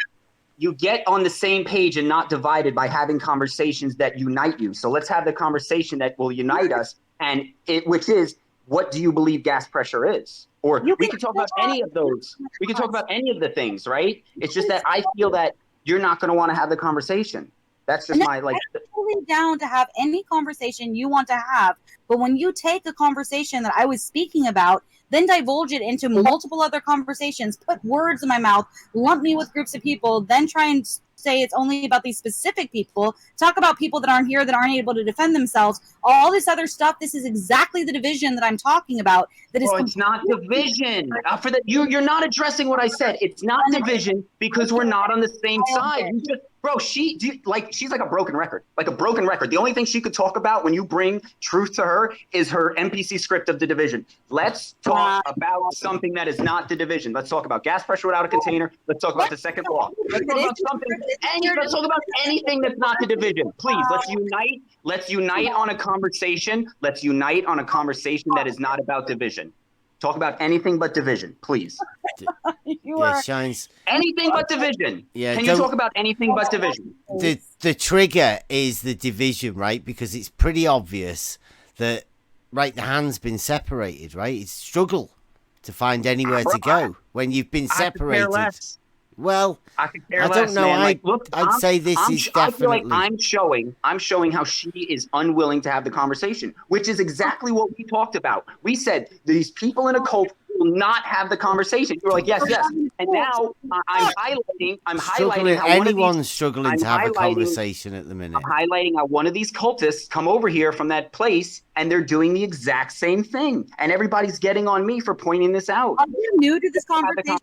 You get on the same page and not divided by having conversations that unite you. So let's have the conversation that will unite us, and which is, what do you believe gas pressure is? Or we can talk about any of those. We can talk about any of the things, right? It's just that I feel that you're not going to want to have the conversation. That's just my like. I'm totally down to have any conversation you want to have, but when you take a conversation that I was speaking about, then divulge it into multiple other conversations, put words in my mouth, lump me with groups of people, then try and say it's only about these specific people, talk about people that aren't here, that aren't able to defend themselves, all this other stuff. This is exactly the division that I'm talking about. That is it's not division. For that, you're not addressing what I said. It's not division because we're not on the same side. You just, bro, she's like a broken record. Like a broken record. The only thing she could talk about when you bring truth to her is her NPC script of the division. Let's talk about something that is not the division. Let's talk about gas pressure without a container. Let's talk about the second law. Let's talk about something. Let's talk about anything that's not the division. Please, let's unite. Let's unite on a conversation. Let's unite on a conversation that is not about division. Talk about anything but division, please. Shines. Anything but division. Yeah, Can you talk about anything but division? The trigger is the division, right? Because it's pretty obvious that, right, the hand's been separated, right? It's struggle to find anywhere to go when you've been separated. Well, I don't know. Man. I'd say this is definitely. I feel like I'm showing how she is unwilling to have the conversation, which is exactly what we talked about. We said these people in a cult will not have the conversation. You were like, yes. And now I'm highlighting how anyone's struggling to have a conversation at the minute. I'm highlighting how one of these cultists come over here from that place and they're doing the exact same thing. And everybody's getting on me for pointing this out. Are you new to this conversation?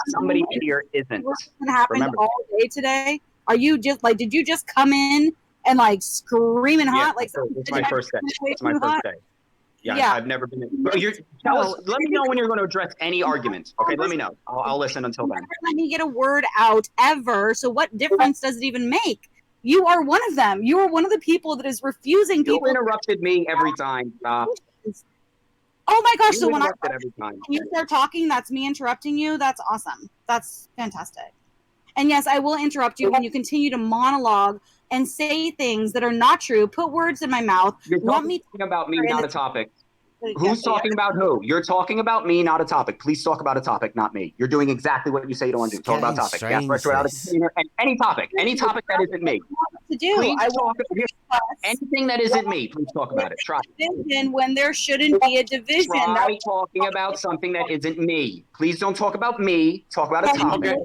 Somebody here isn't. What happened all day today? Are you just like, did you just come in and like screaming hot? Like, it's my first day. It's my first day. Yeah. I've never been. Let me know when you're going to address any arguments. Okay, let me know. I'll listen until then. Never let me get a word out ever. So what difference does it even make? You are one of them. You are one of the people that is refusing people. You interrupted me every time. Oh my gosh! So when you start talking, that's me interrupting you. That's awesome. That's fantastic. And yes, I will interrupt you when you continue to monologue and say things that are not true. Put words in my mouth. You're talking about me, not a topic. Who's talking about who? You're talking about me, not a topic. Please talk about a topic, not me. You're doing exactly what you say you don't want to do. Talk about topic. Gas pressure without a container, and any topic that isn't me. Please talk about anything that isn't me. Please talk about it. Try. Division when there shouldn't be a division. Try talking about something that isn't me. Please don't talk about me. Talk about a topic.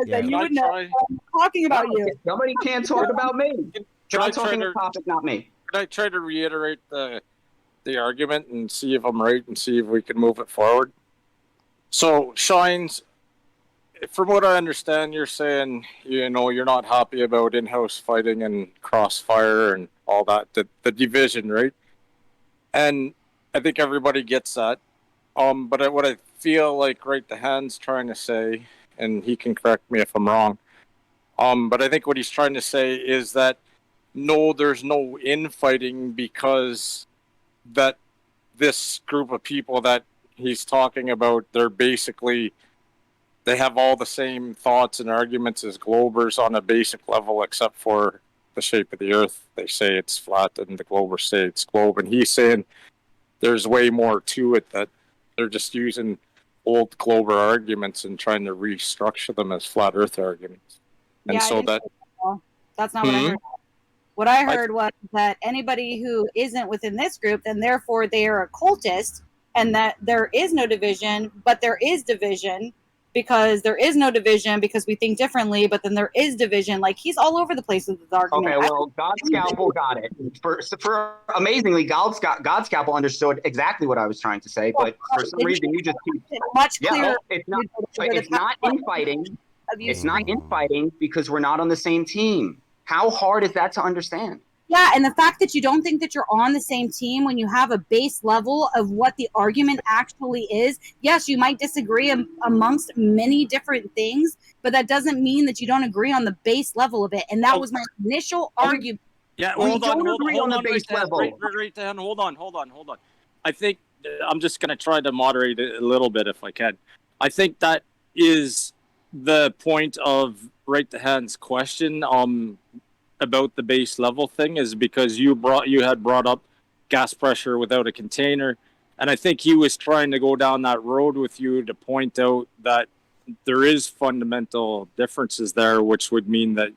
Then you would know I'm talking about you. Somebody can't talk about me. Try talking a topic, not me. Can I try to reiterate the argument and see if I'm right and see if we can move it forward? So, Shines, from what I understand, you're saying, you're not happy about in-house fighting and crossfire and all that, the division, right? And I think everybody gets that. But what I feel like, right, the hand's trying to say, and he can correct me if I'm wrong, but I think what he's trying to say is that no, there's no infighting because that this group of people that he's talking about, they have all the same thoughts and arguments as Globers on a basic level, except for the shape of the Earth. They say it's flat, and the Globers say it's globe. And he's saying there's way more to it, that they're just using old Glober arguments and trying to restructure them as flat Earth arguments. And that's not what I heard. What I heard was that anybody who isn't within this group, then therefore they are a cultist, and that there is no division, but there is division because there is no division because we think differently, but then there is division. Like, he's all over the place with his argument. Okay, well, God Scalpel got it. For amazingly, God Scalpel understood exactly what I was trying to say, but for some reason you just keep much clearer. It's not infighting. It's not infighting because we're not on the same team. How hard is that to understand? Yeah, and the fact that you don't think that you're on the same team when you have a base level of what the argument actually is. Yes, you might disagree amongst many different things, but that doesn't mean that you don't agree on the base level of it. And that was my initial argument. Yeah, We hold on, don't hold agree on, on the hold on, base level. right down. Hold on. I think I'm just going to try to moderate it a little bit if I can. I think that is the point of Right to Hand's question about the base level thing, is because you had brought up gas pressure without a container, and I think he was trying to go down that road with you to point out that there is fundamental differences there, which would mean that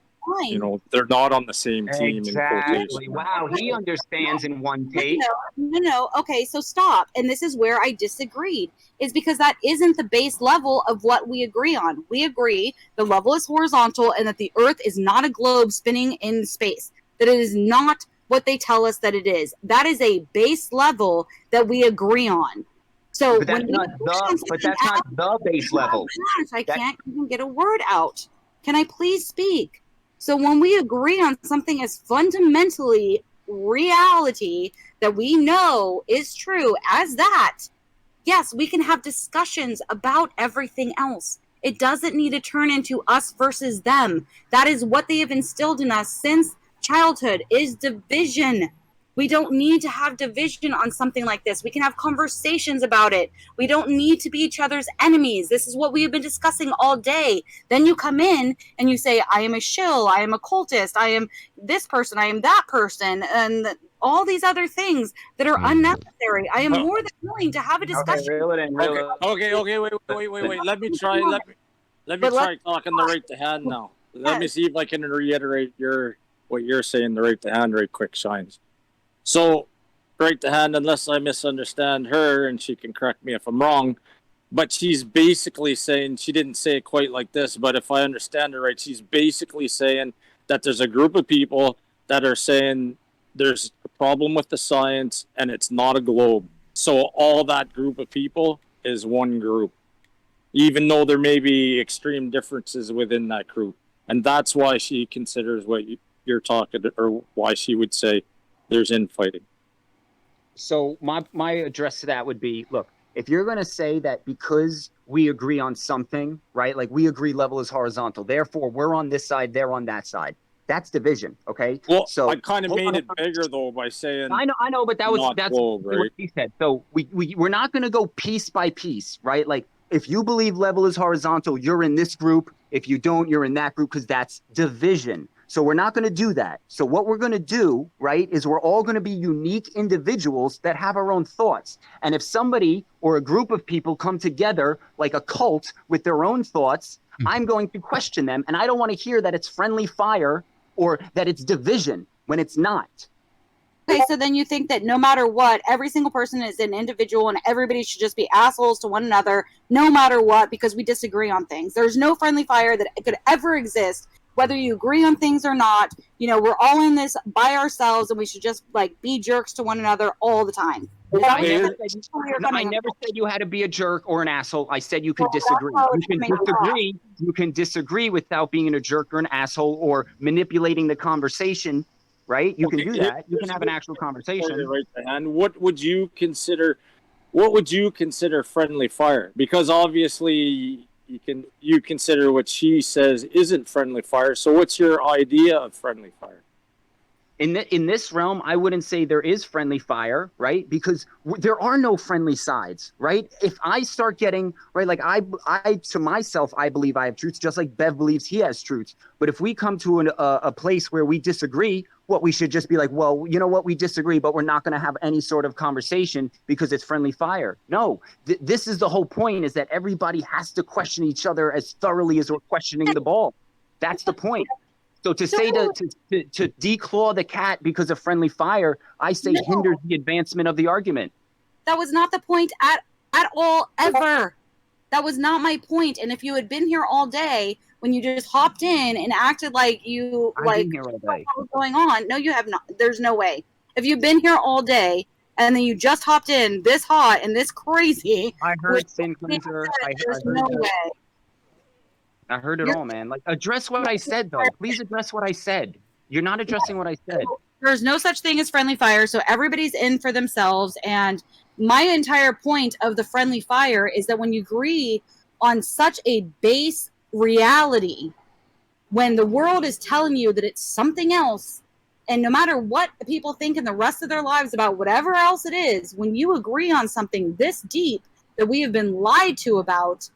they're not on the same team. Exactly. Wow, he understands in one take. No. Okay, so stop. And this is where I disagreed, is because that isn't the base level of what we agree on. We agree the level is horizontal and that the Earth is not a globe spinning in space, that it is not what they tell us that it is. That is a base level that we agree on. So but that's not the base level. I can't even get a word out. Can I please speak? So when we agree on something as fundamentally reality that we know is true as that, yes, we can have discussions about everything else. It doesn't need to turn into us versus them. That is what they have instilled in us since childhood, is division. We don't need to have division on something like this. We can have conversations about it. We don't need to be each other's enemies. This is what we have been discussing all day. Then you come in and you say, I am a shill, I am a cultist, I am this person, I am that person, and all these other things that are unnecessary. I am more than willing to have a discussion. Okay, wait. Let me try talking the Right to Hand now. Let me see if I can reiterate what you're saying, the Right to Hand, right quick, Shines. So, Right to Hand, unless I misunderstand her, and she can correct me if I'm wrong, but she's basically saying, she didn't say it quite like this, but if I understand her right, she's basically saying that there's a group of people that are saying there's a problem with the science and it's not a globe. So all that group of people is one group, even though there may be extreme differences within that group. And that's why she considers what you're talking, or why she would say there's infighting. So my address to that would be, look, if you're going to say that because we agree on something, right, like we agree level is horizontal, therefore we're on this side, they're on that side, that's division, okay? Well, so I kind of made it bigger, though, by saying I know, but that's globe, right? what he said. So we're not going to go piece by piece, right? Like, if you believe level is horizontal, you're in this group. If you don't, you're in that group, because that's division. So we're not going to do that. So what we're going to do, right, is we're all going to be unique individuals that have our own thoughts. And if somebody or a group of people come together like a cult with their own thoughts, I'm going to question them. And I don't want to hear that it's friendly fire or that it's division when it's not. Okay, so then you think that no matter what, every single person is an individual and everybody should just be assholes to one another no matter what, because we disagree on things. There's no friendly fire that could ever exist, whether you agree on things or not. You know, we're all in this by ourselves and we should just like be jerks to one another all the time. I never said you had to be a jerk or an asshole. I said you can disagree. You can disagree without being a jerk or an asshole or manipulating the conversation. Right? You can do that. You can have an actual conversation. Right to Hand. What would you consider friendly fire? Because obviously you consider what she says isn't friendly fire. So what's your idea of friendly fire? In this realm, I wouldn't say there is friendly fire, right? Because there are no friendly sides, right? If I start getting, right, like I to myself, I believe I have truths, just like Bev believes he has truths. But if we come to a place where we disagree, what we should just be like, well, you know what, we disagree, but we're not going to have any sort of conversation because it's friendly fire. No, this is the whole point, is that everybody has to question each other as thoroughly as we're questioning the ball. That's the point. So to say to declaw the cat because of friendly fire, I say hinders the advancement of the argument. That was not the point at all, ever. That was not my point. And if you had been here all day, when you just hopped in and acted like you I've like been here all day. what was going on, no, you have not. There's no way. If you've been here all day and then you just hopped in this hot and this crazy, I heard Sin Cleanser. there's no way. I heard it all, man. Like, address what I said, though. Please address what I said. You're not addressing what I said. There's no such thing as friendly fire, so everybody's in for themselves. And my entire point of the friendly fire is that when you agree on such a base reality, when the world is telling you that it's something else, and no matter what people think in the rest of their lives about whatever else it is, when you agree on something this deep that we have been lied to about,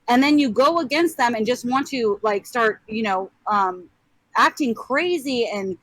and then you go against them and just want to like start, acting crazy and,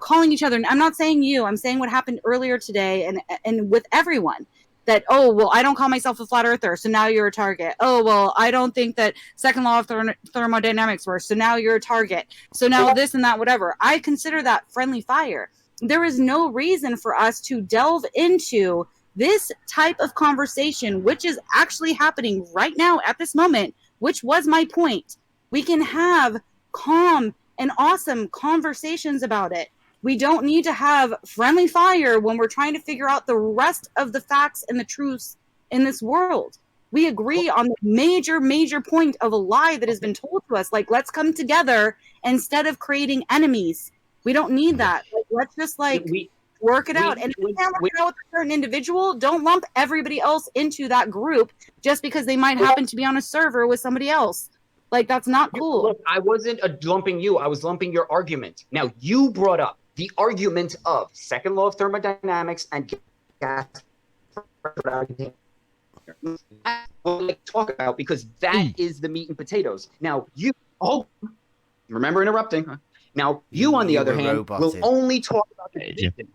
calling each other. And I'm not saying you, I'm saying what happened earlier today and with everyone that, oh, well, I don't call myself a flat earther, so now you're a target. Oh, well, I don't think that second law of thermodynamics works, so now you're a target. So now this and that, whatever. I consider that friendly fire. There is no reason for us to delve into this type of conversation, which is actually happening right now at this moment, which was my point. We can have calm and awesome conversations about it. We don't need to have friendly fire when we're trying to figure out the rest of the facts and the truths in this world. We agree on the major point of a lie that has been told to us. Like, let's come together instead of creating enemies. We don't need that. Like, let's just work it out. And if you can't work it out with a certain individual, don't lump everybody else into that group just because they might happen to be on a server with somebody else. Like, that's not cool. Look, I wasn't lumping you. I was lumping your argument. Now, you brought up the argument of second law of thermodynamics and gas. That's what I talk about because that is the meat and potatoes. Now, remember interrupting, huh? Now, you on the other hand, will only talk about the division,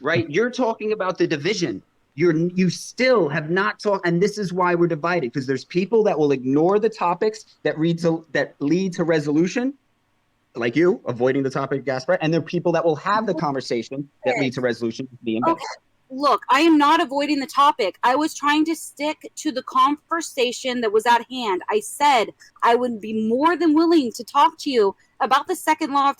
right? You're talking about the division. You still have not talked, and this is why we're divided, because there's people that will ignore the topics that lead to resolution, like you, avoiding the topic of gas price, and there are people that will have the conversation that lead to resolution. Okay. Look, I am not avoiding the topic. I was trying to stick to the conversation that was at hand. I said I would be more than willing to talk to you about the second law of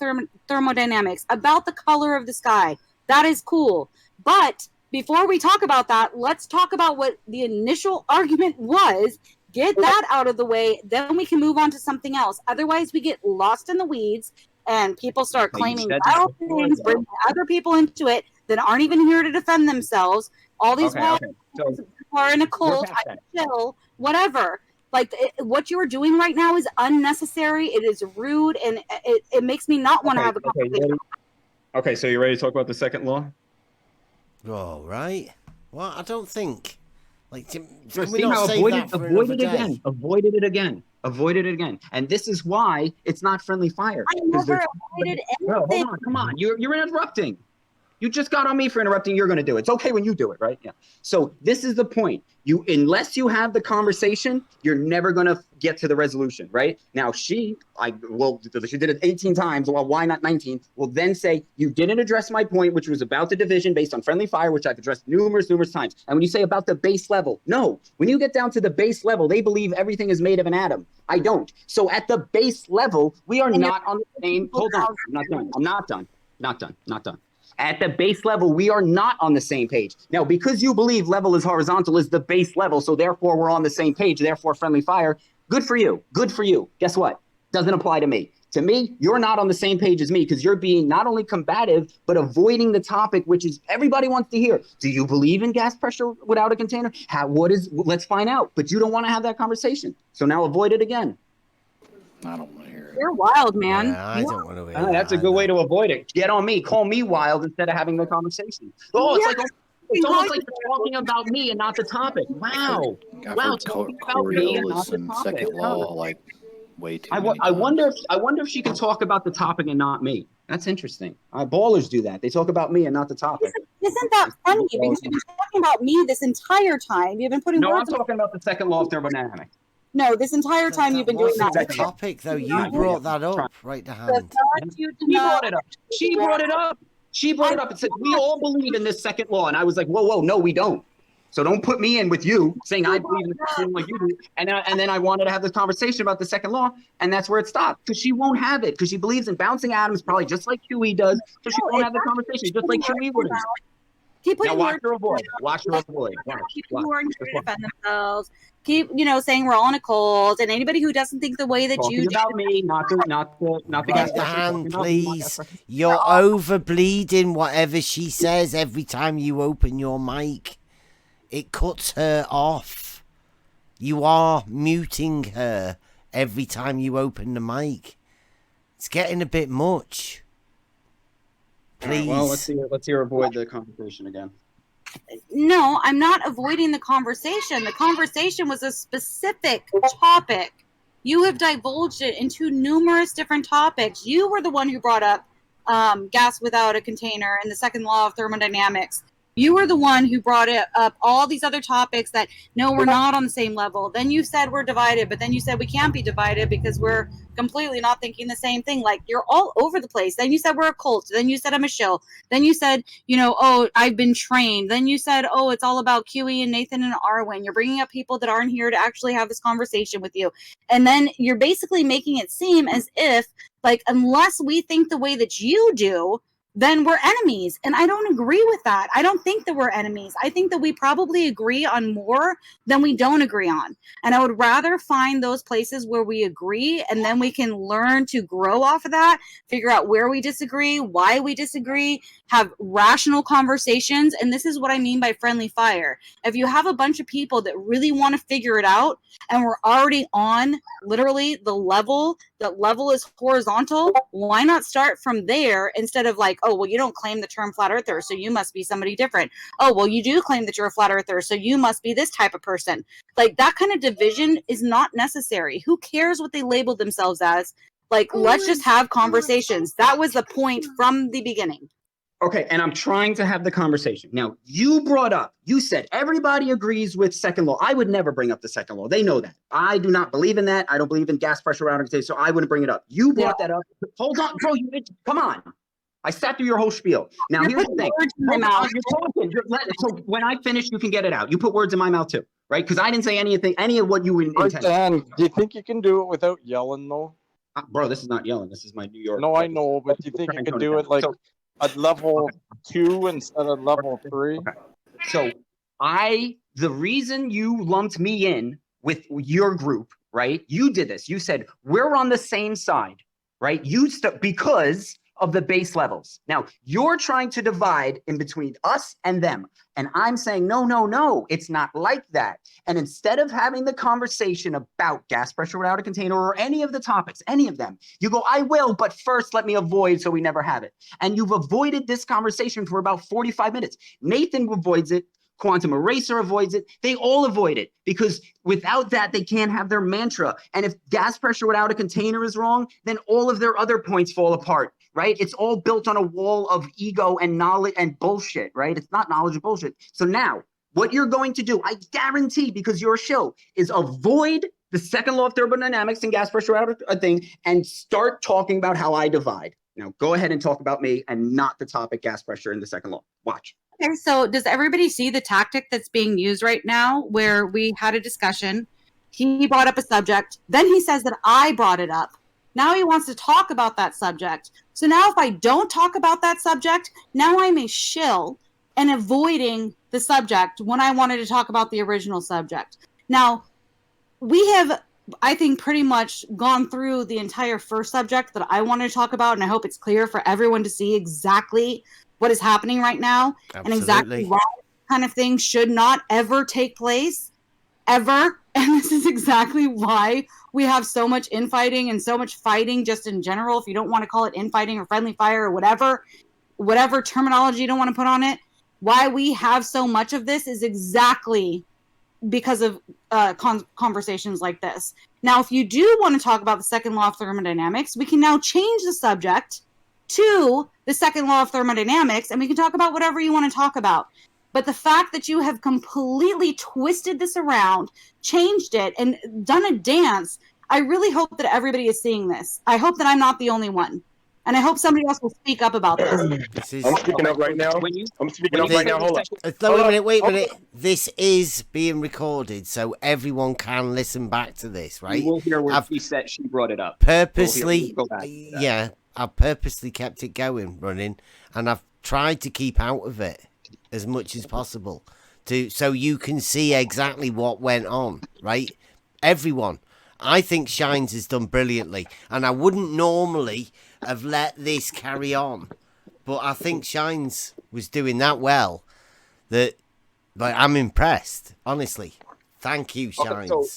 thermodynamics, about the color of the sky. That is cool. But before we talk about that, let's talk about what the initial argument was. Get that out of the way, then we can move on to something else. Otherwise, we get lost in the weeds and people start claiming things, bringing other people into it that aren't even here to defend themselves. All these people are in a cult, chill, whatever. Like, what you are doing right now is unnecessary. It is rude, and it makes me not want to have a conversation. Okay, so you ready to talk about the second law? All right. Well, I don't think. Like, can we see not how save that for another day? Avoided it again. And this is why it's not friendly fire. I never avoided anything. No, hold on, come on. You're interrupting. You just got on me for interrupting. You're going to do it. It's okay when you do it, right? Yeah. So this is the point. Unless you have the conversation, you're never going to get to the resolution, right? Now, she did it 18 times. Well, why not 19? Will then say, you didn't address my point, which was about the division based on friendly fire, which I've addressed numerous times. And when you say about the base level, no. When you get down to the base level, they believe everything is made of an atom. I don't. So at the base level, we are not on the same. Hold on. I'm not done. At the base level, we are not on the same page. Now, because you believe level is horizontal is the base level, so therefore we're on the same page, therefore friendly fire, good for you. Good for you. Guess what? Doesn't apply to me. To me, you're not on the same page as me because you're being not only combative, but avoiding the topic, which is everybody wants to hear. Do you believe in gas pressure without a container? Let's find out. But you don't want to have that conversation. So now avoid it again. I don't want to hear it. You're wild, man. Yeah, I don't want to hear that. That's a good way to avoid it. Get on me. Call me wild instead of having the conversation. Oh, it's almost like you're talking about me and not the topic. Wow. Talking about me and not the topic. Second law, like way too I wonder if she can talk about the topic and not me. That's interesting. Ballers do that. They talk about me and not the topic. Isn't that funny? Because you've been talking about me this entire time. You've been putting No, I'm words. talking about the second law of thermodynamics. No, this entire time you've been doing Wasn't that. the topic though. You brought that up, right to hand. You She brought it up. She brought it up. She brought it up and said, we all believe in this second law. And I was like, whoa, no, we don't. So don't put me in with you saying I believe in the second law like you do. And then I wanted to have this conversation about the second law, and that's where it stopped. Because she won't have it, because she believes in bouncing atoms probably just like QE does. So she won't have the conversation just like QE would. Keep putting Now watch words her avoid. Watch her avoid. people who aren't here to defend themselves. Keep, saying we're all in a cult, and anybody who doesn't think the way that Talking you do. about me, not the Right the hand, please. You're over bleeding whatever she says every time you open your mic. It cuts her off. You are muting her every time you open the mic. It's getting a bit much. Please. Right, well, let's hear avoid the conversation again. No, I'm not avoiding the conversation. The conversation was a specific topic. You have divulged it into numerous different topics. You were the one who brought up gas without a container and the second law of thermodynamics. You were the one who brought up all these other topics that, no, we're not on the same level. Then you said we're divided, but then you said we can't be divided because we're completely not thinking the same thing. Like, you're all over the place. Then you said we're a cult. Then you said I'm a shill. Then you said, oh, I've been trained. Then you said, oh, it's all about QE and Nathan and Arwen. You're bringing up people that aren't here to actually have this conversation with you. And then you're basically making it seem as if, like, unless we think the way that you do, then we're enemies. And I don't agree with that. I don't think that we're enemies. I think that we probably agree on more than we don't agree on. And I would rather find those places where we agree, and then we can learn to grow off of that, figure out where we disagree, why we disagree, have rational conversations. And this is what I mean by friendly fire. If you have a bunch of people that really want to figure it out, and we're already on literally the level, that level is horizontal, why not start from there instead of like, oh, well, you don't claim the term flat earther, so you must be somebody different. Oh, well, you do claim that you're a flat earther, so you must be this type of person. Like, that kind of division is not necessary. Who cares what they labeled themselves as? Like, let's just have conversations. That was the point from the beginning. Okay, and I'm trying to have the conversation. Now, you said everybody agrees with second law. I would never bring up the second law. They know that. I do not believe in that. I don't believe in gas pressure routing, so I wouldn't bring it up. You brought that up. Hold on, bro. Come on. I sat through your whole spiel. Now, here's the thing. So when I finish, you can get it out. You put words in my mouth too, right? Because I didn't say any of what you intended. Dan, do you think you can do it without yelling, though? Bro, this is not yelling. This is my New York. No, I know, but do you think you can do it like at level 2 instead of level 3? Okay. So the reason you lumped me in with your group, right? You did this. You said, we're on the same side, right? Because of the base levels. Now, you're trying to divide in between us and them. And I'm saying, no, it's not like that. And instead of having the conversation about gas pressure without a container or any of the topics, any of them, you go, I will, but first let me avoid so we never have it. And you've avoided this conversation for about 45 minutes. Nathan avoids it. Quantum Eraser avoids it. They all avoid it because without that, they can't have their mantra. And if gas pressure without a container is wrong, then all of their other points fall apart, right? It's all built on a wall of ego and knowledge and bullshit, right? It's not knowledge and bullshit. So now what you're going to do, I guarantee, because you're a show, is avoid the second law of thermodynamics and gas pressure without a thing and start talking about how I divide. Now go ahead and talk about me and not the topic gas pressure in the second law. Watch. Okay, so does everybody see the tactic that's being used right now where we had a discussion? He brought up a subject. Then he says that I brought it up. Now he wants to talk about that subject. So now if I don't talk about that subject, now I'm a shill and avoiding the subject when I wanted to talk about the original subject. Now, we have, I think, pretty much gone through the entire first subject that I wanted to talk about, and I hope it's clear for everyone to see exactly what is happening right now. Absolutely. And exactly why this kind of thing should not ever take place, ever. And this is exactly why we have so much infighting and so much fighting just in general, if you don't want to call it infighting or friendly fire or whatever terminology you don't want to put on it. Why we have so much of this is exactly because of conversations like this. Now, if you do want to talk about the second law of thermodynamics, we can now change the subject to the second law of thermodynamics, and we can talk about whatever you want to talk about. But the fact that you have completely twisted this around, changed it, and done a dance, I really hope that everybody is seeing this. I hope that I'm not the only one. And I hope somebody else will speak up about this. I'm speaking up right now. I'm speaking up right now. Hold on. Wait a minute. This is being recorded, so everyone can listen back to this, right? We'll hear where she brought it up. Purposely, We'll go back to that. yeah, I've purposely kept it running, and I've tried to keep out of it as much as possible, so you can see exactly what went on, right? Everyone. I think Shines has done brilliantly, and I wouldn't normally have let this carry on, but I think Shines was doing that well that, like, I'm impressed, honestly. Thank you, Shines. Okay,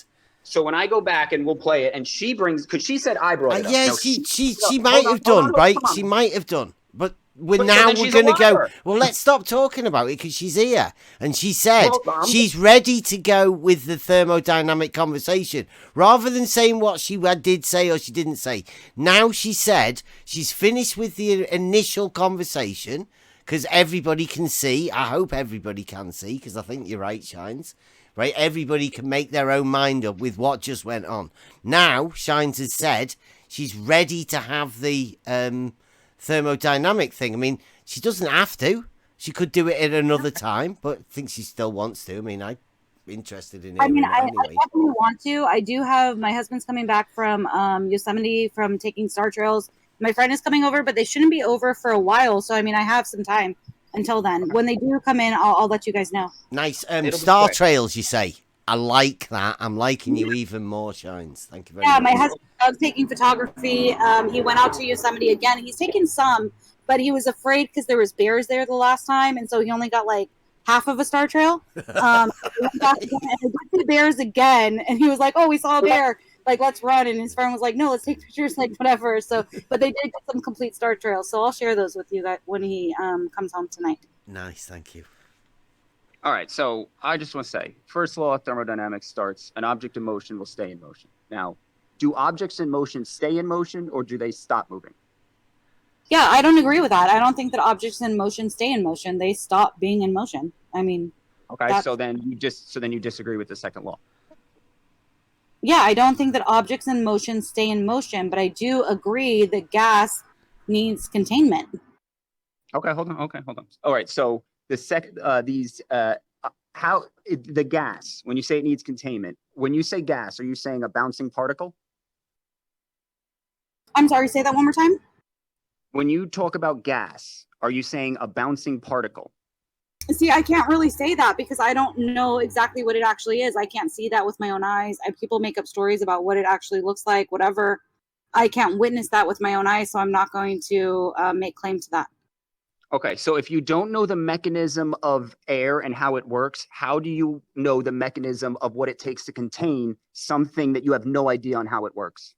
so when I go back and we'll play it, and she brings, because she said I brought it up. Yeah, Now, she might have done, right? She might have done, but we're going to go. Well, let's stop talking about it because she's here, and she said she's ready to go with the thermodynamic conversation rather than saying what she did say or she didn't say. Now she said she's finished with the initial conversation because everybody can see. I hope everybody can see, because I think you're right, Shines. Right, everybody can make their own mind up with what just went on. Now Shines has said she's ready to have the thermodynamic thing. I mean, she doesn't have to. She could do it at another time, but I think she still wants to. I mean, I'm interested in it. I mean, I anyway. definitely want to. I do have my husband's coming back from Yosemite from taking Star Trails. My friend is coming over, but they shouldn't be over for a while. So, I mean, I have some time until then. When they do come in, I'll let you guys know. Nice. Star Trails, you say? I like that. I'm liking you even more, Shines. Thank you very much. Yeah, my husband loves taking photography. He went out to Yosemite again. He's taken some, but he was afraid because there was bears there the last time, and so he only got like half of a Star Trail. He went back again, and we see bears again, and he was like, "Oh, we saw a bear. Like, let's run." And his friend was like, "No, let's take pictures, like whatever." So, but they did get some complete Star Trails, so I'll share those with you when he comes home tonight. Nice, thank you. All right, so I just want to say, first law of thermodynamics starts, an object in motion will stay in motion. Now, do objects in motion stay in motion, or do they stop moving? Yeah, I don't agree with that. I don't think that objects in motion stay in motion. They stop being in motion. I mean, okay, so then you disagree with the second law. Yeah, I don't think that objects in motion stay in motion, but I do agree that gas needs containment. Okay, hold on. All right, so how the gas, when you say it needs containment, when you say gas, are you saying a bouncing particle? I'm sorry, say that one more time. When you talk about gas, are you saying a bouncing particle? See, I can't really say that because I don't know exactly what it actually is. I can't see that with my own eyes. People make up stories about what it actually looks like, whatever. I can't witness that with my own eyes, so I'm not going to make claim to that. Okay, so if you don't know the mechanism of air and how it works, how do you know the mechanism of what it takes to contain something that you have no idea on how it works?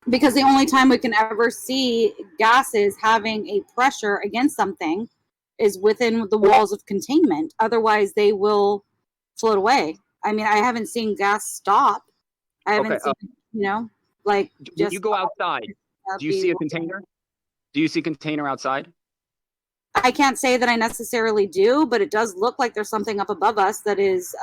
Because the only time we can ever see gases having a pressure against something is within the walls of containment. Otherwise, they will float away. I mean, I haven't seen gas stop. I haven't seen, like just. When you go outside, do you see a container? Do you see a container outside? I can't say that I necessarily do, but it does look like there's something up above us that is,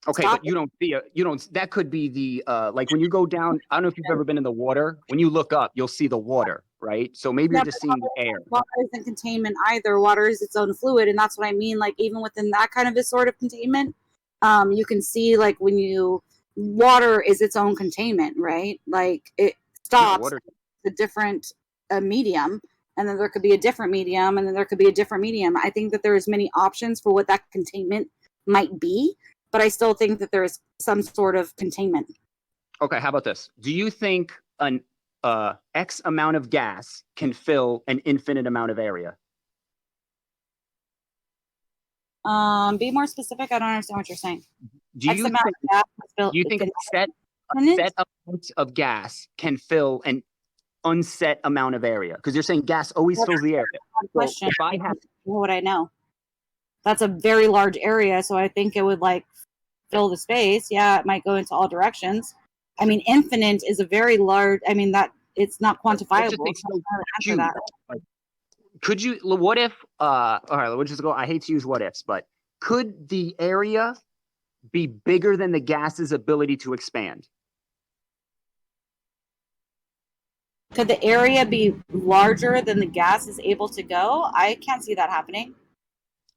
Okay, but you don't see that could be the, like when you go down, I don't know if you've ever been in the water. When you look up, you'll see the water, right? So maybe you're just seeing the air. Water isn't containment either. Water is its own fluid. And that's what I mean. Like even within that kind of a sort of containment, you can see like water is its own containment, right? Like it stops a different medium, and then there could be a different medium, and then there could be a different medium. I think that there's many options for what that containment might be, but I still think that there is some sort of containment. Okay, how about this? Do you think an X amount of gas can fill an infinite amount of area? Be more specific. I don't understand what you're saying. Do you think a set amount of gas can fill an unset amount of area? Because you're saying gas always fills the area. Question. So what would I know? That's a very large area, so I think it would like fill the space. Yeah, it might go into all directions. I mean, infinite is a very large. I mean, that it's not quantifiable. could you? What if? All right, we'll just go. I hate to use what ifs, but could the area be bigger than the gas's ability to expand? Could the area be larger than the gas is able to go? I can't see that happening.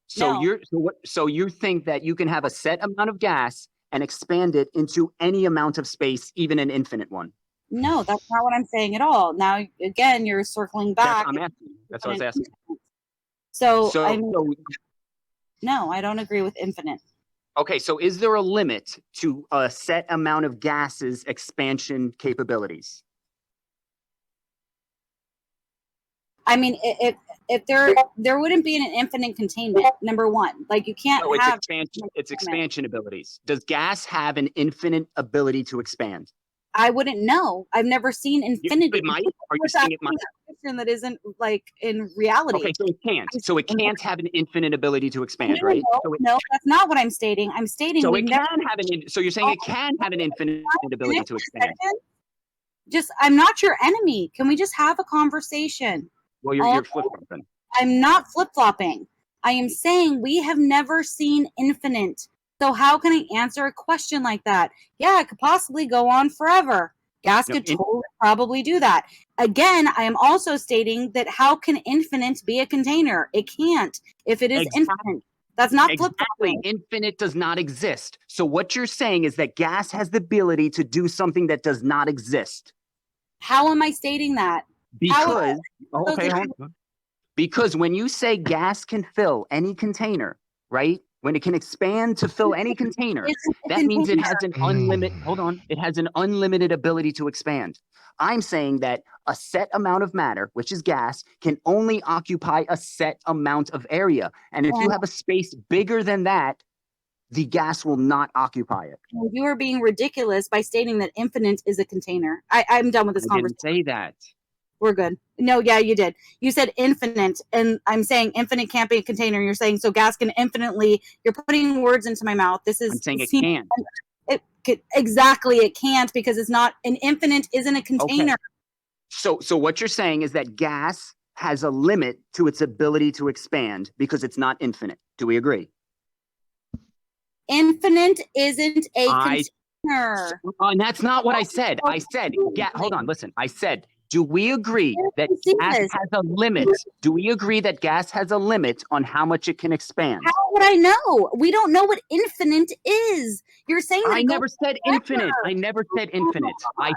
So No. so you think that you can have a set amount of gas and expand it into any amount of space, even an infinite one? No, that's not what I'm saying at all. Now, again, you're circling back. I'm asking. That's what I was asking. So So no, I don't agree with infinite. okay, so is there a limit to a set amount of gas's expansion capabilities? I mean, if there wouldn't be an infinite containment. Number one, like you can't No, have it's expansion abilities. Does gas have an infinite ability to expand? I wouldn't know. I've never seen infinity. It might. Are you saying it might? That isn't like in reality. Okay, so it can't. So it can't have an infinite ability to expand, No, right? no, that's not what I'm stating. I'm stating So we've it never. can have an. So you're saying it can have an infinite ability to expand? Just, I'm not your enemy. Can we just have a conversation? Well, you're flip-flopping. I'm not flip-flopping. I am saying we have never seen infinite. So how can I answer a question like that? Yeah, it could possibly go on forever. Gas could totally probably do that. Again, I am also stating that how can infinite be a container? It can't if it is infinite. That's not flip-flopping. Infinite does not exist. So what you're saying is that gas has the ability to do something that does not exist. How am I stating that? Because because when you say gas can fill any container, right? When it can expand to fill any container, that means it has an unlimited. Hold on, it has an unlimited ability to expand. I'm saying that a set amount of matter, which is gas, can only occupy a set amount of area, and if you have a space bigger than that, the gas will not occupy it. You are being ridiculous by stating that infinite is a container. I'm done with this conversation. I didn't say that. We're good. No, yeah, you did. You said infinite, and I'm saying infinite can't be a container. You're saying so gas can infinitely. You're putting words into my mouth. This is. I'm saying it can't. Exactly, it can't because it's not an infinite. Isn't a container. Okay. So what you're saying is that gas has a limit to its ability to expand because it's not infinite. Do we agree? Infinite isn't a container. And that's not what I said. I said, hold on, listen. I said, do we agree that gas has a limit? Do we agree that gas has a limit on how much it can expand? How would I know? We don't know what infinite is. You're saying that I never said infinite. I never said infinite. I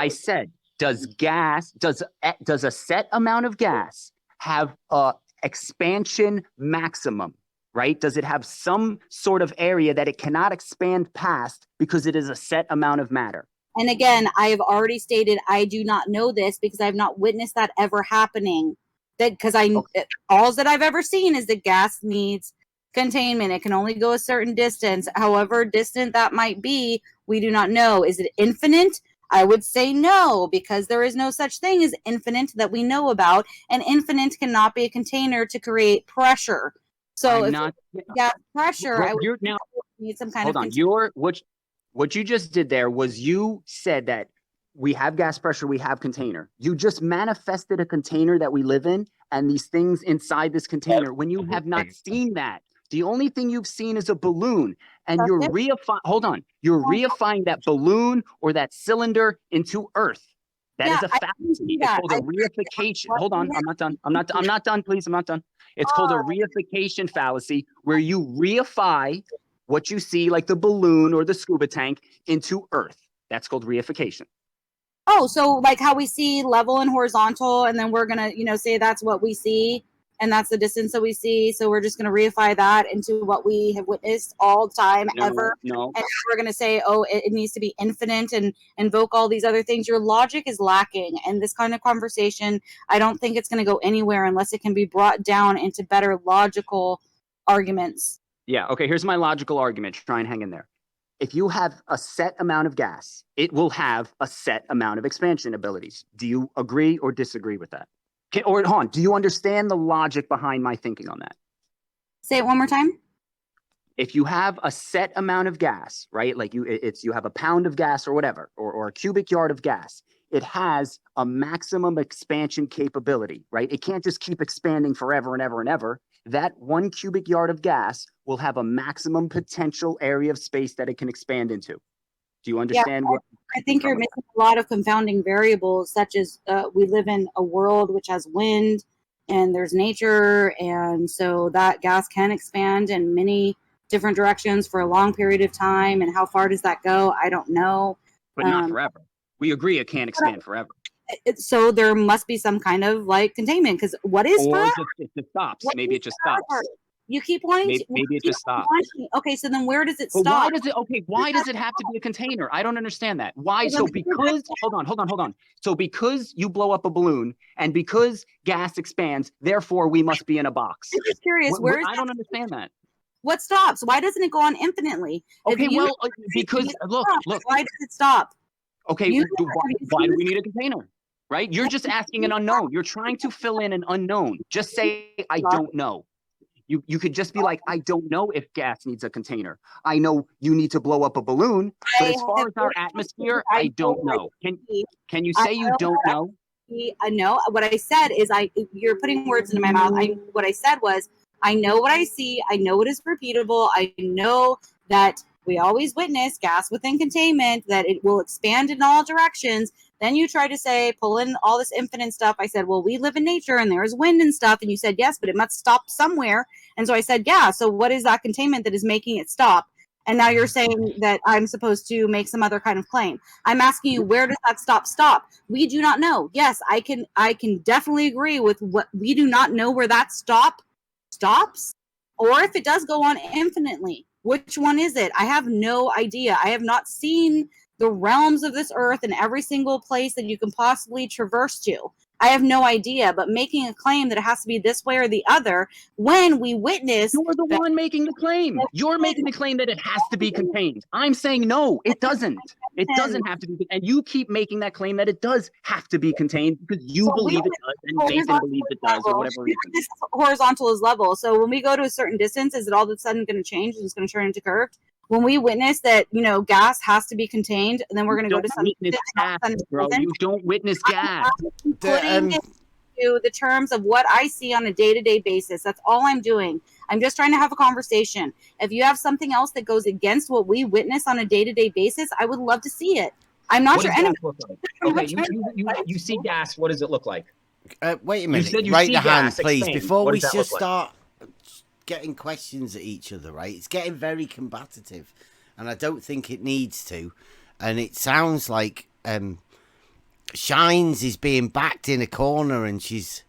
said, does a set amount of gas have a expansion maximum? Right? Does it have some sort of area that it cannot expand past because it is a set amount of matter? And again, I have already stated I do not know this because I've not witnessed that ever happening. That because all that I've ever seen is that gas needs containment. It can only go a certain distance. However distant that might be, we do not know. Is it infinite? I would say no, because there is no such thing as infinite that we know about, and infinite cannot be a container to create pressure. So if gas pressure, I would need some kind of. Hold on, what you just did there was you said that we have gas pressure, we have container. You just manifested a container that we live in, and these things inside this container. When you have not seen that, the only thing you've seen is a balloon, and you're reifying. Hold on, you're reifying that balloon or that cylinder into Earth. That is a fallacy. It's called a reification. Hold on, I'm not done. I'm not done, please. I'm not done. It's called a reification fallacy, where you reify what you see, like the balloon or the scuba tank, into Earth. That's called reification. Oh, so like how we see level and horizontal, and then we're gonna, say that's what we see, and that's the distance that we see. So we're just gonna reify that into what we have witnessed all the time ever. No. And we're gonna say, oh, it needs to be infinite and invoke all these other things. Your logic is lacking, and this kind of conversation, I don't think it's gonna go anywhere unless it can be brought down into better logical arguments. Yeah. Okay. Here's my logical argument. Try and hang in there. If you have a set amount of gas, it will have a set amount of expansion abilities. Do you agree or disagree with that? Hold on. Do you understand the logic behind my thinking on that? Say it one more time. If you have a set amount of gas, right? Like you have a pound of gas or whatever, or a cubic yard of gas. it has a maximum expansion capability, right? It can't just keep expanding forever and ever and ever. That 1 cubic yard of gas will have a maximum potential area of space that it can expand into. Do you understand what? I think you're missing a lot of confounding variables, such as we live in a world which has wind and there's nature, and so that gas can expand in many different directions for a long period of time. And how far does that go? I don't know. But not forever. We agree it can't expand forever. So there must be some kind of like containment, because what is Or forever? it just stops. Maybe it just stops. You keep wanting to. Maybe it just stops. Okay, so then where does it But stop? why does it? Okay, why does it have to be a container? I don't understand that. Why? So because hold on. So because you blow up a balloon and because gas expands, therefore we must be in a box. I'm just curious. Where is I don't understand that. What stops? Why doesn't it go on infinitely? Okay, well, because look. Why does it stop? Okay, why do we need a container? Right? You're just asking an unknown. You're trying to fill in an unknown. Just say, I don't know. You could just be like, I don't know if gas needs a container. I know you need to blow up a balloon, but as far as our atmosphere, I don't know. Can you say you don't know? I know. What I said is you're putting words into my mouth. What I said was, I know what I see. I know it is repeatable. I know that we always witness gas within containment, that it will expand in all directions. Then you try to say, pull in all this infinite stuff. I said, well, we live in nature and there's wind and stuff. And you said, yes, but it must stop somewhere. And so I said, yeah. So what is that containment that is making it stop? And now you're saying that I'm supposed to make some other kind of claim. I'm asking you, where does that stop? We do not know. Yes, I can definitely agree with what we do not know where that stops, or if it does go on infinitely. Which one is it? I have no idea. I have not seen the realms of this earth in every single place that you can possibly traverse to. I have no idea, but making a claim that it has to be this way or the other, when we witness... You're the one making the claim. You're making the claim that it has to be contained. I'm saying no, it doesn't. It doesn't have to be. And you keep making that claim that it does have to be contained because you believe it does and Nathan believes it does or whatever reason. This horizontal is level. So when we go to a certain distance, is it all of a sudden going to change and it's going to turn into curved? When we witness that, gas has to be contained, and then we're going to go to some gas, bro. You don't witness gas. Putting it into the terms of what I see on a day-to-day basis. That's all I'm doing. I'm just trying to have a conversation. If you have something else that goes against what we witness on a day-to-day basis, I would love to see it. I'm not your enemy. Okay, you see gas. What does it look like? Wait a minute. You Raise see the hand, gas please, expand. before What we does that just look like? start getting questions at each other, right? It's getting very combative, and I don't think it needs to. And it sounds like Shines is being backed in a corner, and she's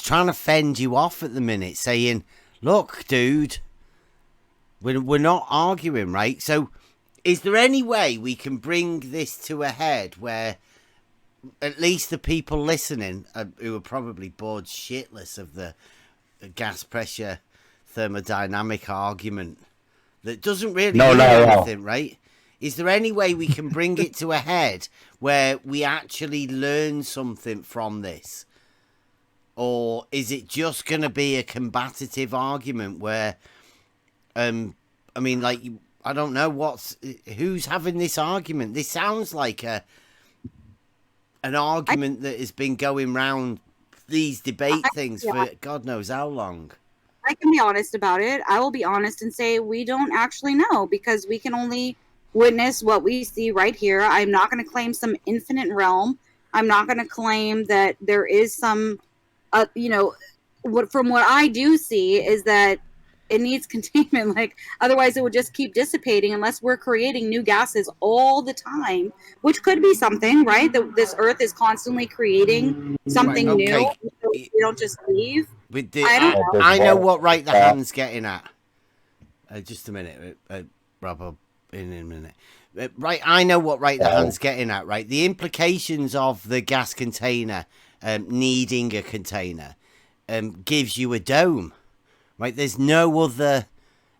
trying to fend you off at the minute, saying, "Look, dude, we're not arguing, right?" So, is there any way we can bring this to a head where at least the people listening, who are probably bored shitless of the gas pressure thermodynamic argument that doesn't really mean anything, right? Is there any way we can bring it to a head where we actually learn something from this? Or is it just going to be a combative argument where, I don't know who's having this argument? This sounds like an argument that has been going round these debate things for God knows how long. I can be honest about it. I will be honest and say we don't actually know, because we can only witness what we see right here. I'm not going to claim some infinite realm. I'm not going to claim that there is some, from what I do see is that it needs containment. Like, otherwise it would just keep dissipating unless we're creating new gases all the time, which could be something, right? That this earth is constantly creating something new. So we don't just leave. I know what the hand's getting at. Just a minute, Rob, in a minute. I know what the hand's getting at, right? The implications of the gas container needing a container gives you a dome, right? There's no other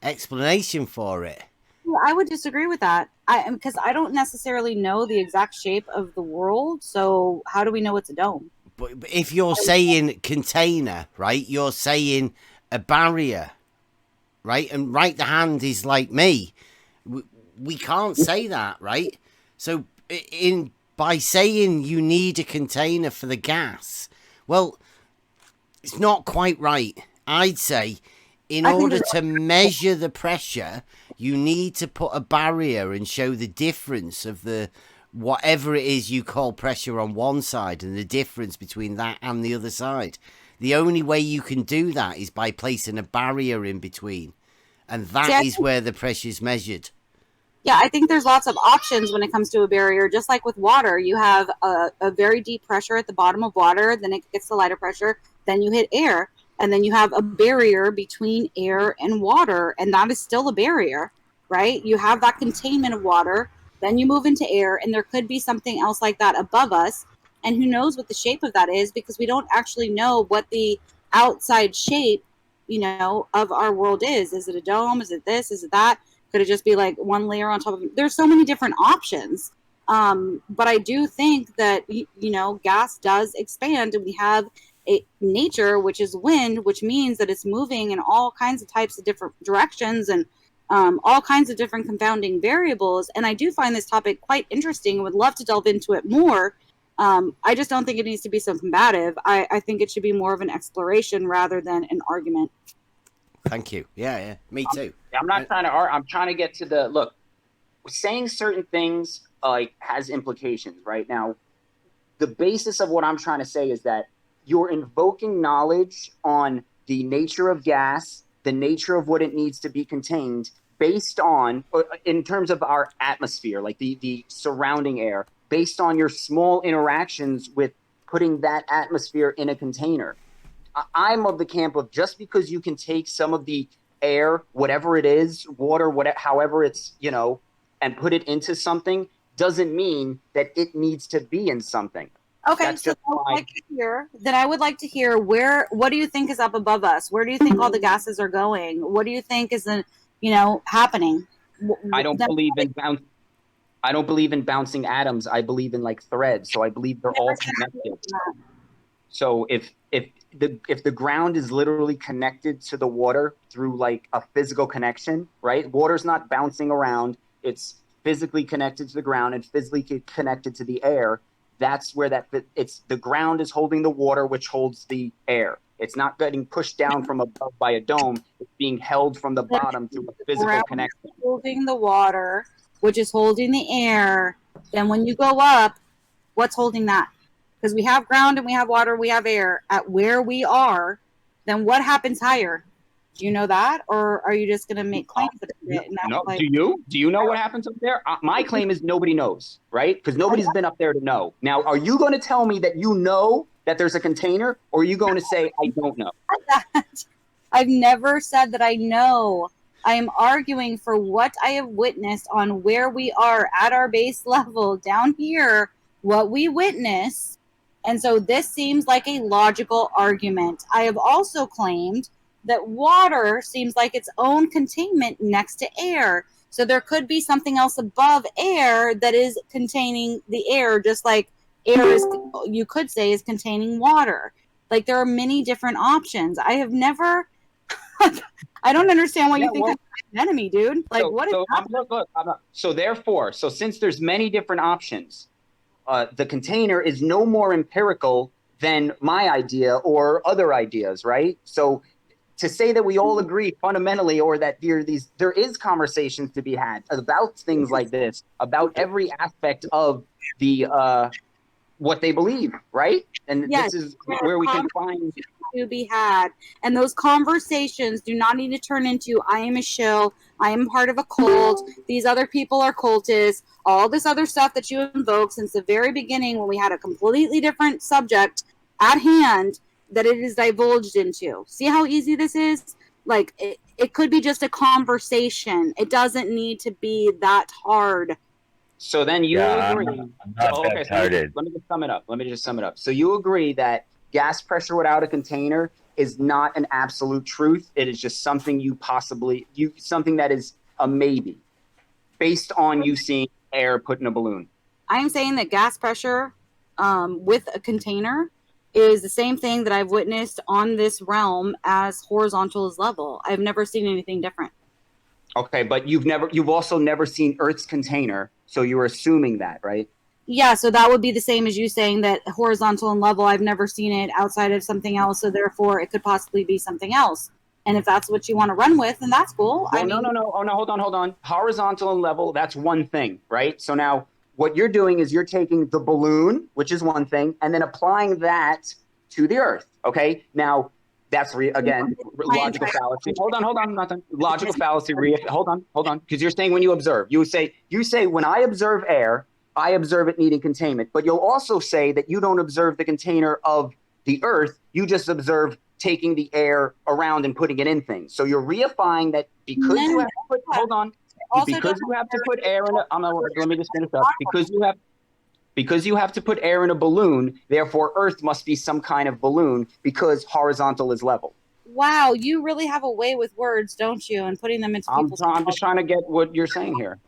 explanation for it. Well, I would disagree with that. Because I don't necessarily know the exact shape of the world, so how do we know it's a dome? But if you're saying container, right, you're saying a barrier, right? And the hand is like me. We can't say that, right? So in by saying you need a container for the gas, well, it's not quite right. I'd say in order to measure the pressure, you need to put a barrier and show the difference of the whatever it is you call pressure on one side and the difference between that and the other side. The only way you can do that is by placing a barrier in between. And that is where the pressure is measured. Yeah, I think there's lots of options when it comes to a barrier. Just like with water, you have a very deep pressure at the bottom of water, then it gets to lighter pressure, then you hit air, and then you have a barrier between air and water, and that is still a barrier, right? You have that containment of water, then you move into air, and there could be something else like that above us, and who knows what the shape of that is, because we don't actually know what the outside shape, of our world is. Is it a dome? Is it this? Is it that? Could it just be like one layer on top of it? There's so many different options. But I do think that, gas does expand, and we have a nature, which is wind, which means that it's moving in all kinds of types of different directions and all kinds of different confounding variables. And I do find this topic quite interesting and would love to delve into it more. I just don't think it needs to be so combative. I think it should be more of an exploration rather than an argument. Thank you. Yeah, me too. I'm not trying to argue. I'm trying to get to the look. Saying certain things has implications, right? Now, the basis of what I'm trying to say is that you're invoking knowledge on the nature of gas, the nature of what it needs to be contained, based on, in terms of our atmosphere, like the surrounding air, based on your small interactions with putting that atmosphere in a container. I'm of the camp of just because you can take some of the air, whatever it is, water, whatever, however it's, and put it into something, doesn't mean that it needs to be in something. Okay, That's so I would like to hear what do you think is up above us? Where do you think all the gases are going? What do you think is happening? I don't believe in bouncing atoms. I believe in like threads. So I believe they're all connected. So if the ground is literally connected to the water through like a physical connection, right? Water's not bouncing around. It's physically connected to the ground and physically connected to the air. That's where the ground is holding the water, which holds the air. It's not getting pushed down from above by a dome. It's being held from the bottom through a physical connection. Holding the water, which is holding the air. Then when you go up, what's holding that? Because we have ground and we have water, we have air at where we are. Then what happens higher? Do you know that, or are you just going to make claims about it? No. Do you know what happens up there? My claim is nobody knows, right? Because nobody's been up there to know. Now, are you going to tell me that you know that there's a container, or are you going to say I don't know? I've never said that I know. I am arguing for what I have witnessed on where we are at our base level down here, what we witness. And so this seems like a logical argument. I have also claimed that water seems like its own containment next to air. So there could be something else above air that is containing the air, just like air is, you could say, is containing water. Like there are many different options. I have never, I don't understand why you think I'm an enemy, dude. Like what is happening? So since there's many different options, the container is no more empirical than my idea or other ideas, right? So to say that we all agree fundamentally, or that there is conversations to be had about things like this, about every aspect of the what they believe, right? And this is where we can find to be had. And those conversations do not need to turn into I am a shill, I am part of a cult, these other people are cultists, all this other stuff that you invoke since the very beginning when we had a completely different subject at hand that it is divulged into. See how easy this is? Like it could be just a conversation. It doesn't need to be that hard. So then you agree. Let me just sum it up. So you agree that gas pressure without a container is not an absolute truth. It is just something something that is a maybe based on you seeing air put in a balloon. I am saying that gas pressure with a container is the same thing that I've witnessed on this realm as horizontal as level. I've never seen anything different. Okay, but you've also never seen Earth's container, so you're assuming that, right? Yeah, so that would be the same as you saying that horizontal and level, I've never seen it outside of something else, so therefore it could possibly be something else. And if that's what you want to run with, then that's cool. Well, no. Oh, no, hold on. Horizontal and level, that's one thing, right? So now what you're doing is you're taking the balloon, which is one thing, and then applying that to the Earth, okay? Now, that's, again, logical fallacy. Hold on, nothing. Logical fallacy, hold on, because you're saying when you observe. You say when I observe air, I observe it needing containment, but you'll also say that you don't observe the container of the Earth, you just observe taking the air around and putting it in things. So you're reifying that because you have to put, hold on, because you have to put air in let me just finish up. Because you have to put air in a balloon, therefore Earth must be some kind of balloon because horizontal is level. Wow, you really have a way with words, don't you? And putting them into people's. I'm just trying to get what you're saying here.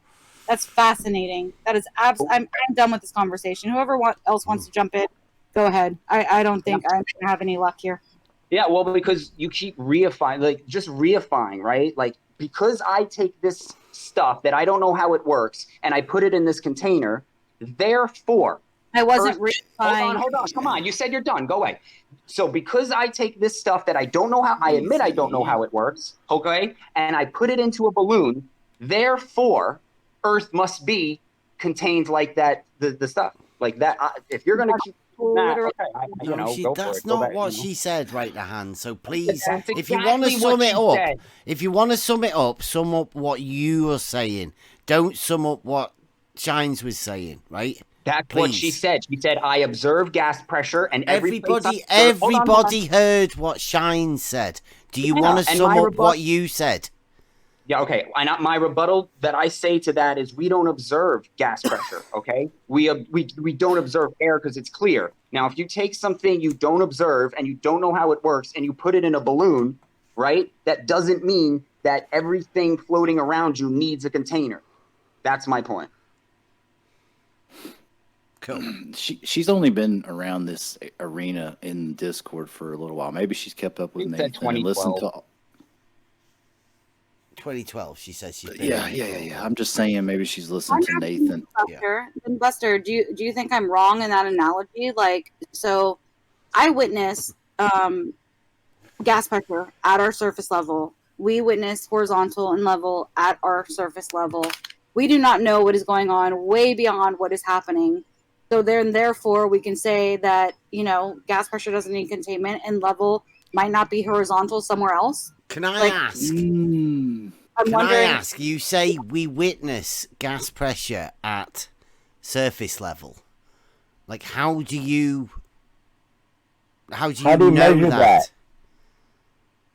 That's fascinating. That is I'm done with this conversation. Whoever else wants to jump in, go ahead. I don't think I'm going to have any luck here. Yeah, well, because you keep reifying, like just reifying, right? Like because I take this stuff that I don't know how it works and I put it in this container, therefore. I wasn't reifying. Hold on, come on. You said you're done. Go away. So because I take this stuff that I don't know how, I admit I don't know how it works, okay? And I put it into a balloon, therefore, Earth must be contained like that, the stuff. Like that, if you're going to keep that's not what she said, right to hand. So please, That's if you want to exactly sum what it she up, said. if you want to sum it up, sum up what you are saying. Don't sum up what Shines was saying, right? That's what she said. She said, I observe gas pressure and everybody heard what Shines said. Do you Yeah, want to and sum my up what you said? Yeah, okay. And my rebuttal that I say to that is we don't observe gas pressure, okay? We don't observe air because it's clear. Now, if you take something you don't observe and you don't know how it works and you put it in a balloon, right? That doesn't mean that everything floating around you needs a container. That's my point. Cool. She's only been around this arena in Discord for a little while. Maybe she's kept up with Nathan and listened to 2012, she says she's been. Yeah. I'm just saying, maybe she's listened to Nathan. Buster, do you think I'm wrong in that analogy? Like, so I witness gas pressure at our surface level. We witness horizontal and level at our surface level. We do not know what is going on way beyond what is happening. So therefore, we can say that, gas pressure doesn't need containment and level might not be horizontal somewhere else. Can I ask? Can I ask? You say we witness gas pressure at surface level. Like, how do you know measure that?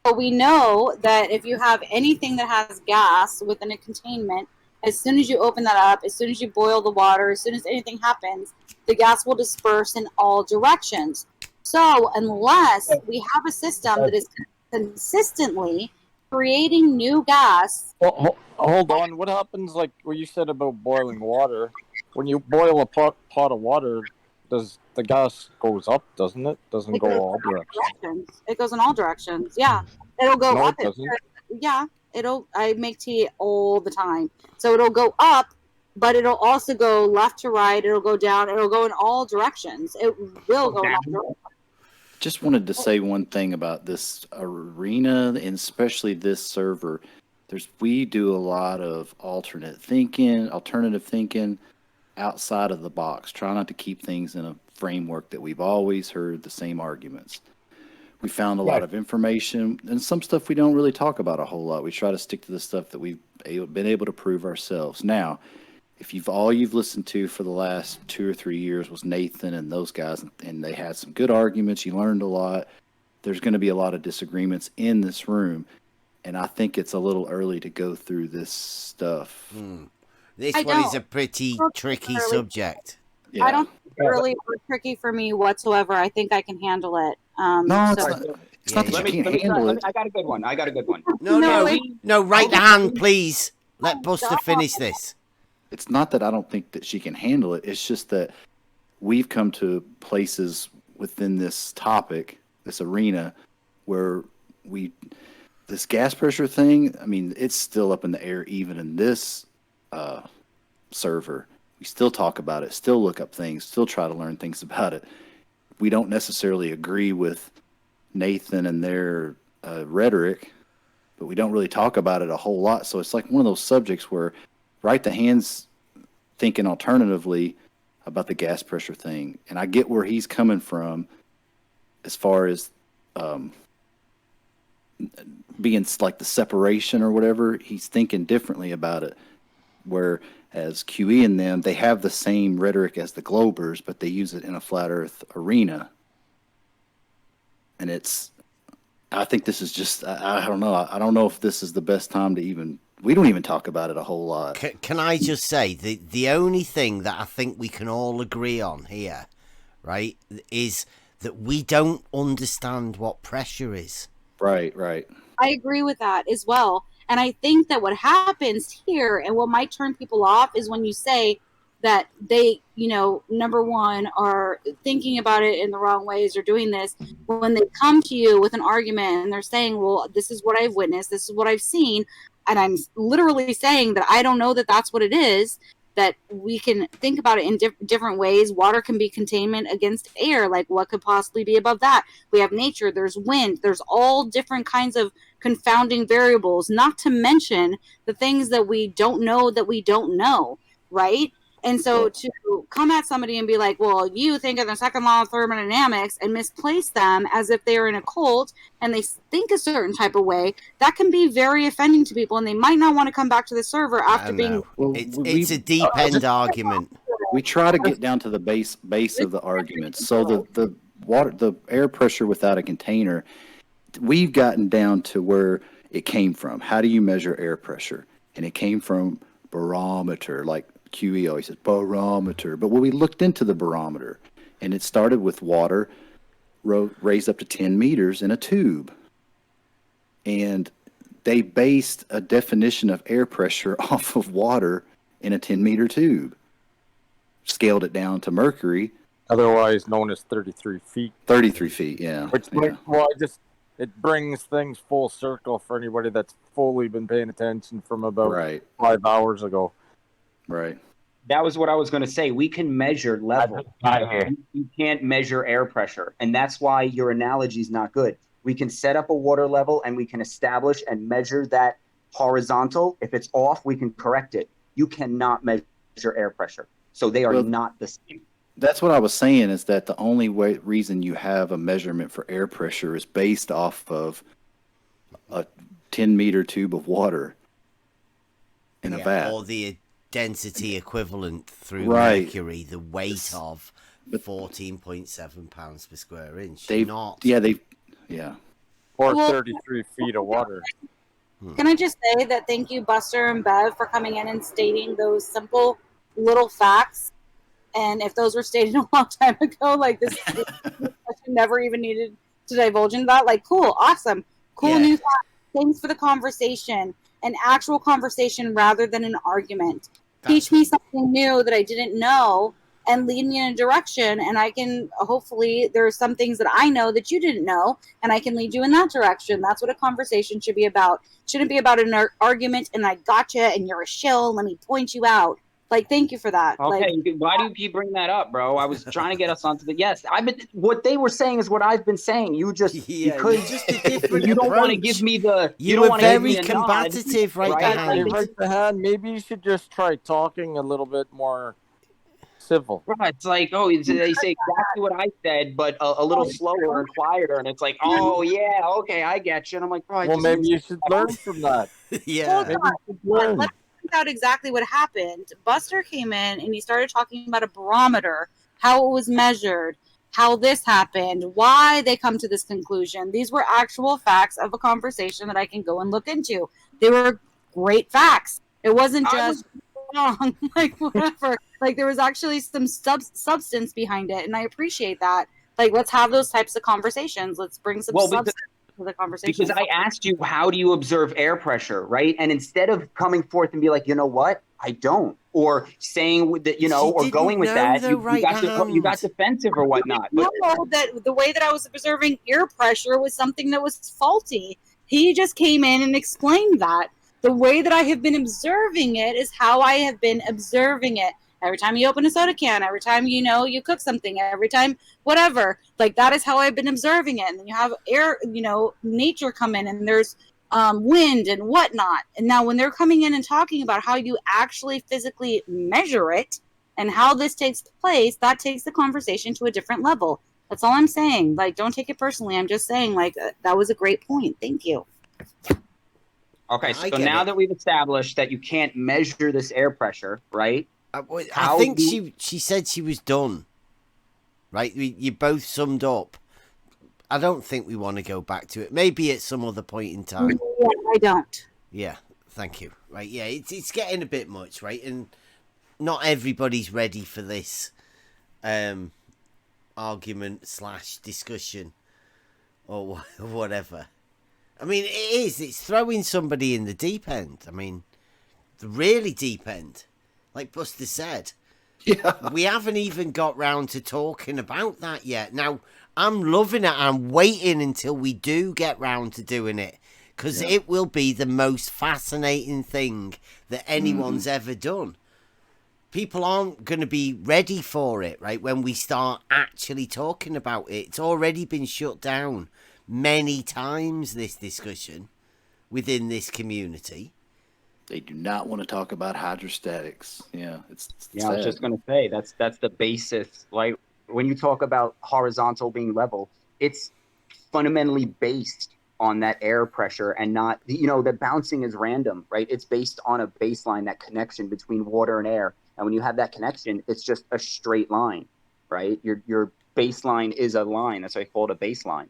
Well, we know that if you have anything that has gas within a containment, as soon as you open that up, as soon as you boil the water, as soon as anything happens, the gas will disperse in all directions. So unless we have a system that is consistently creating new gas. Well, hold on. What happens, like what you said about boiling water? When you boil a pot of water, does the gas goes up? Doesn't it? Doesn't go all directions. It goes in all directions. Yeah, it'll go No, up. it doesn't. Yeah, I make tea all the time, so it'll go up, but it'll also go left to right. It'll go down. It'll go in all directions. It will go in all directions. Just wanted to say one thing about this arena and especially this server. We do a lot of alternative thinking outside of the box. Try not to keep things in a framework that we've always heard the same arguments. We found a lot of information and some stuff we don't really talk about a whole lot. We try to stick to the stuff that we've been able to prove ourselves. Now, if you've listened to for the last 2 or 3 years was Nathan and those guys, and they had some good arguments, you learned a lot. There's going to be a lot of disagreements in this room, and I think it's a little early to go through this stuff. This one is a pretty tricky subject. Yeah. I don't think it's really tricky for me whatsoever. I think I can handle it. It's not that you can't handle it. I got a good one. No, right hand, please. Let Buster finish this. It's not that I don't think that she can handle it. It's just that we've come to places within this topic, this arena, where this gas pressure thing, I mean, it's still up in the air even in this server. We still talk about it, still look up things, still try to learn things about it. We don't necessarily agree with Nathan and their rhetoric, but we don't really talk about it a whole lot. So it's like one of those subjects where Right the Hand's thinking alternatively about the gas pressure thing. And I get where he's coming from as far as being like the separation or whatever. He's thinking differently about it. Whereas QE and them, they have the same rhetoric as the Globers, but they use it in a flat earth arena. And I think this is just, I don't know. I don't know if this is the best time to we don't even talk about it a whole lot. Can I just say, the only thing that I think we can all agree on here, right, is that we don't understand what pressure is. Right. I agree with that as well. And I think that what happens here and what might turn people off is when you say that they, number one, are thinking about it in the wrong ways or doing this. When they come to you with an argument and they're saying, well, this is what I've witnessed, this is what I've seen, and I'm literally saying that I don't know that that's what it is, that we can think about it in different ways. Water can be containment against air. Like, what could possibly be above that? We have nature, there's wind, there's all different kinds of confounding variables, not to mention the things that we don't know, right? And so to come at somebody and be like, well, you think of the second law of thermodynamics and misplace them as if they're in a cult and they think a certain type of way, that can be very offending to people, and they might not want to come back to the server after being... It's a deep end argument. We try to get down to the base of the argument. So the air pressure without a container, we've gotten down to where it came from. How do you measure air pressure? And it came from barometer, like QE always says, barometer. But when we looked into the barometer, and it started with water raised up to 10 meters in a tube. And they based a definition of air pressure off of water in a 10-meter tube. Scaled it down to mercury. Otherwise known as 33 feet. 33 feet, yeah. It brings things full circle for anybody that's fully been paying attention from about 5 hours ago. Right. That was what I was going to say. We can measure level. You can't measure air pressure. And that's why your analogy is not good. We can set up a water level and we can establish and measure that horizontal. If it's off, we can correct it. You cannot measure air pressure. So they are not the same. That's what I was saying, is that the only reason you have a measurement for air pressure is based off of a 10-meter tube of water in a vat. Or the density equivalent through mercury, the weight of 14.7 pounds per square inch. Or 33 feet of water. Can I just say that thank you, Buster and Bev, for coming in and stating those simple little facts. And if those were stated a long time ago, like this question never even needed to divulge into that. Like, cool, awesome, cool new thought. Thanks for the conversation, an actual conversation rather than an argument. Teach me something new that I didn't know and lead me in a direction. And I can, hopefully, there are some things that I know that you didn't know, and I can lead you in that direction. That's what a conversation should be about. It shouldn't be about an argument and I gotcha and you're a shill. Let me point you out. Like, thank you for that. Okay, why do you keep bringing that up, bro? I was trying to get us onto the what they were saying is what I've been saying. You just because just a different you don't want to give me the you were very combative, right? Right the hand. Maybe you should just try talking a little bit more civil. Right, it's like, they say exactly what I said, but a little slower and quieter, and it's like, oh yeah, okay, I get you. And I'm like, bro, maybe you should learn from that. Let's out exactly what happened. Buster came in and he started talking about a barometer, how it was measured, how this happened, why they come to this conclusion. These were actual facts of a conversation that I can go and look into. They were great facts. It wasn't just wrong, like whatever. Like there was actually some substance behind it, and I appreciate that. Like, let's have those types of conversations. Let's bring some substance to the conversation. Because I asked you, how do you observe air pressure, right? And instead of coming forth and be like, you know what, I don't, or saying that, or going with that, you got defensive or whatnot. No, that the way that I was observing air pressure was something that was faulty. He just came in and explained that. The way that I have been observing it is how I have been observing it. every time you open a soda can, every time you cook something, every time whatever. Like that is how I've been observing it. And then you have air, nature come in, and there's wind and whatnot. And now when they're coming in and talking about how you actually physically measure it and how this takes place, that takes the conversation to a different level. That's all I'm saying. Like, don't take it personally. I'm just saying, like, that was a great point. Thank you. Okay, so now that we've established that you can't measure this air pressure, right? I think she said she was done. Right? You both summed up. I don't think we want to go back to it. Maybe at some other point in time. Yeah, I don't. Yeah, thank you. Right, yeah, it's getting a bit much, right? And not everybody's ready for this argument / discussion or whatever. I mean, it's throwing somebody in the deep end. I mean, the really deep end. Like Buster said. Yeah. We haven't even got round to talking about that yet. Now, I'm loving it. I'm waiting until we do get round to doing it. Because it will be the most fascinating thing that anyone's ever done. People aren't going to be ready for it, right? When we start actually talking about it. It's already been shut down many times, this discussion within this community. They do not want to talk about hydrostatics. Yeah, it's I was just going to say that's the basis. Like when you talk about horizontal being level, it's fundamentally based on that air pressure and not the bouncing is random, right? It's based on a baseline, that connection between water and air. And when you have that connection, it's just a straight line, right? Your baseline is a line. That's why I call it a baseline.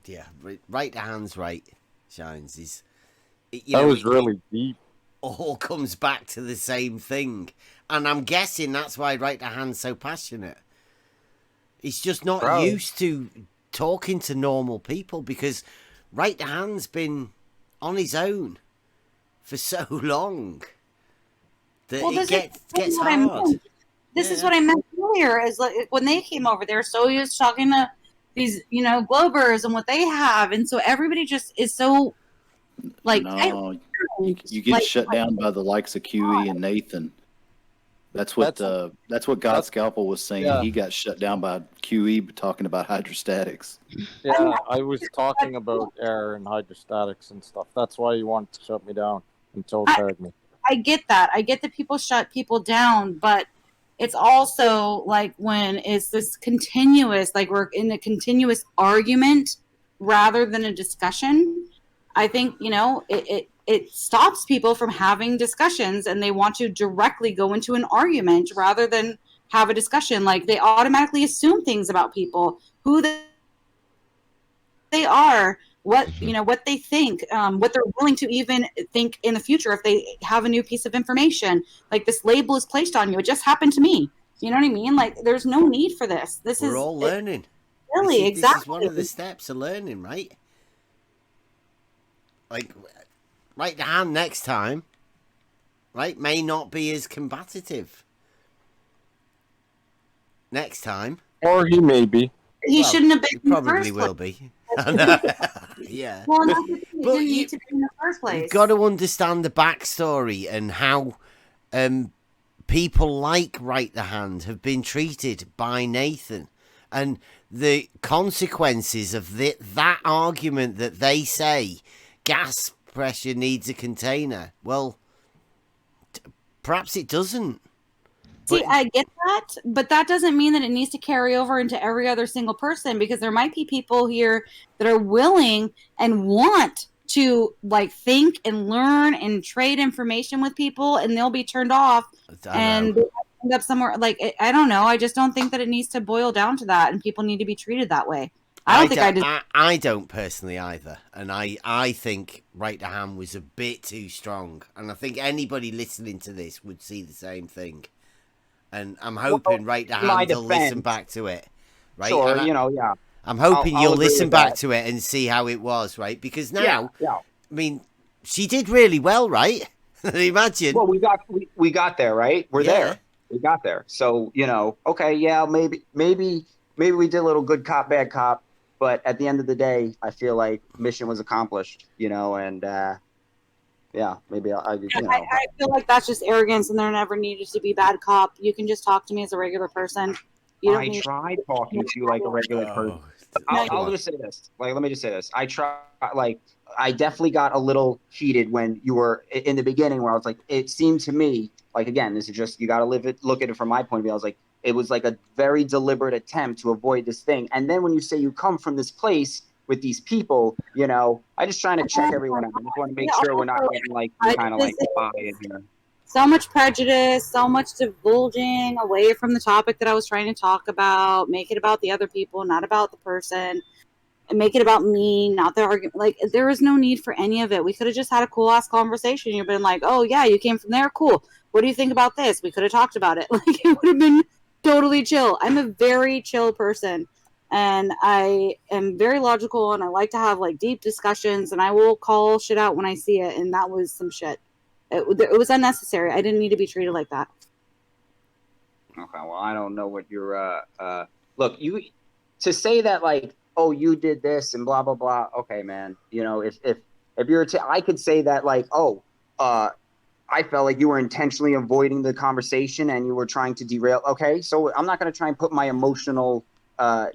Yeah, right to hands right, Shines. That was really deep. All comes back to the same thing. And I'm guessing that's why right to hand's so passionate. He's just not used to talking to normal people because right to hand's been on his own for so long that it gets hard. This is what I meant earlier. Is like when they came over, they were so used to talking to these, Globers and what they have, and so everybody just is so like. No, you get shut down by the likes of QE and Nathan. That's what God Scalpel was saying. Yeah. He got shut down by QE talking about hydrostatics. Yeah, I was talking about air and hydrostatics and stuff. That's why you wanted to shut me down until it heard me. I get that. I get that people shut people down, but it's also like when it's this continuous, like we're in a continuous argument rather than a discussion. I think, it stops people from having discussions and they want to directly go into an argument rather than have a discussion. Like they automatically assume things about people, who they are, what what they think, what they're willing to even think in the future if they have a new piece of information. Like this label is placed on you. It just happened to me. You know what I mean? Like there's no need for this. We're all learning. Really, exactly. This is one of the steps of learning, right? Like right to hand next time, right, may not be as combative. Next time. Or he may be. He shouldn't have been. He probably will be. Yeah. Well, that's the thing. He didn't need to be in the first place. You've got to understand the backstory and how people like Right the Hand have been treated by Nathan. And the consequences of that argument that they say gas pressure needs a container. Well, perhaps it doesn't. See, I get that, but that doesn't mean that it needs to carry over into every other single person, because there might be people here that are willing and want to like think and learn and trade information with people, and they'll be turned off and end up somewhere like I don't know. I just don't think that it needs to boil down to that, and people need to be treated that way. I don't personally either, and I think Right to Hand was a bit too strong, and I think anybody listening to this would see the same thing. And I'm hoping Right to Hand will listen back to it, right? Sure, yeah. I'm hoping you'll listen back to it and see how it was, right? Because now, I mean, she did really well, right? Imagine. Well, we got there, right? We're there. We got there. So okay, yeah, maybe we did a little good cop, bad cop, but at the end of the day, I feel like mission was accomplished, and yeah, maybe I you know. I feel like that's just arrogance, and there never needed to be bad cop. You can just talk to me as a regular person. You don't I need tried talking to you like a regular person. I'll just say this. Like, let me just say this. I definitely got a little heated when you were in the beginning, where I was like, it seemed to me like, again, this is just, you got to look at it from my point of view. I was like, it was like a very deliberate attempt to avoid this thing. And then when you say you come from this place with these people, you know, I just trying to check everyone out. I just want to make sure we're not getting like kind of like biased here. So much prejudice, so much divulging away from the topic that I was trying to talk about. Make it about the other people, not about the person. And make it about me, not the argument. Like, there was no need for any of it. We could have just had a cool ass conversation. You've been like, oh yeah, you came from there, cool. What do you think about this? We could have talked about it. Like, it would have been totally chill. I'm a very chill person, and I am very logical, and I like to have like deep discussions, and I will call shit out when I see it. And that was some shit. It was unnecessary. I didn't need to be treated like that. Okay, well, I don't know what you're look, you to say that like, oh, you did this and blah blah blah. Okay, man. You know, if you're I could say that like, oh, I felt like you were intentionally avoiding the conversation and you were trying to derail. Okay, so I'm not going to try and put my emotional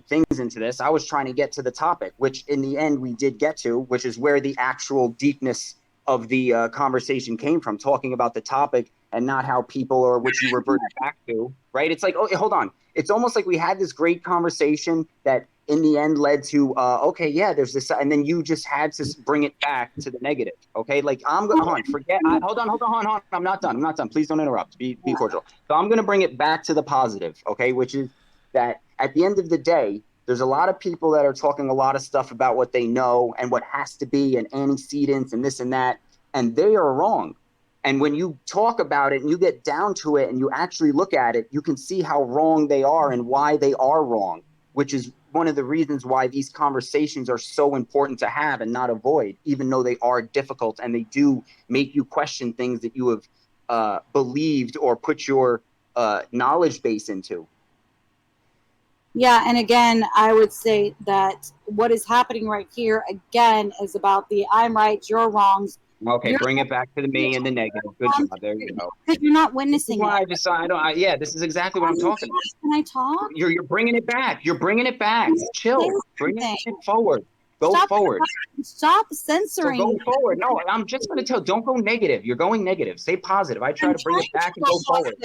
things into this. I was trying to get to the topic, which in the end we did get to, which is where the actual deepness of the conversation came from, talking about the topic and not how people or which you reverted back to, right? It's like, oh, hold on. It's almost like we had this great conversation that in the end led to, okay, yeah, there's this, and then you just had to bring it back to the negative, okay? Like, I'm going to, hold on, I'm not done. Please don't interrupt, be cordial. So I'm going to bring it back to the positive, okay? Which is that at the end of the day, there's a lot of people that are talking a lot of stuff about what they know and what has to be and antecedents and this and that, and they are wrong. And when you talk about it and you get down to it and you actually look at it, you can see how wrong they are and why they are wrong, which is one of the reasons why these conversations are so important to have and not avoid, even though they are difficult and they do make you question things that you have believed or put your knowledge base into. Yeah, and again, I would say that what is happening right here, again, is about the I'm right, you're wrong. Okay, bring it back to the me and the negative. Good job. There you go. Because you're not witnessing it. Yeah, this is exactly what I'm talking about. Can I talk? You're bringing it back. You're bringing it back. Chill. Bring it forward. Go forward. Stop censoring. So go forward. No, I'm just going to tell. Don't go negative. You're going negative. Stay positive. I try to bring it back and go forward.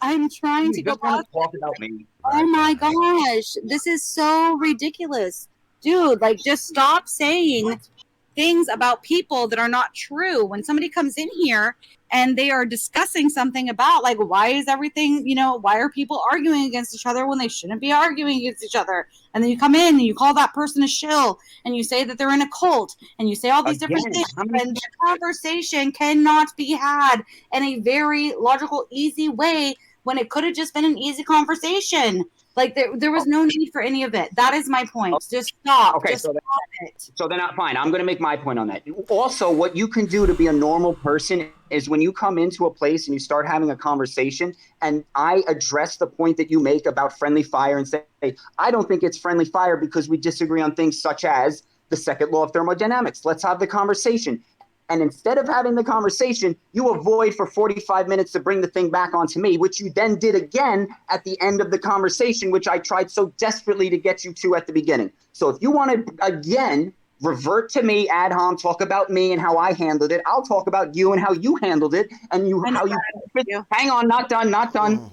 I'm trying to go positive. Talk about me. Oh my gosh, this is so ridiculous, dude. Like, just stop saying things about people that are not true. When somebody comes in here and they are discussing something about, like, why is everything, you know, why are people arguing against each other when they shouldn't be arguing against each other? And then you come in and you call that person a shill and you say that they're in a cult and you say all these different things. And the conversation cannot be had in a very logical, easy way when it could have just been an easy conversation. Like, there was no need for any of it. That is my point. Just stop. Okay, just stop it. So then, fine. I'm going to make my point on that. Also, what you can do to be a normal person is when you come into a place and you start having a conversation and I address the point that you make about friendly fire and say, hey, I don't think it's friendly fire because we disagree on things such as the second law of thermodynamics. Let's have the conversation. And instead of having the conversation, you avoid for 45 minutes to bring the thing back onto me, which you then did again at the end of the conversation, which I tried so desperately to get you to at the beginning. So if you want to, again, revert to me, ad hom, talk about me and how I handled it, I'll talk about you and how you handled it and hang on, not done.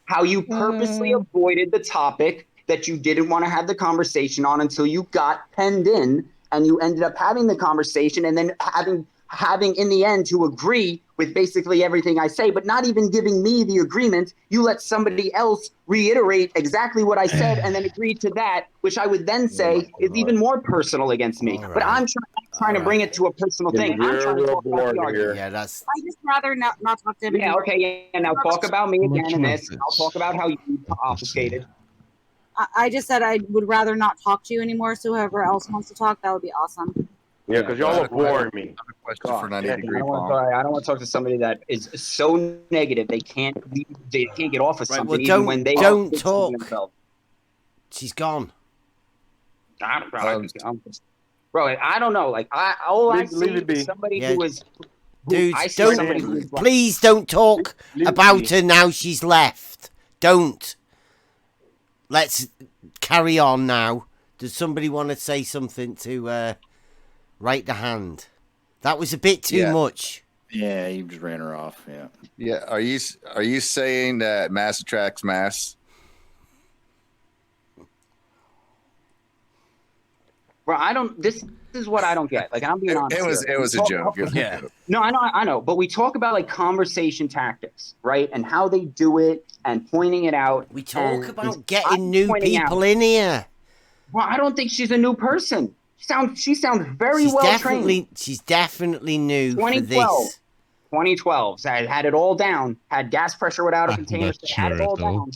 How you purposely avoided the topic that you didn't want to have the conversation on until you got penned in and you ended up having the conversation and then having in the end to agree with basically everything I say, but not even giving me the agreement. You let somebody else reiterate exactly what I said and then agree to that, which I would then say is even more personal against me. Right. But I'm trying to bring it to a personal thing. I'm trying to talk about the argument. Yeah, that's. I just rather not talk to him. Yeah, okay, yeah. Now talk about me again in this. I'll talk about how you obfuscated. I just said I would rather not talk to you anymore. So whoever else wants to talk, that would be awesome. Yeah, because y'all are boring me. I have a question for 90 Degree Palm. I don't want to talk to somebody that is so negative they can't get off of something even when they don't talk. She's gone. Bro, I don't know. Like I see somebody who was Dude, I see somebody don't. who's like, Please don't talk about her now she's left. Don't. Let's carry on now. Does somebody want to say something to right the hand? That was a bit too much. Yeah, you just ran her off. Yeah. Yeah. Are you saying that mass attracts mass? bro, I don't. This is what I don't get. Like, I'm being honest. It was a joke. It was a joke. No, I know. But we talk about like conversation tactics, right? And how they do it and pointing it out. We talk about getting new people out, in here. Well, I don't think she's a new person. She sounds very well trained. She's definitely new 2012. for this. 2012. So I had it all down. Had gas pressure without a container. Not Had it sure all at all. down.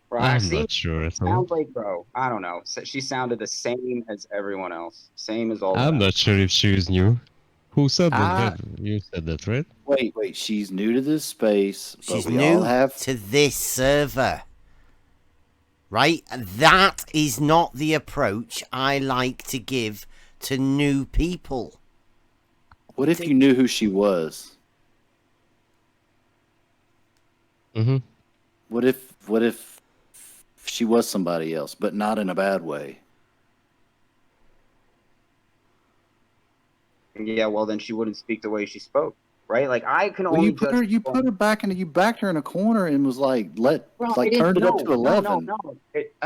Bro, I'm not sure at all. Sounds like, bro, I don't know. She sounded the same as everyone else. Same as all. I'm not sure if she's new. Who said Ah. that? You said that, right? Wait. She's new to this space. But She's we new all have to this server. Right? That is not the approach I like to give to new people. What if you knew who she was? Mm-hmm. What if she was somebody else, but not in a bad way? Yeah, well, then she wouldn't speak the way she spoke, right? Like, I can Well, only you put her back into you backed her in a corner and was like turned it up to 11. No.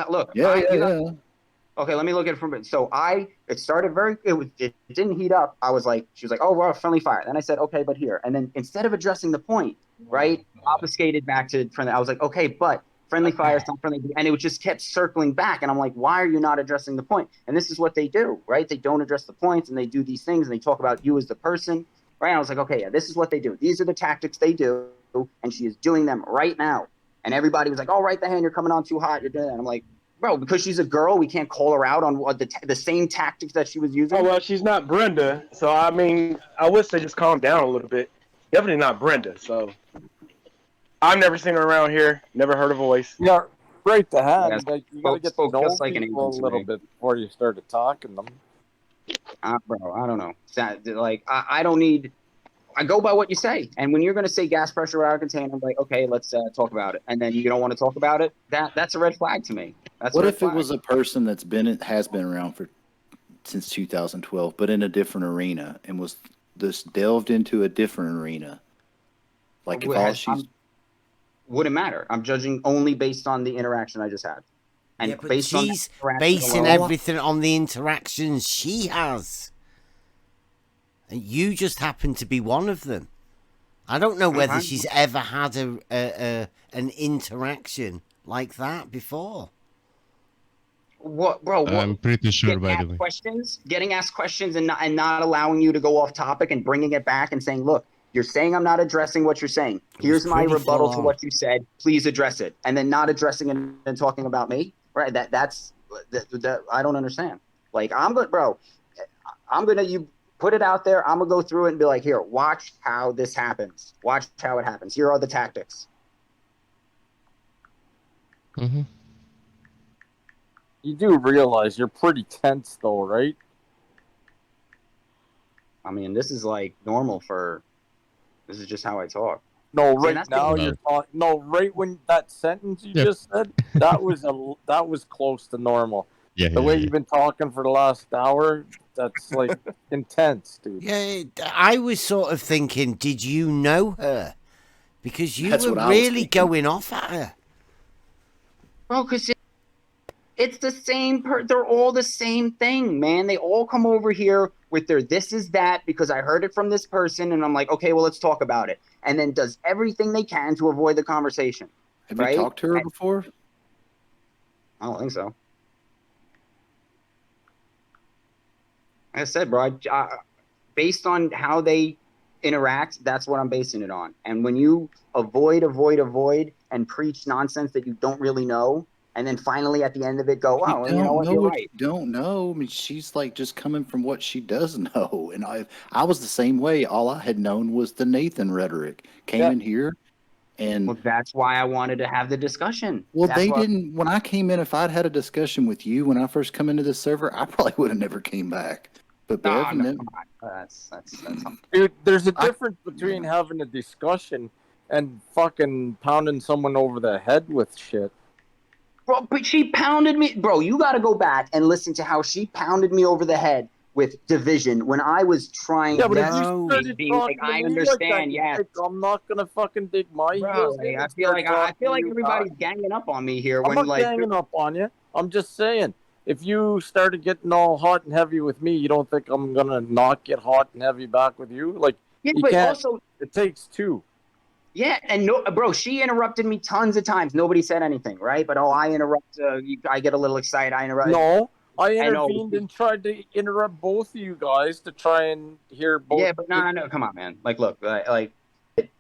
Look, Yeah. Okay, let me look at it from it. So it started it didn't heat up. I was like, she was like, oh, we're friendly fire. Then I said, okay, but here. And then instead of addressing the point, right, obfuscated back to friendly. I was like, okay, but friendly fire is not friendly. And it just kept circling back. And I'm like, why are you not addressing the point? And this is what they do, right? They don't address the points and they do these things and they talk about you as the person, right? And I was like, okay, yeah, this is what they do. These are the tactics they do. And she is doing them right now. And everybody was like, oh, right the hand, you're coming on too hot. You're doing it. And I'm like, bro, because she's a girl, we can't call her out on what the same tactics that she was using. Oh, well, she's not Brenda. So, I mean, I would say just calm down a little bit. Definitely not Brenda. So, I've never seen her around here. Never heard her voice. Yeah, right the hand. Yeah, Like, you gotta get to know just like an people a agent to little me. bit before you started talking to them. Bro, I don't know. Like, I don't need. I go by what you say. And when you're going to say gas pressure without a container, I'm like, okay, let's talk about it. And then you don't want to talk about it. That's a red flag to me. That's What if it was a person has been around since 2012, but in a different arena and was just delved into a different arena? Like if all she's wouldn't matter. I'm judging only based on the interaction I just had. And Yeah, but based on she's that interaction basing alone- everything on the interactions she has. And you just happen to be one of them. I don't know whether she's ever had an interaction like that before. What, bro? I'm pretty sure, by the way. Getting asked questions and not allowing you to go off topic and bringing it back and saying, look, you're saying I'm not addressing what you're saying. Here's my pretty rebuttal full to on. what you said. Please address it. And then not addressing it and talking about me. Right? That's I don't understand. Like, you put it out there. I'm going to go through it and be like, here, watch how this happens. Watch how it happens. Here are the tactics. Mm-hmm. You do realize you're pretty tense, though, right? I mean, this is like normal this is just how I talk. No, See, right that's now the- you're talking. No, right when that sentence you Yeah. just said, that was close to normal. Yeah, The way you've been talking for the last hour, that's like intense, dude. Yeah, I was sort of thinking, did you know her? Because you That's were what I was really thinking. going off at her. Bro, because it's the same. They're all the same thing, man. They all come over here with their this is that because I heard it from this person, and I'm like, okay, well, let's talk about it. And then does everything they can to avoid the conversation. Have right? you talked to her before? I don't think so. Like I said, bro, based on how they interact, that's what I'm basing it on. And when you avoid, and preach nonsense that you don't really know, and then finally at the end of it go, wow, well, you know what, you're right. You don't know. I mean, she's like just coming from what she does know. And I was the same way. All I had known was the Nathan rhetoric. Came in here and well, that's why I wanted to have the discussion. well, That's they why- didn't. When I came in, if I'd had a discussion with you when I first come into this server, I probably would have never came back But No, Bev, no, come on. That's Dude, there's a difference between having a discussion and fucking pounding someone over the head with shit. Bro, but she pounded me. Bro, you got to go back and listen to how she pounded me over the head with division when I was trying. Yeah, but if yes, you started being talking like, I to me like that, understand. Yes, like, I'm not gonna fucking dig my heels bro. in I and feel start like talking to you everybody's back. ganging up on me here. I'm When not ganging up on you. I'm just saying, if you started getting all hot and heavy with me, you don't think I'm gonna not get hot and heavy back with you? Like, yeah, you but can't. also, It takes two. yeah, and no, bro, she interrupted me tons of times. Nobody said anything, right? But I interrupt. I get a little excited. I interrupt. No, I I know. intervened and tried to interrupt both of you guys to try and hear both. Yeah, but no, come on, man. Like, look, like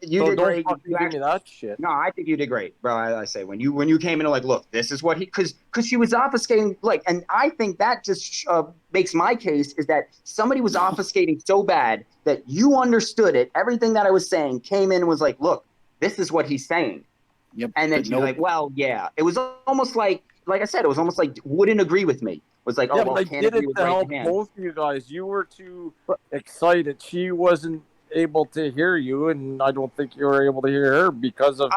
you So did don't great. fucking You give me that shit. No, I think you did great, bro. I say when you came in and like, look, this is what he because she was obfuscating like, and I think that just makes my case is that somebody was obfuscating so bad that you understood it. Everything that I was saying came in and was like, look, this is what he's saying. Yep. And then she's like, well, yeah. It was almost like I said, it was almost like wouldn't agree with me. It was like, Yeah, oh well, but I can't did agree it with to right help hand. both of you guys. You were too excited. She wasn't able to hear you, and I don't think you were able to hear her because of.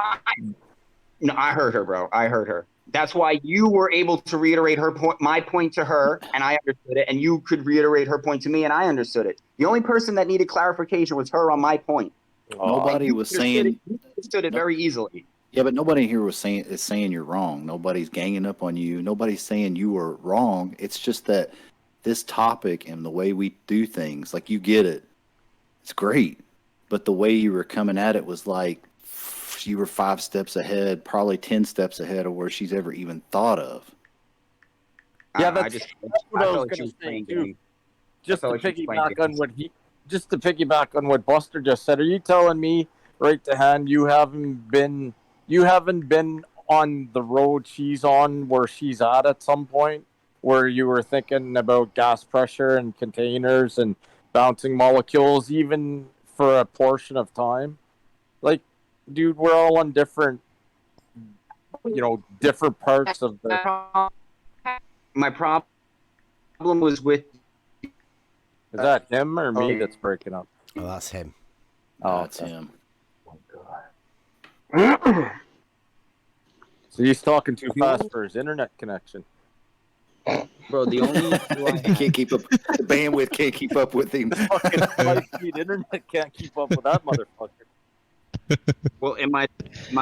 No, I heard her, bro. I heard her. That's why you were able to reiterate her point, my point to her, and I understood it, and you could reiterate her point to me, and I understood it. The only person that needed clarification was her on my point. Nobody was saying. You understood it very easily. Yeah, but nobody here was saying you're wrong. Nobody's ganging up on you. Nobody's saying you were wrong. It's just that this topic and the way we do things, like you get it, it's great. But the way you were coming at it was like you were 5 steps ahead, probably 10 steps ahead of where she's ever even thought of. Yeah, that's what I was going to say too. Just to piggyback on what Buster just said, are you telling me right to hand you haven't been on the road she's on where she's at some point where you were thinking about gas pressure and containers and bouncing molecules even for a portion of time? Like, dude, we're all on different parts of the. My problem was with. Is that him or me that's breaking up? Oh, that's him. Oh, that's him. So he's talking too fast for his internet connection. Bro, the only he can't keep up. The bandwidth can't keep up with him. Fucking high-speed internet can't keep up with that motherfucker. Well, in my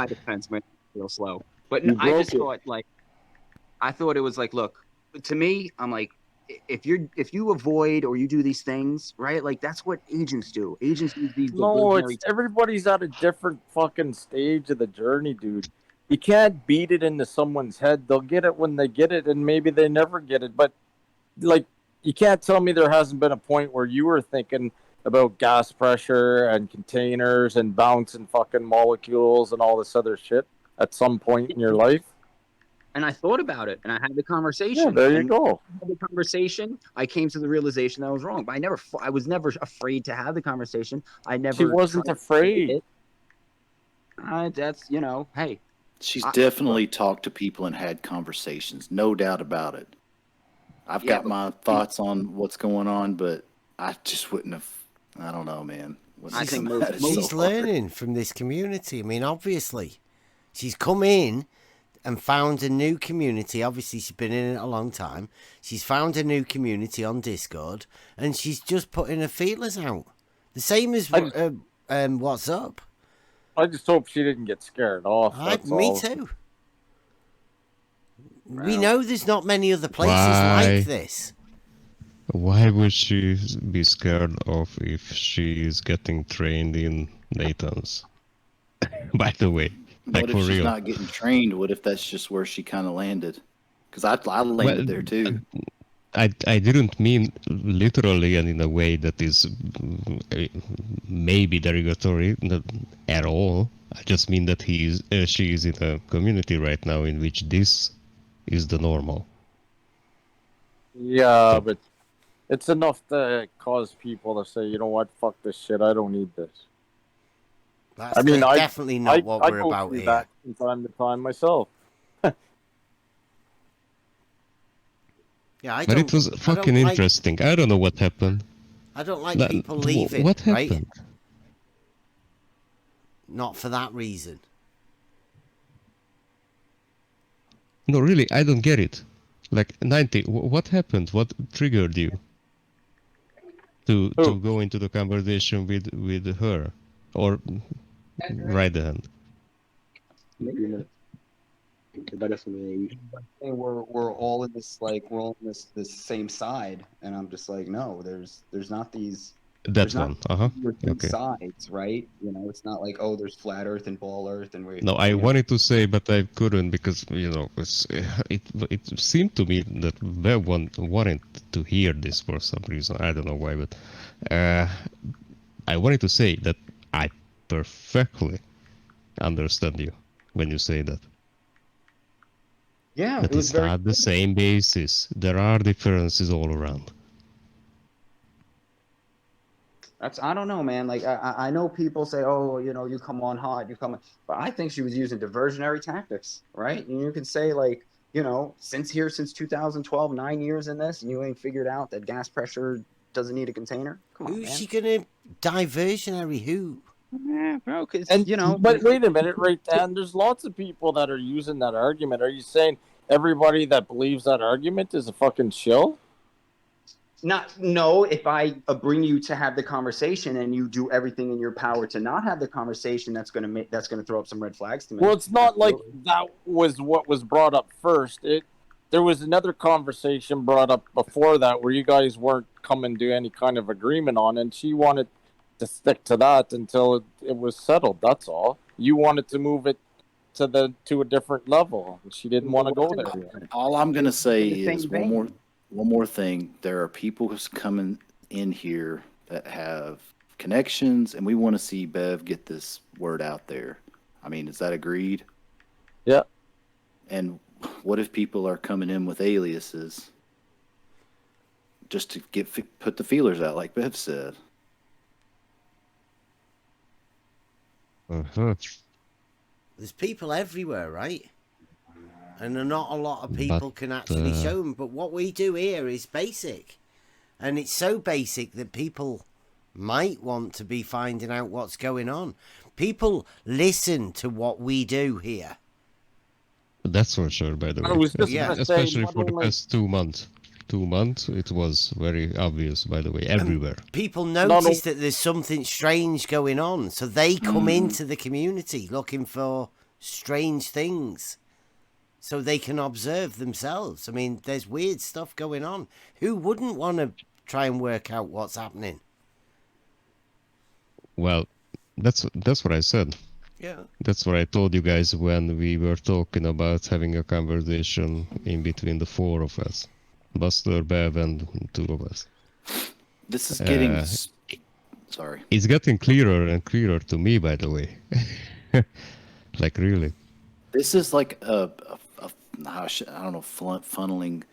defense, my real slow, but You I just broke it. I thought it was like, look, to me, I'm like, if you avoid or you do these things, right? Like that's what agents do. Agents use these. No, it's everybody's at a different fucking stage of the journey, dude. You can't beat it into someone's head. They'll get it when they get it, and maybe they never get it. But like, you can't tell me there hasn't been a point where you were thinking about gas pressure and containers and bouncing fucking molecules and all this other shit at some point in your life. And I thought about it, and I had the conversation. Yeah, there you and go. The conversation, I came to the realization that I was wrong. But I was never afraid to have the conversation. I never. She wasn't afraid. That's hey. She's definitely talked to people and had conversations, no doubt about it. I've got my thoughts on what's going on, but I just wouldn't have. I don't know, man. She's learning from this community. I mean, obviously, she's come in and found a new community. Obviously, she's been in it a long time. She's found a new community on Discord, and she's just putting her feelers out. The same as what's up. I just hope she didn't get scared off. Me too. We know there's not many other places like this. Why would she be scared of if she is getting trained in Nathan's? By the way, like what if for she's real. not getting trained? What if that's just where she kind of landed? Because I landed there too. I didn't mean literally and in a way that is maybe derogatory at all. I just mean that she is in a community right now in which this is the normal. Yeah, but it's enough to cause people to say, you know what, fuck this shit, I don't need this. That's definitely not what we're about here. That from time to time myself. Yeah, I But don't. it was I don't fucking like- interesting. I don't know what happened. I don't like That- people leaving. What right? happened? Not for that reason. No, really, I don't get it. Like 90, what happened? What triggered you to go into the conversation with her or right hand? And we're all in this we're all in this same side, and I'm just like, no, there's not these. That there's one. not three Okay. sides, right? It's not like, oh, there's flat Earth and ball Earth, and we. No, I wanted to say, but I couldn't because it seemed to me that Bev wanted to hear this for some reason. I don't know why, but I wanted to say that I perfectly understand you when you say that. Yeah, That it was it's very. not the same basis. There are differences all around. I don't know, man. Like I know people say, oh, you come on hot, but I think she was using diversionary tactics, right? And you can say like, since 2012, 9 years in this, and you ain't figured out that gas pressure doesn't need a container. Come on, Who's man. she gonna diversionary? Who? Yeah, bro, because But wait a minute, right, Dan? There's lots of people that are using that argument. Are you saying everybody that believes that argument is a fucking shill? No, if I bring you to have the conversation and you do everything in your power to not have the conversation, that's gonna throw up some red flags to me. Well, it's not like that was what was brought up first. There was another conversation brought up before that where you guys weren't coming to any kind of agreement on, and she wanted to stick to that until it was settled. That's all. You wanted to move it to a different level, and she didn't want to go there. All I'm gonna say In the same is vein. one more thing. There are people who's coming in here that have connections, and we want to see Bev get this word out there. I mean, is that agreed? Yeah. And what if people are coming in with aliases just to put the feelers out, like Bev said? There's people everywhere, right? And not a lot of people can actually show them. But what we do here is basic. And it's so basic that people might want to be finding out what's going on. People listen to what we do here. That's for sure, by the I way. was just gonna say, Especially not for the only- past 2 months. 2 months, it was very obvious, by the way, everywhere. People notice that there's something strange going on. So they come into the community looking for strange things. So they can observe themselves. I mean, there's weird stuff going on. Who wouldn't want to try and work out what's happening? Well, that's what I said. Yeah. That's what I told you guys when we were talking about having a conversation in between the four of us. Buster, Bev, and two of us. This is getting... sorry. It's getting clearer and clearer to me, by the way. Like, really. This is like I don't know if funneling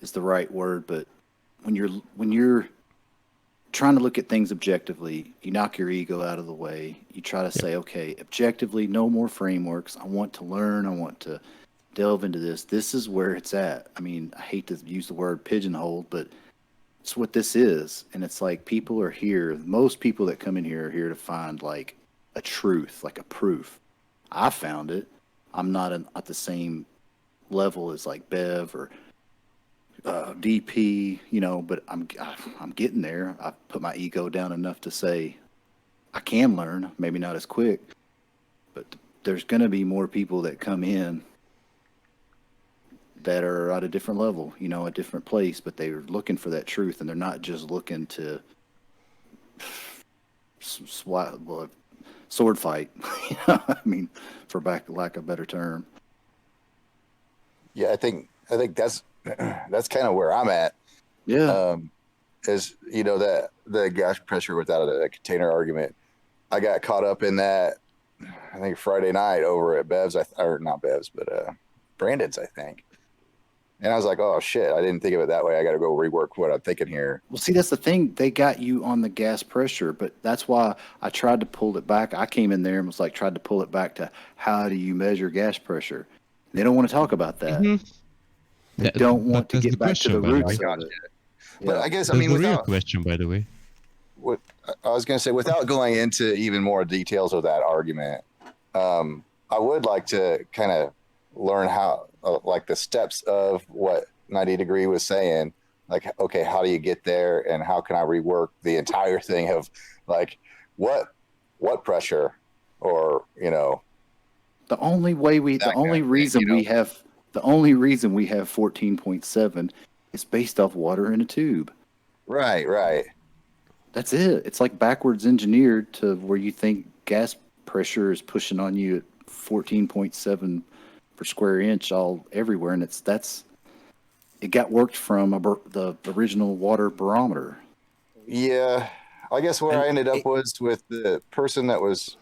is the right word, but when you're trying to look at things objectively, you knock your ego out of the way. You try to say, okay, objectively, no more frameworks. I want to learn. I want to delve into this. This is where it's at. I mean, I hate to use the word pigeonhole, but it's what this is. And it's like people are here. Most people that come in here are here to find like a truth, like a proof. I found it. I'm not at the same level as like Bev or DP, but I'm getting there. I put my ego down enough to say I can learn, maybe not as quick, but there's going to be more people that come in that are at a different level, a different place, but they're looking for that truth, and they're not just looking to sword fight. I mean, for lack of a better term. Yeah, I think that's kind of where I'm at. Yeah. Is that the gas pressure without a container argument. I got caught up in that. I think Friday night over at Bev's, or not Bev's, but Brandon's, I think. And I was like, oh shit, I didn't think of it that way. I got to go rework what I'm thinking here. Well, see, that's the thing. They got you on the gas pressure, but that's why I tried to pull it back. I came in there and was like, tried to pull it back to how do you measure gas pressure? They don't want to talk about that. They don't want to that's get the back to the question, by the roots way. of it. But Yeah. I guess, I That's mean, the real without question, by the way. what I was going to say, without going into even more details of that argument, I would like to kind of learn how, like the steps of what 90 Degree was saying. Like, okay, how do you get there, and how can I rework the entire thing of like what pressure, or The only reason we have 14.7 is based off water in a tube. Right. That's it. It's like backwards engineered to where you think gas pressure is pushing on you at 14.7 per square inch all everywhere, and it got worked from the original water barometer. Yeah, I guess where I ended up was with the person that was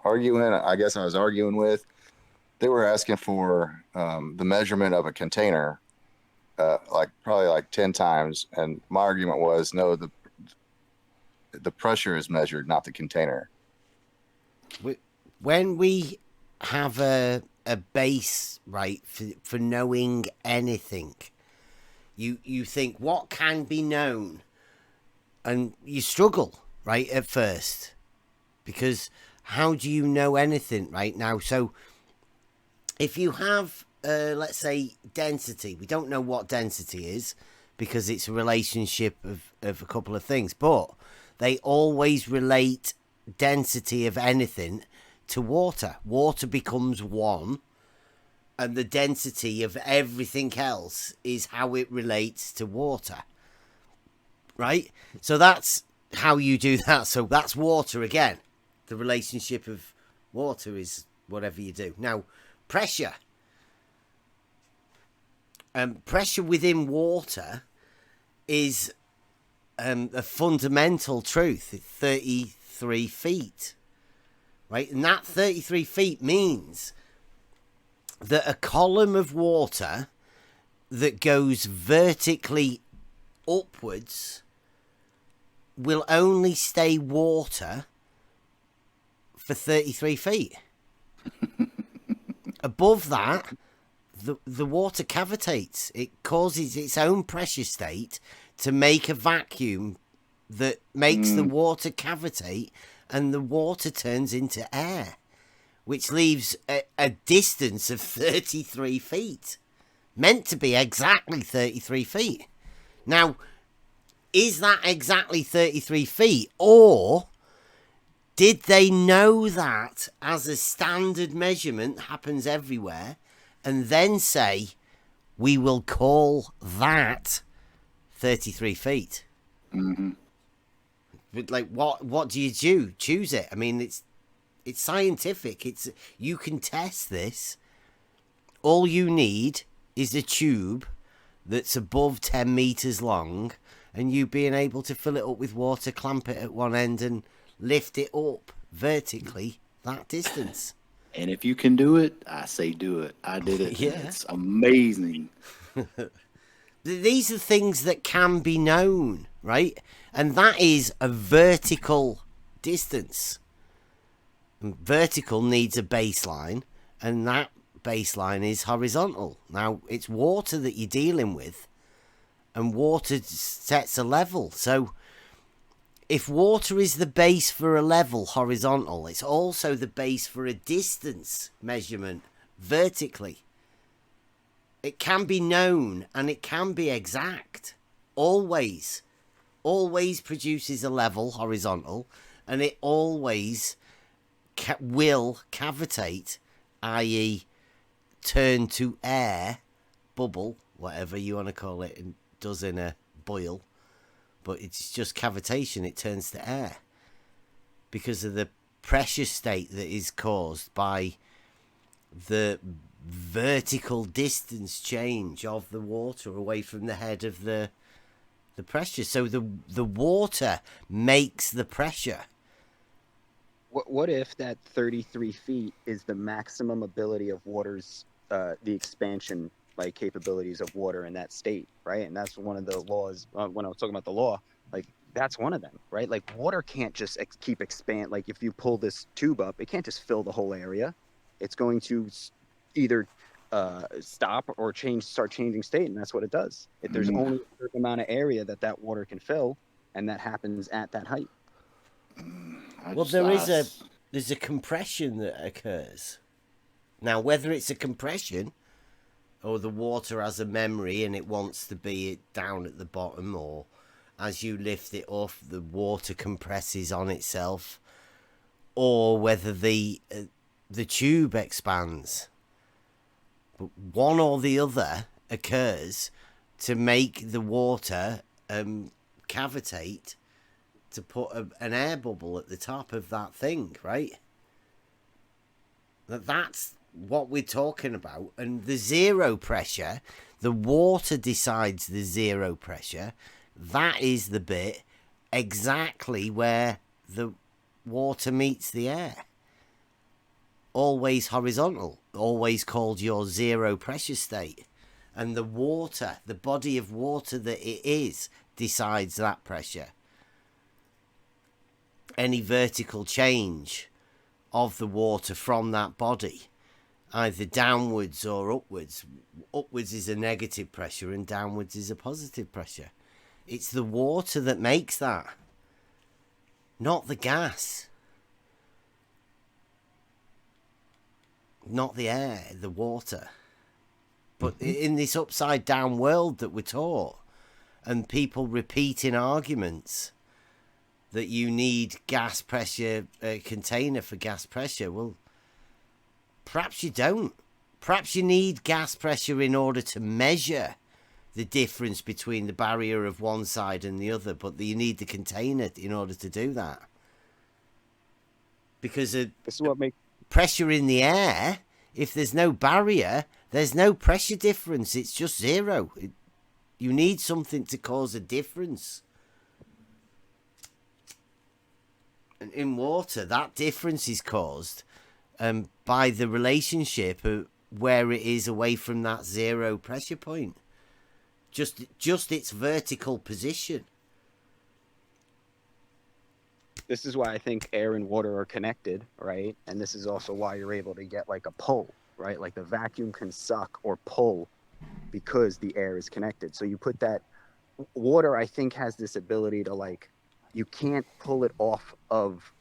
arguing. I guess I was arguing with. They were asking for the measurement of a container, probably like 10 times, and my argument was no. The pressure is measured, not the container. When we have a base, right, for knowing anything, you think what can be known, and you struggle, right, at first, because how do you know anything right now? So if you have let's say density, we don't know what density is because it's a relationship of a couple of things, but they always relate density of anything to water. Water becomes one, and the density of everything else is how it relates to water. Right? So that's how you do that. So that's water again. The relationship of water is whatever you do. Now, pressure. Pressure within water is a fundamental truth. It's 33 feet. Right? And that 33 feet means that a column of water that goes vertically upwards will only stay water for 33 feet. Above that, the water cavitates. It causes its own pressure state to make a vacuum that makes the water cavitate, and the water turns into air, which leaves a distance of 33 feet. Meant to be exactly 33 feet. Now, is that exactly 33 feet? Or did they know that as a standard measurement happens everywhere, and then say, we will call that 33 feet? Mm-hmm. But like, what do you do? Choose it. I mean, it's scientific. You can test this. All you need is a tube that's above 10 meters long, and you being able to fill it up with water, clamp it at one end, and lift it up vertically that distance. And if you can do it, I say do it. I did it. Yeah. It's amazing. These are things that can be known, right? And that is a vertical distance. And vertical needs a baseline, and that baseline is horizontal. Now, it's water that you're dealing with, and water sets a level. So if water is the base for a level horizontal, it's also the base for a distance measurement vertically. It can be known and it can be exact. Always produces a level horizontal, and it always will cavitate, i.e. turn to air, bubble, whatever you want to call it, and does in a boil. But it's just cavitation, it turns to air because of the pressure state that is caused by the vertical distance change of the water away from the head of the pressure. So the water makes the pressure. What if that 33 feet is the maximum ability of water's the expansion capabilities of water in that state, right? And that's one of the laws. When I was talking about the law, that's one of them, right? Like water can't just keep expand. Like if you pull this tube up, it can't just fill the whole area. It's going to either stop or start changing state, and that's what it does. If there's only a certain amount of area that water can fill, and that happens at that height. Well, there's a compression that occurs. Now, whether it's a compression or the water has a memory and it wants to be down at the bottom, or as you lift it off, the water compresses on itself, or whether the tube expands. But one or the other occurs to make the water cavitate to put an air bubble at the top of that thing, right? That's what we're talking about. And the zero pressure, the water decides the zero pressure. That is the bit exactly where the water meets the air. Always horizontal, always called your zero pressure state. And the water, the body of water that it is, decides that pressure. Any vertical change of the water from that body, either downwards or upwards. Upwards is a negative pressure and downwards is a positive pressure. It's the water that makes that, not the gas. Not the air, the water. But in this upside down world that we're taught, and people repeating arguments that you need gas pressure, container for gas pressure, well, perhaps you don't. Perhaps you need gas pressure in order to measure the difference between the barrier of one side and the other, but you need the container in order to do that. Because this is what makes pressure in the air, if there's no barrier, there's no pressure difference. It's just zero. You need something to cause a difference. And in water, that difference is caused by the relationship where it is away from that zero pressure point. Just its vertical position. This is why I think air and water are connected, right? And this is also why you're able to get like a pull, right? Like the vacuum can suck or pull because the air is connected. So you put that water, I think, has this ability to, like, you can't pull it off of,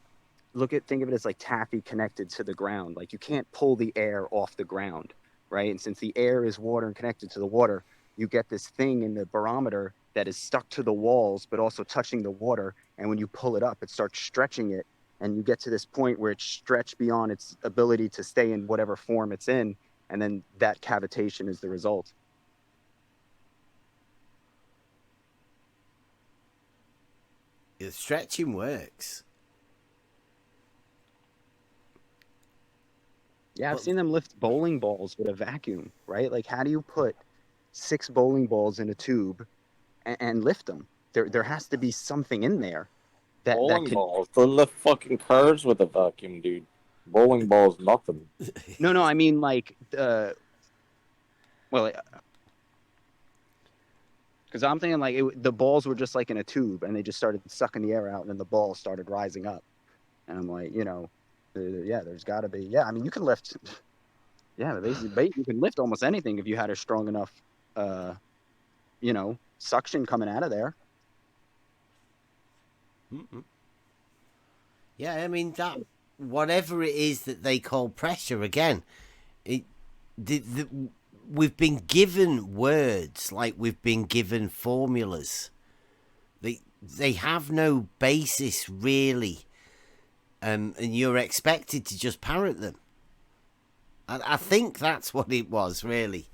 think of it as like taffy connected to the ground. Like you can't pull the air off the ground, right? And since the air is water and connected to the water, you get this thing in the barometer that is stuck to the walls, but also touching the water. And when you pull it up, it starts stretching it. And you get to this point where it's stretched beyond its ability to stay in whatever form it's in. And then that cavitation is the result. The stretching works. Yeah, I've seen them lift bowling balls with a vacuum, right? Like, how do you put 6 bowling balls in a tube and lift them? There has to be something in there that Bowling can... balls. They lift fucking cars with a vacuum, dude. Bowling balls, nothing. No, I mean, like, because I'm thinking, like, the balls were just, like, in a tube, and they just started sucking the air out, and then the balls started rising up. And I'm like, there's got to be... Yeah, I mean, you can lift... Yeah, basically, you can lift almost anything if you had a strong enough, suction coming out of there. Yeah, I mean, that whatever it is that they call pressure, again, we've been given words, like we've been given formulas. They have no basis, really, and you're expected to just parrot them. I think that's what it was, really.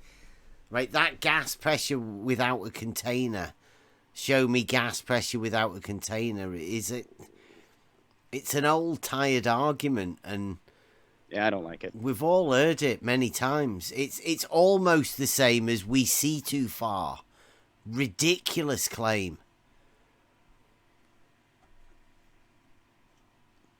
Right, that gas pressure without a container. Show me gas pressure without a container. It's an old, tired argument, and yeah, I don't like it. We've all heard it many times. It's almost the same as we see too far. Ridiculous claim.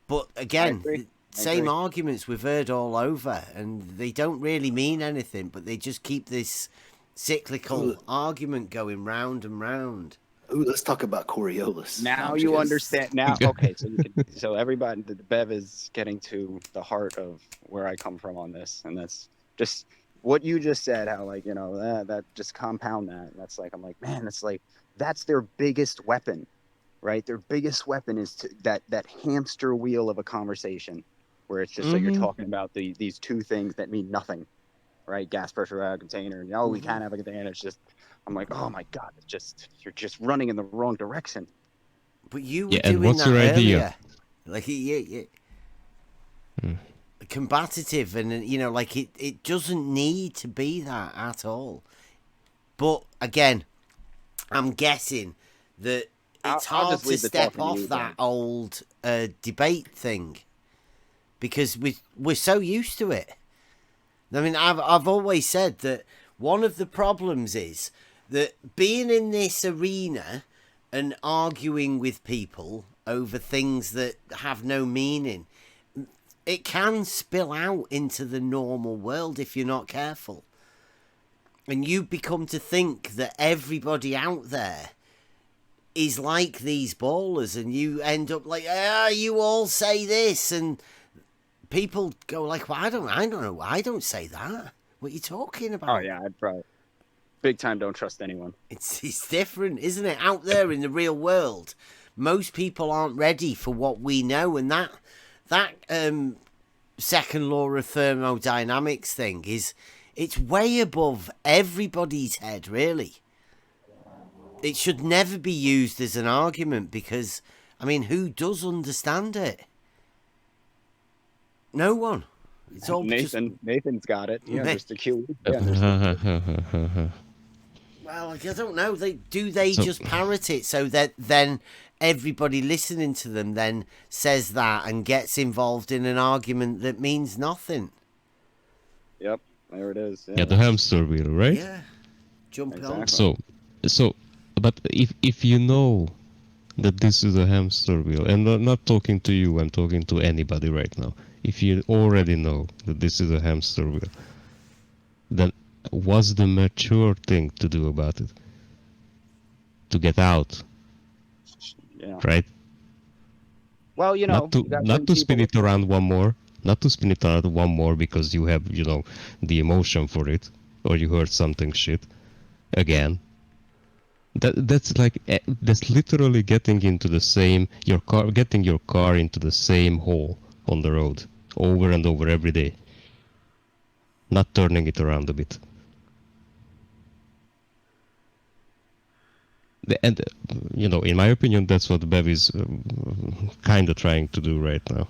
But again, the same arguments we've heard all over, and they don't really mean anything, but they just keep this cyclical argument going round and round. Ooh, let's talk about Coriolis. Now you understand. Now, okay, so everybody, the Bev is getting to the heart of where I come from on this, and that's just what you just said, how like, that just compound that. That's like, I'm like, man, that's like, that's their biggest weapon, right? Their biggest weapon is that hamster wheel of a conversation where it's just like you're talking about these two things that mean nothing, right? Gas pressure out of container. We can't have a container. It's just, I'm like, oh my God, you're just running in the wrong direction. But you were Yeah, and doing what's that your idea? earlier. Like, combative, and like it doesn't need to be that at all. But again, I'm guessing that it's I'll hard just to leave the step talking to off you, that Bob. old debate thing because we're so used to it. I mean, I've always said that one of the problems is that being in this arena and arguing with people over things that have no meaning, it can spill out into the normal world if you're not careful. And you become to think that everybody out there is like these ballers, and you end up like, you all say this, and people go like, well, I don't know, I don't say that. What are you talking about? Oh yeah, I'd probably big time don't trust anyone. It's different, isn't it? Out there in the real world, most people aren't ready for what we know, and that second law of thermodynamics thing it's way above everybody's head, really. It should never be used as an argument because, I mean, who does understand it? No one. It's all Nathan's got it. Yeah, just a Q. Well, I don't know. They just parrot it so that then everybody listening to them then says that and gets involved in an argument that means nothing. Yep, there it is. Yeah, the hamster wheel, right? Yeah, jump on. So, but if you know that this is a hamster wheel, and I'm not talking to you, I'm talking to anybody right now. If you already know that this is a hamster wheel, then what's the mature thing to do about it? To get out, right? Well, not to spin it around one more, because you have, the emotion for it, or you heard something shit again. That's literally getting into the same getting your car into the same hole on the road over and over every day, not turning it around a bit. And in my opinion, that's what Bev is kind of trying to do right now.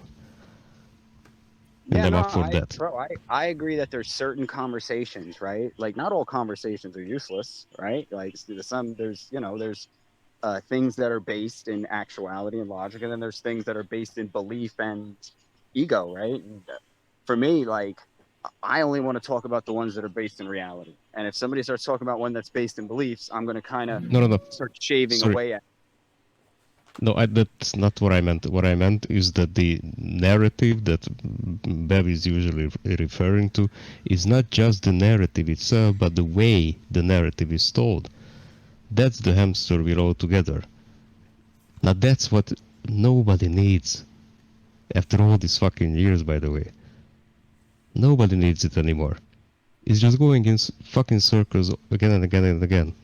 And I'm up for that. Bro, I agree that there's certain conversations, right? Like not all conversations are useless, right? Like there's things that are based in actuality and logic, and then there's things that are based in belief and ego, right? And for me, like I only want to talk about the ones that are based in reality. And if somebody starts talking about one that's based in beliefs, I'm going to kind of start shaving away at. No, that's not what I meant. What I meant is that the narrative that Bev is usually referring to is not just the narrative itself, but the way the narrative is told. That's the hamster wheel altogether. Now that's what nobody needs. After all these fucking years, by the way. Nobody needs it anymore. It's just going in fucking circles again and again and again.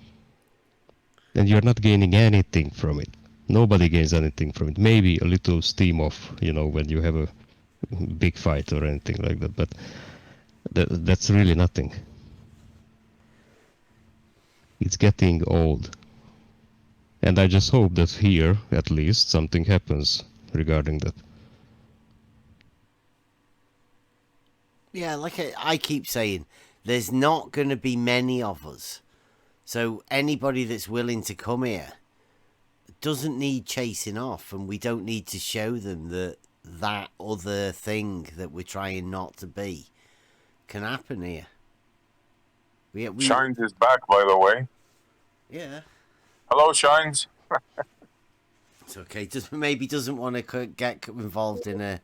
And you're not gaining anything from it. Nobody gains anything from it. Maybe a little steam off, when you have a big fight or anything like that. But that's really nothing. It's getting old. And I just hope that here, at least, something happens regarding that. Yeah, like I keep saying, there's not going to be many of us. So anybody that's willing to come here doesn't need chasing off, and we don't need to show them that other thing that we're trying not to be can happen here. Shines is back, by the way. Yeah. Hello, Shines. It's okay. Maybe doesn't want to get involved in a...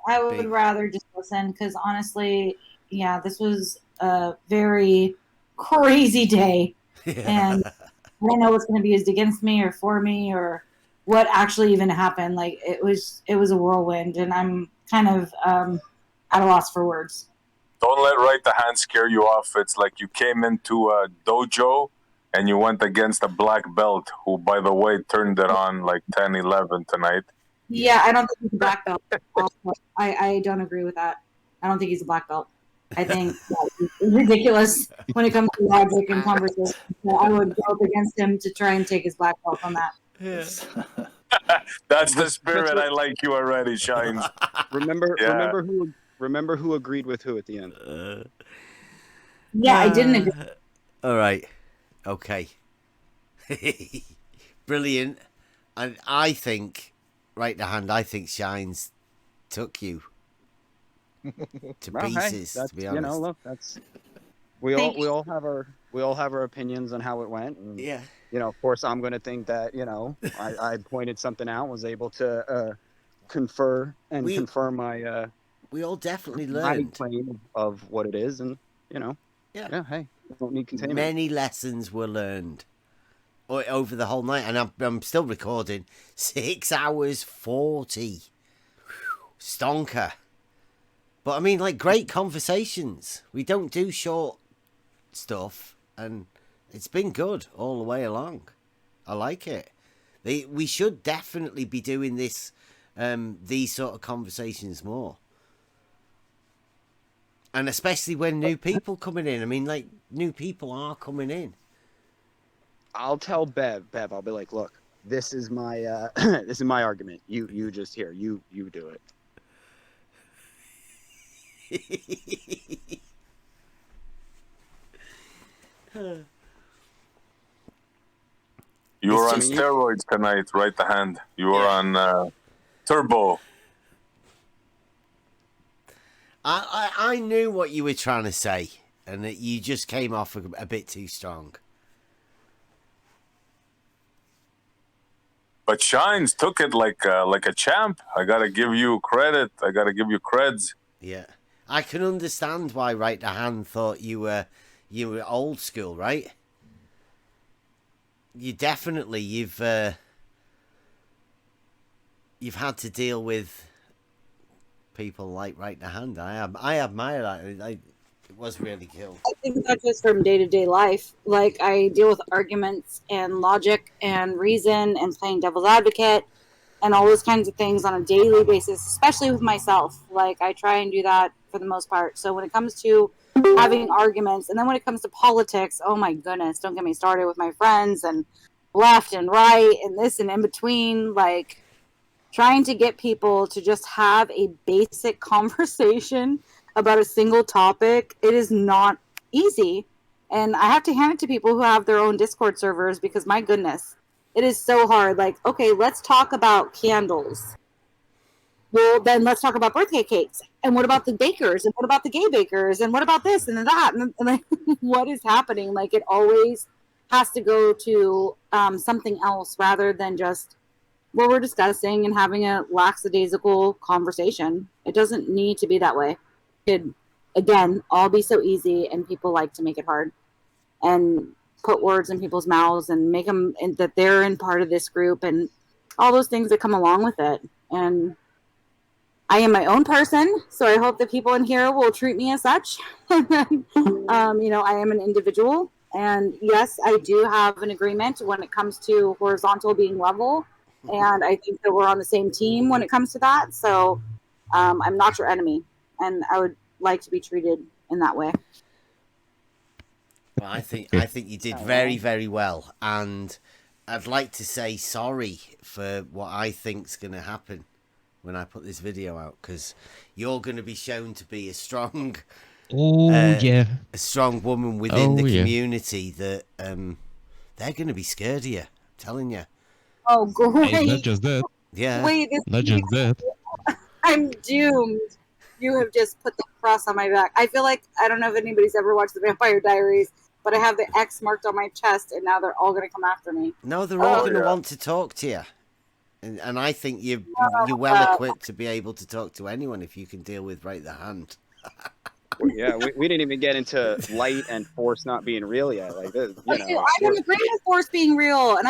I would rather just listen because honestly, yeah, this was a very crazy day. And I don't know what's going to be used against me or for me or what actually even happened. Like it was a whirlwind, and I'm kind of at a loss for words. Don't let right the hand scare you off. It's like you came into a dojo and you went against a black belt who, by the way, turned it on like 10, 11 tonight. Yeah, I don't think he's a black belt. I don't agree with that. I don't think he's a black belt. I think it's ridiculous when it comes to logic and conversation. So I would go up against him to try and take his black belt on that. That's the spirit. I like you already, Shines. Remember, Yeah. remember who agreed with who at the end. Yeah, I didn't agree. All right. Okay. Brilliant. And I think, right the hand, I think Shines took you to Well, hey, pieces, that's, to be honest. you know, look, that's we all have our opinions on how it went. And, yeah. You know, of course, I'm going to think that, you know, I pointed something out, was able to confirm my we all definitely my learned claim of what it is, and you know, yeah, hey, don't need containment. Many lessons were learned over the whole night, and I'm still recording. 6 hours 40, stonker. But I mean, like, great conversations. We don't do short stuff, and it's been good all the way along. I like it. We should definitely be doing this, these sort of conversations more. And especially when new people coming in. I mean, like, new people are coming in. I'll tell Bev, I'll be like, look, this is my this is my argument. You just here, you do it. You were on steroids tonight, right the hand. You were on turbo. I knew what you were trying to say, and that you just came off a bit too strong. But Shines took it like a champ. I gotta give you credit. I gotta give you creds. Yeah, I can understand why Right the Hand thought you were old school, right? You definitely you've had to deal with people like Right the Hand. I admire that. It was really cool. I think that's just from day-to-day life. Like, I deal with arguments and logic and reason and playing devil's advocate and all those kinds of things on a daily basis, especially with myself. Like, I try and do that for the most part. So when it comes to having arguments, and then when it comes to politics, oh my goodness, don't get me started with my friends and left and right and this and in between. Like, trying to get people to just have a basic conversation about a single topic, it is not easy. And I have to hand it to people who have their own Discord servers, because my goodness, it is so hard. Like, okay, let's talk about candles. Well, then let's talk about birthday cakes. And what about the bakers? And what about the gay bakers? And what about this and that? And like, what is happening? Like, it always has to go to something else rather than just what we're discussing and having a lackadaisical conversation. It doesn't need to be that way. It could, again, all be so easy, and people like to make it hard and put words in people's mouths and make them that they're in part of this group and all those things that come along with it. And I am my own person, so I hope that people in here will treat me as such. You know, I am an individual, and yes, I do have an agreement when it comes to horizontal being level, and I think that we're on the same team when it comes to that. So I'm not your enemy, and I would like to be treated in that way. Well, I think you did very, very well, and I'd like to say sorry for what I think's going to happen when I put this video out, because you're going to be shown to be a strong, a strong woman within the community that they're going to be scared of you. I'm telling you. Oh, great! Hey, not just that. Yeah. Wait, Not just that. I'm doomed. You have just put the cross on my back. I feel like, I don't know if anybody's ever watched The Vampire Diaries, but I have the X marked on my chest, and now they're all going to come after me. No, they're all going to want to talk to you. And I think you're well equipped to be able to talk to anyone if you can deal with Right the Hand. Yeah, we didn't even get into light and force not being real yet. Like this, I don't agree with force being real, and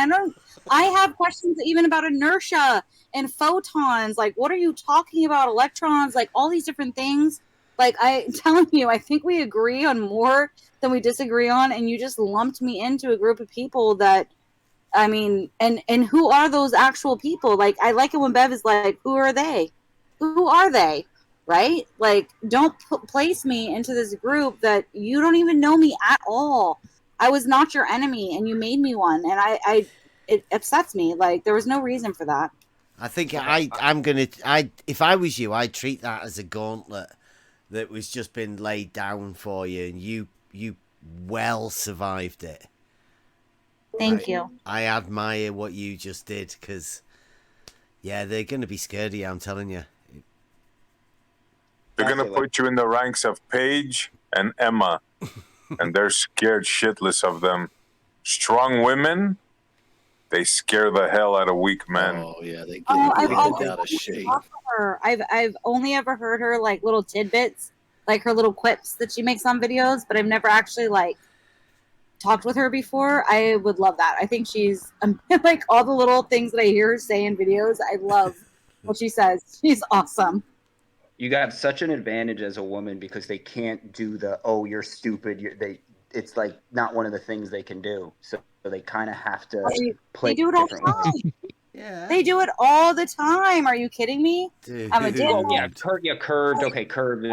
I have questions even about inertia and photons. Like, what are you talking about? Electrons, like all these different things. Like I'm telling you, I think we agree on more than we disagree on, and you just lumped me into a group of people that, I mean, and who are those actual people? Like, I like it when Bev is like, who are they? Who are they? Right? Like, don't place me into this group that you don't even know me at all. I was not your enemy, and you made me one, and it upsets me. Like, there was no reason for that. I think if I was you, I'd treat that as a gauntlet that was just been laid down for you, and you well survived it. Thank you. I admire what you just did, because yeah, they're going to be scared of you, I'm telling you. They're going to put you in the ranks of Paige and Emma, and they're scared shitless of them. Strong women, they scare the hell out of weak men. Oh yeah, they get I've bent out of shape. I've only ever heard her like little tidbits, like her little quips that she makes on videos, but I've never actually like talked with her before. I would love that. I think she's like all the little things that I hear her say in videos. I love what she says. She's awesome. You got such an advantage as a woman because they can't do the you're stupid. It's like not one of the things they can do. So they kind of have to play. They do it all the time. Yeah. They do it all the time. Are you kidding me? Dude. I'm a Oh, yeah, curved. Okay, curved.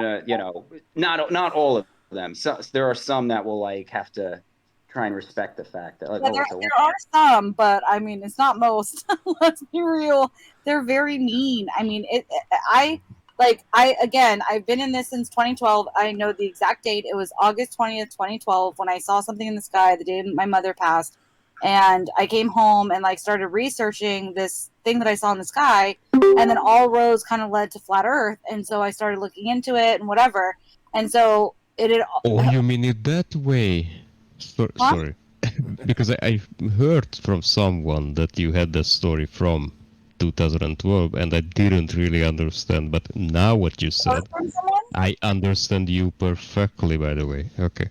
Not all of them. So there are some that will like have to try and respect the fact that like, there are some, but I mean, it's not most. Let's be real. They're very mean. I mean, I've been in this since 2012. I know the exact date. It was August 20th, 2012, when I saw something in the sky the day my mother passed. And I came home and like started researching this thing that I saw in the sky, and then all roads kind of led to flat Earth, and so I started looking into it and whatever, and so it had. Oh, you mean it that way? Sorry, because I heard from someone that you had the story from 2012, and I didn't really understand. But now what you said, I understand you perfectly. By the way, okay.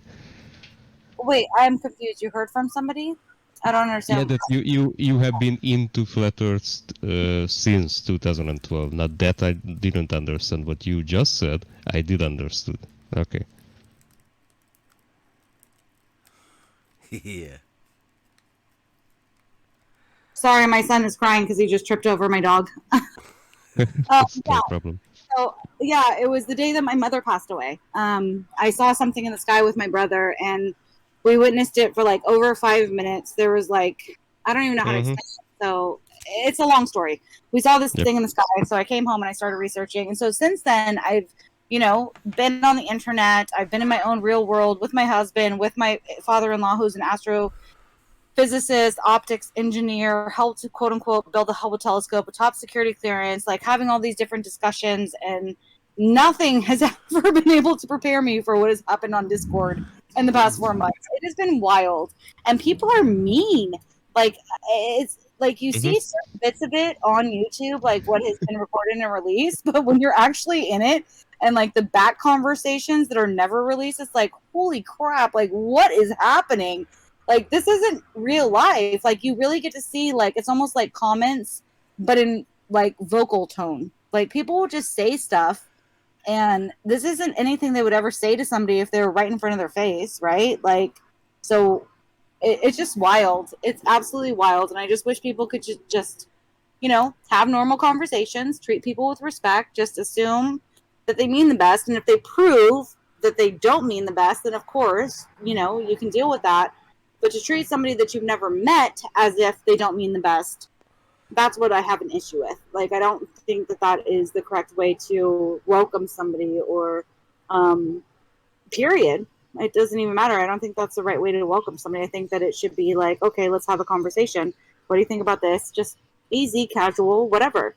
Wait, I'm confused. You heard from somebody? I don't understand. Yeah, that you have been into flat Earth since 2012. Not that I didn't understand what you just said. I did understood. Okay. Yeah. Sorry, my son is crying because he just tripped over my dog. No problem. So yeah, it was the day that my mother passed away. I saw something in the sky with my brother, and we witnessed it for like over 5 minutes. There was like, I don't even know how to explain it. So it's a long story. We saw this thing in the sky. So I came home and I started researching. And so since then, I've, been on the internet. I've been in my own real world with my husband, with my father-in-law, who's an astrophysicist, optics engineer, helped to quote unquote build the Hubble telescope, a top security clearance, like having all these different discussions, and nothing has ever been able to prepare me for what has happened on Discord in the past 4 months. It has been wild, and people are mean. Like, it's like you see certain bits of it on YouTube, like what has been recorded and released, but when you're actually in it and like the back conversations that are never released, it's like, holy crap, like what is happening? Like, this isn't real life. Like, you really get to see, like, it's almost like comments, but in like vocal tone. Like, people will just say stuff, and this isn't anything they would ever say to somebody if they were right in front of their face, right? Like, so it's just wild. It's absolutely wild. And I just wish people could just, have normal conversations, treat people with respect, just assume that they mean the best. And if they prove that they don't mean the best, then of course, you can deal with that. But to treat somebody that you've never met as if they don't mean the best, that's what I have an issue with. Like, I don't think that is the correct way to welcome somebody, or period. It doesn't even matter. I don't think that's the right way to welcome somebody. I think that it should be like, okay, let's have a conversation. What do you think about this? Just easy, casual, whatever.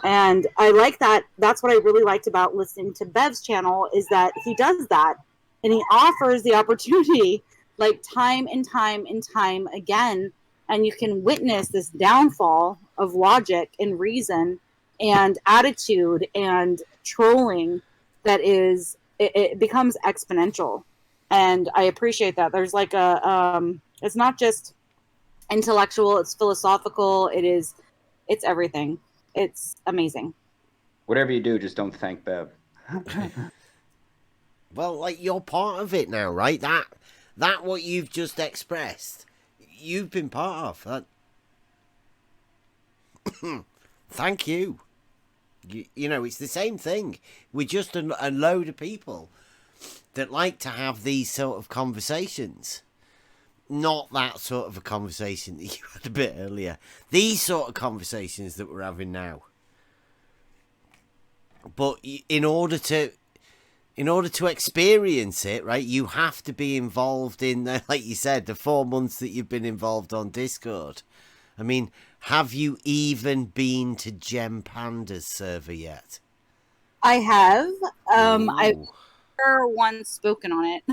And I like that. That's what I really liked about listening to Bev's channel, is that he does that, and he offers the opportunity like time and time and time again. And you can witness this downfall of logic and reason and attitude and trolling that is, it becomes exponential. And I appreciate that. There's like it's not just intellectual, it's philosophical, it's everything. It's amazing. Whatever you do, just don't thank Bev. Well, like, you're part of it now, right? That what you've just expressed, you've been part of. That. Thank you. You know, it's the same thing. We're just a load of people that like to have these sort of conversations. Not that sort of a conversation that you had a bit earlier. These sort of conversations that we're having now. But in order to experience it, right, you have to be involved in, like you said, the 4 months that you've been involved on Discord. I mean, have you even been to Gem Panda's server yet? I have. I've Ooh. never once spoken on it.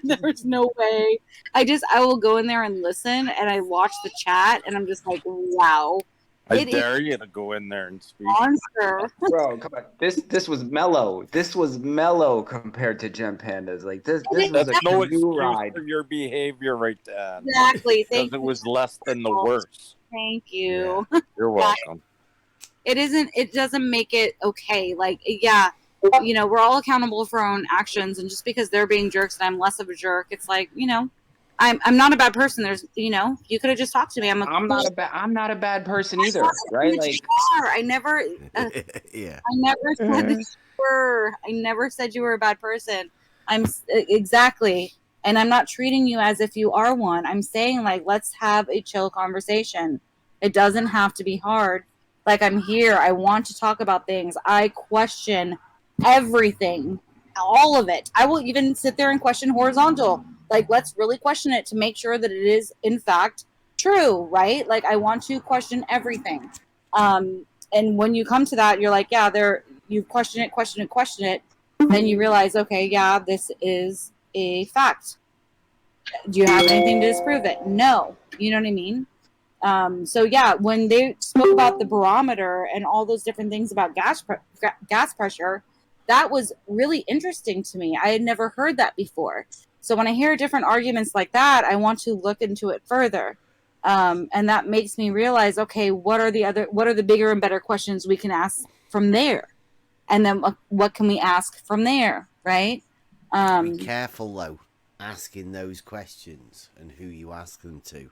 There's no way. I will go in there and listen, and I watch the chat, and I'm just like, wow. I dare you to go in there and speak. Monster. Bro, come on. This was mellow. This was mellow compared to Gem Pandas. Like this was That's a no canoe excuse ride. for your behavior right there. Exactly. Because it was less than the worst. Thank you. You're welcome. It doesn't make it okay. Like, yeah, you know, we're all accountable for our own actions, and just because they're being jerks and I'm less of a jerk, it's like, you know, I'm not a bad person. There's, you know, you could have just talked to me. I'm not a bad person either, right? Like, I never yeah. I never said that you were. I never said you were a bad person. Exactly. And I'm not treating you as if you are one. I'm saying, like, let's have a chill conversation. It doesn't have to be hard. Like, I'm here. I want to talk about things. I question everything, all of it. I will even sit there and question horizontal. Like, let's really question it to make sure that it is, in fact, true, right? Like, I want to question everything. And when you come to that, you're like, yeah, you question it. Then you realize, okay, yeah, this is a fact. Do you have anything to disprove it? No. You know what I mean? So yeah, when they spoke about the barometer and all those different things about gas pressure, that was really interesting to me. I had never heard that before. So when I hear different arguments like that, I want to look into it further. And that makes me realize, okay, what are the bigger and better questions we can ask from there? And then what can we ask from there, right? Be careful, though, asking those questions and who you ask them to.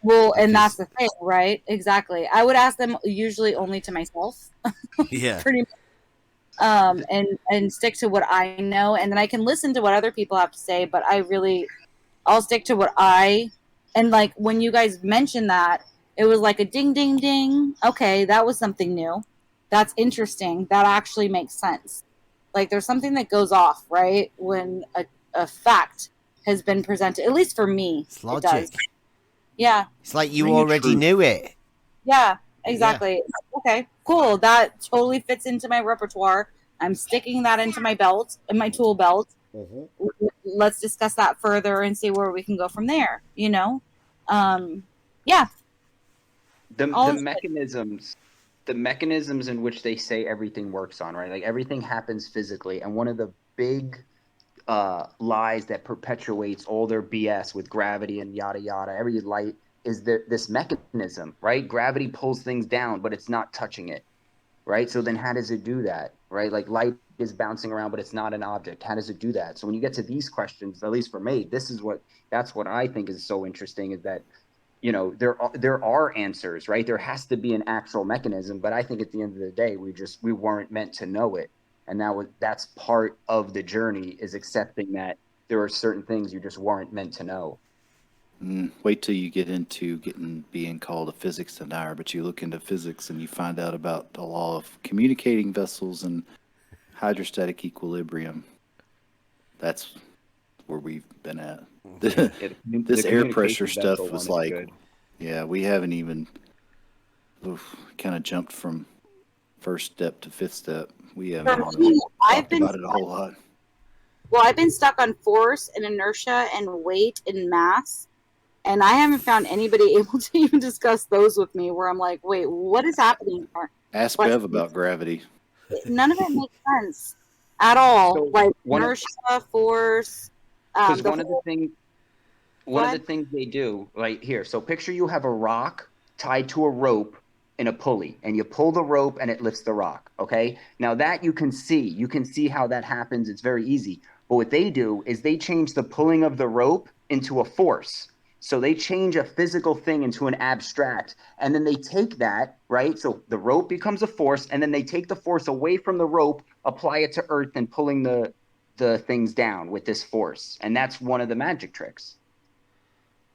Well, and that's the thing, right? Exactly. I would ask them usually only to myself. Yeah. Pretty much. And stick to what I know, and then I can listen to what other people have to say, but I'll stick to what and like when you guys mentioned that, it was like a ding ding ding. Okay, that was something new. That's interesting. That actually makes sense. Like, there's something that goes off, right? When a fact has been presented, at least for me, it's logic. It does. Yeah. It's like you already knew it. Yeah, exactly. Yeah. Okay, cool. That totally fits into my repertoire. I'm sticking that into my belt, in my tool belt. Mm-hmm. Let's discuss that further and see where we can go from there, you know? Yeah. The mechanisms in which they say everything works on, right? Like, everything happens physically, and one of the big lies that perpetuates all their BS with gravity and yada yada, every light is this mechanism, right? Gravity pulls things down, but it's not touching it, right? So then how does it do that, right? Like, light is bouncing around, but it's not an object. How does it do that? So when you get to these questions, at least for me, that's what I think is so interesting, is that, you know, there are answers, right? There has to be an actual mechanism, but I think at the end of the day, we weren't meant to know it. And that's part of the journey, is accepting that there are certain things you just weren't meant to know. Wait till you get into being called a physics denier, but you look into physics and you find out about the law of communicating vessels and hydrostatic equilibrium. That's where we've been at. This air pressure stuff was like, good. Yeah, we haven't even kind of jumped from first step to fifth step. We haven't talked about it a whole lot. Well, I've been stuck on force and inertia and weight and mass, and I haven't found anybody able to even discuss those with me, where I'm like, wait, what is happening here? Ask Bev about gravity. None of it makes sense at all. So like inertia, force. Because one of the things they do right here. So picture you have a rock tied to a rope in a pulley, and you pull the rope and it lifts the rock. Okay. Now that you can see how that happens. It's very easy. But what they do is they change the pulling of the rope into a force. So they change a physical thing into an abstract, and then they take that, right? So the rope becomes a force, and then they take the force away from the rope, apply it to earth, and pulling the things down with this force. And that's one of the magic tricks.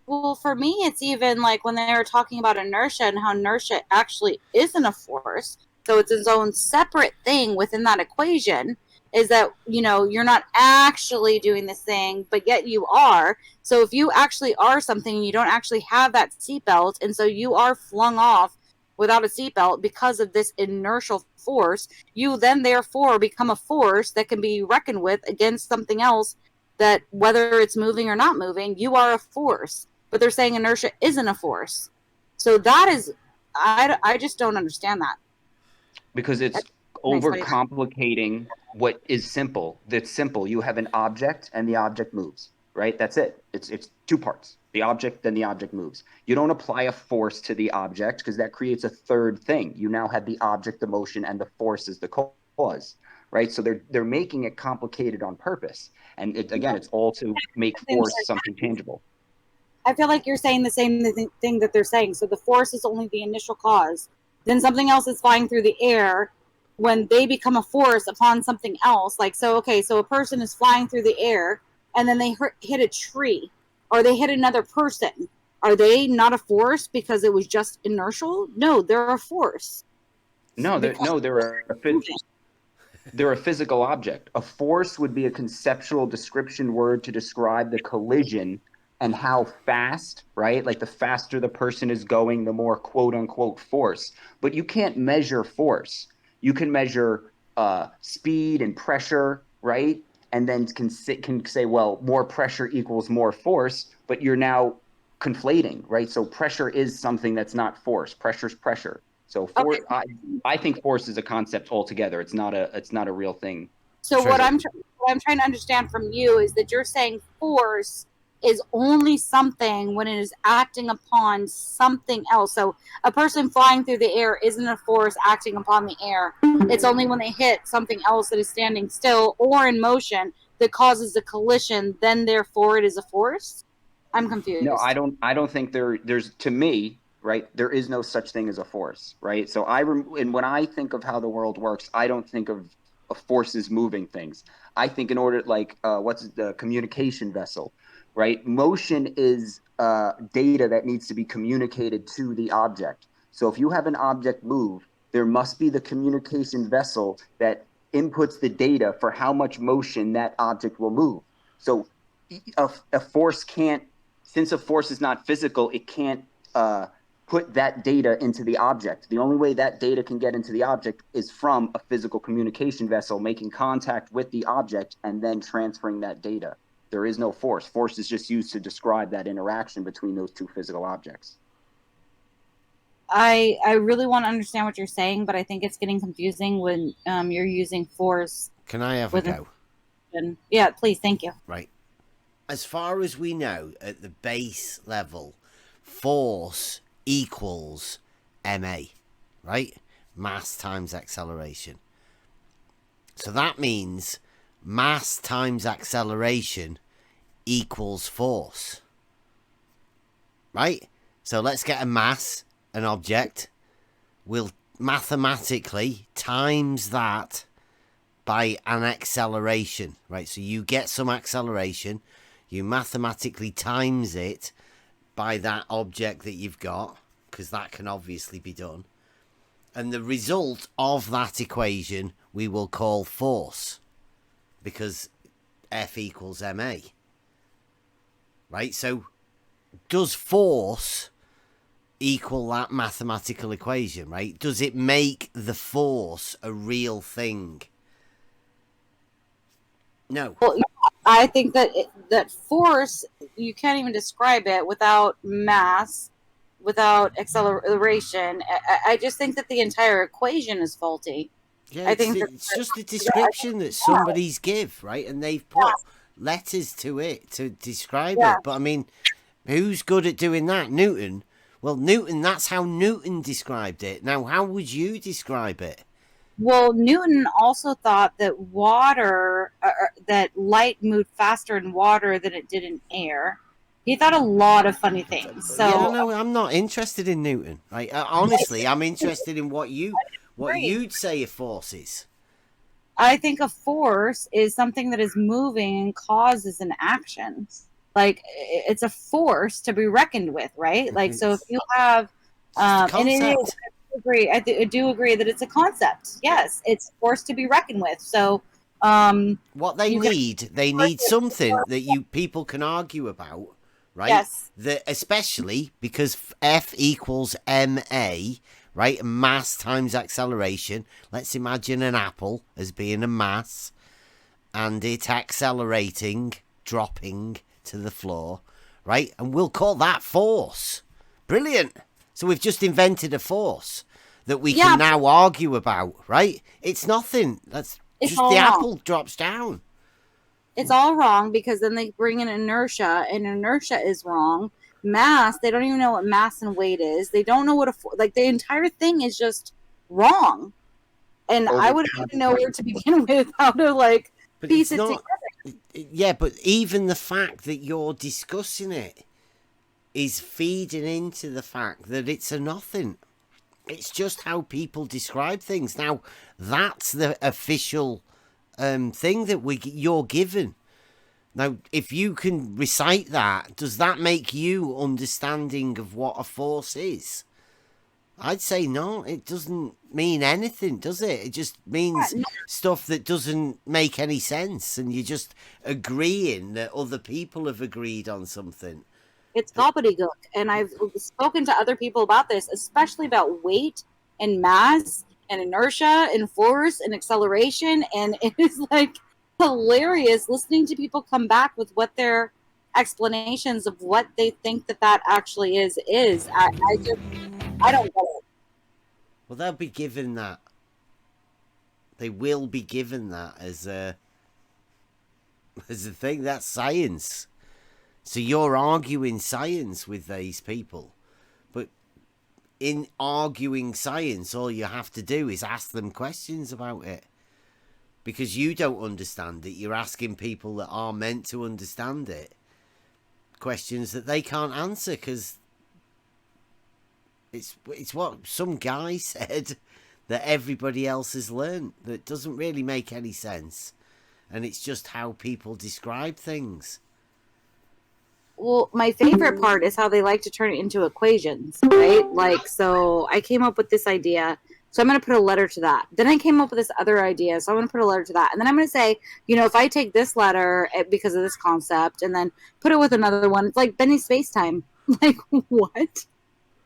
Well, for me, it's even like when they were talking about inertia and how inertia actually isn't a force. So it's its own separate thing within that equation. Is that, you know, you're not actually doing this thing, but yet you are. So if you actually are something, you don't actually have that seatbelt, and so you are flung off without a seatbelt because of this inertial force, you then therefore become a force that can be reckoned with against something else that, whether it's moving or not moving, you are a force. But they're saying inertia isn't a force. So that is, I just don't understand that. Because it's overcomplicating what is simple. That's simple. You have an object and the object moves, right? That's it. It's two parts. The object, then the object moves. You don't apply a force to the object because that creates a third thing. You now have the object, the motion, and the force is the cause, right? So they're making it complicated on purpose. And it's all to make force something tangible. I feel like you're saying the same thing that they're saying. So the force is only the initial cause. Then something else is flying through the air. When they become a force upon something else, like, so a person is flying through the air and then they hit a tree or they hit another person. Are they not a force because it was just inertial? No, they're a force. They're a physical object. A force would be a conceptual description word to describe the collision and how fast, right? Like the faster the person is going, the more quote unquote force. But you can't measure force. You can measure speed and pressure, right? And then can say, well, more pressure equals more force, but you're now conflating, right? So pressure is something that's not force. Pressure's pressure. So I think force is a concept altogether. It's not a real thing. So what I'm trying to understand from you is that you're saying force is only something when it is acting upon something else. So a person flying through the air isn't a force acting upon the air. It's only when they hit something else that is standing still or in motion that causes a collision, then therefore it is a force? I'm confused. No, I don't think there's, to me, right, there is no such thing as a force, right? So and when I think of how the world works, I don't think of forces moving things. I think in order, like, what's the communication vessel, right? Motion is data that needs to be communicated to the object. So if you have an object move, there must be the communication vessel that inputs the data for how much motion that object will move. So a force can't, since a force is not physical, it can't put that data into the object. The only way that data can get into the object is from a physical communication vessel making contact with the object and then transferring that data. There is no force. Force is just used to describe that interaction between those two physical objects. I really want to understand what you're saying, but I think it's getting confusing when you're using force. Can I have a go? Yeah, please. Thank you. Right. As far as we know, at the base level, force equals ma, right? Mass times acceleration. So that means mass times acceleration equals force, right? So let's get a mass, an object. We'll mathematically times that by an acceleration, right? So you get some acceleration, you mathematically times it by that object that you've got, because that can obviously be done. And the result of that equation we will call force, because F equals ma. Right? So does force equal that mathematical equation, right? Does it make the force a real thing? No. Well, I think that that force, you can't even describe it without mass, without acceleration. I just think that the entire equation is faulty. Yeah, it's just a description that somebody's give, right? And they've put letters to it to describe it. But I mean, who's good at doing that? Newton. Well, Newton, that's how Newton described it. Now, how would you describe it? Well, Newton also thought that that light moved faster in water than it did in air. He thought a lot of funny things. So yeah, no, I'm not interested in Newton. Right? Honestly, I'm interested in what you'd say a force is. I think a force is something that is moving and causes an action. Like it's a force to be reckoned with, right? Like so, if you have, and it is. I do agree that it's a concept. Yes, it's a force to be reckoned with. So, what they need something that you people can argue about, right? Yes. That especially because F equals ma, right? Mass times acceleration. Let's imagine an apple as being a mass, and it accelerating, dropping to the floor, right? And we'll call that force. Brilliant. So we've just invented a force that we can now argue about, right? It's nothing. That's it's just all the wrong. apple drops down. It's all wrong because then they bring in inertia, and inertia is wrong. Mass, they don't even know what mass and weight is. They don't know what like the entire thing is just wrong. And I wouldn't even know where to begin with, how to like piece it together. Yeah, but even the fact that you're discussing it is feeding into the fact that it's a nothing. It's just how people describe things. Now, that's the official thing that you're given. Now, if you can recite that, does that make you understanding of what a force is? I'd say no. It doesn't mean anything, does it? It just means stuff that doesn't make any sense, and you're just agreeing that other people have agreed on something. It's gobbledygook. And I've spoken to other people about this, especially about weight and mass and inertia and force and acceleration. And it is like hilarious listening to people come back with what their explanations of what they think that actually is. I don't get it. Well, they'll be given that. They will be given that as a thing. That's science. So you're arguing science with these people. But in arguing science, all you have to do is ask them questions about it. Because you don't understand it. You're asking people that are meant to understand it questions that they can't answer because it's what some guy said that everybody else has learned that doesn't really make any sense. And it's just how people describe things. Well, my favorite part is how they like to turn it into equations, right? Like, so I came up with this idea, so I'm going to put a letter to that. Then I came up with this other idea, so I'm going to put a letter to that. And then I'm going to say, if I take this letter because of this concept and then put it with another one, it's like Benny Spacetime. Like, what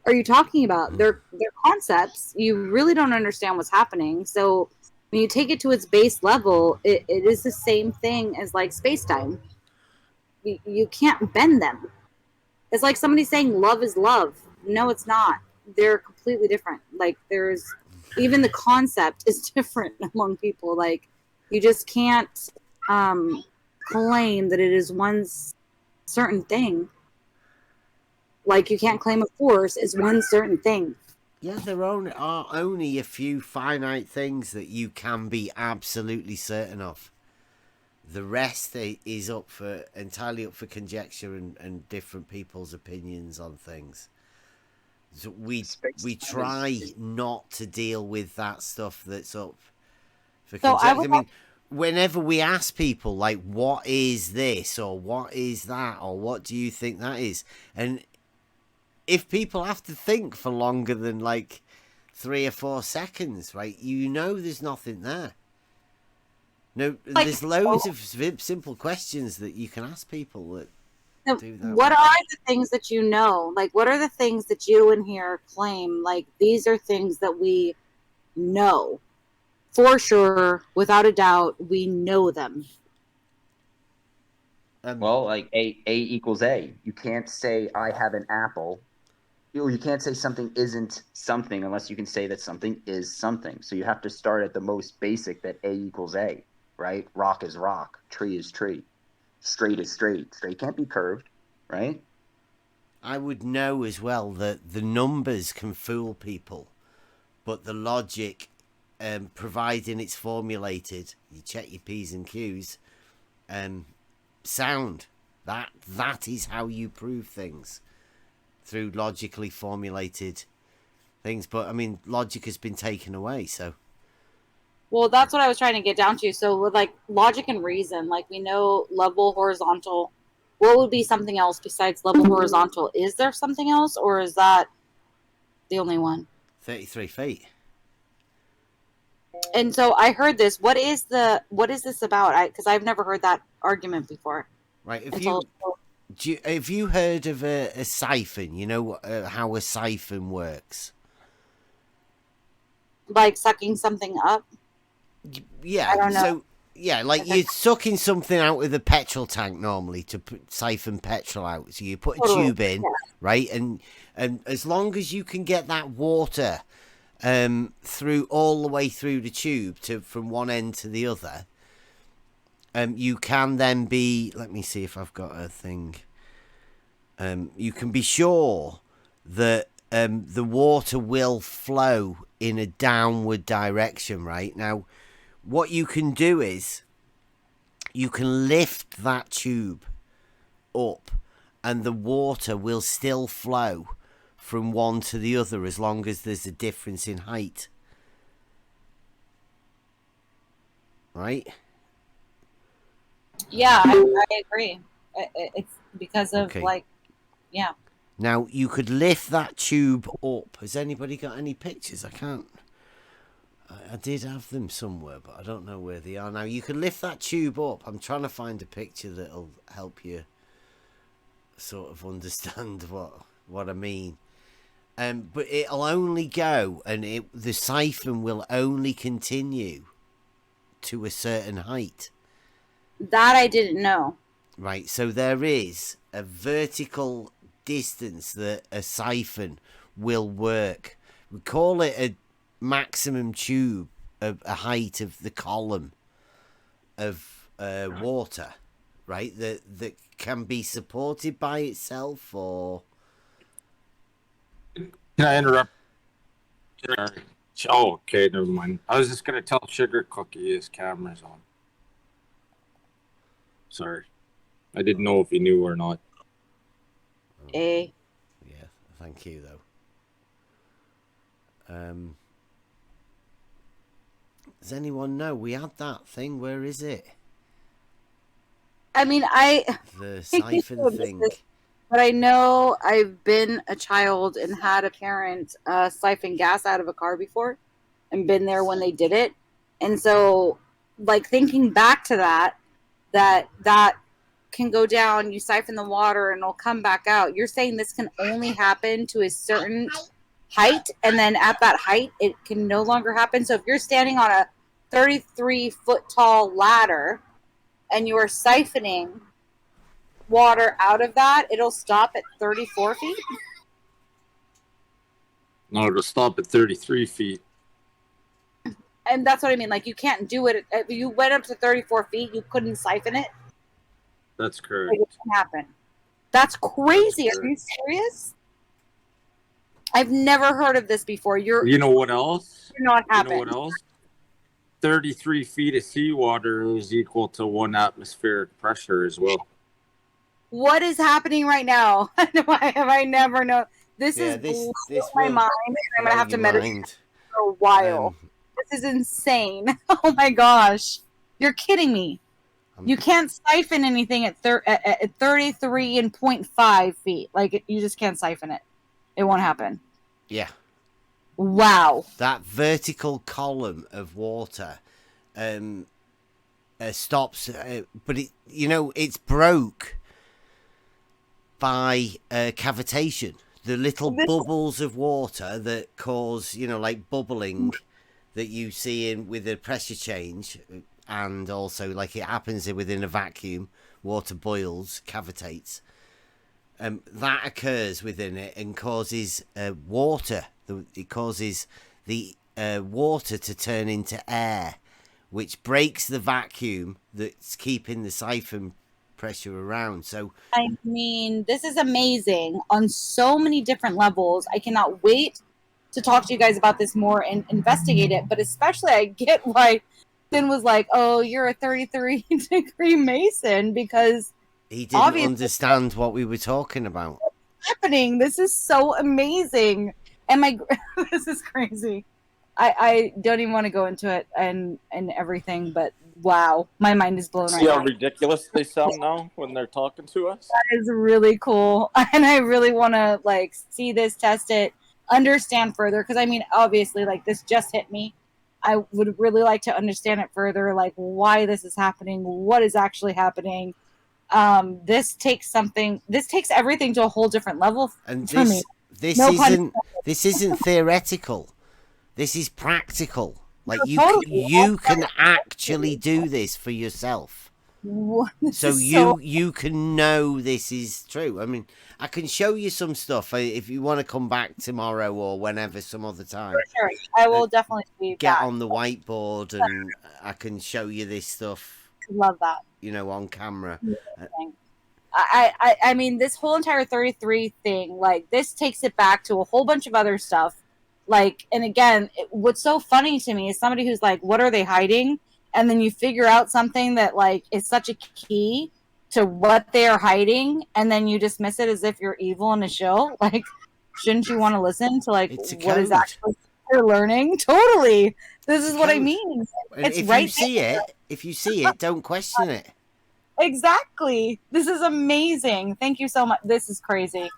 are you talking about? They're concepts. You really don't understand what's happening. So when you take it to its base level, it is the same thing as like spacetime. You can't bend them. It's like somebody saying love is love. No, it's not. They're completely different. Like there's even the concept is different among people. Like you just can't claim that it is one certain thing. Like you can't claim a force is one certain thing. Yeah, there are only a few finite things that you can be absolutely certain of. The rest is entirely up for conjecture and different people's opinions on things. So we try not to deal with that stuff that's up for conjecture. I mean, whenever we ask people like, "What is this?" or "What is that?" or "What do you think that is?" and if people have to think for longer than like 3 or 4 seconds, right? There's nothing there. No, there's loads of simple questions that you can ask people that do that. What are the things that you know? Like, what are the things that you in here claim? Like, these are things that we know. For sure, without a doubt, we know them. Well, like A equals A. You can't say I have an apple. You can't say something isn't something unless you can say that something is something. So you have to start at the most basic, that A equals A. Right? Rock is rock. Tree is tree. Straight is straight. Straight can't be curved, right? I would know as well that the numbers can fool people, but the logic providing it's formulated, you check your P's and Q's, sound. That is how you prove things, through logically formulated things. But I mean, logic has been taken away, so. Well, that's what I was trying to get down to. So with like logic and reason, like we know level, horizontal. What would be something else besides level, horizontal? Is there something else, or is that the only one? 33 feet. And so I heard this. What is this about? Because I've never heard that argument before. Right. Have you heard of a siphon? You know how a siphon works? Like sucking something up? Yeah. I don't know. So, yeah, like you're sucking something out with a petrol tank normally to siphon petrol out. So you put a tube in, right? And as long as you can get that water through all the way through the tube from one end to the other, you can then be, let me see if I've got a thing. You can be sure that the water will flow in a downward direction, right? Now, what you can do is you can lift that tube up and the water will still flow from one to the other as long as there's a difference in height. Right? Yeah, I agree. It's because of yeah. Now, you could lift that tube up. Has anybody got any pictures? I can't. I did have them somewhere, but I don't know where they are. Now, you can lift that tube up. I'm trying to find a picture that'll help you sort of understand what I mean. But it'll only go, and the siphon will only continue to a certain height. That I didn't know. Right, so there is a vertical distance that a siphon will work. We call it a maximum tube, a height of the column of water, right? That can be supported by itself, or... Can I interrupt? Sorry. Oh, okay, never mind. I was just going to tell Sugar Cookie his camera's on. Sorry. I didn't know if he knew or not. Yeah, thank you, though. Does anyone know? We had that thing. Where is it? I mean, The siphon thing. But I know I've been a child and had a parent siphon gas out of a car before and been there when they did it. And so, like, thinking back to that can go down, you siphon the water and it'll come back out. You're saying this can only happen to a certain height, and then at that height, it can no longer happen. So if you're standing on a 33-foot tall ladder and you are siphoning water out of that, it'll stop at 34 feet? No, it'll stop at 33 feet. And that's what I mean. Like, you can't do it. If you went up to 34 feet, you couldn't siphon it. That's correct. Like, it can happen. That's crazy. Are you serious? I've never heard of this before. You know what else? You're not happening. You know what else? 33 feet of seawater is equal to 1 atmospheric pressure as well. What is happening right now? Why have I never known? This is blowing my mind, and I'm going to have to meditate for a while. This is insane. Oh my gosh. You're kidding me. You can't siphon anything at 33 and 0.5 feet. Like, you just can't siphon it. It won't happen. Yeah. Wow. That vertical column of water stops, but it's broke by cavitation. The little bubbles of water that cause, like bubbling that you see with a pressure change, and also like it happens within a vacuum, water boils, cavitates. That occurs within it and causes water. It causes the water to turn into air, which breaks the vacuum that's keeping the siphon pressure around. So I mean, this is amazing on so many different levels. I cannot wait to talk to you guys about this more and investigate it. But especially, I get why Finn was like, "Oh, you're a 33-degree Mason," because He didn't obviously understand what we were talking about. happening. This is so amazing, and this is crazy. I don't even want to go into it and everything, but wow, my mind is blown right See how now. ridiculous they sound now when they're talking to us? That is really cool, and I really want to like see this, test it, understand further. Because I mean, obviously, like this just hit me. I would really like to understand it further, like why this is happening, what is actually happening. This takes everything to a whole different level And for me. this No pun this isn't theoretical. This is practical. Like No, you can actually do this for yourself. This So is you can know this is true. I mean, I can show you some stuff if you want to come back tomorrow or whenever, some other time. Sure, I will definitely be Get back. on the whiteboard and I can show you this stuff. Love that. You know, on camera. I mean, this whole entire 33 thing, like, this takes it back to a whole bunch of other stuff. Like, and again, what's so funny to me is somebody who's like, what are they hiding? And then you figure out something that, like, is such a key to what they are hiding, and then you dismiss it as if you're evil in a show. Like, shouldn't you want to listen to, like, what is actually you're learning? Totally. This is what I mean. And It's if right you see there. if you see it, don't question it. Exactly. This is amazing. Thank you so much. This is crazy,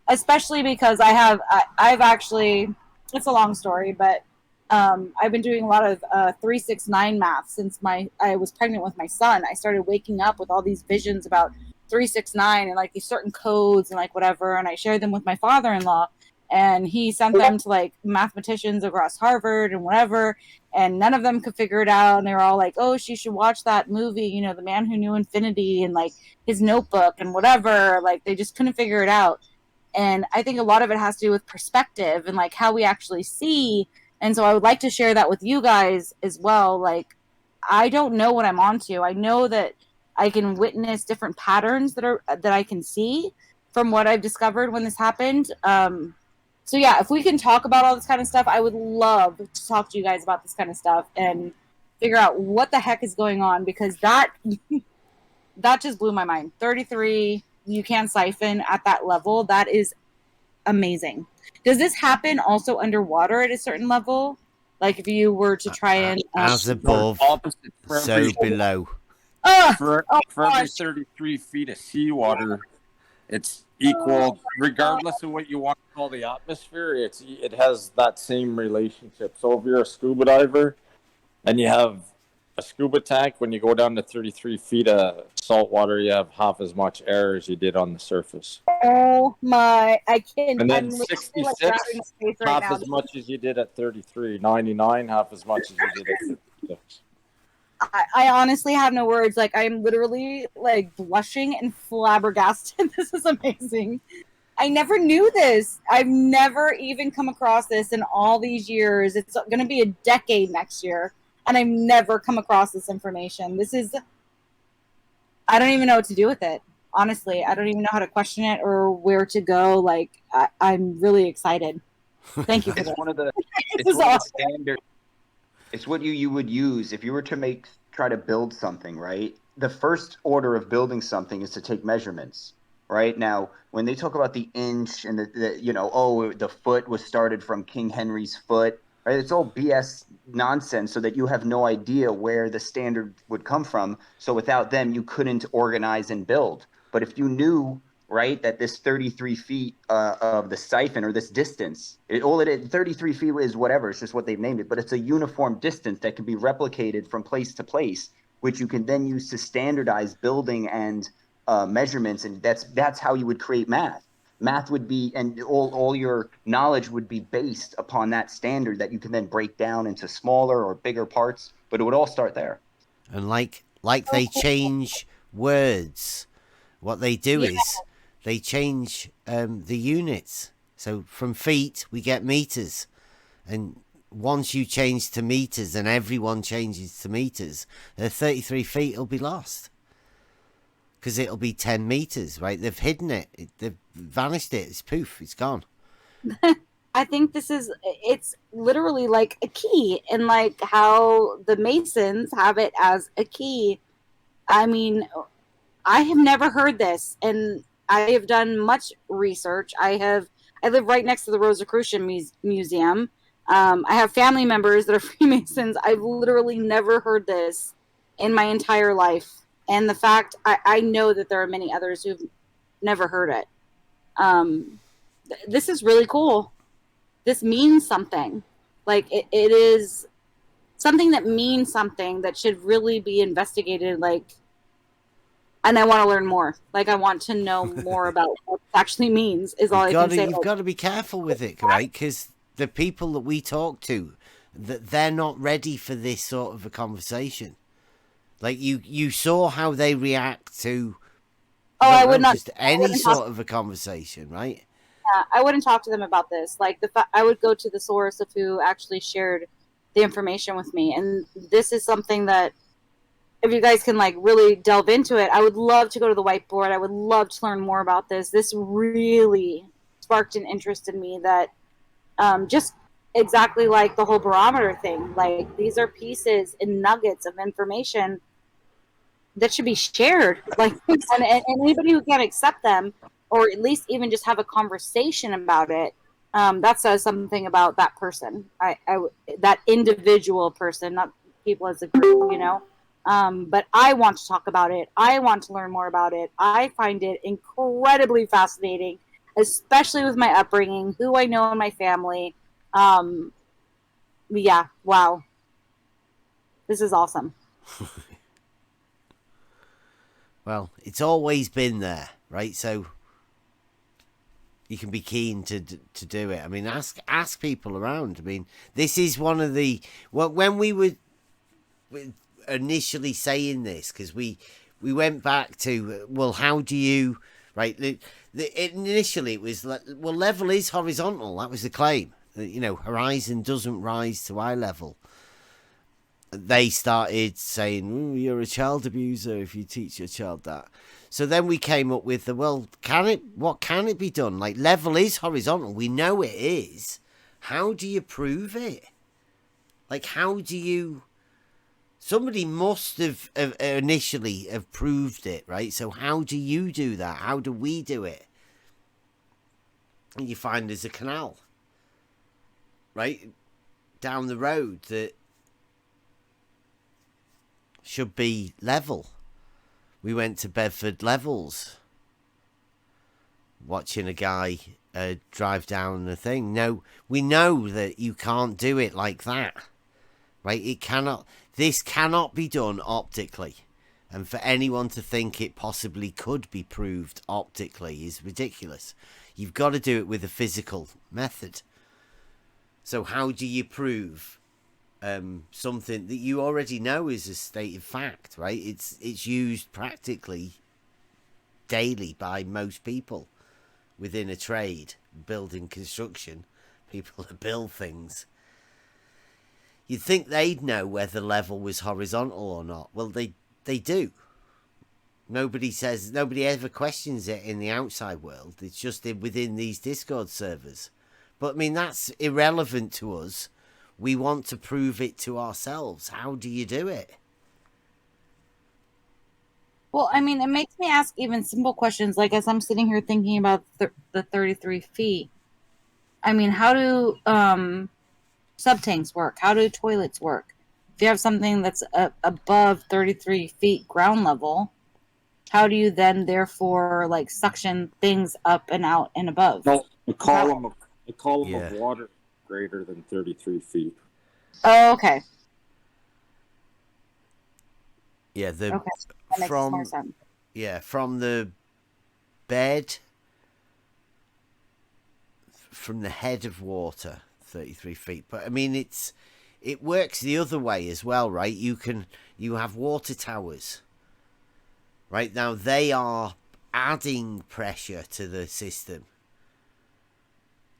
especially because I've actually, it's a long story, but I've been doing a lot of 369 math since I was pregnant with my son. I started waking up with all these visions about 369 and like these certain codes and like whatever, and I shared them with my father-in-law, and he sent them to like mathematicians across Harvard and whatever, and none of them could figure it out. And they were all like, "Oh, she should watch that movie, you know, The Man Who Knew Infinity," and like his Notebook and whatever. Like they just couldn't figure it out. And I think a lot of it has to do with perspective and like how we actually see. And so I would like to share that with you guys as well. Like, I don't know what I'm onto. I know that I can witness different patterns that I can see from what I've discovered when this happened. So yeah, if we can talk about all this kind of stuff, I would love to talk to you guys about this kind of stuff and figure out what the heck is going on, because that just blew my mind. 33, you can siphon at that level. That is amazing. Does this happen also underwater at a certain level? Like if you were to try and As above, so below. For every 33 feet of seawater, it's equal, regardless of what you want to call the atmosphere. It has that same relationship. So if you're a scuba diver and you have a scuba tank, when you go down to 33 feet of salt water, you have half as much air as you did on the surface. Oh my! I can't. And then I'm literally, 66, like, grabbing space right half now. as much as you did at 33. 99, half as much as you did at 36. I honestly have no words. Like, I'm literally like blushing and flabbergasted. This is amazing. I never knew this. I've never even come across this in all these years. It's going to be a decade next year, and I've never come across this information. I don't even know what to do with it. Honestly, I don't even know how to question it or where to go. Like, I'm really excited. Thank you for It's that. one of the This it's is one of the awesome. standard. It's what you would use if you were to try to build something, right? The first order of building something is to take measurements, right? Now, when they talk about the inch and the foot was started from King Henry's foot, right? It's all BS nonsense, so that you have no idea where the standard would come from. So without them, you couldn't organize and build. But if you knew, right, that this 33 feet of the siphon, or this distance, 33 feet is whatever, it's just what they've named it, but it's a uniform distance that can be replicated from place to place, which you can then use to standardize building and measurements, and that's how you would create math. Math would be, and all your knowledge would be based upon that standard that you can then break down into smaller or bigger parts, but it would all start there. And like they change words, what they do is they change the units. So from feet, we get meters. And once you change to meters and everyone changes to meters, the 33 feet will be lost. Because it'll be 10 meters, right? They've hidden it. They've vanished it. It's poof. It's gone. I think it's literally like a key, and like how the Masons have it as a key. I mean, I have never heard this, and I have done much research. I live right next to the Rosicrucian Museum. I have family members that are Freemasons. I've literally never heard this in my entire life, and the fact I know that there are many others who've never heard it. This is really cool. This means something. Like it is something that means something that should really be investigated. Like, and I want to learn more. Like, I want to know more about what it actually means. Is all I can say. You've got to be careful with it, right? Because the people that we talk to, that they're not ready for this sort of a conversation. Like you saw how they react to. I would not just any sort of a conversation, right? Yeah, I wouldn't talk to them about this. Like I would go to the source of who actually shared the information with me, and this is something that, if you guys can like really delve into it, I would love to go to the whiteboard. I would love to learn more about this. This really sparked an interest in me that just exactly like the whole barometer thing. Like, these are pieces and nuggets of information that should be shared. Like, and anybody who can't accept them, or at least even just have a conversation about it, that says something about that person. That individual person, not people as a group, you know. But I want to talk about it. I want to learn more about it. I find it incredibly fascinating, especially with my upbringing, who I know in my family. Yeah, wow. This is awesome. Well, it's always been there, right? So you can be keen to do it. I mean, ask people around. I mean, this is one of the when we were initially saying this, because we went back to, well, how do you, right? Initially it was like, well, level is horizontal. That was the claim. You know, horizon doesn't rise to eye level. They started saying, you're a child abuser if you teach your child that. So then we came up with what can it be done? Like, level is horizontal. We know it is. How do you prove it? Like, how do you... Somebody must have initially have proved it, right? So how do you do that? How do we do it? And you find there's a canal, right, down the road that should be level. We went to Bedford Levels, watching a guy drive down the thing. No, we know that you can't do it like that, right? This cannot be done optically. And for anyone to think it possibly could be proved optically is ridiculous. You've got to do it with a physical method. So how do you prove something that you already know is a stated fact, right? It's used practically daily by most people within a trade, building, construction, people that build things. You'd think they'd know whether level was horizontal or not. Well, they do. Nobody ever questions it in the outside world. It's just within these Discord servers. But I mean, that's irrelevant to us. We want to prove it to ourselves. How do you do it? Well, I mean, it makes me ask even simple questions. Like, as I'm sitting here thinking about the 33 feet, I mean, how do sub-tanks work? How do toilets work? If you have something that's above 33 feet ground level, how do you then therefore like suction things up and out and above? No, a column of water greater than 33 feet. Oh, okay. Yeah, Okay, that makes more sense. Yeah, from the bed, from the head of water, 33 feet. But I mean, it works the other way as well, right? You have water towers, right? Now they are adding pressure to the system,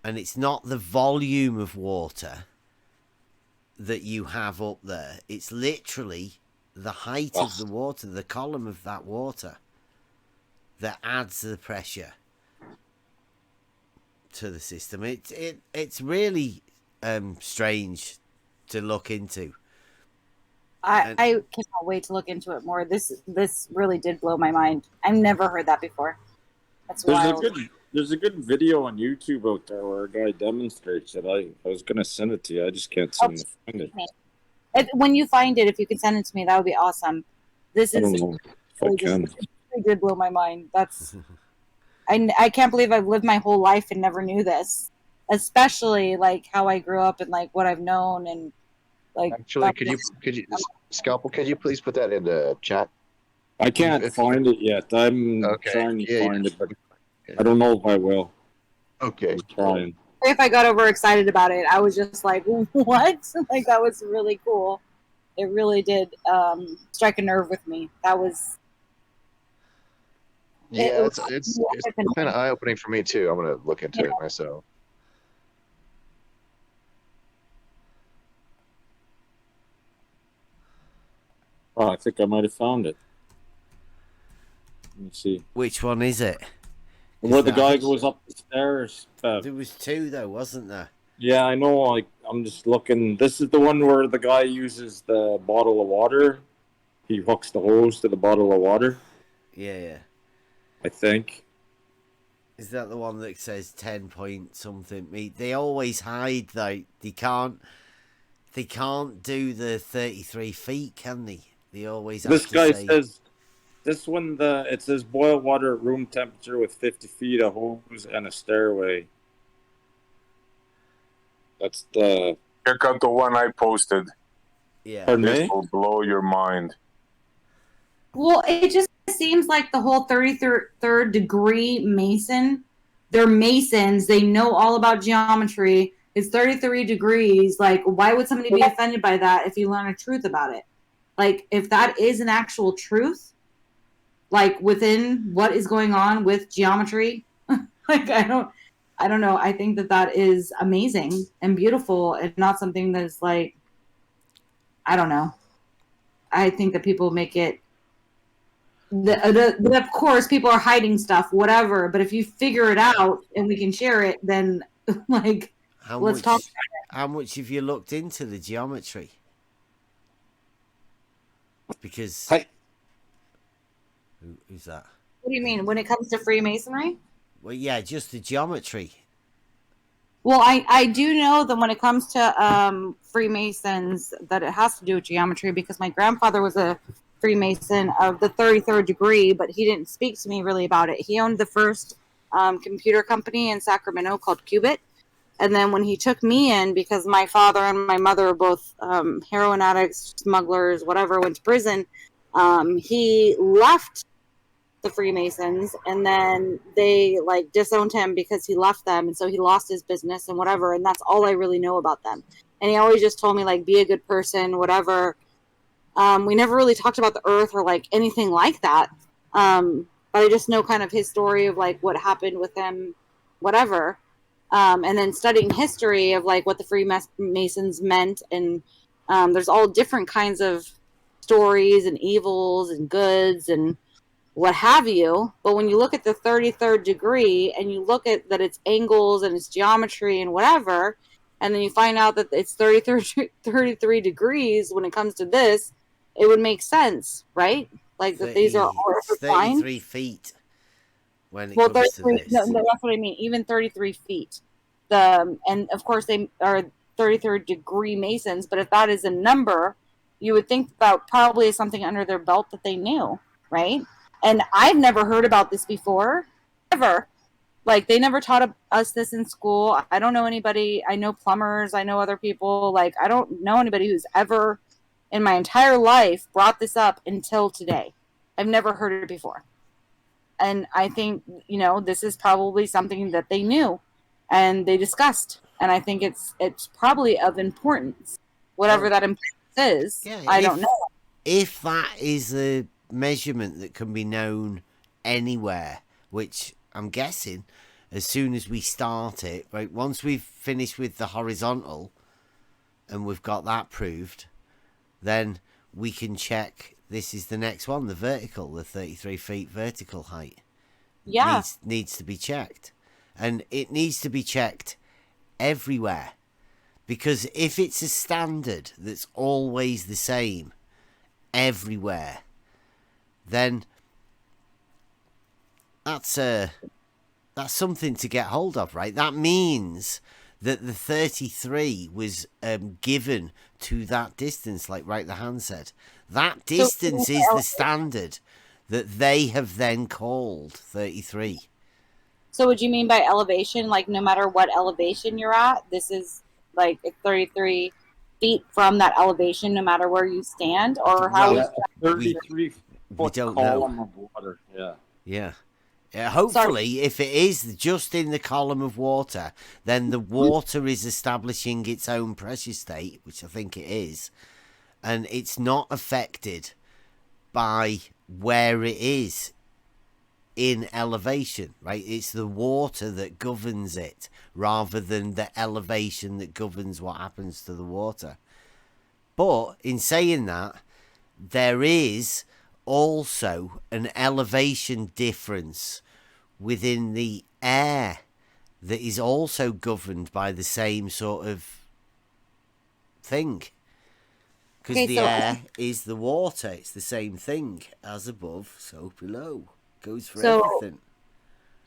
and it's not the volume of water that you have up there. It's literally the height of the water, the column of that water, that adds the pressure to the system. It's really strange to look into. I cannot wait to look into it more. This really did blow my mind. I've never heard that before. That's wild. There's a good video on YouTube out there where a guy demonstrates it. I was gonna send it to you. I just can't seem to find it. When you find it, if you could send it to me, that would be awesome. This I is don't know if I can. really did blow my mind. I can't believe I've lived my whole life and never knew this, especially like how I grew up and like what I've known and like. Actually, could you, Scalpel? Could you please put that in the chat? I can't find it yet. I'm trying to find it, but I don't know if I will. Okay. I'm trying. If I got overexcited about it, I was just like, "What?" Like that was really cool. It really did strike a nerve with me. That was. Yeah, it's kind of eye opening for me too. I'm gonna look into it myself. Oh, I think I might have found it. Let me see. Which one is it? Where the guy goes up the stairs. There was two though, wasn't there? Yeah, I know. Like I'm just looking. This is the one where the guy uses the bottle of water. He hooks the hose to the bottle of water. Yeah. I think. Is that the one that says 10 point something? They always hide though. They can't do the 33 feet, can they? They always have This to guy say... says this one. It says boil water at room temperature with 50 feet, a hose, and a stairway. That's the. Check out the one I posted. Yeah. This will blow your mind. Well, it just seems like the whole 33rd degree Mason. They're Masons. They know all about geometry. It's 33 degrees. Like, why would somebody be offended by that if you learn a truth about it? Like, if that is an actual truth, like within what is going on with geometry, like I don't know. I think that is amazing and beautiful and not something that is like, I don't know. I think that people make it. Of course, people are hiding stuff, whatever. But if you figure it out and we can share it, then like let's talk about it. How much have you looked into the geometry? Because who's that? What do you mean when it comes to Freemasonry? Well, yeah, just the geometry. Well, I do know that when it comes to Freemasons that it has to do with geometry because my grandfather was a Freemason of the 33rd degree, but he didn't speak to me really about it. He owned the first computer company in Sacramento called Qubit. And then when he took me in, because my father and my mother were both heroin addicts, smugglers, whatever, went to prison, he left the Freemasons, and then they like disowned him because he left them, and so he lost his business and whatever. And that's all I really know about them. And he always just told me like, be a good person, whatever. We never really talked about the earth or like anything like that. But I just know kind of his story of like what happened with him, whatever. And then studying history of like what the Freemasons meant. And there's all different kinds of stories and evils and goods and what have you. But when you look at the 33rd degree and you look at that it's angles and it's geometry and whatever, and then you find out that it's 33 degrees when it comes to this, it would make sense, right? Like that these are all 33 feet when it well, comes to this. No, that's what I mean. Even 33 feet. And of course they are 33rd degree Masons, but if that is a number, you would think about probably something under their belt that they knew, right? And I've never heard about this before, ever. Like, they never taught us this in school. I don't know anybody. I know plumbers. I know other people. Like, I don't know anybody who's ever, in my entire life, brought this up until today. I've never heard it before. And I think, this is probably something that they knew and they discussed. And I think it's probably of importance, whatever that importance is. Yeah, I don't know. If that is a measurement that can be known anywhere, which I'm guessing as soon as we start it, right, once we've finished with the horizontal and we've got that proved, then we can check this is the next one, the vertical, the 33 feet vertical height. Yeah. Needs to be checked. And it needs to be checked everywhere. Because if it's a standard that's always the same everywhere, then that's something to get hold of, right? That means that the 33 was given to that distance, like Right the Hand said. That distance is the standard that they have then called 33. So would you mean by elevation, like no matter what elevation you're at, this is like 33 feet from that elevation, no matter where you stand, or how? Well, 33 foot don't column know. of water. Yeah. Yeah. Hopefully, if it is just in the column of water, then the water is establishing its own pressure state, which I think it is, and it's not affected by where it is in elevation, right? It's the water that governs it rather than the elevation that governs what happens to the water. But in saying that, there is also an elevation difference within the air that is also governed by the same sort of thing. Because the air is the water. It's the same thing. As above, so below. Goes for everything.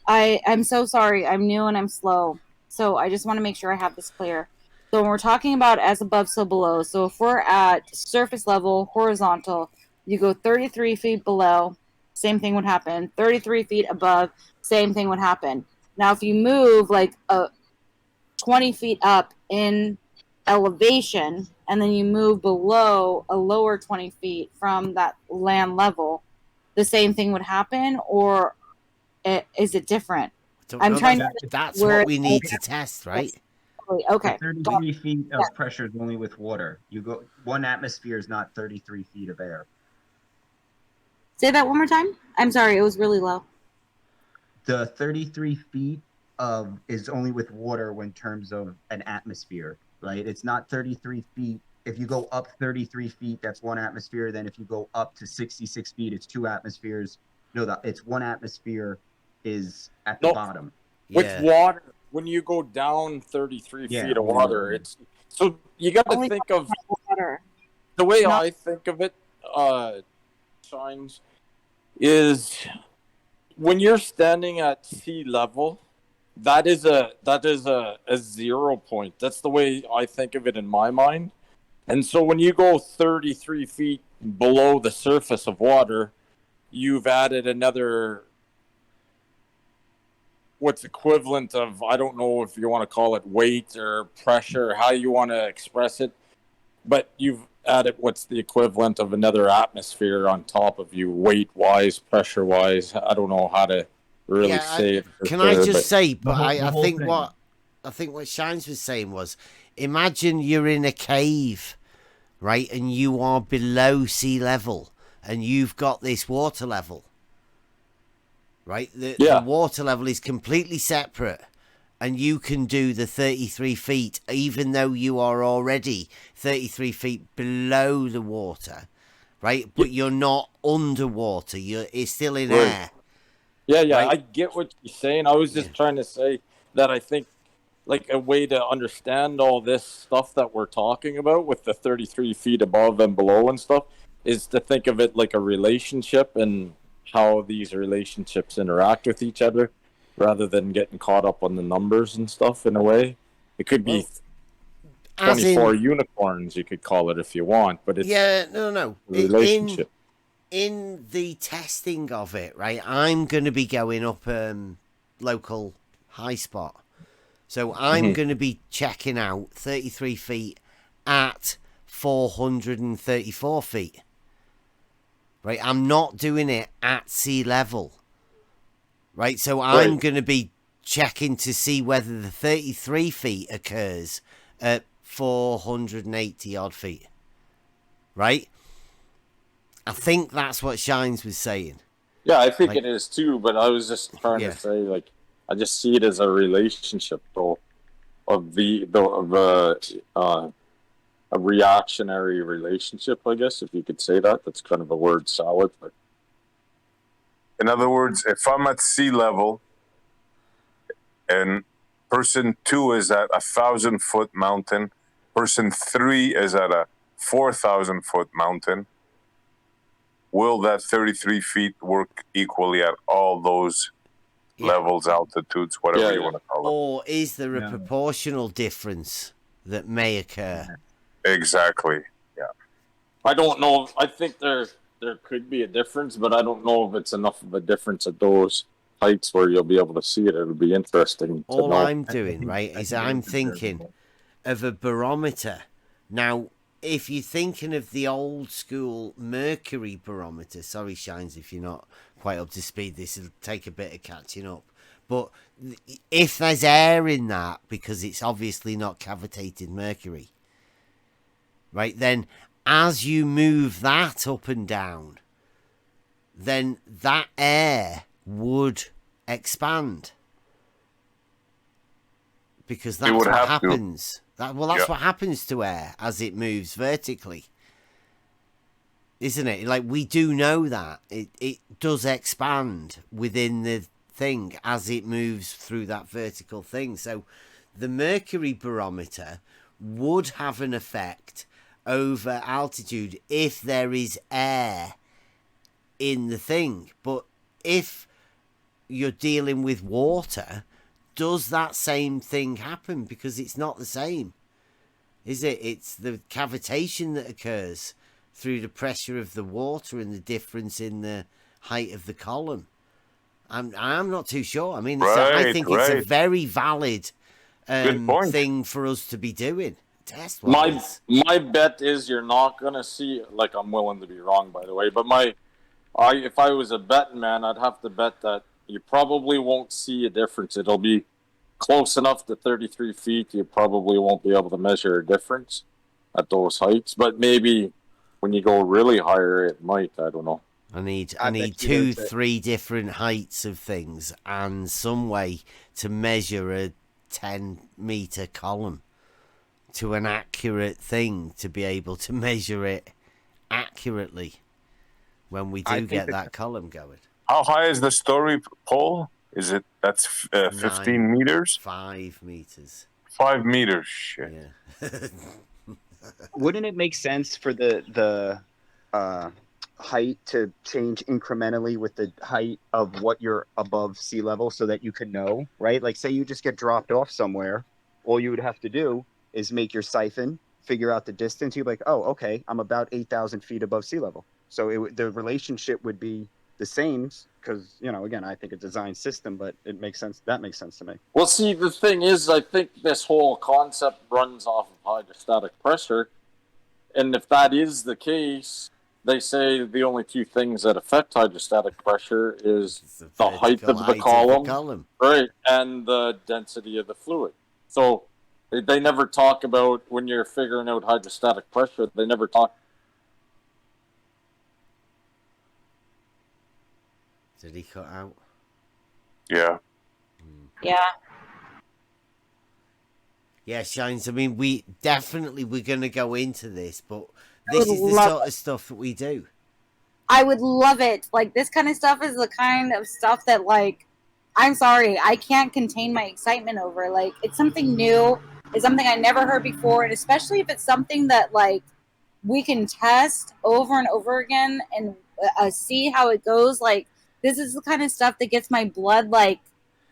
I'm so sorry. I'm new and I'm slow. So I just want to make sure I have this clear. So when we're talking about as above, so below. So if we're at surface level, horizontal, you go 33 feet below, same thing would happen. 33 feet above, same thing would happen. Now, if you move like 20 feet up in elevation, and then you move below a lower 20 feet from that land level, the same thing would happen, or is it different? I'm trying to. That's what we need to test, right? Okay. 33 feet of pressure is only with water. You go 1 atmosphere is not 33 feet of air. Say that one more time. I'm sorry, it was really low. The 33 feet is only with water in terms of an atmosphere, right? It's not 33 feet. If you go up 33 feet, that's 1 atmosphere. Then if you go up to 66 feet, it's 2 atmospheres. No, it's 1 atmosphere is at the bottom. With water, when you go down 33 feet of water, it's so you got to think of water. The way I think of it, Shines, is when you're standing at sea level, that is a 0 point. That's the way I think of it in my mind. And so when you go 33 feet below the surface of water, you've added another, what's equivalent of, I don't know if you want to call it weight or pressure, or how you want to express it, but you've added what's the equivalent of another atmosphere on top of you, weight-wise, pressure-wise. I don't know how to really say it. Can I just say, but I think what Shines was saying was, imagine you're in a cave, right, and you are below sea level, and you've got this water level, right? The water level is completely separate, and you can do the 33 feet, even though you are already 33 feet below the water, right? But you're not underwater. It's still in air. Yeah, right? I get what you're saying. I was just trying to say that I think like a way to understand all this stuff that we're talking about with the 33 feet above and below and stuff is to think of it like a relationship and how these relationships interact with each other rather than getting caught up on the numbers and stuff in a way. It could be 24 unicorns, you could call it if you want, but it's no. a relationship. In the testing of it, right, I'm going to be going up local high spot. So I'm going to be checking out 33 feet at 434 feet. Right, I'm not doing it at sea level. Right, so I'm going to be checking to see whether the 33 feet occurs at 480 odd feet. Right? I think that's what Shines was saying. Yeah, I think it is too, but I was just trying to say, like, I just see it as a relationship, though, of a reactionary relationship, I guess, if you could say that. That's kind of a word salad. But in other words, if I'm at sea level and person 2 is at 1,000-foot mountain, person 3 is at a 4,000-foot mountain, will that 33 feet work equally at all those levels, altitudes, whatever you want to call it? Or is there a proportional difference that may occur? Exactly. Yeah. I don't know. I think there could be a difference, but I don't know if it's enough of a difference at those heights where you'll be able to see it. It'll be interesting to All know. I'm doing, right, is I'm thinking of a barometer. Now, if you're thinking of the old school mercury barometer, sorry, Shines, if you're not quite up to speed, this will take a bit of catching up. But if there's air in that, because it's obviously not cavitated mercury, right, then as you move that up and down, then that air would expand. Because that's what happens. That's what happens to air as it moves vertically. Isn't it? Like, we do know that. It does expand within the thing as it moves through that vertical thing. So the mercury barometer would have an effect over altitude if there is air in the thing. But if you're dealing with water, does that same thing happen? Because it's not the same, is it? It's the cavitation that occurs through the pressure of the water and the difference in the height of the column. I'm not too sure. I mean, I think it's a very valid thing for us to be doing. My bet is you're not gonna see. Like, I'm willing to be wrong, by the way, but if I was a betting man, I'd have to bet that you probably won't see a difference. It'll be close enough to 33 feet. You probably won't be able to measure a difference at those heights, but maybe when you go really higher, it might. I don't know. I need 2-3 different heights of things and some way to measure a 10-meter column to an accurate thing to be able to measure it accurately when we do get that column going. How high is the story pole? Is it, that's 15 meters? 5 meters. 5 meters, shit. Yeah. Wouldn't it make sense for the height to change incrementally with the height of what you're above sea level so that you can know, right? Like, say you just get dropped off somewhere, all you would have to do is make your siphon, figure out the distance. You're like, oh, okay, I'm about 8,000 feet above sea level. So the relationship would be the same because, again, I think a design system, but it makes sense. That makes sense to me. Well, see, the thing is, I think this whole concept runs off of hydrostatic pressure. And if that is the case, they say the only two things that affect hydrostatic pressure is the height of the column, right, and the density of the fluid. So they never talk about, when you're figuring out hydrostatic pressure, they never talk. Did he cut out? Yeah. Yeah. Yeah, Shines. I mean, we're going to go into this, but this is the sort of stuff that we do. I would love it. Like, this kind of stuff is the kind of stuff that, like, I'm sorry, I can't contain my excitement over. Like, it's something new. It's something I never heard before, and especially if it's something that, like, we can test over and over again and see how it goes. Like, this is the kind of stuff that gets my blood, like,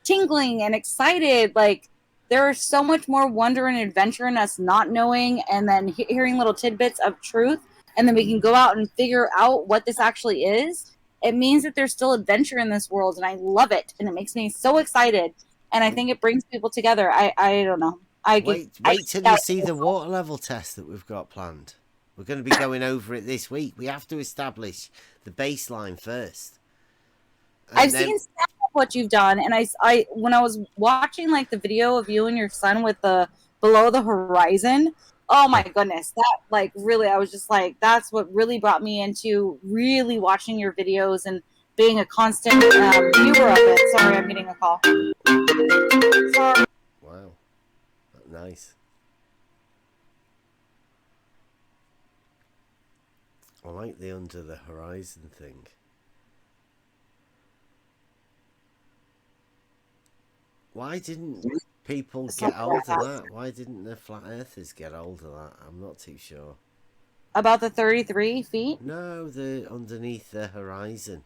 tingling and excited. Like, there is so much more wonder and adventure in us not knowing and then hearing little tidbits of truth, and then we can go out and figure out what this actually is. It means that there's still adventure in this world, and I love it, and it makes me so excited, and I think it brings people together. I don't know. Wait till you see the water level test that we've got planned. We're going to be going over it this week. We have to establish the baseline first. I've seen what you've done, and I when I was watching like the video of you and your son with the below the horizon, oh my goodness, that, like, really, I was just like, that's what really brought me into really watching your videos and being a constant viewer of it. Sorry, I'm getting a call. Sorry. Wow, nice. I like the under the horizon thing. Why didn't people get hold of that? Why didn't the flat earthers get hold of that? I'm not too sure. About the 33 feet? No, the underneath the horizon.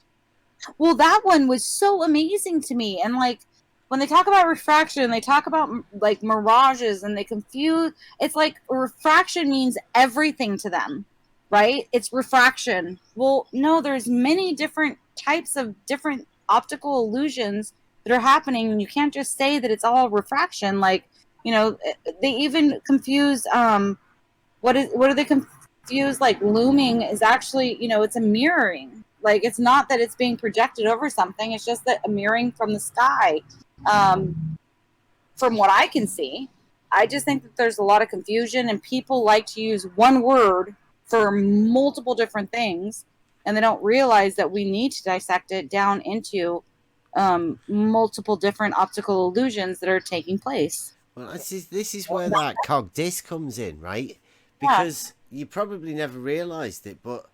Well, that one was so amazing to me. And like when they talk about refraction, they talk about like mirages and they confuse. It's like refraction means everything to them, right? It's refraction. Well, no, there's many different types of different optical illusions that are happening. And you can't just say that it's all refraction. Like, you know, they even confuse, what do they confuse? Like looming is actually, you know, it's a mirroring. Like it's not that it's being projected over something. It's just that a mirroring from the sky. From what I can see, I just think that there's a lot of confusion and people like to use one word for multiple different things, and they don't realize that we need to dissect it down into multiple different optical illusions that are taking place. Well, this is where that cog disc comes in, right? Because you probably never realised it, but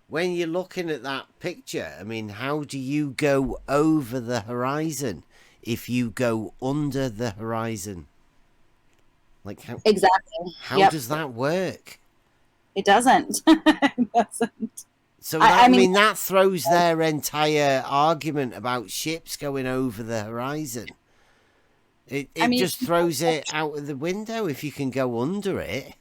when you're looking at that picture, I mean, how do you go over the horizon if you go under the horizon? Like how exactly? How does that work? It doesn't. It doesn't. So that, I mean, that throws their entire argument about ships going over the horizon. It just throws it out of the window if you can go under it.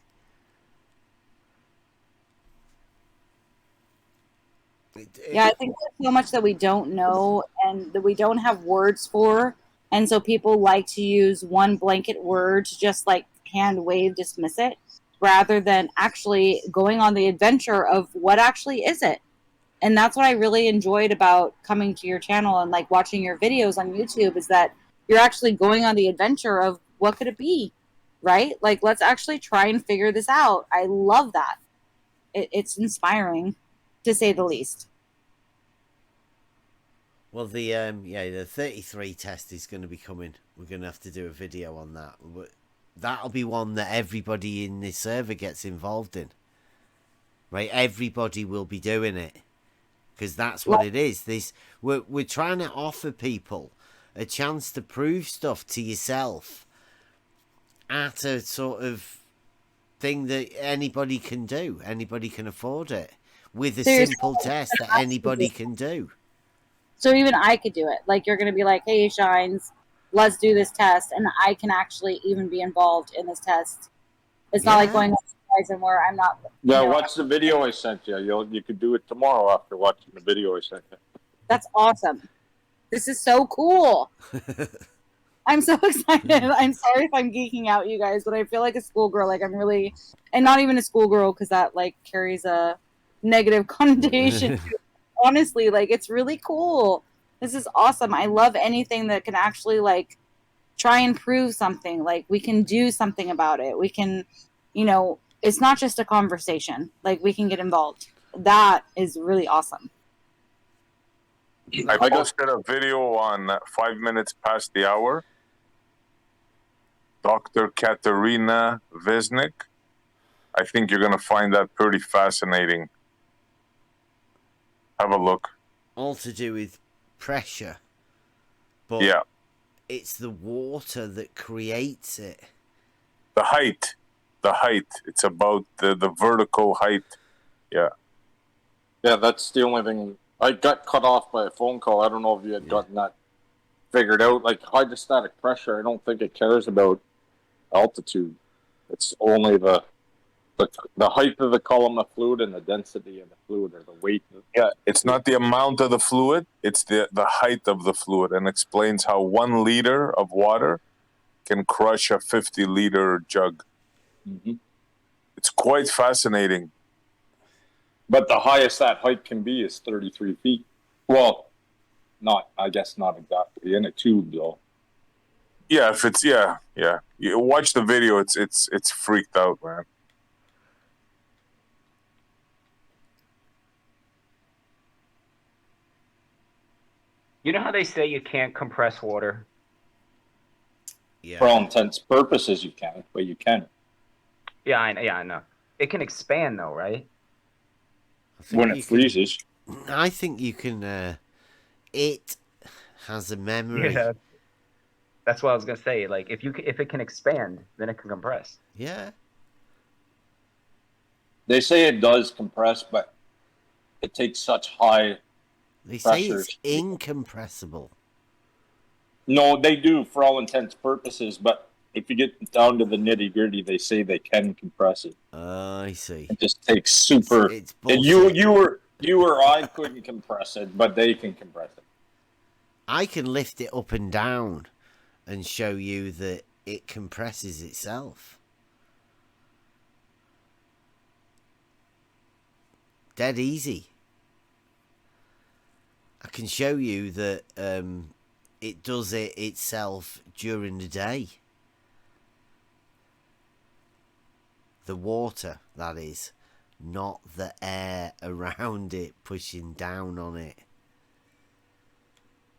Yeah, I think there's so much that we don't know and that we don't have words for. And so people like to use one blanket word to just like hand wave dismiss it rather than actually going on the adventure of what actually is it. And that's what I really enjoyed about coming to your channel and like watching your videos on YouTube is that you're actually going on the adventure of what could it be, right? Like, let's actually try and figure this out. I love that. It's inspiring, to say the least. Well, the 33 test is going to be coming. We're going to have to do a video on that. But that'll be one that everybody in this server gets involved in. Right? Everybody will be doing it. Because that's what it is. We're trying to offer people a chance to prove stuff to yourself at a sort of thing that anybody can do. Anybody can afford it. With a simple test that anybody can do. So even I could do it. Like, you're going to be like, hey, Shines, let's do this test. And I can actually even be involved in this test. It's not like going on Horizon where I'm not. Yeah, watch the video I sent you. You could do it tomorrow after watching the video I sent you. That's awesome. This is so cool. I'm so excited. I'm sorry if I'm geeking out, you guys, but I feel like a schoolgirl. Like, I'm really, and not even a schoolgirl because that like carries a negative connotation. Honestly, like, it's really cool. This is awesome. I love anything that can actually like try and prove something. Like, we can do something about it. We can, you know, it's not just a conversation. Like, we can get involved. That is really awesome. I posted a video on 5 minutes past the hour. Dr. Katerina Wisnik. I think you're going to find that pretty fascinating. Have a look. All to do with pressure. But yeah. It's the water that creates it. The height. It's about the vertical height. Yeah. Yeah, that's the only thing. I got cut off by a phone call. I don't know if you had gotten that figured out. Like, hydrostatic pressure, I don't think it cares about altitude. It's only the height of the column of fluid and the density of the fluid, or the weight. Yeah, it's not the amount of the fluid, it's the height of the fluid, and explains how 1 liter of water can crush a 50-liter jug. Mm-hmm. It's quite fascinating. But the highest that height can be is 33 feet. Well, I guess not exactly in a tube though. Yeah, if it's yeah. You watch the video, it's freaked out, man. You know how they say you can't compress water? Yeah. For all intents and purposes, you can, but you can. Yeah, I know. It can expand though, right? When it freezes. I think you can. It has a memory. Yeah. That's what I was gonna say. Like if it can expand, then it can compress. Yeah. They say it does compress, but it takes such high They say pressures. it's incompressible. No, they do for all intents and purposes, but if you get down to the nitty gritty, they say they can compress it. I see. It just takes super. It's and bullshit. you or I couldn't compress it, but they can compress it. I can lift it up and down and show you that it compresses itself. Dead easy. I can show you that it does it itself during the day. The water, that is, not the air around it pushing down on it.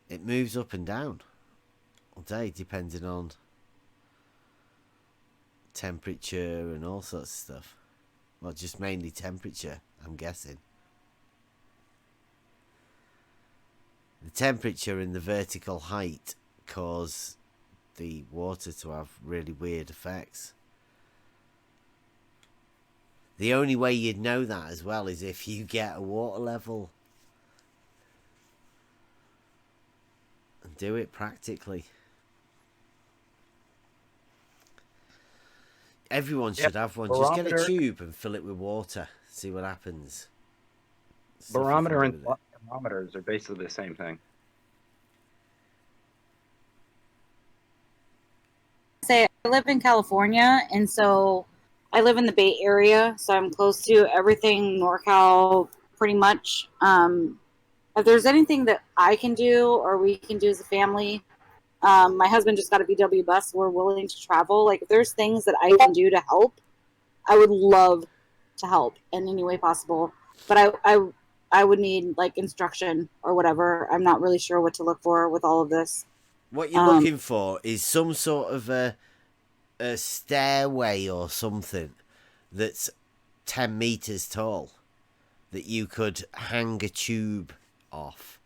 It moves up and down all day, depending on temperature and all sorts of stuff. Well, just mainly temperature, I'm guessing. The temperature and the vertical height cause the water to have really weird effects. The only way you'd know that as well is if you get a water level and do it practically. Everyone should have one. Just get a tube and fill it with water. See what happens. Barometer and thermometers are basically the same thing. Say I live in California, and so I live in the Bay Area, so I'm close to everything NorCal pretty much. If there's anything that I can do or we can do as a family, my husband just got a VW bus. We're willing to travel. Like if there's things that I can do to help, I would love to help in any way possible. But I would need like instruction or whatever. I'm not really sure what to look for with all of this. What you're looking for is some sort of a stairway or something that's 10 meters tall that you could hang a tube off,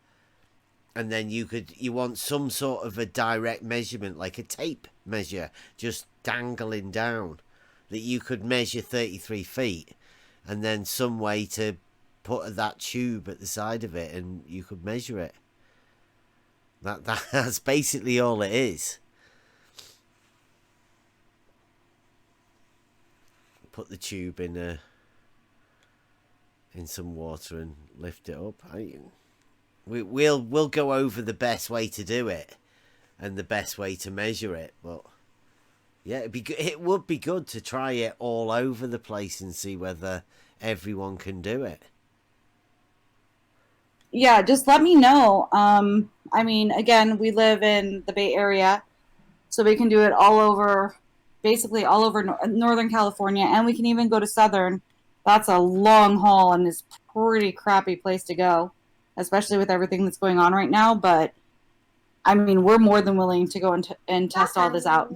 and then you want some sort of a direct measurement, like a tape measure just dangling down, that you could measure 33 feet, and then some way to put that tube at the side of it and you could measure it. That's basically all it is. Put the tube in some water and lift it up. We'll go over the best way to do it and the best way to measure it. But yeah, it would be good to try it all over the place and see whether everyone can do it. Yeah, just let me know. I mean, again, we live in the Bay Area, so we can do it all over, basically all over Northern California, and we can even go to Southern. That's a long haul and is pretty crappy place to go, especially with everything that's going on right now. But I mean, we're more than willing to go and test all this out.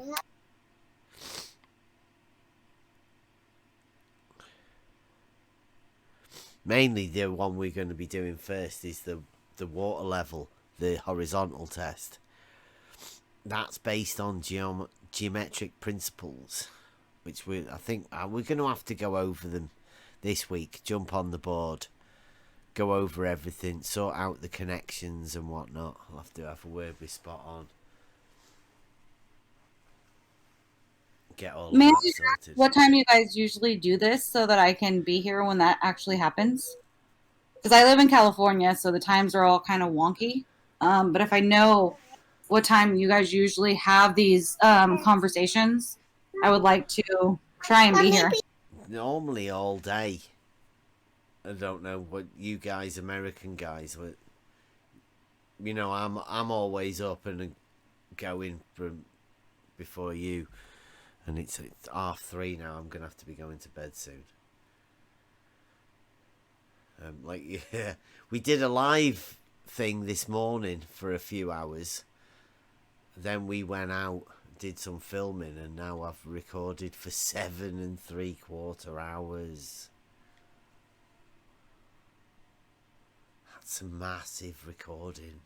Mainly the one we're going to be doing first is the water level, the horizontal test. That's based on geometric principles, which I think we're going to have to go over them this week. Jump on the board, go over everything, sort out the connections and whatnot. I'll have to have a word with Spot on. Get all of May I that ask sorted. what time you guys usually do this so that I can be here when that actually happens? Because I live in California, so the times are all kind of wonky. But if I know what time you guys usually have these conversations, I would like to try and be here. Normally all day. I don't know what you guys, American guys, but you know, I'm always up and going from before you, and it's 3:30 now. I'm gonna have to be going to bed soon. Yeah, we did a live thing this morning for a few hours. Then we went out, did some filming, and now I've recorded for 7 3/4 hours. That's a massive recording.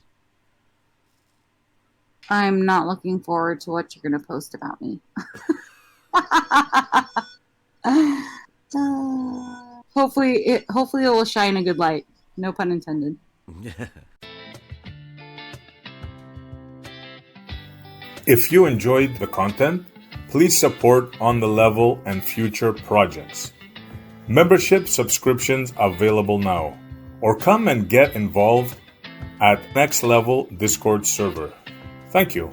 I'm not looking forward to what you're going to post about me. Hopefully it will shine a good light. No pun intended. If you enjoyed the content, please support On the Level and future projects. Membership subscriptions available now, or come and get involved at Next Level Discord server. Thank you.